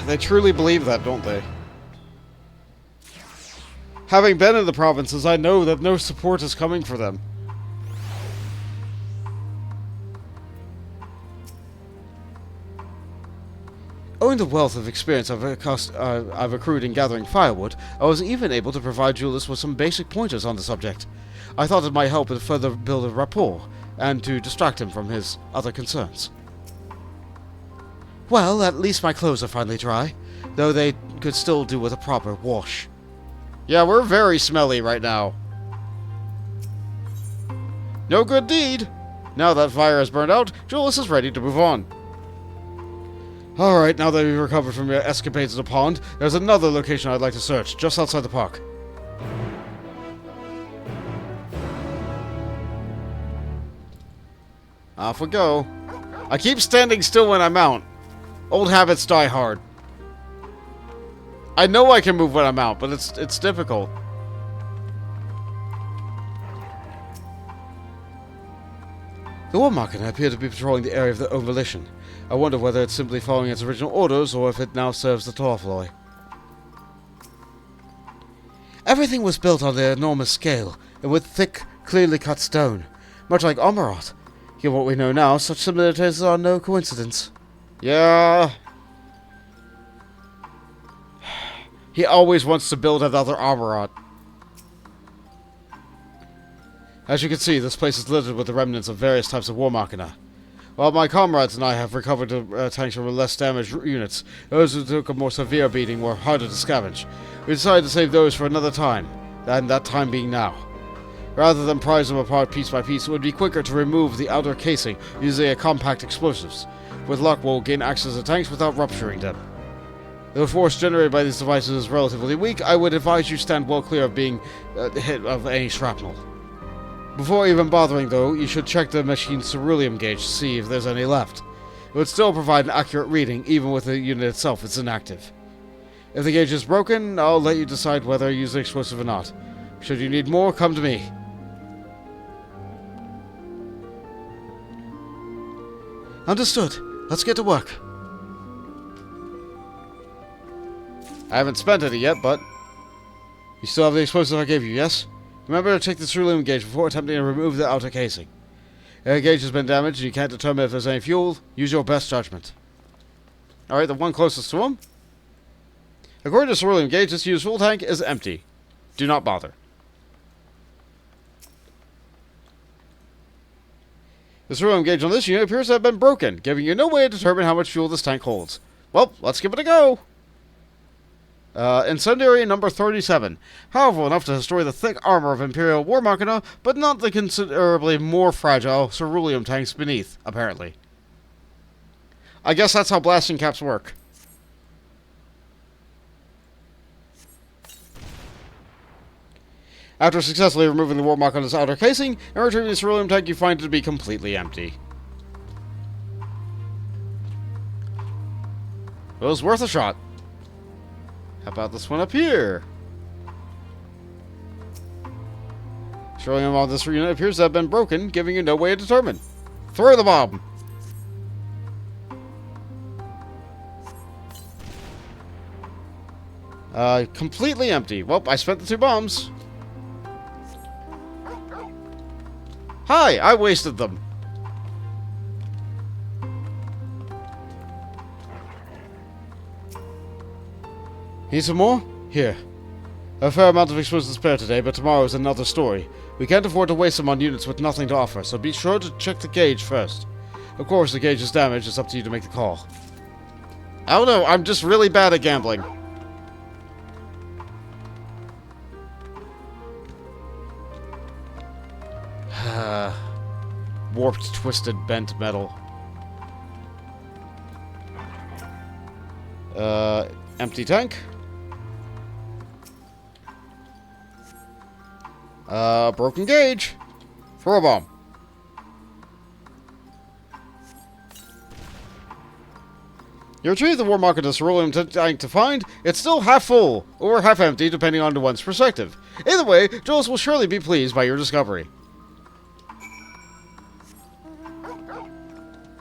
They truly believe that, don't they? Having been in the provinces, I know that no support is coming for them. Owing the wealth of experience I've accrued in gathering firewood, I was even able to provide Julius with some basic pointers on the subject. I thought it might help to further build a rapport, and to distract him from his other concerns. Well, at least my clothes are finally dry, though they could still do with a proper wash. Yeah, we're very smelly right now. No good deed! Now that fire has burned out, Julius is ready to move on. Alright, now that we've recovered from your escapades in the pond, there's another location I'd like to search, just outside the park. Off we go. I keep standing still when I mount. Old habits die hard. I know I can move when I'm out, but it's difficult. The War Machina appear to be patrolling the area of their own volition. I wonder whether it's simply following its original orders, or if it now serves the Torfloy. Everything was built on an enormous scale, and with thick, clearly cut stone, much like Amarat. Given what we know now, such similarities are no coincidence. Yeah. He always wants to build another Amarat. As you can see, this place is littered with the remnants of various types of War Machina. While my comrades and I have recovered tanks from less damaged units, those who took a more severe beating were harder to scavenge. We decided to save those for another time, and that time being now. Rather than prize them apart piece by piece, it would be quicker to remove the outer casing using a compact explosives. With luck, we'll gain access to tanks without rupturing them. Though the force generated by these devices is relatively weak, I would advise you stand well clear of being hit of any shrapnel. Before even bothering, though, you should check the machine's ceruleum gauge to see if there's any left. It would still provide an accurate reading, even with the unit itself is inactive. If the gauge is broken, I'll let you decide whether to use the explosive or not. Should you need more, come to me. Understood. Let's get to work. I haven't spent any yet, but... You still have the explosive I gave you, yes? Remember to check the ceruleum gauge before attempting to remove the outer casing. If the gauge has been damaged and you can't determine if there's any fuel, use your best judgment. Alright, the one closest to him. According to ceruleum gauge, this used fuel tank is empty. Do not bother. The ceruleum gauge on this unit appears to have been broken, giving you no way to determine how much fuel this tank holds. Well, let's give it a go! Incendiary number 37. Powerful enough to destroy the thick armor of Imperial War Machina, but not the considerably more fragile ceruleum tanks beneath, apparently. I guess that's how blasting caps work. After successfully removing the warmark on its outer casing and retrieving the cerulean tank, you find it to be completely empty. It was worth a shot. How about this one up here? Cerulean on this unit appears to have been broken, giving you no way to determine. Throw the bomb! Completely empty. Well, I spent the 2 bombs. Hi, I wasted them. Need some more? Here. A fair amount of explosives spare today, but tomorrow is another story. We can't afford to waste them on units with nothing to offer, so be sure to check the gauge first. Of course, the gauge is damaged. It's up to you to make the call. I don't know. I'm just really bad at gambling. Warped, twisted, bent metal. Empty tank. Broken gauge. Throw a bomb. You retrieve the war market of cerulean tank to find it's still half full, or half empty, depending on one's perspective. Either way, Jules will surely be pleased by your discovery.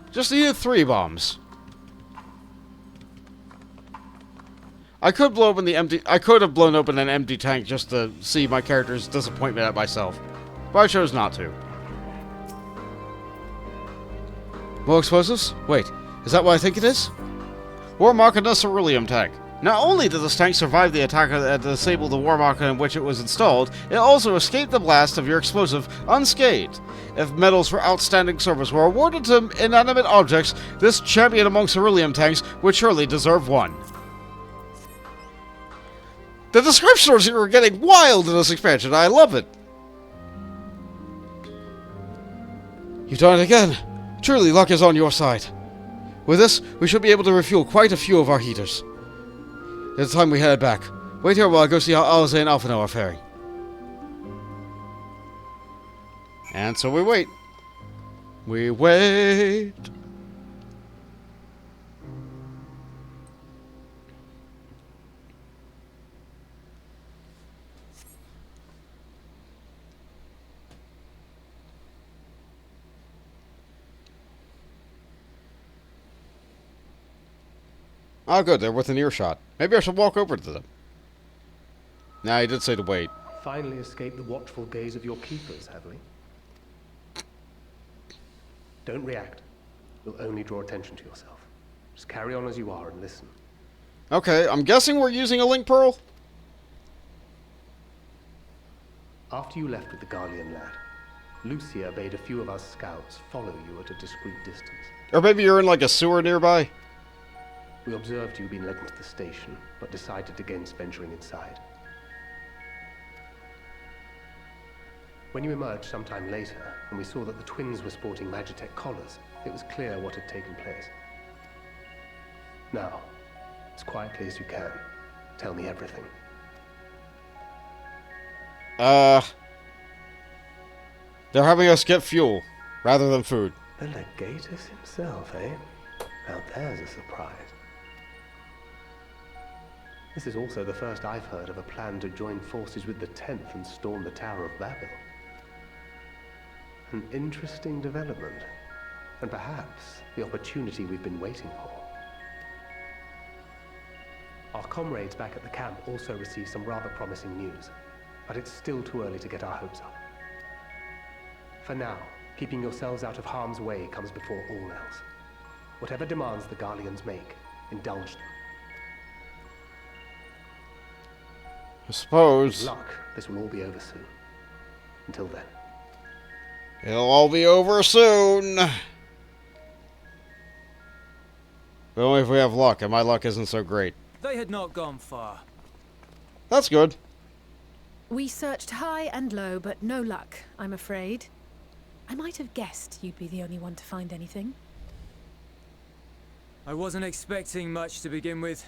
Just needed 3 bombs. I could blow open the empty. I could have blown open an empty tank just to see my character's disappointment at myself, but I chose not to. More explosives? Wait, is that what I think it is? War market and a cerulean tank. Not only did this tank survive the attack that disabled the war market in which it was installed, it also escaped the blast of your explosive unscathed. If medals for outstanding service were awarded to inanimate objects, this champion among cerulean tanks would surely deserve one. The descriptions are getting wild in this expansion. I love it. You've done it again. Truly, luck is on your side. With this, we should be able to refuel quite a few of our heaters. It's time we head back. Wait here while I go see how Alize and Alphino are faring. And so we wait. We wait. Oh, good. They're within earshot. Maybe I should walk over to them. Nah, he did say to wait. Finally escaped the watchful gaze of your keepers, have we? Don't react. You'll only draw attention to yourself. Just carry on as you are and listen. Okay, I'm guessing we're using a link pearl? After you left with the Garlean lad, Lucia bade a few of our scouts follow you at a discreet distance. Or maybe you're in like a sewer nearby? We observed you being led into the station, but decided against venturing inside. When you emerged sometime later, and we saw that the twins were sporting Magitech collars, it was clear what had taken place. Now, as quietly as you can, tell me everything. They're having us get fuel, rather than food. The Legatus himself, eh? Now there's a surprise. This is also the first I've heard of a plan to join forces with the 10th and storm the Tower of Babel. An interesting development, and perhaps the opportunity we've been waiting for. Our comrades back at the camp also received some rather promising news, but it's still too early to get our hopes up. For now, keeping yourselves out of harm's way comes before all else. Whatever demands the Garleans make, indulge them. I suppose. With luck, this will all be over soon. Until then. It'll all be over soon. But only if we have luck, and my luck isn't so great. They had not gone far. That's good. We searched high and low, but no luck, I'm afraid. I might have guessed you'd be the only one to find anything. I wasn't expecting much to begin with.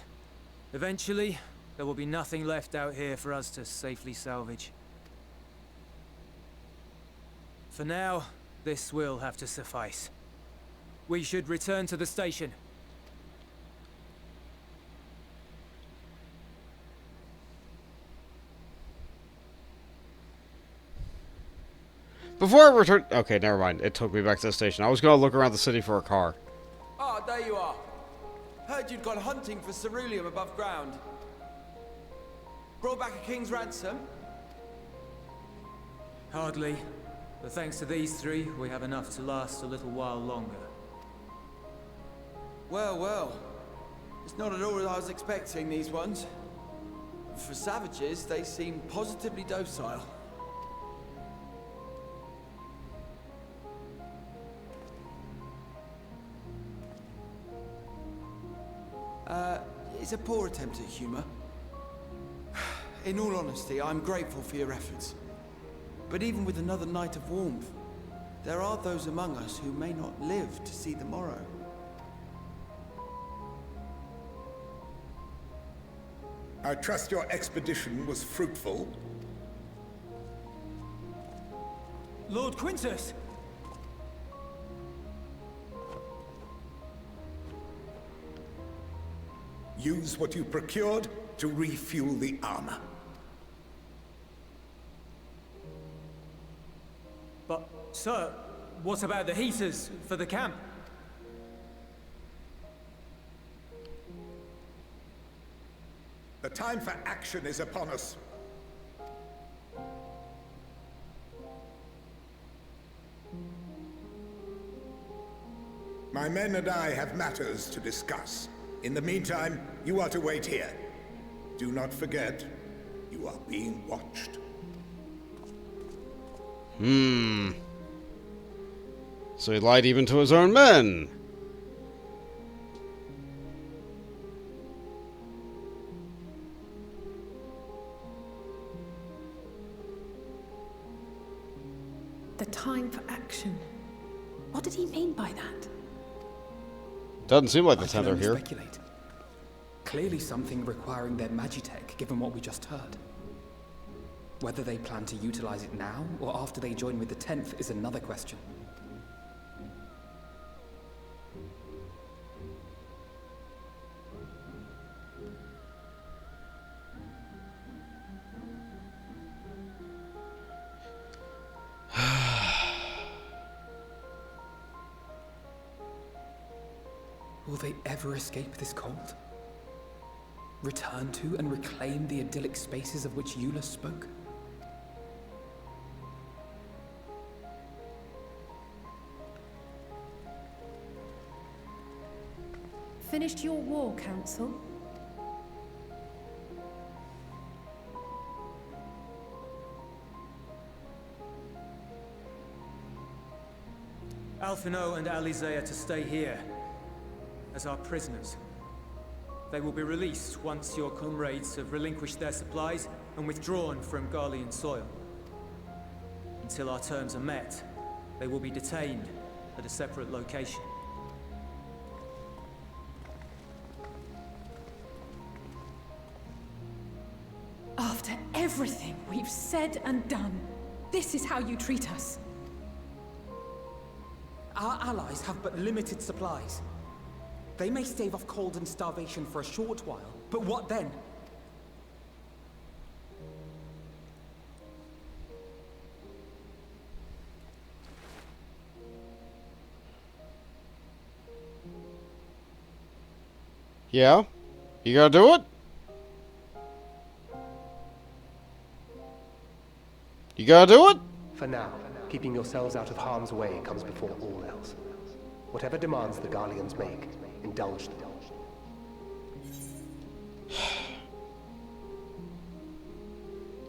Eventually, there will be nothing left out here for us to safely salvage. For now, this will have to suffice. We should return to the station. Before I return... Okay, never mind. It took me back to the station. I was going to look around the city for a car. Ah, there you are. Heard you'd gone hunting for ceruleum above ground. Brought back a king's ransom? Hardly. But thanks to these three, we have enough to last a little while longer. Well, well. It's not at all as I was expecting, these ones. For savages, they seem positively docile. It's a poor attempt at humor. In all honesty, I'm grateful for your efforts. But even with another night of warmth, there are those among us who may not live to see the morrow. I trust your expedition was fruitful. Lord Quintus! Use what you procured to refuel the armor. But, sir, what about the heaters for the camp? The time for action is upon us. My men and I have matters to discuss. In the meantime, you are to wait here. Do not forget, you are being watched. So he lied even to his own men. The time for action. What did he mean by that? Doesn't seem like the I can time they're only here. speculate. Clearly something requiring their magitech, given what we just heard. Whether they plan to utilize it now, or after they join with the 10th, is another question. Will they ever escape this cult? Return to and reclaim the idyllic spaces of which Eula spoke? Finished your war, Council? Alphino and Alize are to stay here as our prisoners. They will be released once your comrades have relinquished their supplies and withdrawn from Garlean soil. Until our terms are met, they will be detained at a separate location. After everything we've said and done, this is how you treat us. Our allies have but limited supplies. They may stave off cold and starvation for a short while, but what then? Yeah? You gonna do it? You gonna do it? For now, keeping yourselves out of harm's way comes before all else. Whatever demands the Garleans make, indulge them.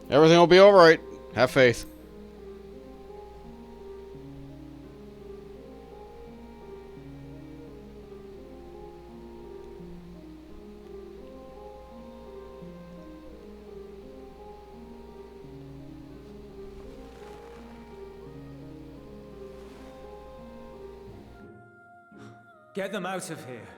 Everything will be alright. Have faith. Get them out of here.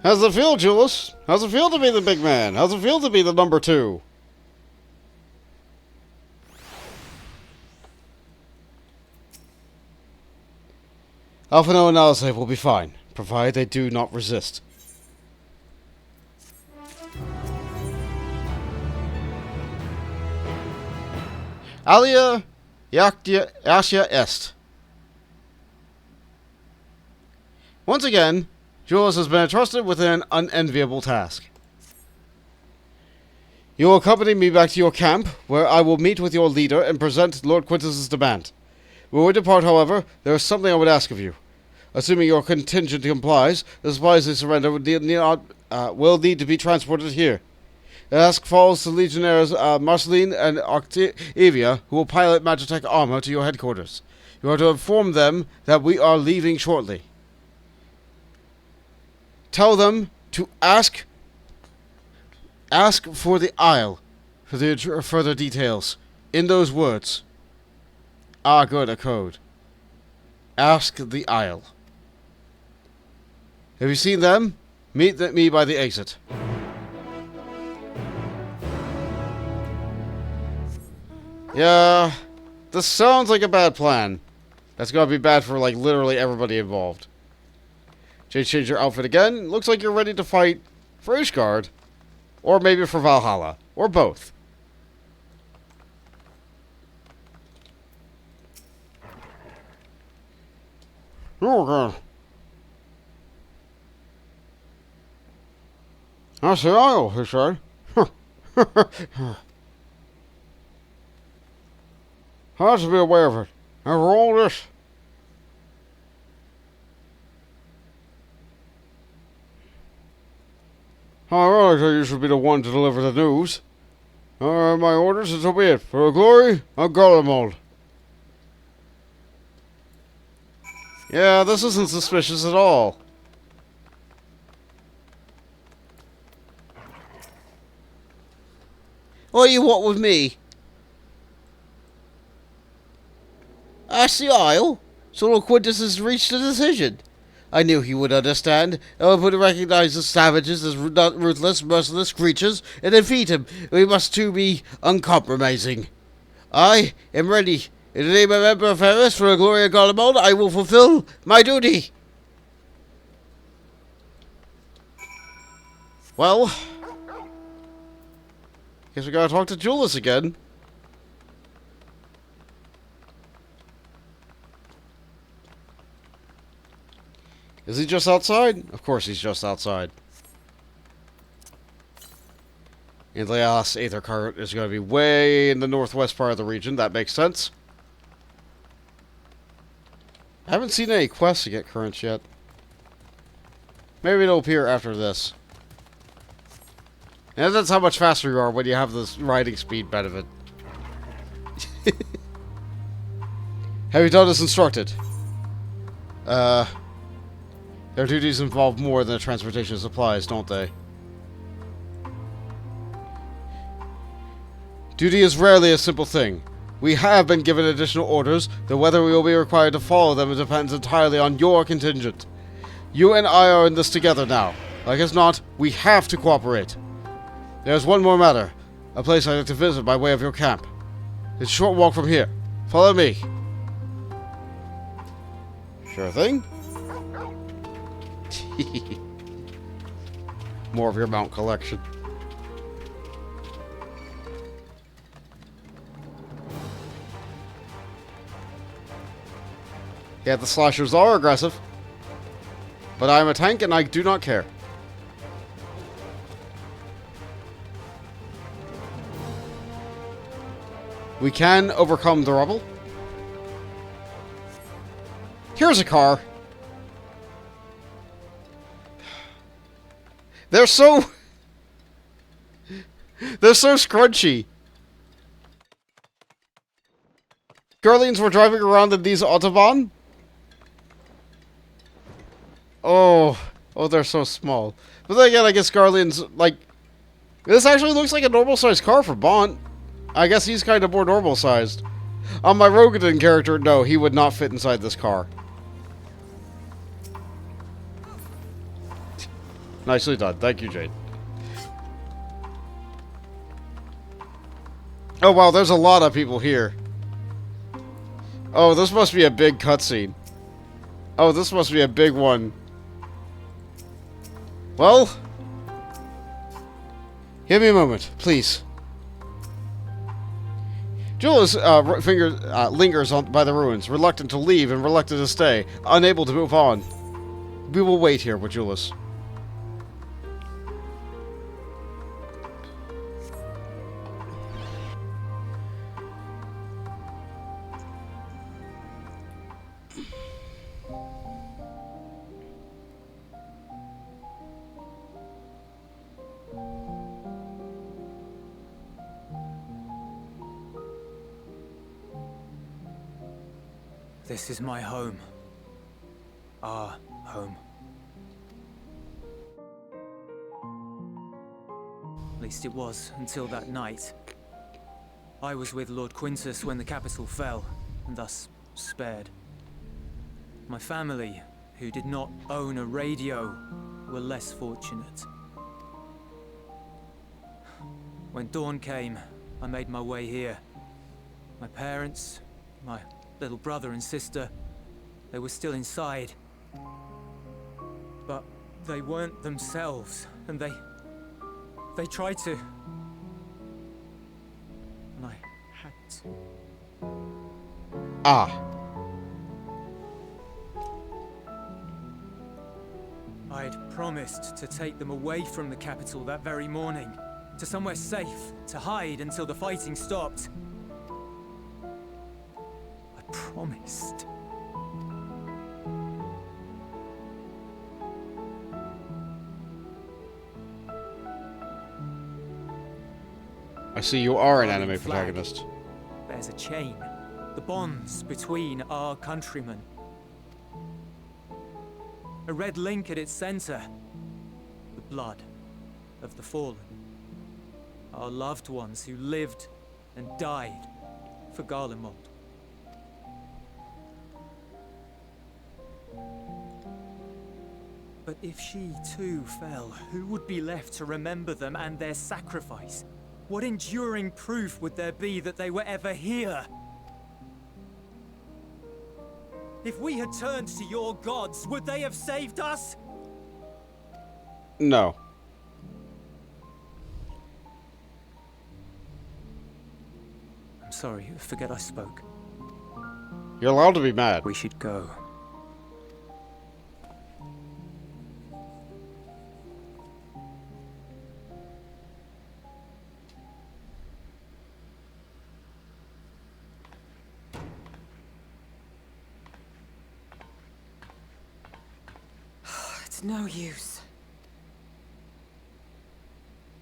How's it feel, Julius? How's it feel to be the big man? How's it feel to be the number 2? Alphino and Alizé will be fine, provided they do not resist. Alia Yasia Est. Once again, Julius has been entrusted with an unenviable task. You will accompany me back to your camp, where I will meet with your leader and present Lord Quintus's demand. When we depart, however, there is something I would ask of you. Assuming your contingent complies, the supplies they surrender will need to be transported here. The task falls to Legionnaires Marceline and Octavia, who will pilot Magitech armor to your headquarters. You are to inform them that we are leaving shortly. Tell them to ask for the Isle for the further details. In those words. Ah, good, a code. Ask the Isle. Have you seen them? Meet me by the exit. Yeah, this sounds like a bad plan. That's gonna be bad for, like, literally everybody involved. Change your outfit again. Looks like you're ready to fight for Ishgard. Or maybe for Valhalla. Or both. Oh, God. That's the Isle, he said. I have to be aware of it. After all this. I realize that you should be the one to deliver the news. My orders, and so be it. For the glory of Garlemald. Yeah, this isn't suspicious at all. What do you want with me? Ask the Isle. So Lord Quintus has reached a decision. I knew he would understand. I would recognize the savages as ruthless, merciless creatures and defeat him. We must too be uncompromising. I am ready. In the name of Emperor Ferris, for the glory of Garlemald, I will fulfill my duty. Well, guess we gotta talk to Julius again. Is he just outside? Of course he's just outside. And the last Adkiragh is going to be way in the northwest part of the region. That makes sense. I haven't seen any quests to get currents yet. Maybe it'll appear after this. And that's how much faster you are when you have this riding speed benefit. Have you done as instructed? Their duties involve more than the transportation of supplies, don't they? Duty is rarely a simple thing. We have been given additional orders, though whether we will be required to follow them depends entirely on your contingent. You and I are in this together now. Like as not, we have to cooperate. There's one more matter. A place I'd like to visit by way of your camp. It's a short walk from here. Follow me. Sure thing. More of your mount collection. Yeah, the slashers are aggressive. But I'm a tank and I do not care. We can overcome the rubble. Here's a car. They're so scrunchy. Garleans were driving around in these Autobahn. Oh, they're so small. But then again, I guess Garleans, like, this actually looks like a normal-sized car for Bont. I guess he's kind of more normal-sized. On my Rogadin character, no, he would not fit inside this car. Nicely done. Thank you, Jade. Oh, wow, there's a lot of people here. Oh, this must be a big cutscene. Oh, this must be a big one. Well, give me a moment, please. Julius lingers by the ruins, reluctant to leave and reluctant to stay, unable to move on. We will wait here with Julius. This is my home. Our home. At least it was, until that night. I was with Lord Quintus when the capital fell, and thus spared. My family, who did not own a radio, were less fortunate. When dawn came, I made my way here. My parents, my little brother and sister, they were still inside. But they weren't themselves, and they tried to. And I had to. Ah. I'd promised to take them away from the capital that very morning, to somewhere safe, to hide until the fighting stopped. I promised. I see you are an anime protagonist. There's a chain. The bonds between our countrymen. A red link at its center. The blood of the fallen. Our loved ones who lived and died for Garlemald. But if she too fell, who would be left to remember them and their sacrifice? What enduring proof would there be that they were ever here? If we had turned to your gods, would they have saved us? No. I'm sorry, forget I spoke. You're allowed to be mad. We should go. It's no use.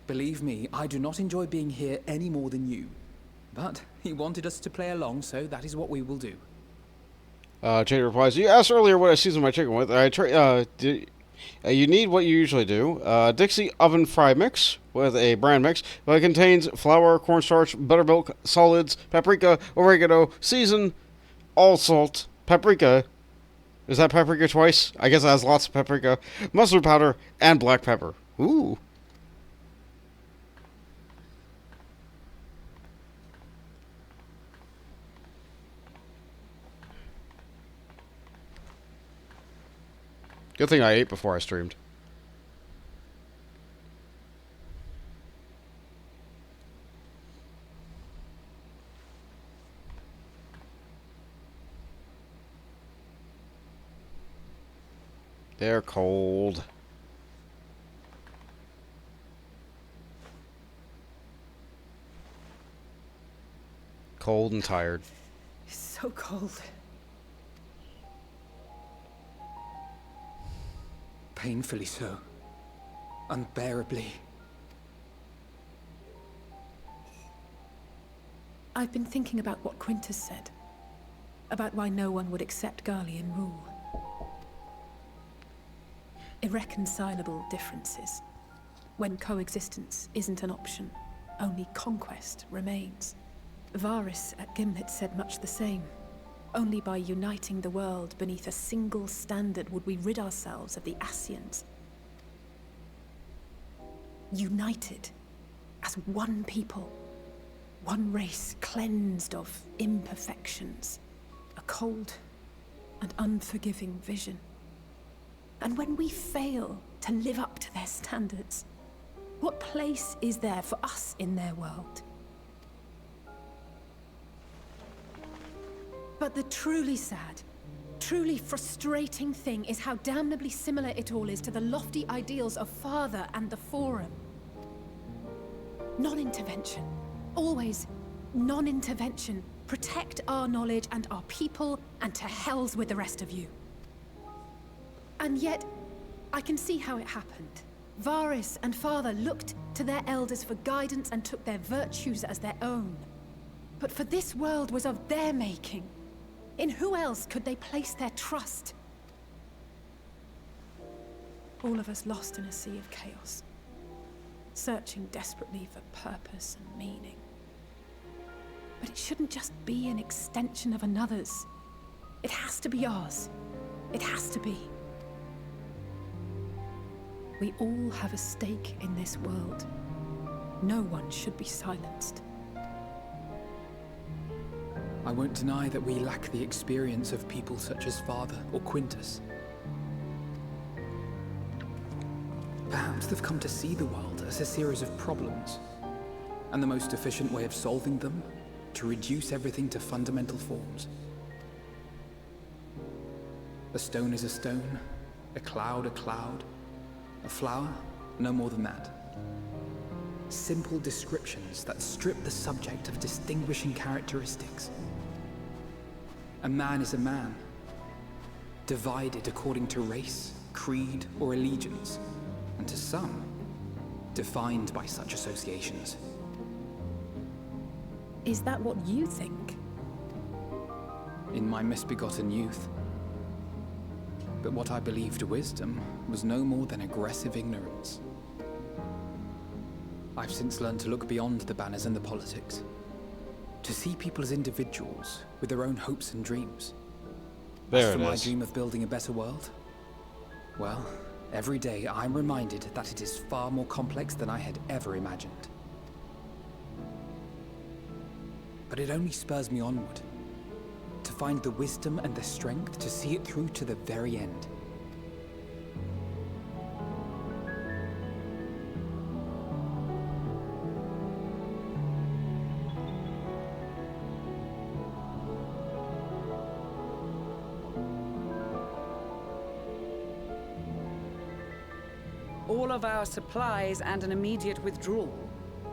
Believe me, I do not enjoy being here any more than you. But he wanted us to play along, so that is what we will do. Jade replies, you asked earlier what I season my chicken with. You need what you usually do. Dixie oven fry mix with a bran mix. It contains flour, cornstarch, buttermilk, solids, paprika, oregano, season, all salt, paprika. Is that paprika twice? I guess it has lots of paprika. Mustard powder, and black pepper. Ooh. Good thing I ate before I streamed. They're cold. Cold and tired. It's so cold. Painfully so. Unbearably. I've been thinking about what Quintus said. About why no one would accept Garlean rule. Irreconcilable differences. When coexistence isn't an option, only conquest remains. Varys at Gimlet said much the same. Only by uniting the world beneath a single standard would we rid ourselves of the Ascians. united as one people, one race cleansed of imperfections, a cold and unforgiving vision. And when we fail to live up to their standards, what place is there for us in their world? But the truly sad, truly frustrating thing is how damnably similar it all is to the lofty ideals of Father and the Forum. Non-intervention. Always non-intervention. Protect our knowledge and our people, and to hells with the rest of you. And yet, I can see how it happened. Varys and Father looked to their elders for guidance and took their virtues as their own. But for this world was of their making. In who else could they place their trust? All of us lost in a sea of chaos, searching desperately for purpose and meaning. But it shouldn't just be an extension of another's. It has to be ours. It has to be. We all have a stake in this world. No one should be silenced. I won't deny that we lack the experience of people such as Father or Quintus. Perhaps they've come to see the world as a series of problems, and the most efficient way of solving them, to reduce everything to fundamental forms. A stone is a stone, a cloud, a flower, no more than that. Simple descriptions that strip the subject of distinguishing characteristics. A man is a man, divided according to race, creed, or allegiance, and to some, defined by such associations. Is that what you think? In my misbegotten youth. But what I believed wisdom was no more than aggressive ignorance. I've since learned to look beyond the banners and the politics, to see people as individuals with their own hopes and dreams. As for my dream of building a better world, well, every day I'm reminded that it is far more complex than I had ever imagined. But it only spurs me onward, to find the wisdom and the strength to see it through to the very end. All of our supplies and an immediate withdrawal.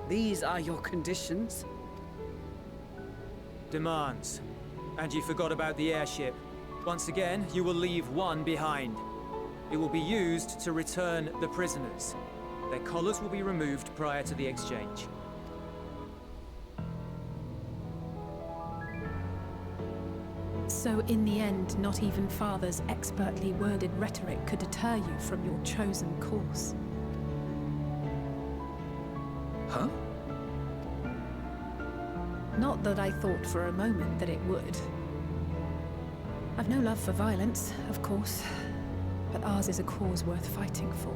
These are your conditions? Demands. And you forgot about the airship. Once again, you will leave one behind. It will be used to return the prisoners. Their collars will be removed prior to the exchange. So in the end, not even Father's expertly worded rhetoric could deter you from your chosen course. Huh? Not that I thought for a moment that it would. I've no love for violence, of course, but ours is a cause worth fighting for.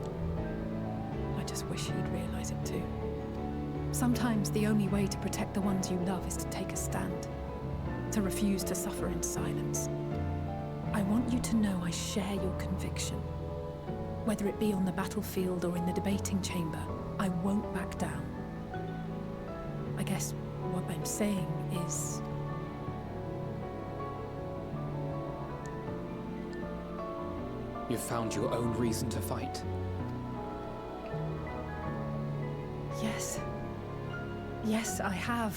I just wish he'd realize it too. Sometimes the only way to protect the ones you love is to take a stand, to refuse to suffer in silence. I want you to know I share your conviction. Whether it be on the battlefield or in the debating chamber, I won't back down. I guess what I'm saying is... You've found your own reason to fight. Yes. Yes, I have.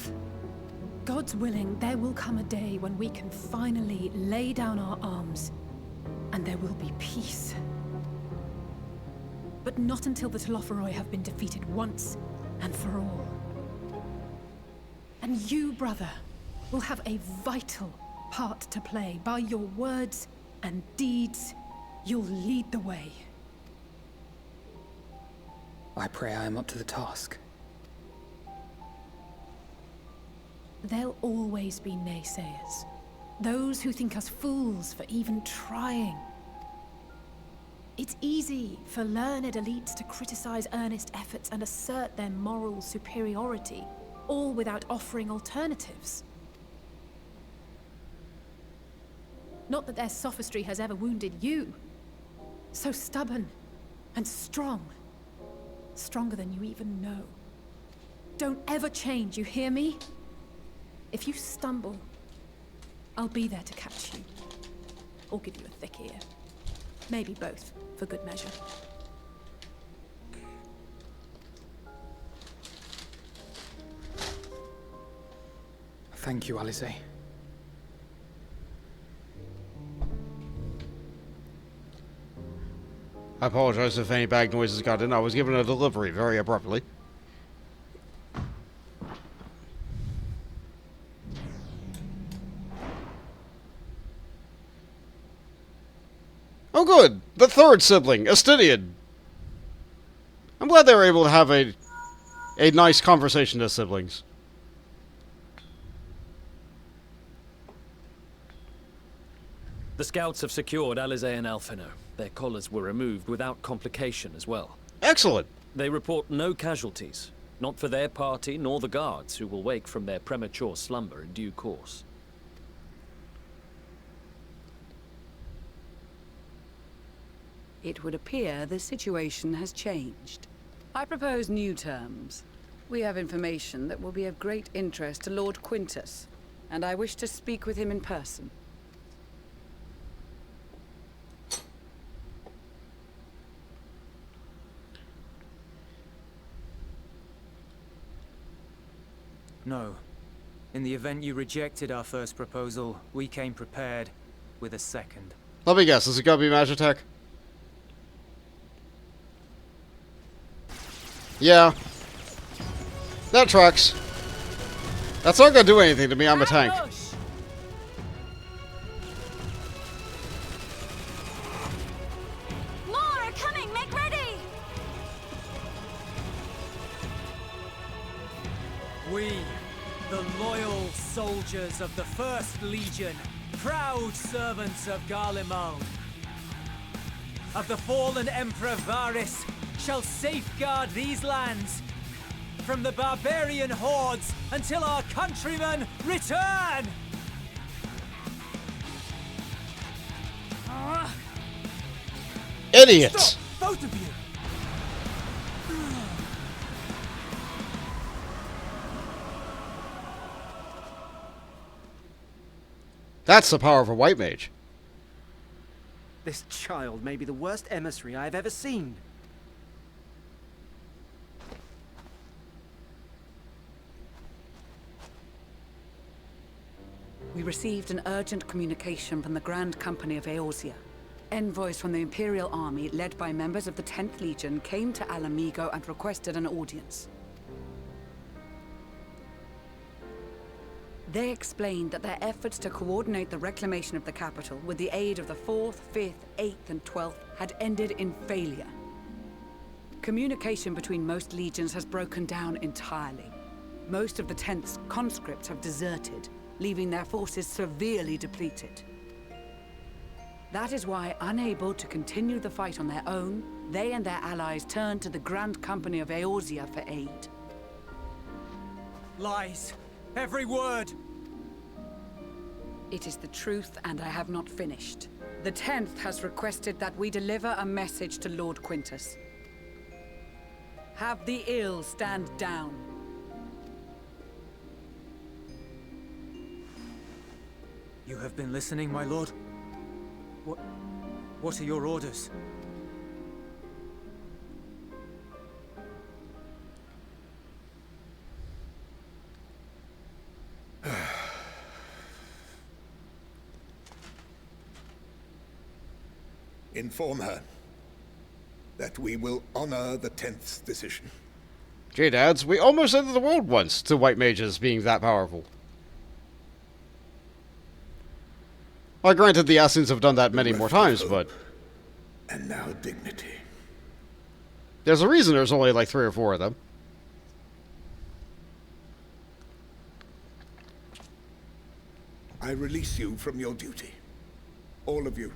God's willing, there will come a day when we can finally lay down our arms, and there will be peace. But not until the Telophoroi have been defeated once and for all. And you, brother, will have a vital part to play. By your words and deeds, you'll lead the way. I pray I am up to the task. There'll always be naysayers. Those who think us fools for even trying. It's easy for learned elites to criticize earnest efforts and assert their moral superiority, all without offering alternatives. Not that their sophistry has ever wounded you. So stubborn and strong. Stronger than you even know. Don't ever change, you hear me? If you stumble, I'll be there to catch you. Or give you a thick ear. Maybe both, for good measure. Thank you, Alice. I apologize if any bag noises got in. I was given a delivery very abruptly. Oh good! The third sibling, Astidian! I'm glad they were able to have a nice conversation as siblings. The scouts have secured Alize and Alphino. Their collars were removed without complication as well. Excellent! They report no casualties. Not for their party, nor the guards, who will wake from their premature slumber in due course. It would appear the situation has changed. I propose new terms. We have information that will be of great interest to Lord Quintus, and I wish to speak with him in person. No. In the event you rejected our first proposal, we came prepared with a second. Let me guess, is it gonna be Magitech? Yeah. That tracks. That's not gonna do anything to me, I'm a tank. More are coming! Make ready! We, the loyal soldiers of the First Legion, proud servants of Garlemald, of the fallen Emperor Varys, shall safeguard these lands from the barbarian hordes until our countrymen return! Idiots! Stop, both of you! That's the power of a white mage. This child may be the worst emissary I have ever seen. We received an urgent communication from the Grand Company of Eorzea. Envoys from the Imperial Army, led by members of the 10th Legion, came to Alamigo and requested an audience. They explained that their efforts to coordinate the reclamation of the capital with the aid of the 4th, 5th, 8th, and 12th had ended in failure. Communication between most legions has broken down entirely. Most of the 10th's conscripts have deserted, leaving their forces severely depleted. That is why, unable to continue the fight on their own, they and their allies turned to the Grand Company of Eorzea for aid. Lies. Every word. It is the truth, and I have not finished. The 10th has requested that we deliver a message to Lord Quintus. Have the ill stand down. You have been listening, my lord? What are your orders? Inform her that we will honor the 10th's decision. Gee, dads, we almost ended the world once to white mages being that powerful. Well, granted, the Assassins have done that many more times, but... And now dignity. There's a reason there's only like 3 or 4 of them. I release you from your duty. All of you.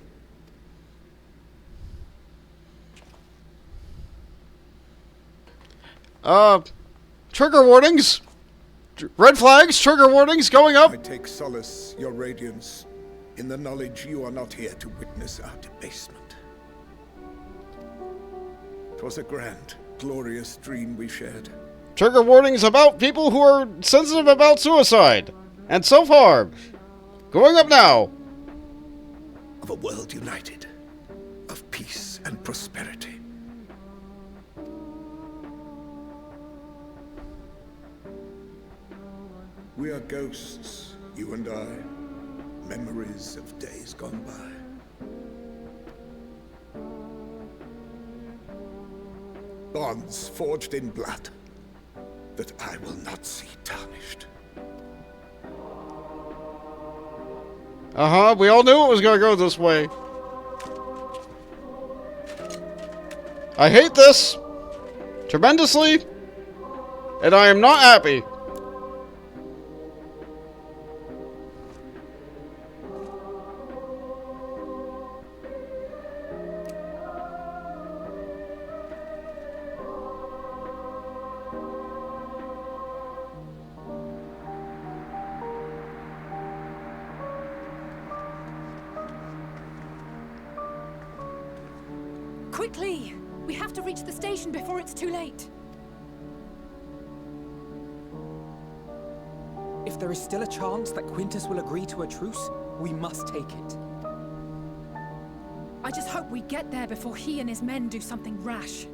Trigger warnings! Red flags, trigger warnings going up! I take solace, your radiance, in the knowledge you are not here to witness our debasement. 'Twas a grand, glorious dream we shared. Trigger warnings about people who are sensitive about suicide. And so far, going up now. Of a world united, of peace and prosperity. We are ghosts, you and I, memories of days gone by. Bonds forged in blood that I will not see tarnished. We all knew it was going to go this way. I hate this tremendously, and I am not happy. Quickly! We have to reach the station before it's too late. If there is still a chance that Quintus will agree to a truce, we must take it. I just hope we get there before he and his men do something rash.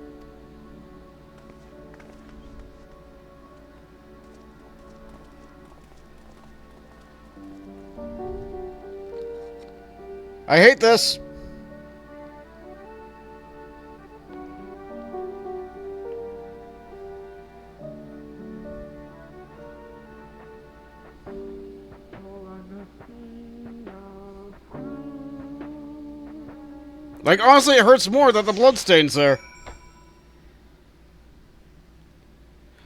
I hate this. Like, honestly, it hurts more that the bloodstains there.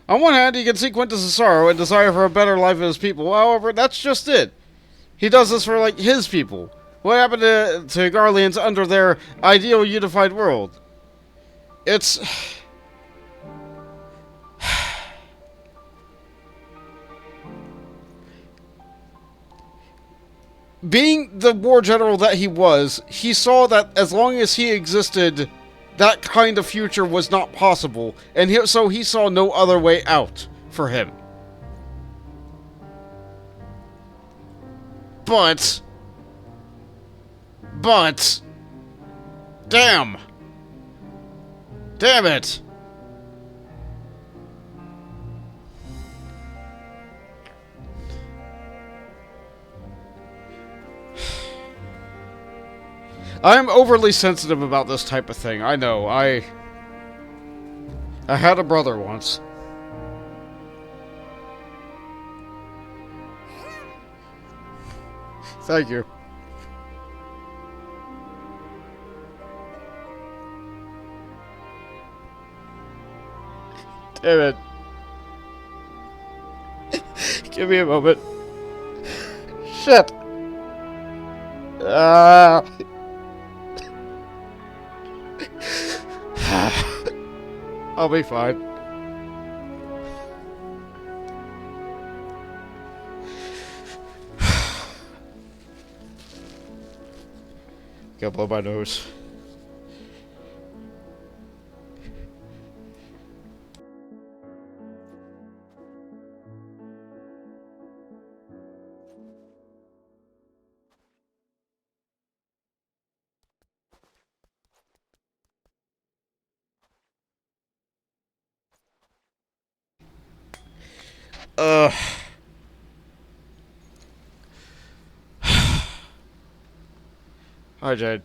On one hand, you can see Quintus' sorrow and desire for a better life of his people. However, that's just it. He does this for, like, his people. What happened to Garleans under their ideal unified world? It's... Being the war general that he was, he saw that as long as he existed, that kind of future was not possible, and so he saw no other way out for him. But... Damn! Damn it! I'm overly sensitive about this type of thing. I know. I had a brother once. Thank you. Damn it. Give me a moment. Shit. I'll be fine. Gotta blow my nose. Hi, Jade.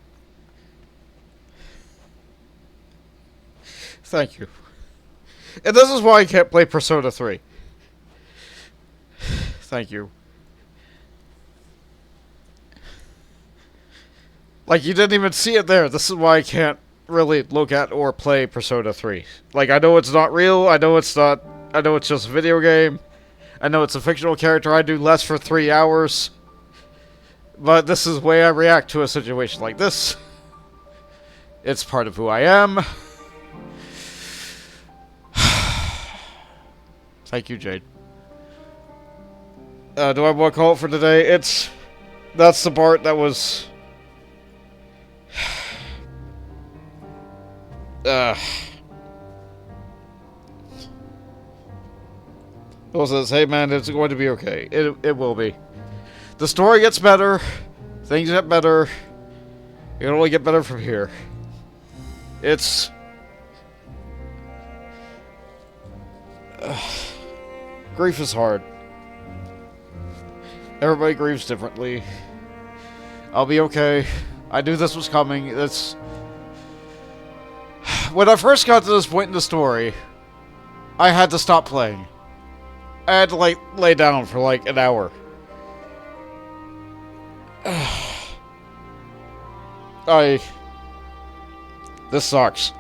Thank you. And this is why I can't play Persona 3. Thank you. Like, you didn't even see it there. This is why I can't really look at or play Persona 3. Like, I know it's not real. I know it's not... I know it's just a video game. I know it's a fictional character. I do less for 3 hours. But this is the way I react to a situation like this. It's part of who I am. Thank you, Jade. Do I want to call it for today? That's the part that was... Will says, hey man, it's going to be okay. It will be. The story gets better. Things get better. It can only get better from here. It's... grief is hard. Everybody grieves differently. I'll be okay. I knew this was coming. It's... When I first got to this point in the story, I had to stop playing. I had to, like, lay down for, like, an hour. This sucks.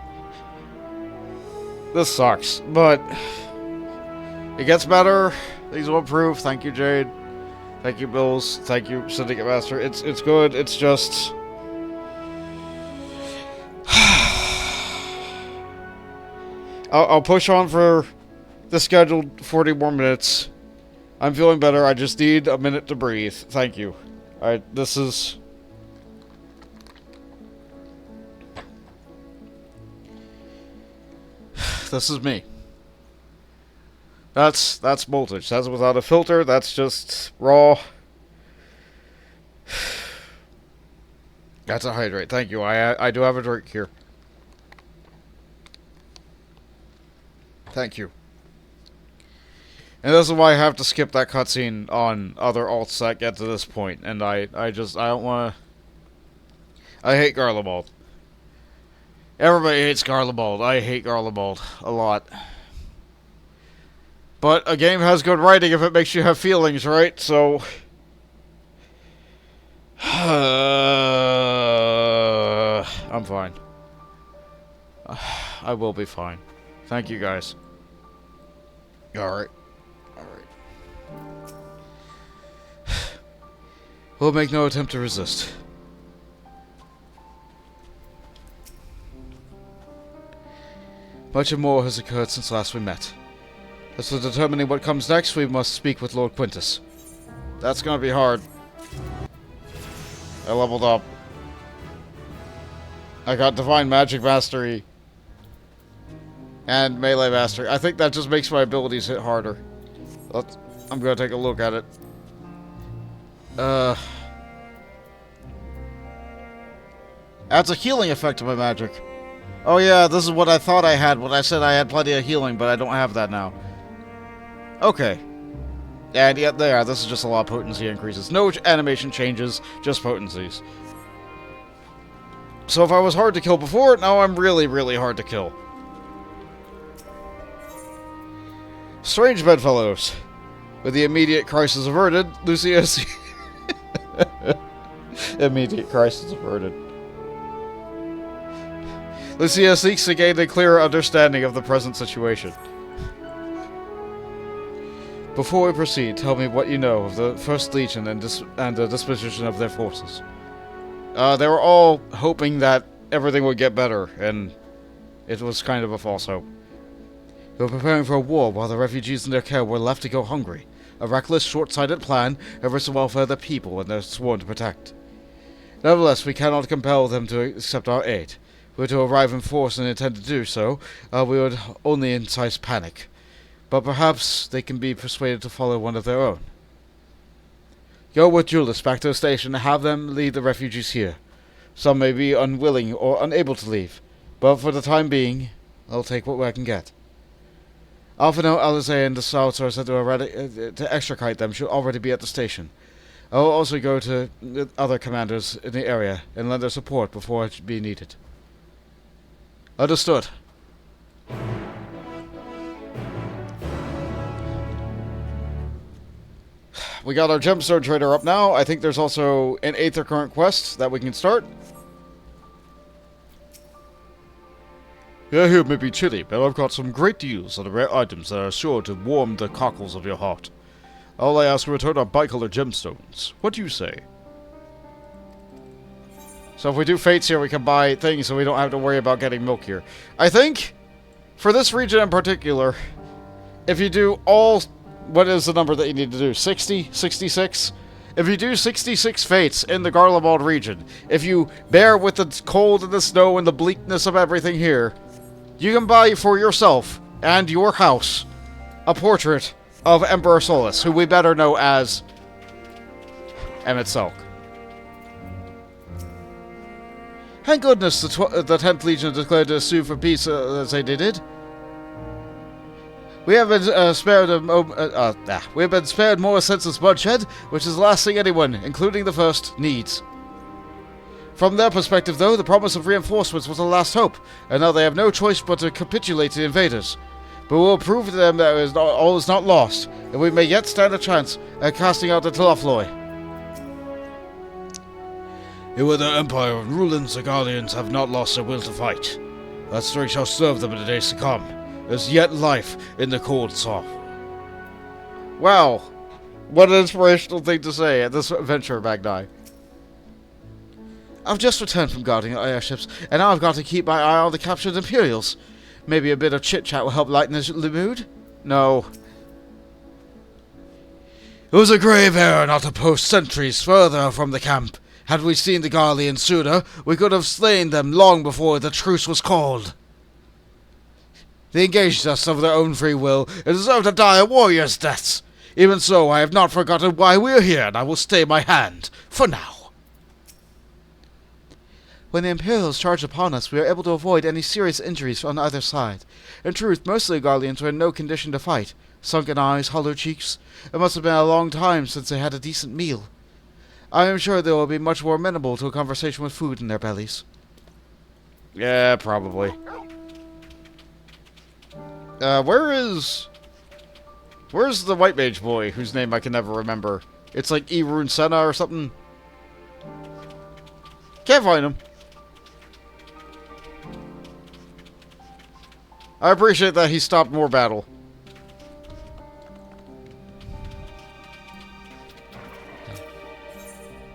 This sucks, but... It gets better. Things will improve. Thank you, Jade. Thank you, Bills. Thank you, Syndicate Master. It's good. It's just... I'll push on for the scheduled 40 more minutes. I'm feeling better. I just need a minute to breathe. Thank you. Alright, this is... This is me. That's Boltage. That's without a filter. That's just raw. That's a hydrate. Thank you. I do have a drink here. Thank you. And this is why I have to skip that cutscene on other alts that get to this point. And I don't want to... I hate Garlemald. Everybody hates Garlemald. I hate Garlemald a lot. But a game has good writing if it makes you have feelings, right? So... I'm fine. I will be fine. Thank you, guys. Alright. Alright. We'll make no attempt to resist. Much more has occurred since last we met. As for determining what comes next, we must speak with Lord Quintus. That's gonna be hard. I leveled up. I got Divine Magic Mastery. And Melee Mastery. I think that just makes my abilities hit harder. I'm gonna take a look at it. Adds a healing effect to my magic. Oh yeah, this is what I thought I had when I said I had plenty of healing, but I don't have that now. Okay. And yet there, this is just a lot of potency increases. No animation changes, just potencies. So if I was hard to kill before, now I'm really, really hard to kill. Strange bedfellows. With the immediate crisis averted, Lucius... Immediate crisis averted. Lucia seeks to gain a clearer understanding of the present situation. Before we proceed, tell me what you know of the First Legion and the disposition of their forces. They were all hoping that everything would get better, and it was kind of a false hope. They were preparing for a war while the refugees in their care were left to go hungry. A reckless, short-sighted plan over the welfare of the people and they're sworn to protect. Nevertheless, we cannot compel them to accept our aid. Were to arrive in force and intend to do so, we would only incite panic. But perhaps they can be persuaded to follow one of their own. Go with Julius back to the station and have them lead the refugees here. Some may be unwilling or unable to leave, but for the time being, I'll take what I can get. Alphino, Alizé, and the Souths are said to extricate them should already be at the station. I will also go to the other commanders in the area and lend their support before it be needed. Understood. We got our gemstone trader up now. I think there's also an Aether Current quest that we can start. Here may be chilly, but I've got some great deals on the rare items that are sure to warm the cockles of your heart. All I ask in return are bicolored gemstones. What do you say? So if we do fates here, we can buy things so we don't have to worry about getting milk here. I think, for this region in particular, if you do all... What is the number that you need to do? 60? 66? If you do 66 fates in the Garlemald region, if you bear with the cold and the snow and the bleakness of everything here, you can buy for yourself and your house a portrait of Emperor Solus, who we better know as Emmett Selk. Thank goodness the 10th Legion declared to sue for peace as they did. We have been spared more senseless bloodshed, which is the last thing anyone, including the First, needs. From their perspective, though, the promise of reinforcements was the last hope, and now they have no choice but to capitulate to the invaders. But we will prove to them that all is not lost, and we may yet stand a chance at casting out the Telefloi. With the Empire and rulings, the Guardians have not lost their will to fight. That strength shall serve them in the days to come. There's yet life in the cold soft. Wow. What an inspirational thing to say at this adventure, Magni. I've just returned from guarding our airships, and now I've got to keep my eye on the captured Imperials. Maybe a bit of chit-chat will help lighten the mood? No. It was a grave error not to post sentries further from the camp. Had we seen the Garleans sooner, we could have slain them long before the truce was called. They engaged us of their own free will, and deserve to die a warrior's deaths. Even so, I have not forgotten why we are here, and I will stay my hand, for now. When the Imperials charged upon us, we were able to avoid any serious injuries on either side. In truth, most of the Garleans were in no condition to fight. Sunken eyes, hollow cheeks. It must have been a long time since they had a decent meal. I am sure they will be much more amenable to a conversation with food in their bellies. Yeah, probably. Where's the white mage boy, whose name I can never remember? It's like Irun Senna or something. Can't find him. I appreciate that he stopped more battle.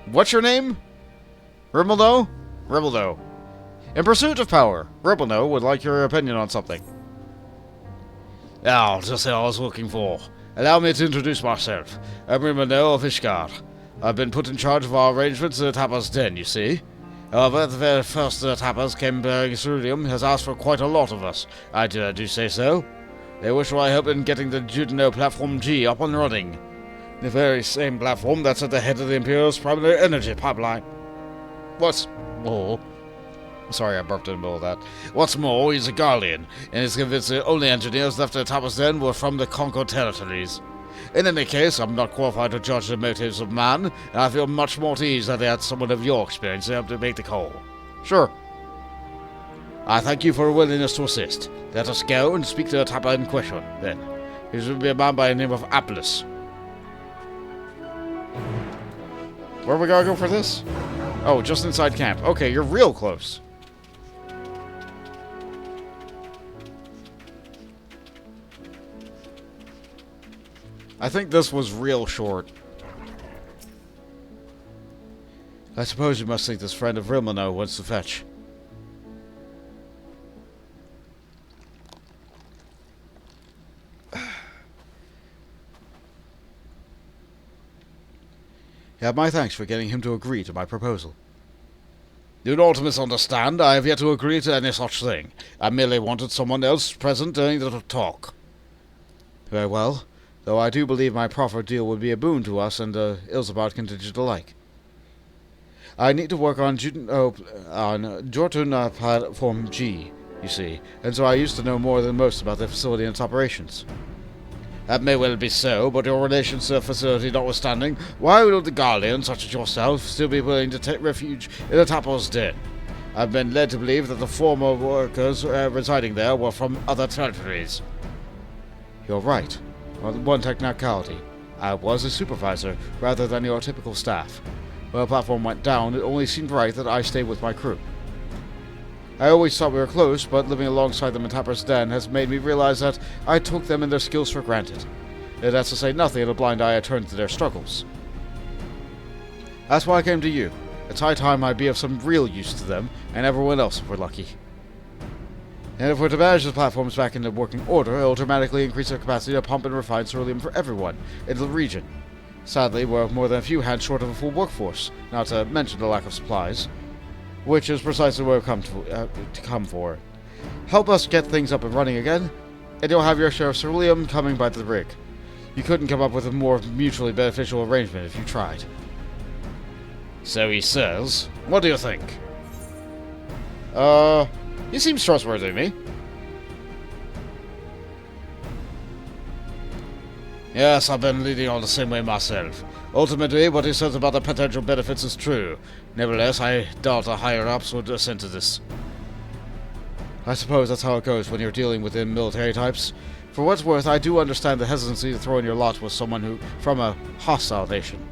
What's your name? Rimeldo? Rimeldo. In pursuit of power, Rimeldo would like your opinion on something. Now, just what I was looking for. Allow me to introduce myself. I'm Rimeldo of Ishgard. I've been put in charge of our arrangements at the Tapper's Den, you see. However, the very first the Tappers came bearing Ceruleum has asked for quite a lot of us. I do say so. They wish my help in getting the Judean Platform G up and running. The very same platform that's at the head of the Imperial's primary energy pipeline. What's more... Sorry, I burped in the middle of that. What's more, he's a Guardian, and he's convinced the only engineers left at Tapper's Den were from the conquered territories. In any case, I'm not qualified to judge the motives of man, and I feel much more at ease that they had someone of your experience to help to make the call. Sure. I thank you for your willingness to assist. Let us go and speak to the Tapper in question, then. He should be a man by the name of Aplis. Where are we gonna go for this? Oh, just inside camp. Okay, you're real close. I think this was real short. I suppose you must think this friend of Rimano wants to fetch. You have my thanks for getting him to agree to my proposal. Do not misunderstand, I have yet to agree to any such thing. I merely wanted someone else present during the talk. Very well. Though I do believe my proffered deal would be a boon to us and the Ilsabard contingent alike. I need to work on Jotun Platform G, you see, and so I used to know more than most about the facility and its operations. That may well be so, but your relations to the facility notwithstanding, why would the Guardians, such as yourself, still be willing to take refuge in the Tapper's Den? I've been led to believe that the former workers residing there were from other territories. You're right. On one technicality, I was a supervisor rather than your typical staff. When the platform went down, it only seemed right that I stay with my crew. I always thought we were close, but living alongside them in Tapper's Den has made me realize that I took them and their skills for granted. That's to say nothing of the blind eye I turned to their struggles. That's why I came to you. It's high time I be of some real use to them, and everyone else if we're lucky. And if we're to manage the platforms back into working order, it'll dramatically increase our capacity to pump and refine ceruleum for everyone in the region. Sadly, we're more than a few hands short of a full workforce, not to mention the lack of supplies, which is precisely what we've come to come for. Help us get things up and running again, and you'll have your share of ceruleum coming by the rig. You couldn't come up with a more mutually beneficial arrangement if you tried. So he says. What do you think? He seems trustworthy to me. Yes, I've been leading on the same way myself. Ultimately, what he says about the potential benefits is true. Nevertheless, I doubt the higher-ups would assent to this. I suppose that's how it goes when you're dealing with military types. For what's worth, I do understand the hesitancy to throw in your lot with someone from a hostile nation.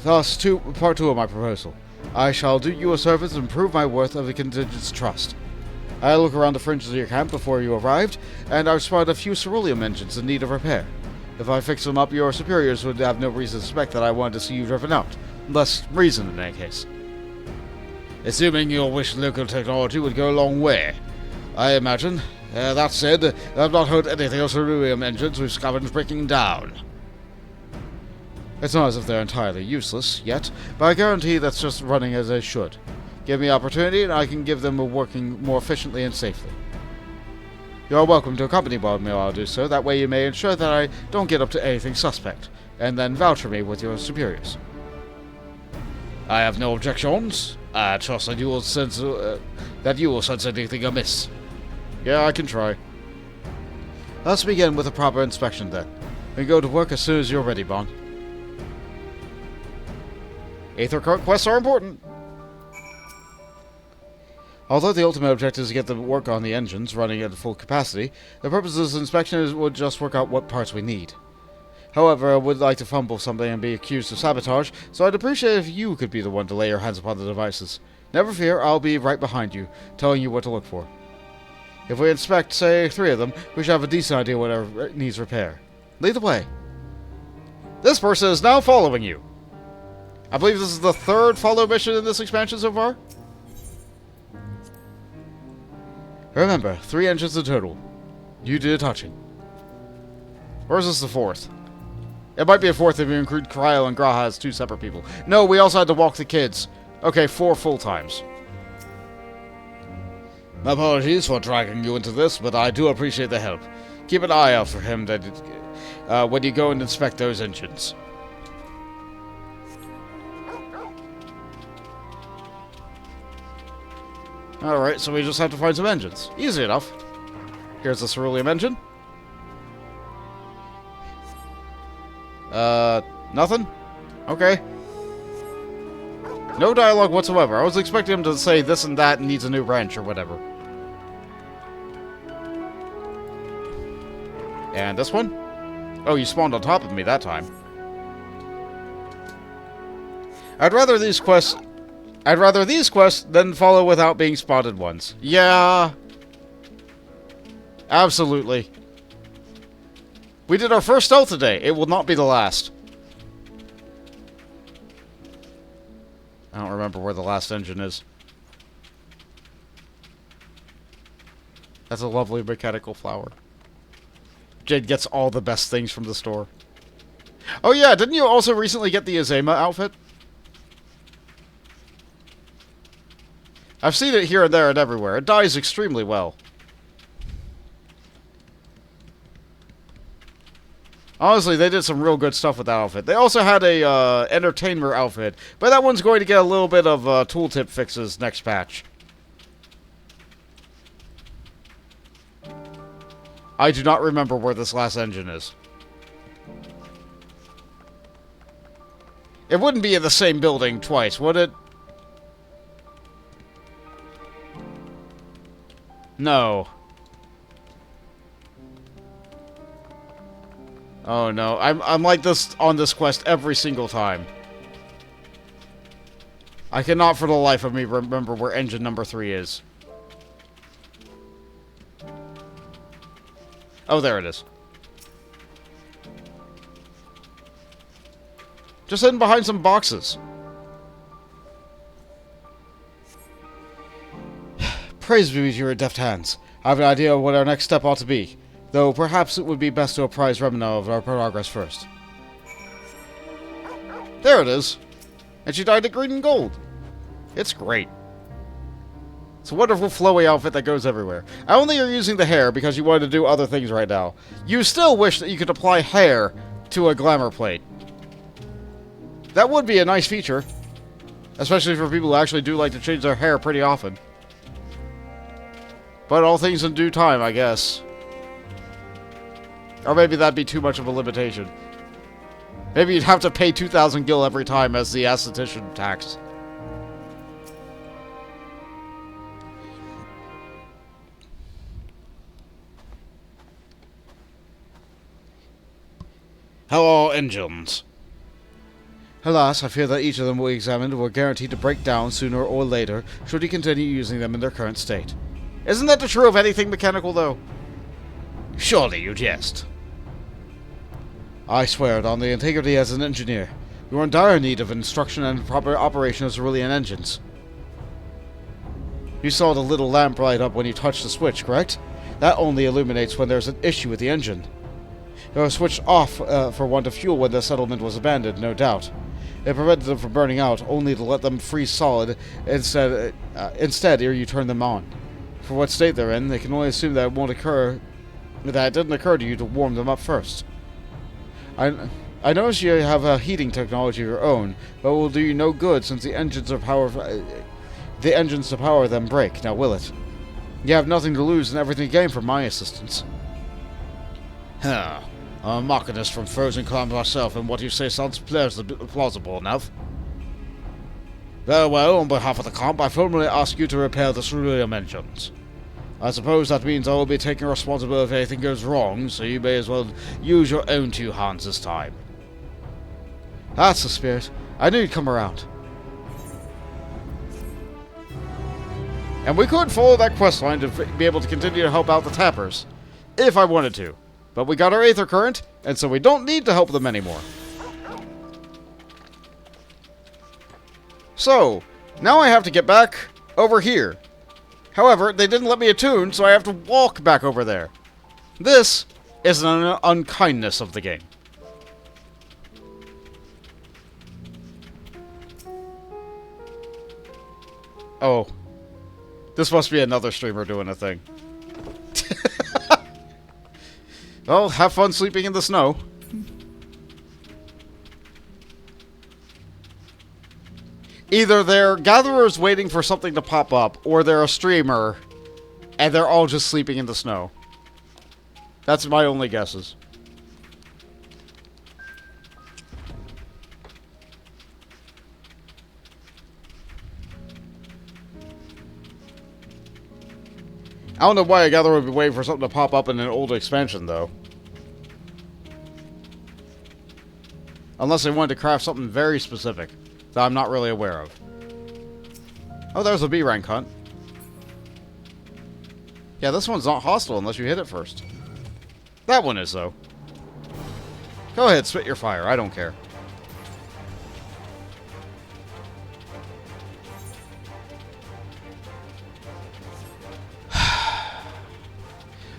Thus, part 2 of my proposal. I shall do you a service and prove my worth of the contingent's trust. I look around the fringes of your camp before you arrived, and I've spotted a few ceruleum engines in need of repair. If I fix them up, your superiors would have no reason to suspect that I wanted to see you driven out. Less reason in any case. Assuming your wish local technology would go a long way, I imagine. That said, I've not heard anything of ceruleum engines we've scavenged breaking down. It's not as if they're entirely useless, yet, but I guarantee that's just running as they should. Give me opportunity, and I can give them a working more efficiently and safely. You're welcome to accompany me while I do so, that way you may ensure that I don't get up to anything suspect, and then vouch for me with your superiors. I have no objections. I trust that you will sense anything amiss. Yeah, I can try. Let's begin with a proper inspection then. We can go to work as soon as you're ready, Bon. Aether quests are important. Although the ultimate objective is to get the work on the engines running at full capacity, the purpose of this inspection would just work out what parts we need. However, I would like to fumble something and be accused of sabotage, so I'd appreciate if you could be the one to lay your hands upon the devices. Never fear, I'll be right behind you, telling you what to look for. If we inspect, say, 3 of them, we should have a decent idea whatever needs repair. Lead the way. This person is now following you. I believe this is the 3rd follow mission in this expansion so far. Remember, 3 engines in total. You do the touching. Or is this the 4th? It might be a 4th if you include Cryo and Graha as 2 separate people. No, we also had to walk the kids. Okay, 4 full times. My apologies for dragging you into this, but I do appreciate the help. Keep an eye out for him when you go and inspect those engines. Alright, so we just have to find some engines. Easy enough. Here's the ceruleum engine. Nothing? Okay. No dialogue whatsoever. I was expecting him to say this and that and needs a new wrench or whatever. And this one? Oh, you spawned on top of me that time. I'd rather these quests than follow without being spotted once. Yeah. Absolutely. We did our first stealth today. It will not be the last. I don't remember where the last engine is. That's a lovely mechanical flower. Jade gets all the best things from the store. Oh yeah, didn't you also recently get the Azema outfit? I've seen it here and there and everywhere. It dyes extremely well. Honestly, they did some real good stuff with that outfit. They also had a entertainer outfit, but that one's going to get a little bit of tooltip fixes next patch. I do not remember where this last engine is. It wouldn't be in the same building twice, would it? No. Oh no, I'm like this on this quest every single time. I cannot for the life of me remember where engine number 3 is. Oh, there it is. Just hidden behind some boxes. Praise be to your deft hands. I have an idea of what our next step ought to be, though perhaps it would be best to apprise Remina of our progress first. There it is. And she dyed it green and gold. It's great. It's a wonderful flowy outfit that goes everywhere. I only are using the hair because you wanted to do other things right now. You still wish that you could apply hair to a glamour plate. That would be a nice feature. Especially for people who actually do like to change their hair pretty often. But all things in due time, I guess. Or maybe that'd be too much of a limitation. Maybe you'd have to pay 2,000 gil every time as the esthetician tax. How are engines? Alas, I fear that each of them we examined were guaranteed to break down sooner or later should he continue using them in their current state. Isn't that the true of anything mechanical, though? Surely you jest. I swear it on the integrity as an engineer. You are in dire need of instruction and proper operation of cerulean engines. You saw the little lamp light up when you touched the switch, correct? That only illuminates when there's an issue with the engine. It was switched off for want of fuel when the settlement was abandoned, no doubt. It prevented them from burning out, only to let them freeze solid instead ere you turn them on. For what state they're in, they can only assume that it didn't occur to you to warm them up first. I notice you have a heating technology of your own, but it will do you no good since the engines to power them break, now will it? You have nothing to lose and everything to gain from my assistance. Huh. I'm a machinist from frozen climes myself, and what you say sounds plausible enough. Very well, on behalf of the comp, I formally ask you to repair the cerulean engines. I suppose that means I will be taking responsibility if anything goes wrong, so you may as well use your own two hands this time. That's the spirit. I knew you'd come around. And we could follow that quest line to be able to continue to help out the tappers, if I wanted to. But we got our Aether Current, and so we don't need to help them anymore. So, now I have to get back over here. However, they didn't let me attune, so I have to walk back over there. This is an unkindness of the game. Oh. This must be another streamer doing a thing. Well, have fun sleeping in the snow. Either they're gatherers waiting for something to pop up, or they're a streamer, and they're all just sleeping in the snow. That's my only guesses. I don't know why a gatherer would be waiting for something to pop up in an old expansion, though. Unless they wanted to craft something very specific that I'm not really aware of. Oh, there's a B rank hunt. Yeah, this one's not hostile unless you hit it first. That one is, though. Go ahead, spit your fire. I don't care.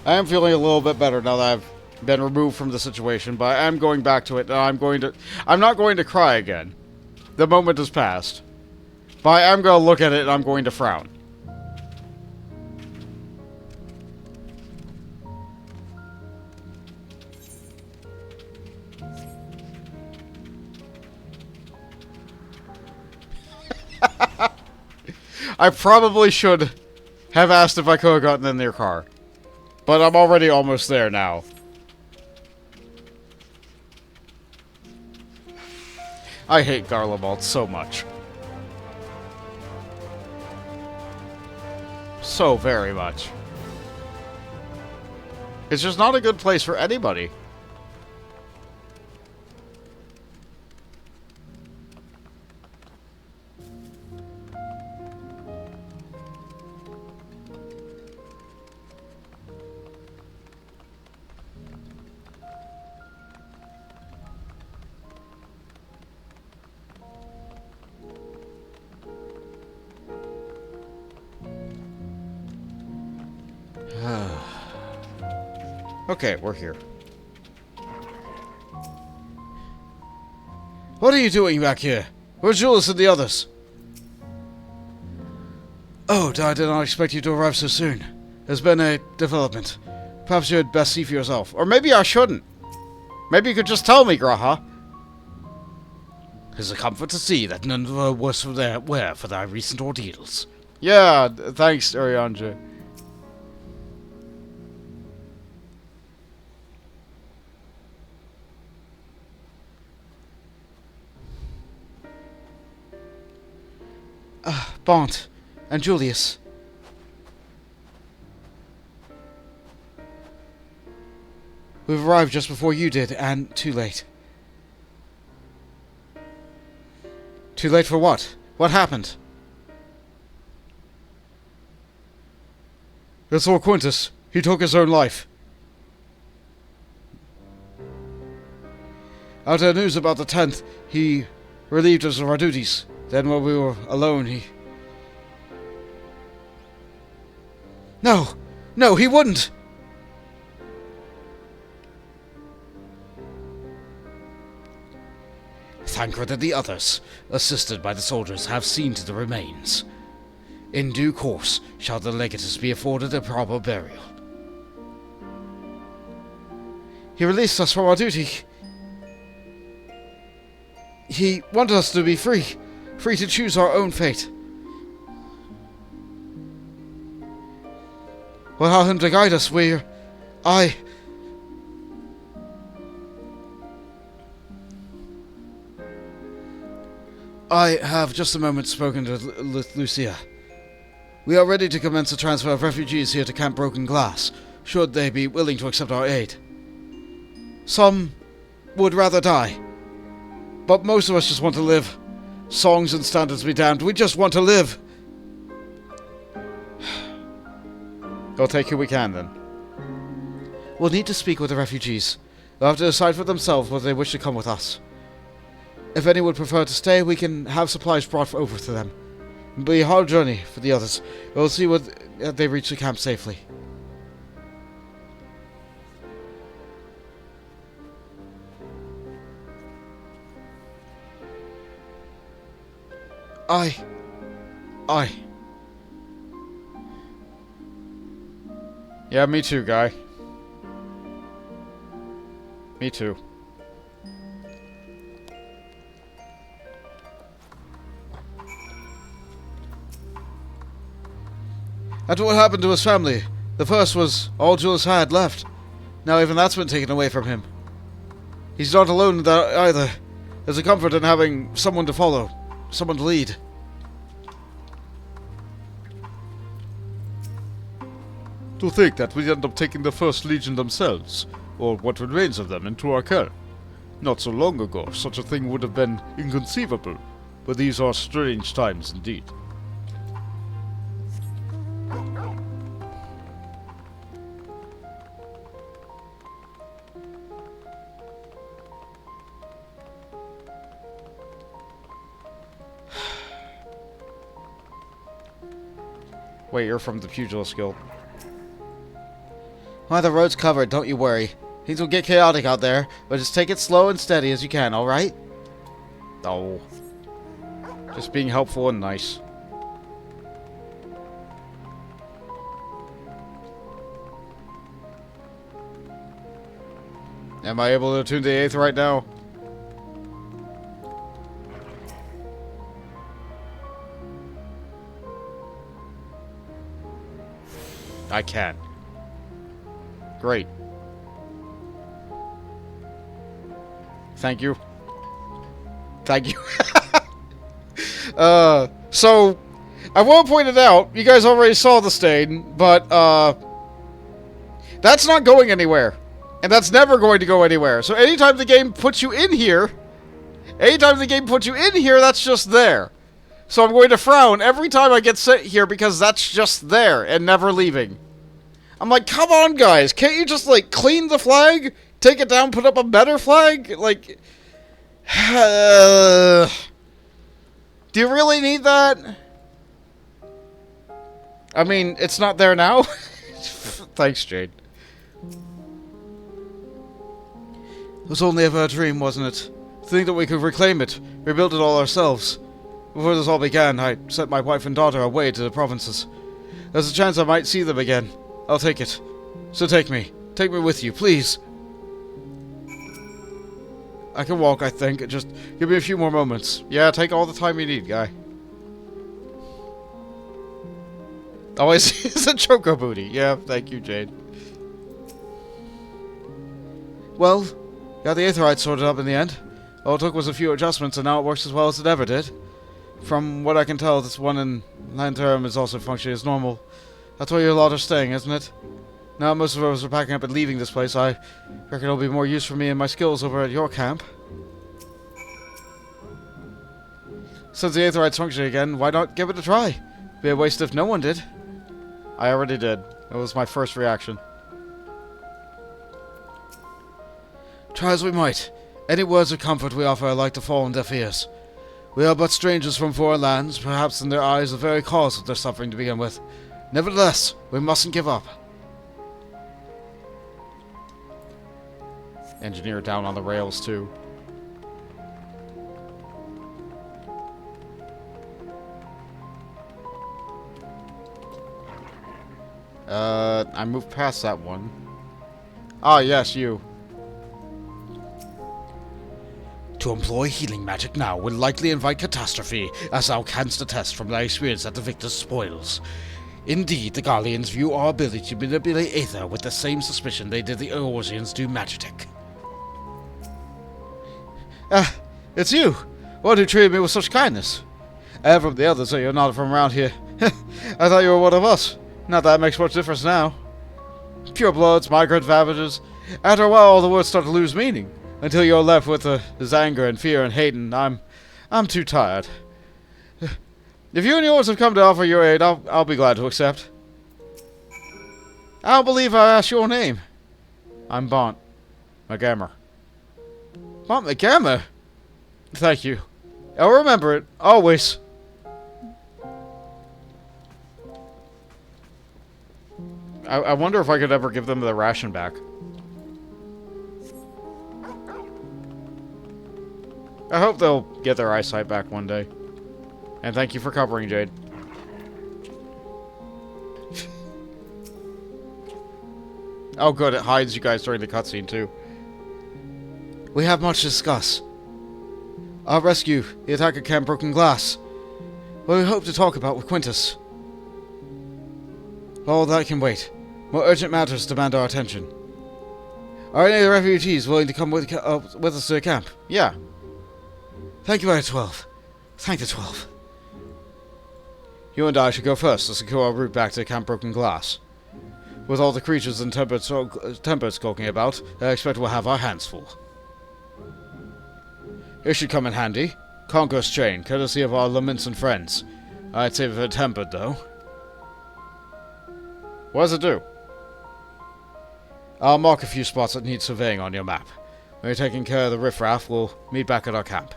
I am feeling a little bit better now that I've been removed from the situation, but I am going back to it, and I'm not going to cry again. The moment has passed. But I am going to look at it, and I'm going to frown. I probably should have asked if I could have gotten in their car. But I'm already almost there now. I hate Garlemald so much. So very much. It's just not a good place for anybody. Okay, we're here. What are you doing back here? Where's Julius and the others? Oh, I did not expect you to arrive so soon. There's been a development. Perhaps you had best see for yourself. Or maybe I shouldn't. Maybe you could just tell me, Graha. It's a comfort to see that none were worse for their wear for thy recent ordeals. Yeah, thanks, Arianja. Bont and Julius. We've arrived just before you did, and too late. Too late for what? What happened? It's all Quintus. He took his own life. After news about the 10th, he relieved us of our duties. Then when we were alone, he... No! No, he wouldn't! Thancred and the others, assisted by the soldiers, have seen to the remains. In due course shall the legatus be afforded a proper burial. He released us from our duty. He wanted us to be free. Free to choose our own fate. Without him to guide us, I have just a moment spoken to Lucia. We are ready to commence a transfer of refugees here to Camp Broken Glass, should they be willing to accept our aid. Some would rather die, but most of us just want to live. Songs and standards be damned, we just want to live. We'll take who we can, then. We'll need to speak with the refugees. They'll have to decide for themselves whether they wish to come with us. If any would prefer to stay, we can have supplies brought over to them. It'll be a hard journey for the others. We'll see whether they reach the camp safely. I. Yeah, me too, guy. Me too. And what happened to his family? The first was all Julius had left. Now even that's been taken away from him. He's not alone in that either. There's a comfort in having someone to follow. Someone to lead. To think that we end up taking the First Legion themselves, or what remains of them, into our care. Not so long ago, such a thing would have been inconceivable, but these are strange times indeed. Wait, you're from the Pugilist Guild. Why, the road's covered, don't you worry. Things will get chaotic out there, but just take it slow and steady as you can, alright? Oh. Just being helpful and nice. Am I able to tune the 8th right now? I can. Great. Thank you. Thank you. So, I will point it out, you guys already saw the stain, but, that's not going anywhere. And that's never going to go anywhere. So anytime the game puts you in here, that's just there. So I'm going to frown every time I get sent here because that's just there and never leaving. I'm like, come on, guys. Can't you just, like, clean the flag? Take it down, put up a better flag? Like, do you really need that? I mean, it's not there now. Thanks, Jade. It was only ever a dream, wasn't it? To think that we could reclaim it, rebuild it all ourselves. Before this all began, I sent my wife and daughter away to the provinces. There's a chance I might see them again. I'll take it. So take me. Take me with you, please. I can walk, I think. Just give me a few more moments. Yeah, take all the time you need, guy. Oh, I see. It's a choco booty. Yeah, thank you, Jade. Well, got the Aetheryte sorted up in the end. All it took was a few adjustments, and now it works as well as it ever did. From what I can tell, this one in Lanterm is also functioning as normal. That's where your lot are staying, isn't it? Now most of us are packing up and leaving this place. I reckon it'll be more use for me and my skills over at your camp. Since the Aetheryte's functioning again, why not give it a try? Be a waste if no one did. I already did. It was my first reaction. Try as we might, any words of comfort we offer are like to fall on deaf ears. We are but strangers from foreign lands, perhaps in their eyes the very cause of their suffering to begin with. Nevertheless, we mustn't give up. Engineer down on the rails, too. I moved past that one. Ah, yes, you. To employ healing magic now will likely invite catastrophe, as thou canst attest from thy experience at the victor's spoils. Indeed, the Garleans view our ability to manipulate Aether with the same suspicion they did the Eorzeans do Magitek. Ah, it's you! One who treated me with such kindness. And from the others, so you're not from around here. I thought you were one of us. Not that it makes much difference now. Pure bloods, migrant savages. After a while, all the words start to lose meaning. Until you're left with this anger and fear and hate, and I'm too tired. If you and yours have come to offer your aid, I'll be glad to accept. I don't believe I asked your name. I'm Bont McGammer. Bont McGammer? Thank you. I'll remember it, always. I wonder if I could ever give them the ration back. I hope they'll get their eyesight back one day. And thank you for covering, Jade. Oh good, it hides you guys during the cutscene too. We have much to discuss. Our rescue, the attack at Camp Broken Glass. What we hope to talk about with Quintus. All that can wait. More urgent matters demand our attention. Are any of the refugees willing to come with us to the camp? Yeah. Thank you, I-12. Thank the 12. You and I should go first to secure our route back to Camp Broken Glass. With all the creatures and tempered skulking about, I expect we'll have our hands full. It should come in handy. Conqueror's Chain, courtesy of our Lamentsant friends. I'd save it for tempered, though. What does it do? I'll mark a few spots that need surveying on your map. When you're taking care of the riffraff, we'll meet back at our camp.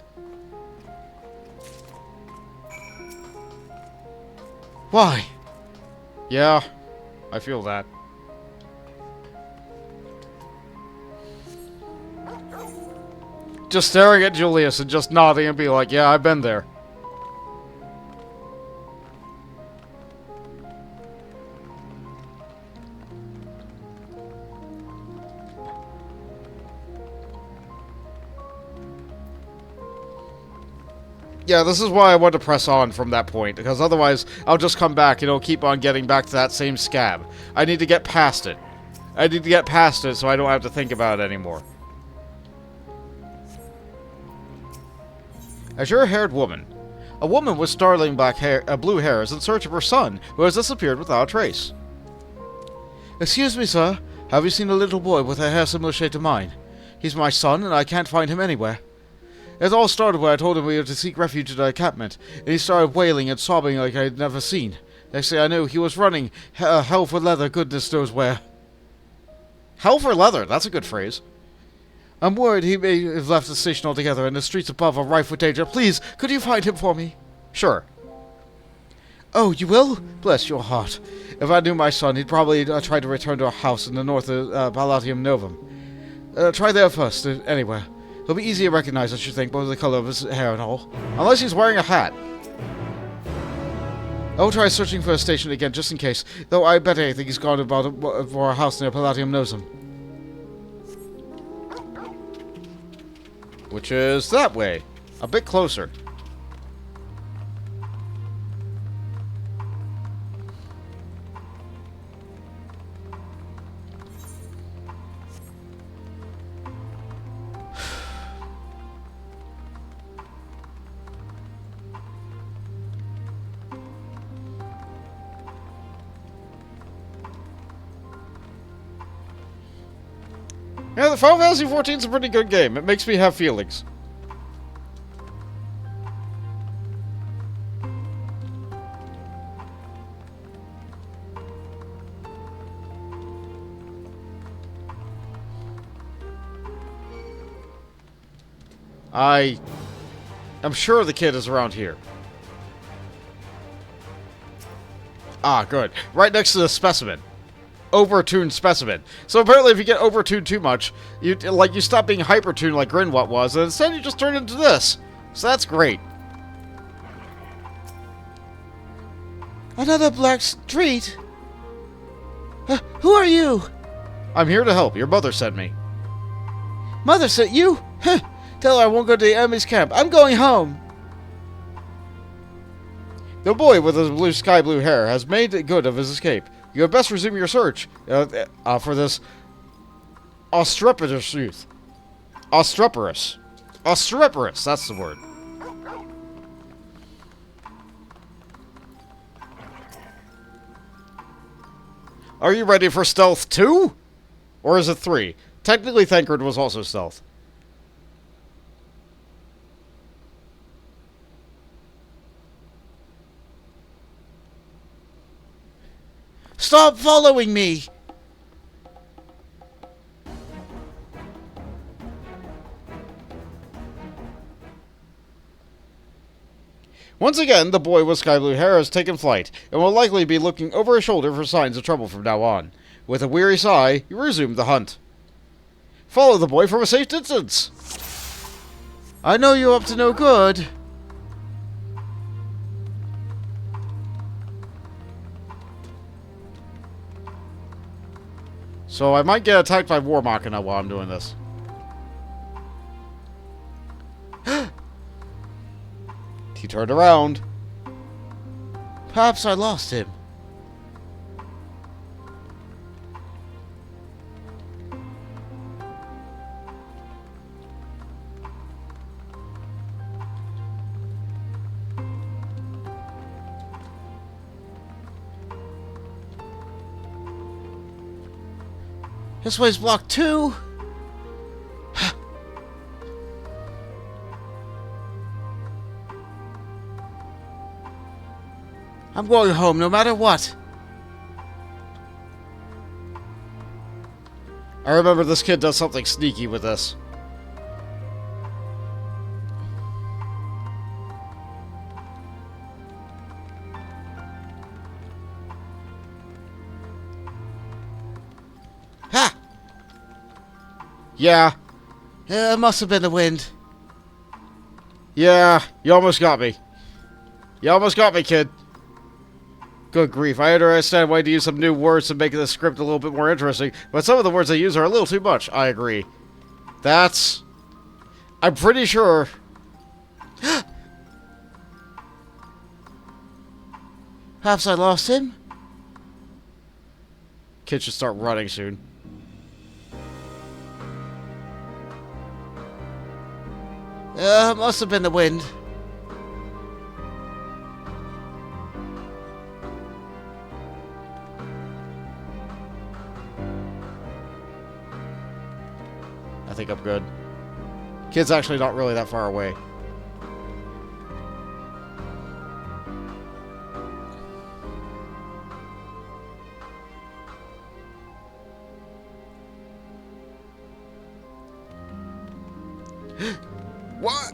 Why? Yeah, I feel that. Just staring at Julius and just nodding and be like, yeah, I've been there. Yeah, this is why I want to press on from that point, because otherwise I'll just come back and it'll keep on getting back to that same scab. I need to get past it. I need to get past it so I don't have to think about it anymore. A sure-haired woman. A woman with startling blue hair is in search of her son, who has disappeared without a trace. Excuse me, sir. Have you seen a little boy with a hair similar shade to mine? He's my son, and I can't find him anywhere. It all started when I told him we were to seek refuge at our encampment, and he started wailing and sobbing like I had never seen. Next thing I knew, he was running hell for leather, goodness knows where. Hell for leather, that's a good phrase. I'm worried he may have left the station altogether, and the streets above are rife with danger. Please, could you find him for me? Sure. Oh, you will? Bless your heart. If I knew my son, he'd probably try to return to our house in the north of Palatium Novum. Try there first, anywhere. He'll be easy to recognize, I should think, both the color of his hair and all. Unless he's wearing a hat. I'll try searching for a station again, just in case. Though I bet anything he's gone about for a house near Palladium knows him. Which is that way. A bit closer. Yeah, the Final Fantasy XIV is a pretty good game. It makes me have feelings. I'm sure the kid is around here. Ah, good. Right next to the specimen. Overtuned specimen. So apparently if you get overtuned too much, you stop being hypertuned like Grinwat was, and instead you just turn into this. So that's great. Another black street? Who are you? I'm here to help. Your mother sent me. Mother sent you? Huh. Tell her I won't go to the enemy's camp. I'm going home. The boy with his sky blue hair has made good of his escape. You had best resume your search for this Ostreperous youth. Ostreperous. Ostreperous, that's the word. Are you ready for stealth 2? Or is it 3? Technically, Thancred was also stealth. Stop following me! Once again, the boy with sky blue hair has taken flight, and will likely be looking over his shoulder for signs of trouble from now on. With a weary sigh, you resume the hunt. Follow the boy from a safe distance! I know you're up to no good. So I might get attacked by War Machina while I'm doing this. He turned around. Perhaps I lost him. This way's blocked too. I'm going home no matter what. I remember this kid does something sneaky with this. Ha! Yeah. It must have been the wind. Yeah, you almost got me. You almost got me, kid. Good grief, I understand why to use some new words to make the script a little bit more interesting, but some of the words they use are a little too much, I agree. That's... I'm pretty sure... Perhaps I lost him? Kid should start running soon. Must have been the wind. I think I'm good. Kid's actually not really that far away. What?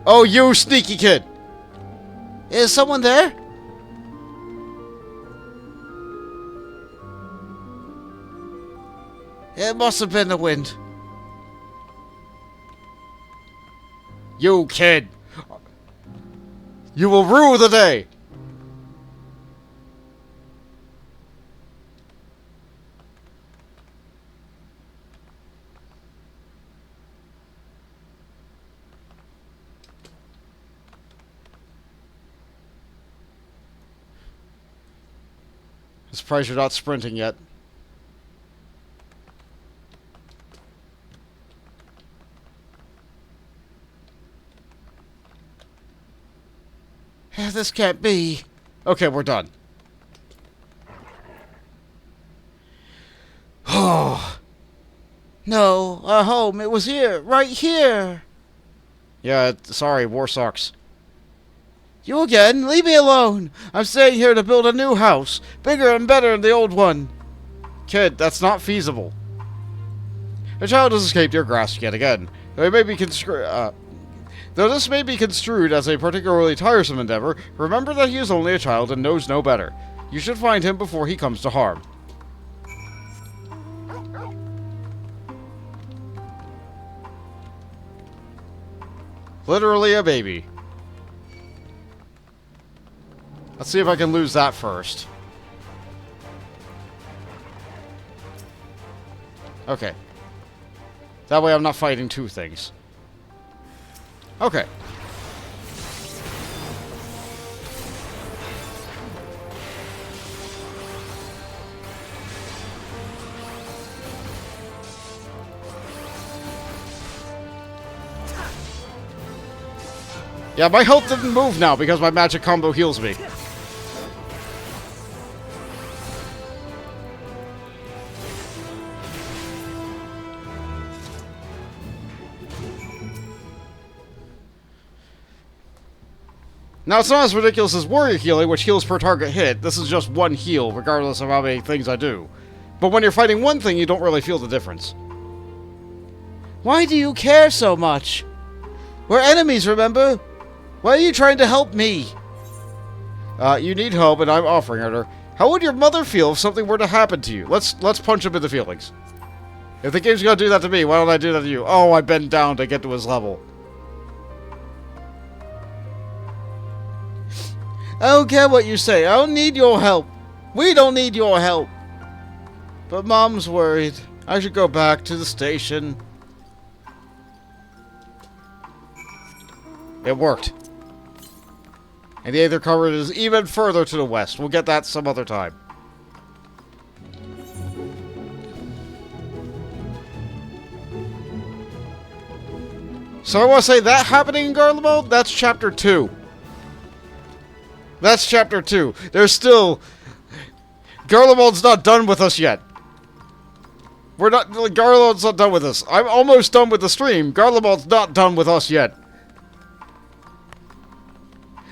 Oh, you sneaky kid! Is someone there? It must have been the wind. You kid! You will rue the day! I'm surprised you're not sprinting yet. This can't be. Okay, we're done. Oh. No, our home, it was here, right here. Yeah, sorry, war sucks. You again? Leave me alone. I'm staying here to build a new house, bigger and better than the old one. Kid, that's not feasible. A child has escaped your grasp yet again. Though this may be construed as a particularly tiresome endeavor, remember that he is only a child and knows no better. You should find him before he comes to harm. Literally a baby. Let's see if I can lose that first. Okay. That way I'm not fighting two things. Okay. Yeah, my health didn't move now because my magic combo heals me. Now, it's not as ridiculous as warrior healing, which heals per target hit. This is just one heal, regardless of how many things I do. But when you're fighting one thing, you don't really feel the difference. Why do you care so much? We're enemies, remember? Why are you trying to help me? You need help, and I'm offering it her. How would your mother feel if something were to happen to you? Let's punch him in the feelings. If the game's gonna do that to me, why don't I do that to you? Oh, I bend down to get to his level. I don't care what you say. I don't need your help. We don't need your help. But Mom's worried. I should go back to the station. It worked. And the Aether cover is even further to the west. We'll get that some other time. So I want to say that happening in Garlemald, that's chapter 2. That's chapter 2. There's still... Garlemald's not done with us yet. We're not... Garlemald's not done with us. I'm almost done with the stream. Garlemald's not done with us yet.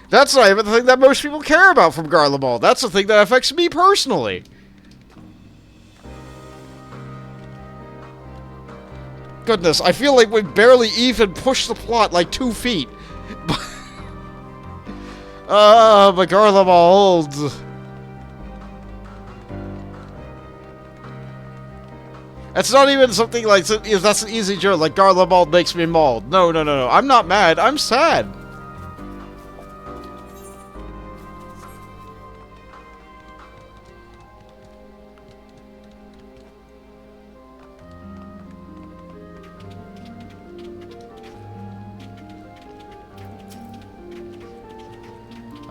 That's not even the thing that most people care about from Garlemald. That's the thing that affects me personally. Goodness, I feel like we barely even pushed the plot like 2 feet. But Garlemald. It's not even something like, that's an easy joke, like Garlemald makes me mauled. No. I'm not mad, I'm sad.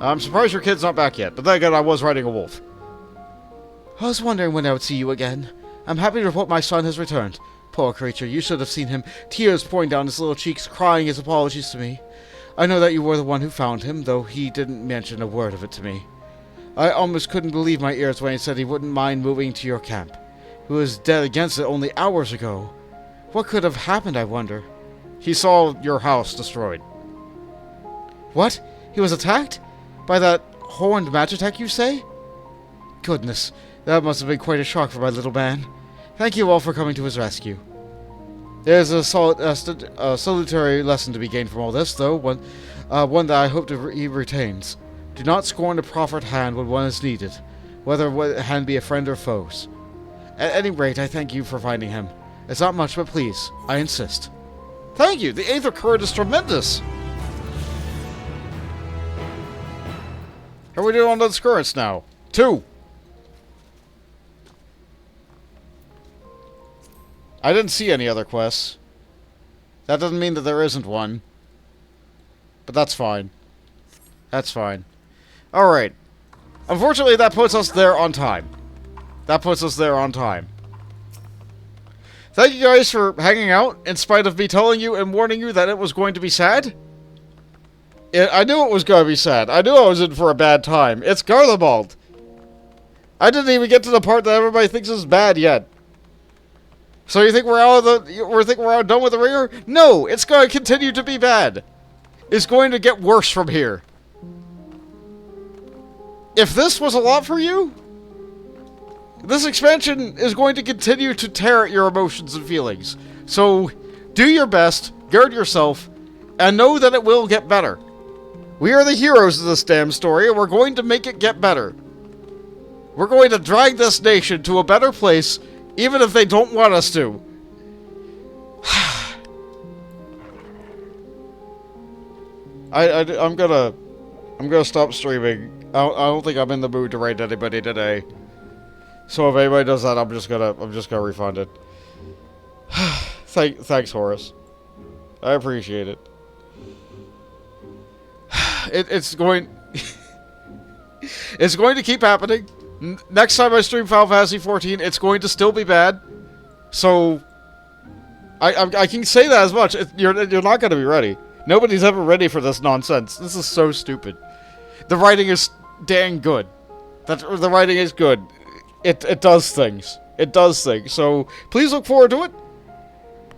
I'm surprised your kid's not back yet, but then again, I was riding a wolf. I was wondering when I would see you again. I'm happy to report my son has returned. Poor creature, you should have seen him, tears pouring down his little cheeks, crying his apologies to me. I know that you were the one who found him, though he didn't mention a word of it to me. I almost couldn't believe my ears when he said he wouldn't mind moving to your camp. He was dead against it only hours ago. What could have happened, I wonder? He saw your house destroyed. What? He was attacked? By that horned Magitech, you say? Goodness, that must have been quite a shock for my little man. Thank you all for coming to his rescue. There's a salutary lesson to be gained from all this, though, one that I hope he retains. Do not scorn a proffered hand when one is needed, whether the hand be a friend or foes. At any rate, I thank you for finding him. It's not much, but please, I insist. Thank you. The Eighth of Courage is tremendous. How are we doing on those currents now? 2. I didn't see any other quests. That doesn't mean that there isn't one. But that's fine. That's fine. Alright. Unfortunately, that puts us there on time. That puts us there on time. Thank you guys for hanging out, in spite of me telling you and warning you that it was going to be sad. I knew it was going to be sad. I knew I was in for a bad time. It's Garlemald. I didn't even get to the part that everybody thinks is bad yet. So you think we're out of the... we're done with the ringer? No, it's going to continue to be bad. It's going to get worse from here. If this was a lot for you, this expansion is going to continue to tear at your emotions and feelings. So, do your best, guard yourself, and know that it will get better. We are the heroes of this damn story, and we're going to make it get better. We're going to drag this nation to a better place, even if they don't want us to. I'm gonna stop streaming. I don't think I'm in the mood to raid anybody today. So if anybody does that, I'm just gonna refund it. Thanks, Horace. I appreciate it. It's going it's going to keep happening. Next time I stream Final Fantasy 14, it's going to still be bad. So I can say that as much. You're not going to be ready. Nobody's ever ready for this nonsense. This is so stupid. The writing is dang good. The writing is good. It does things. It does things. So please look forward to it.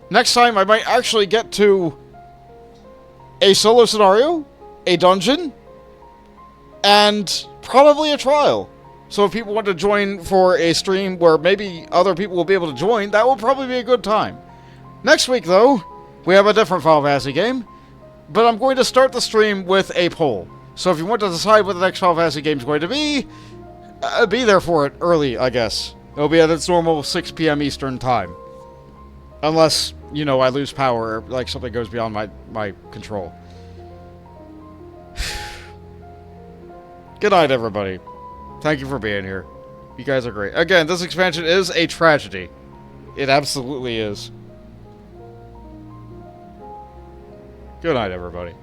Next time I might actually get to a solo scenario, a dungeon, and probably a trial. So if people want to join for a stream where maybe other people will be able to join, that will probably be a good time. Next week, though, we have a different Final Fantasy game, but I'm going to start the stream with a poll. So if you want to decide what the next Final Fantasy game is going to be there for it early, I guess. It'll be at its normal 6 p.m. Eastern time. Unless, you know, I lose power or like something goes beyond my control. Good night, everybody. Thank you for being here. You guys are great. Again, this expansion is a tragedy. It absolutely is. Good night, everybody.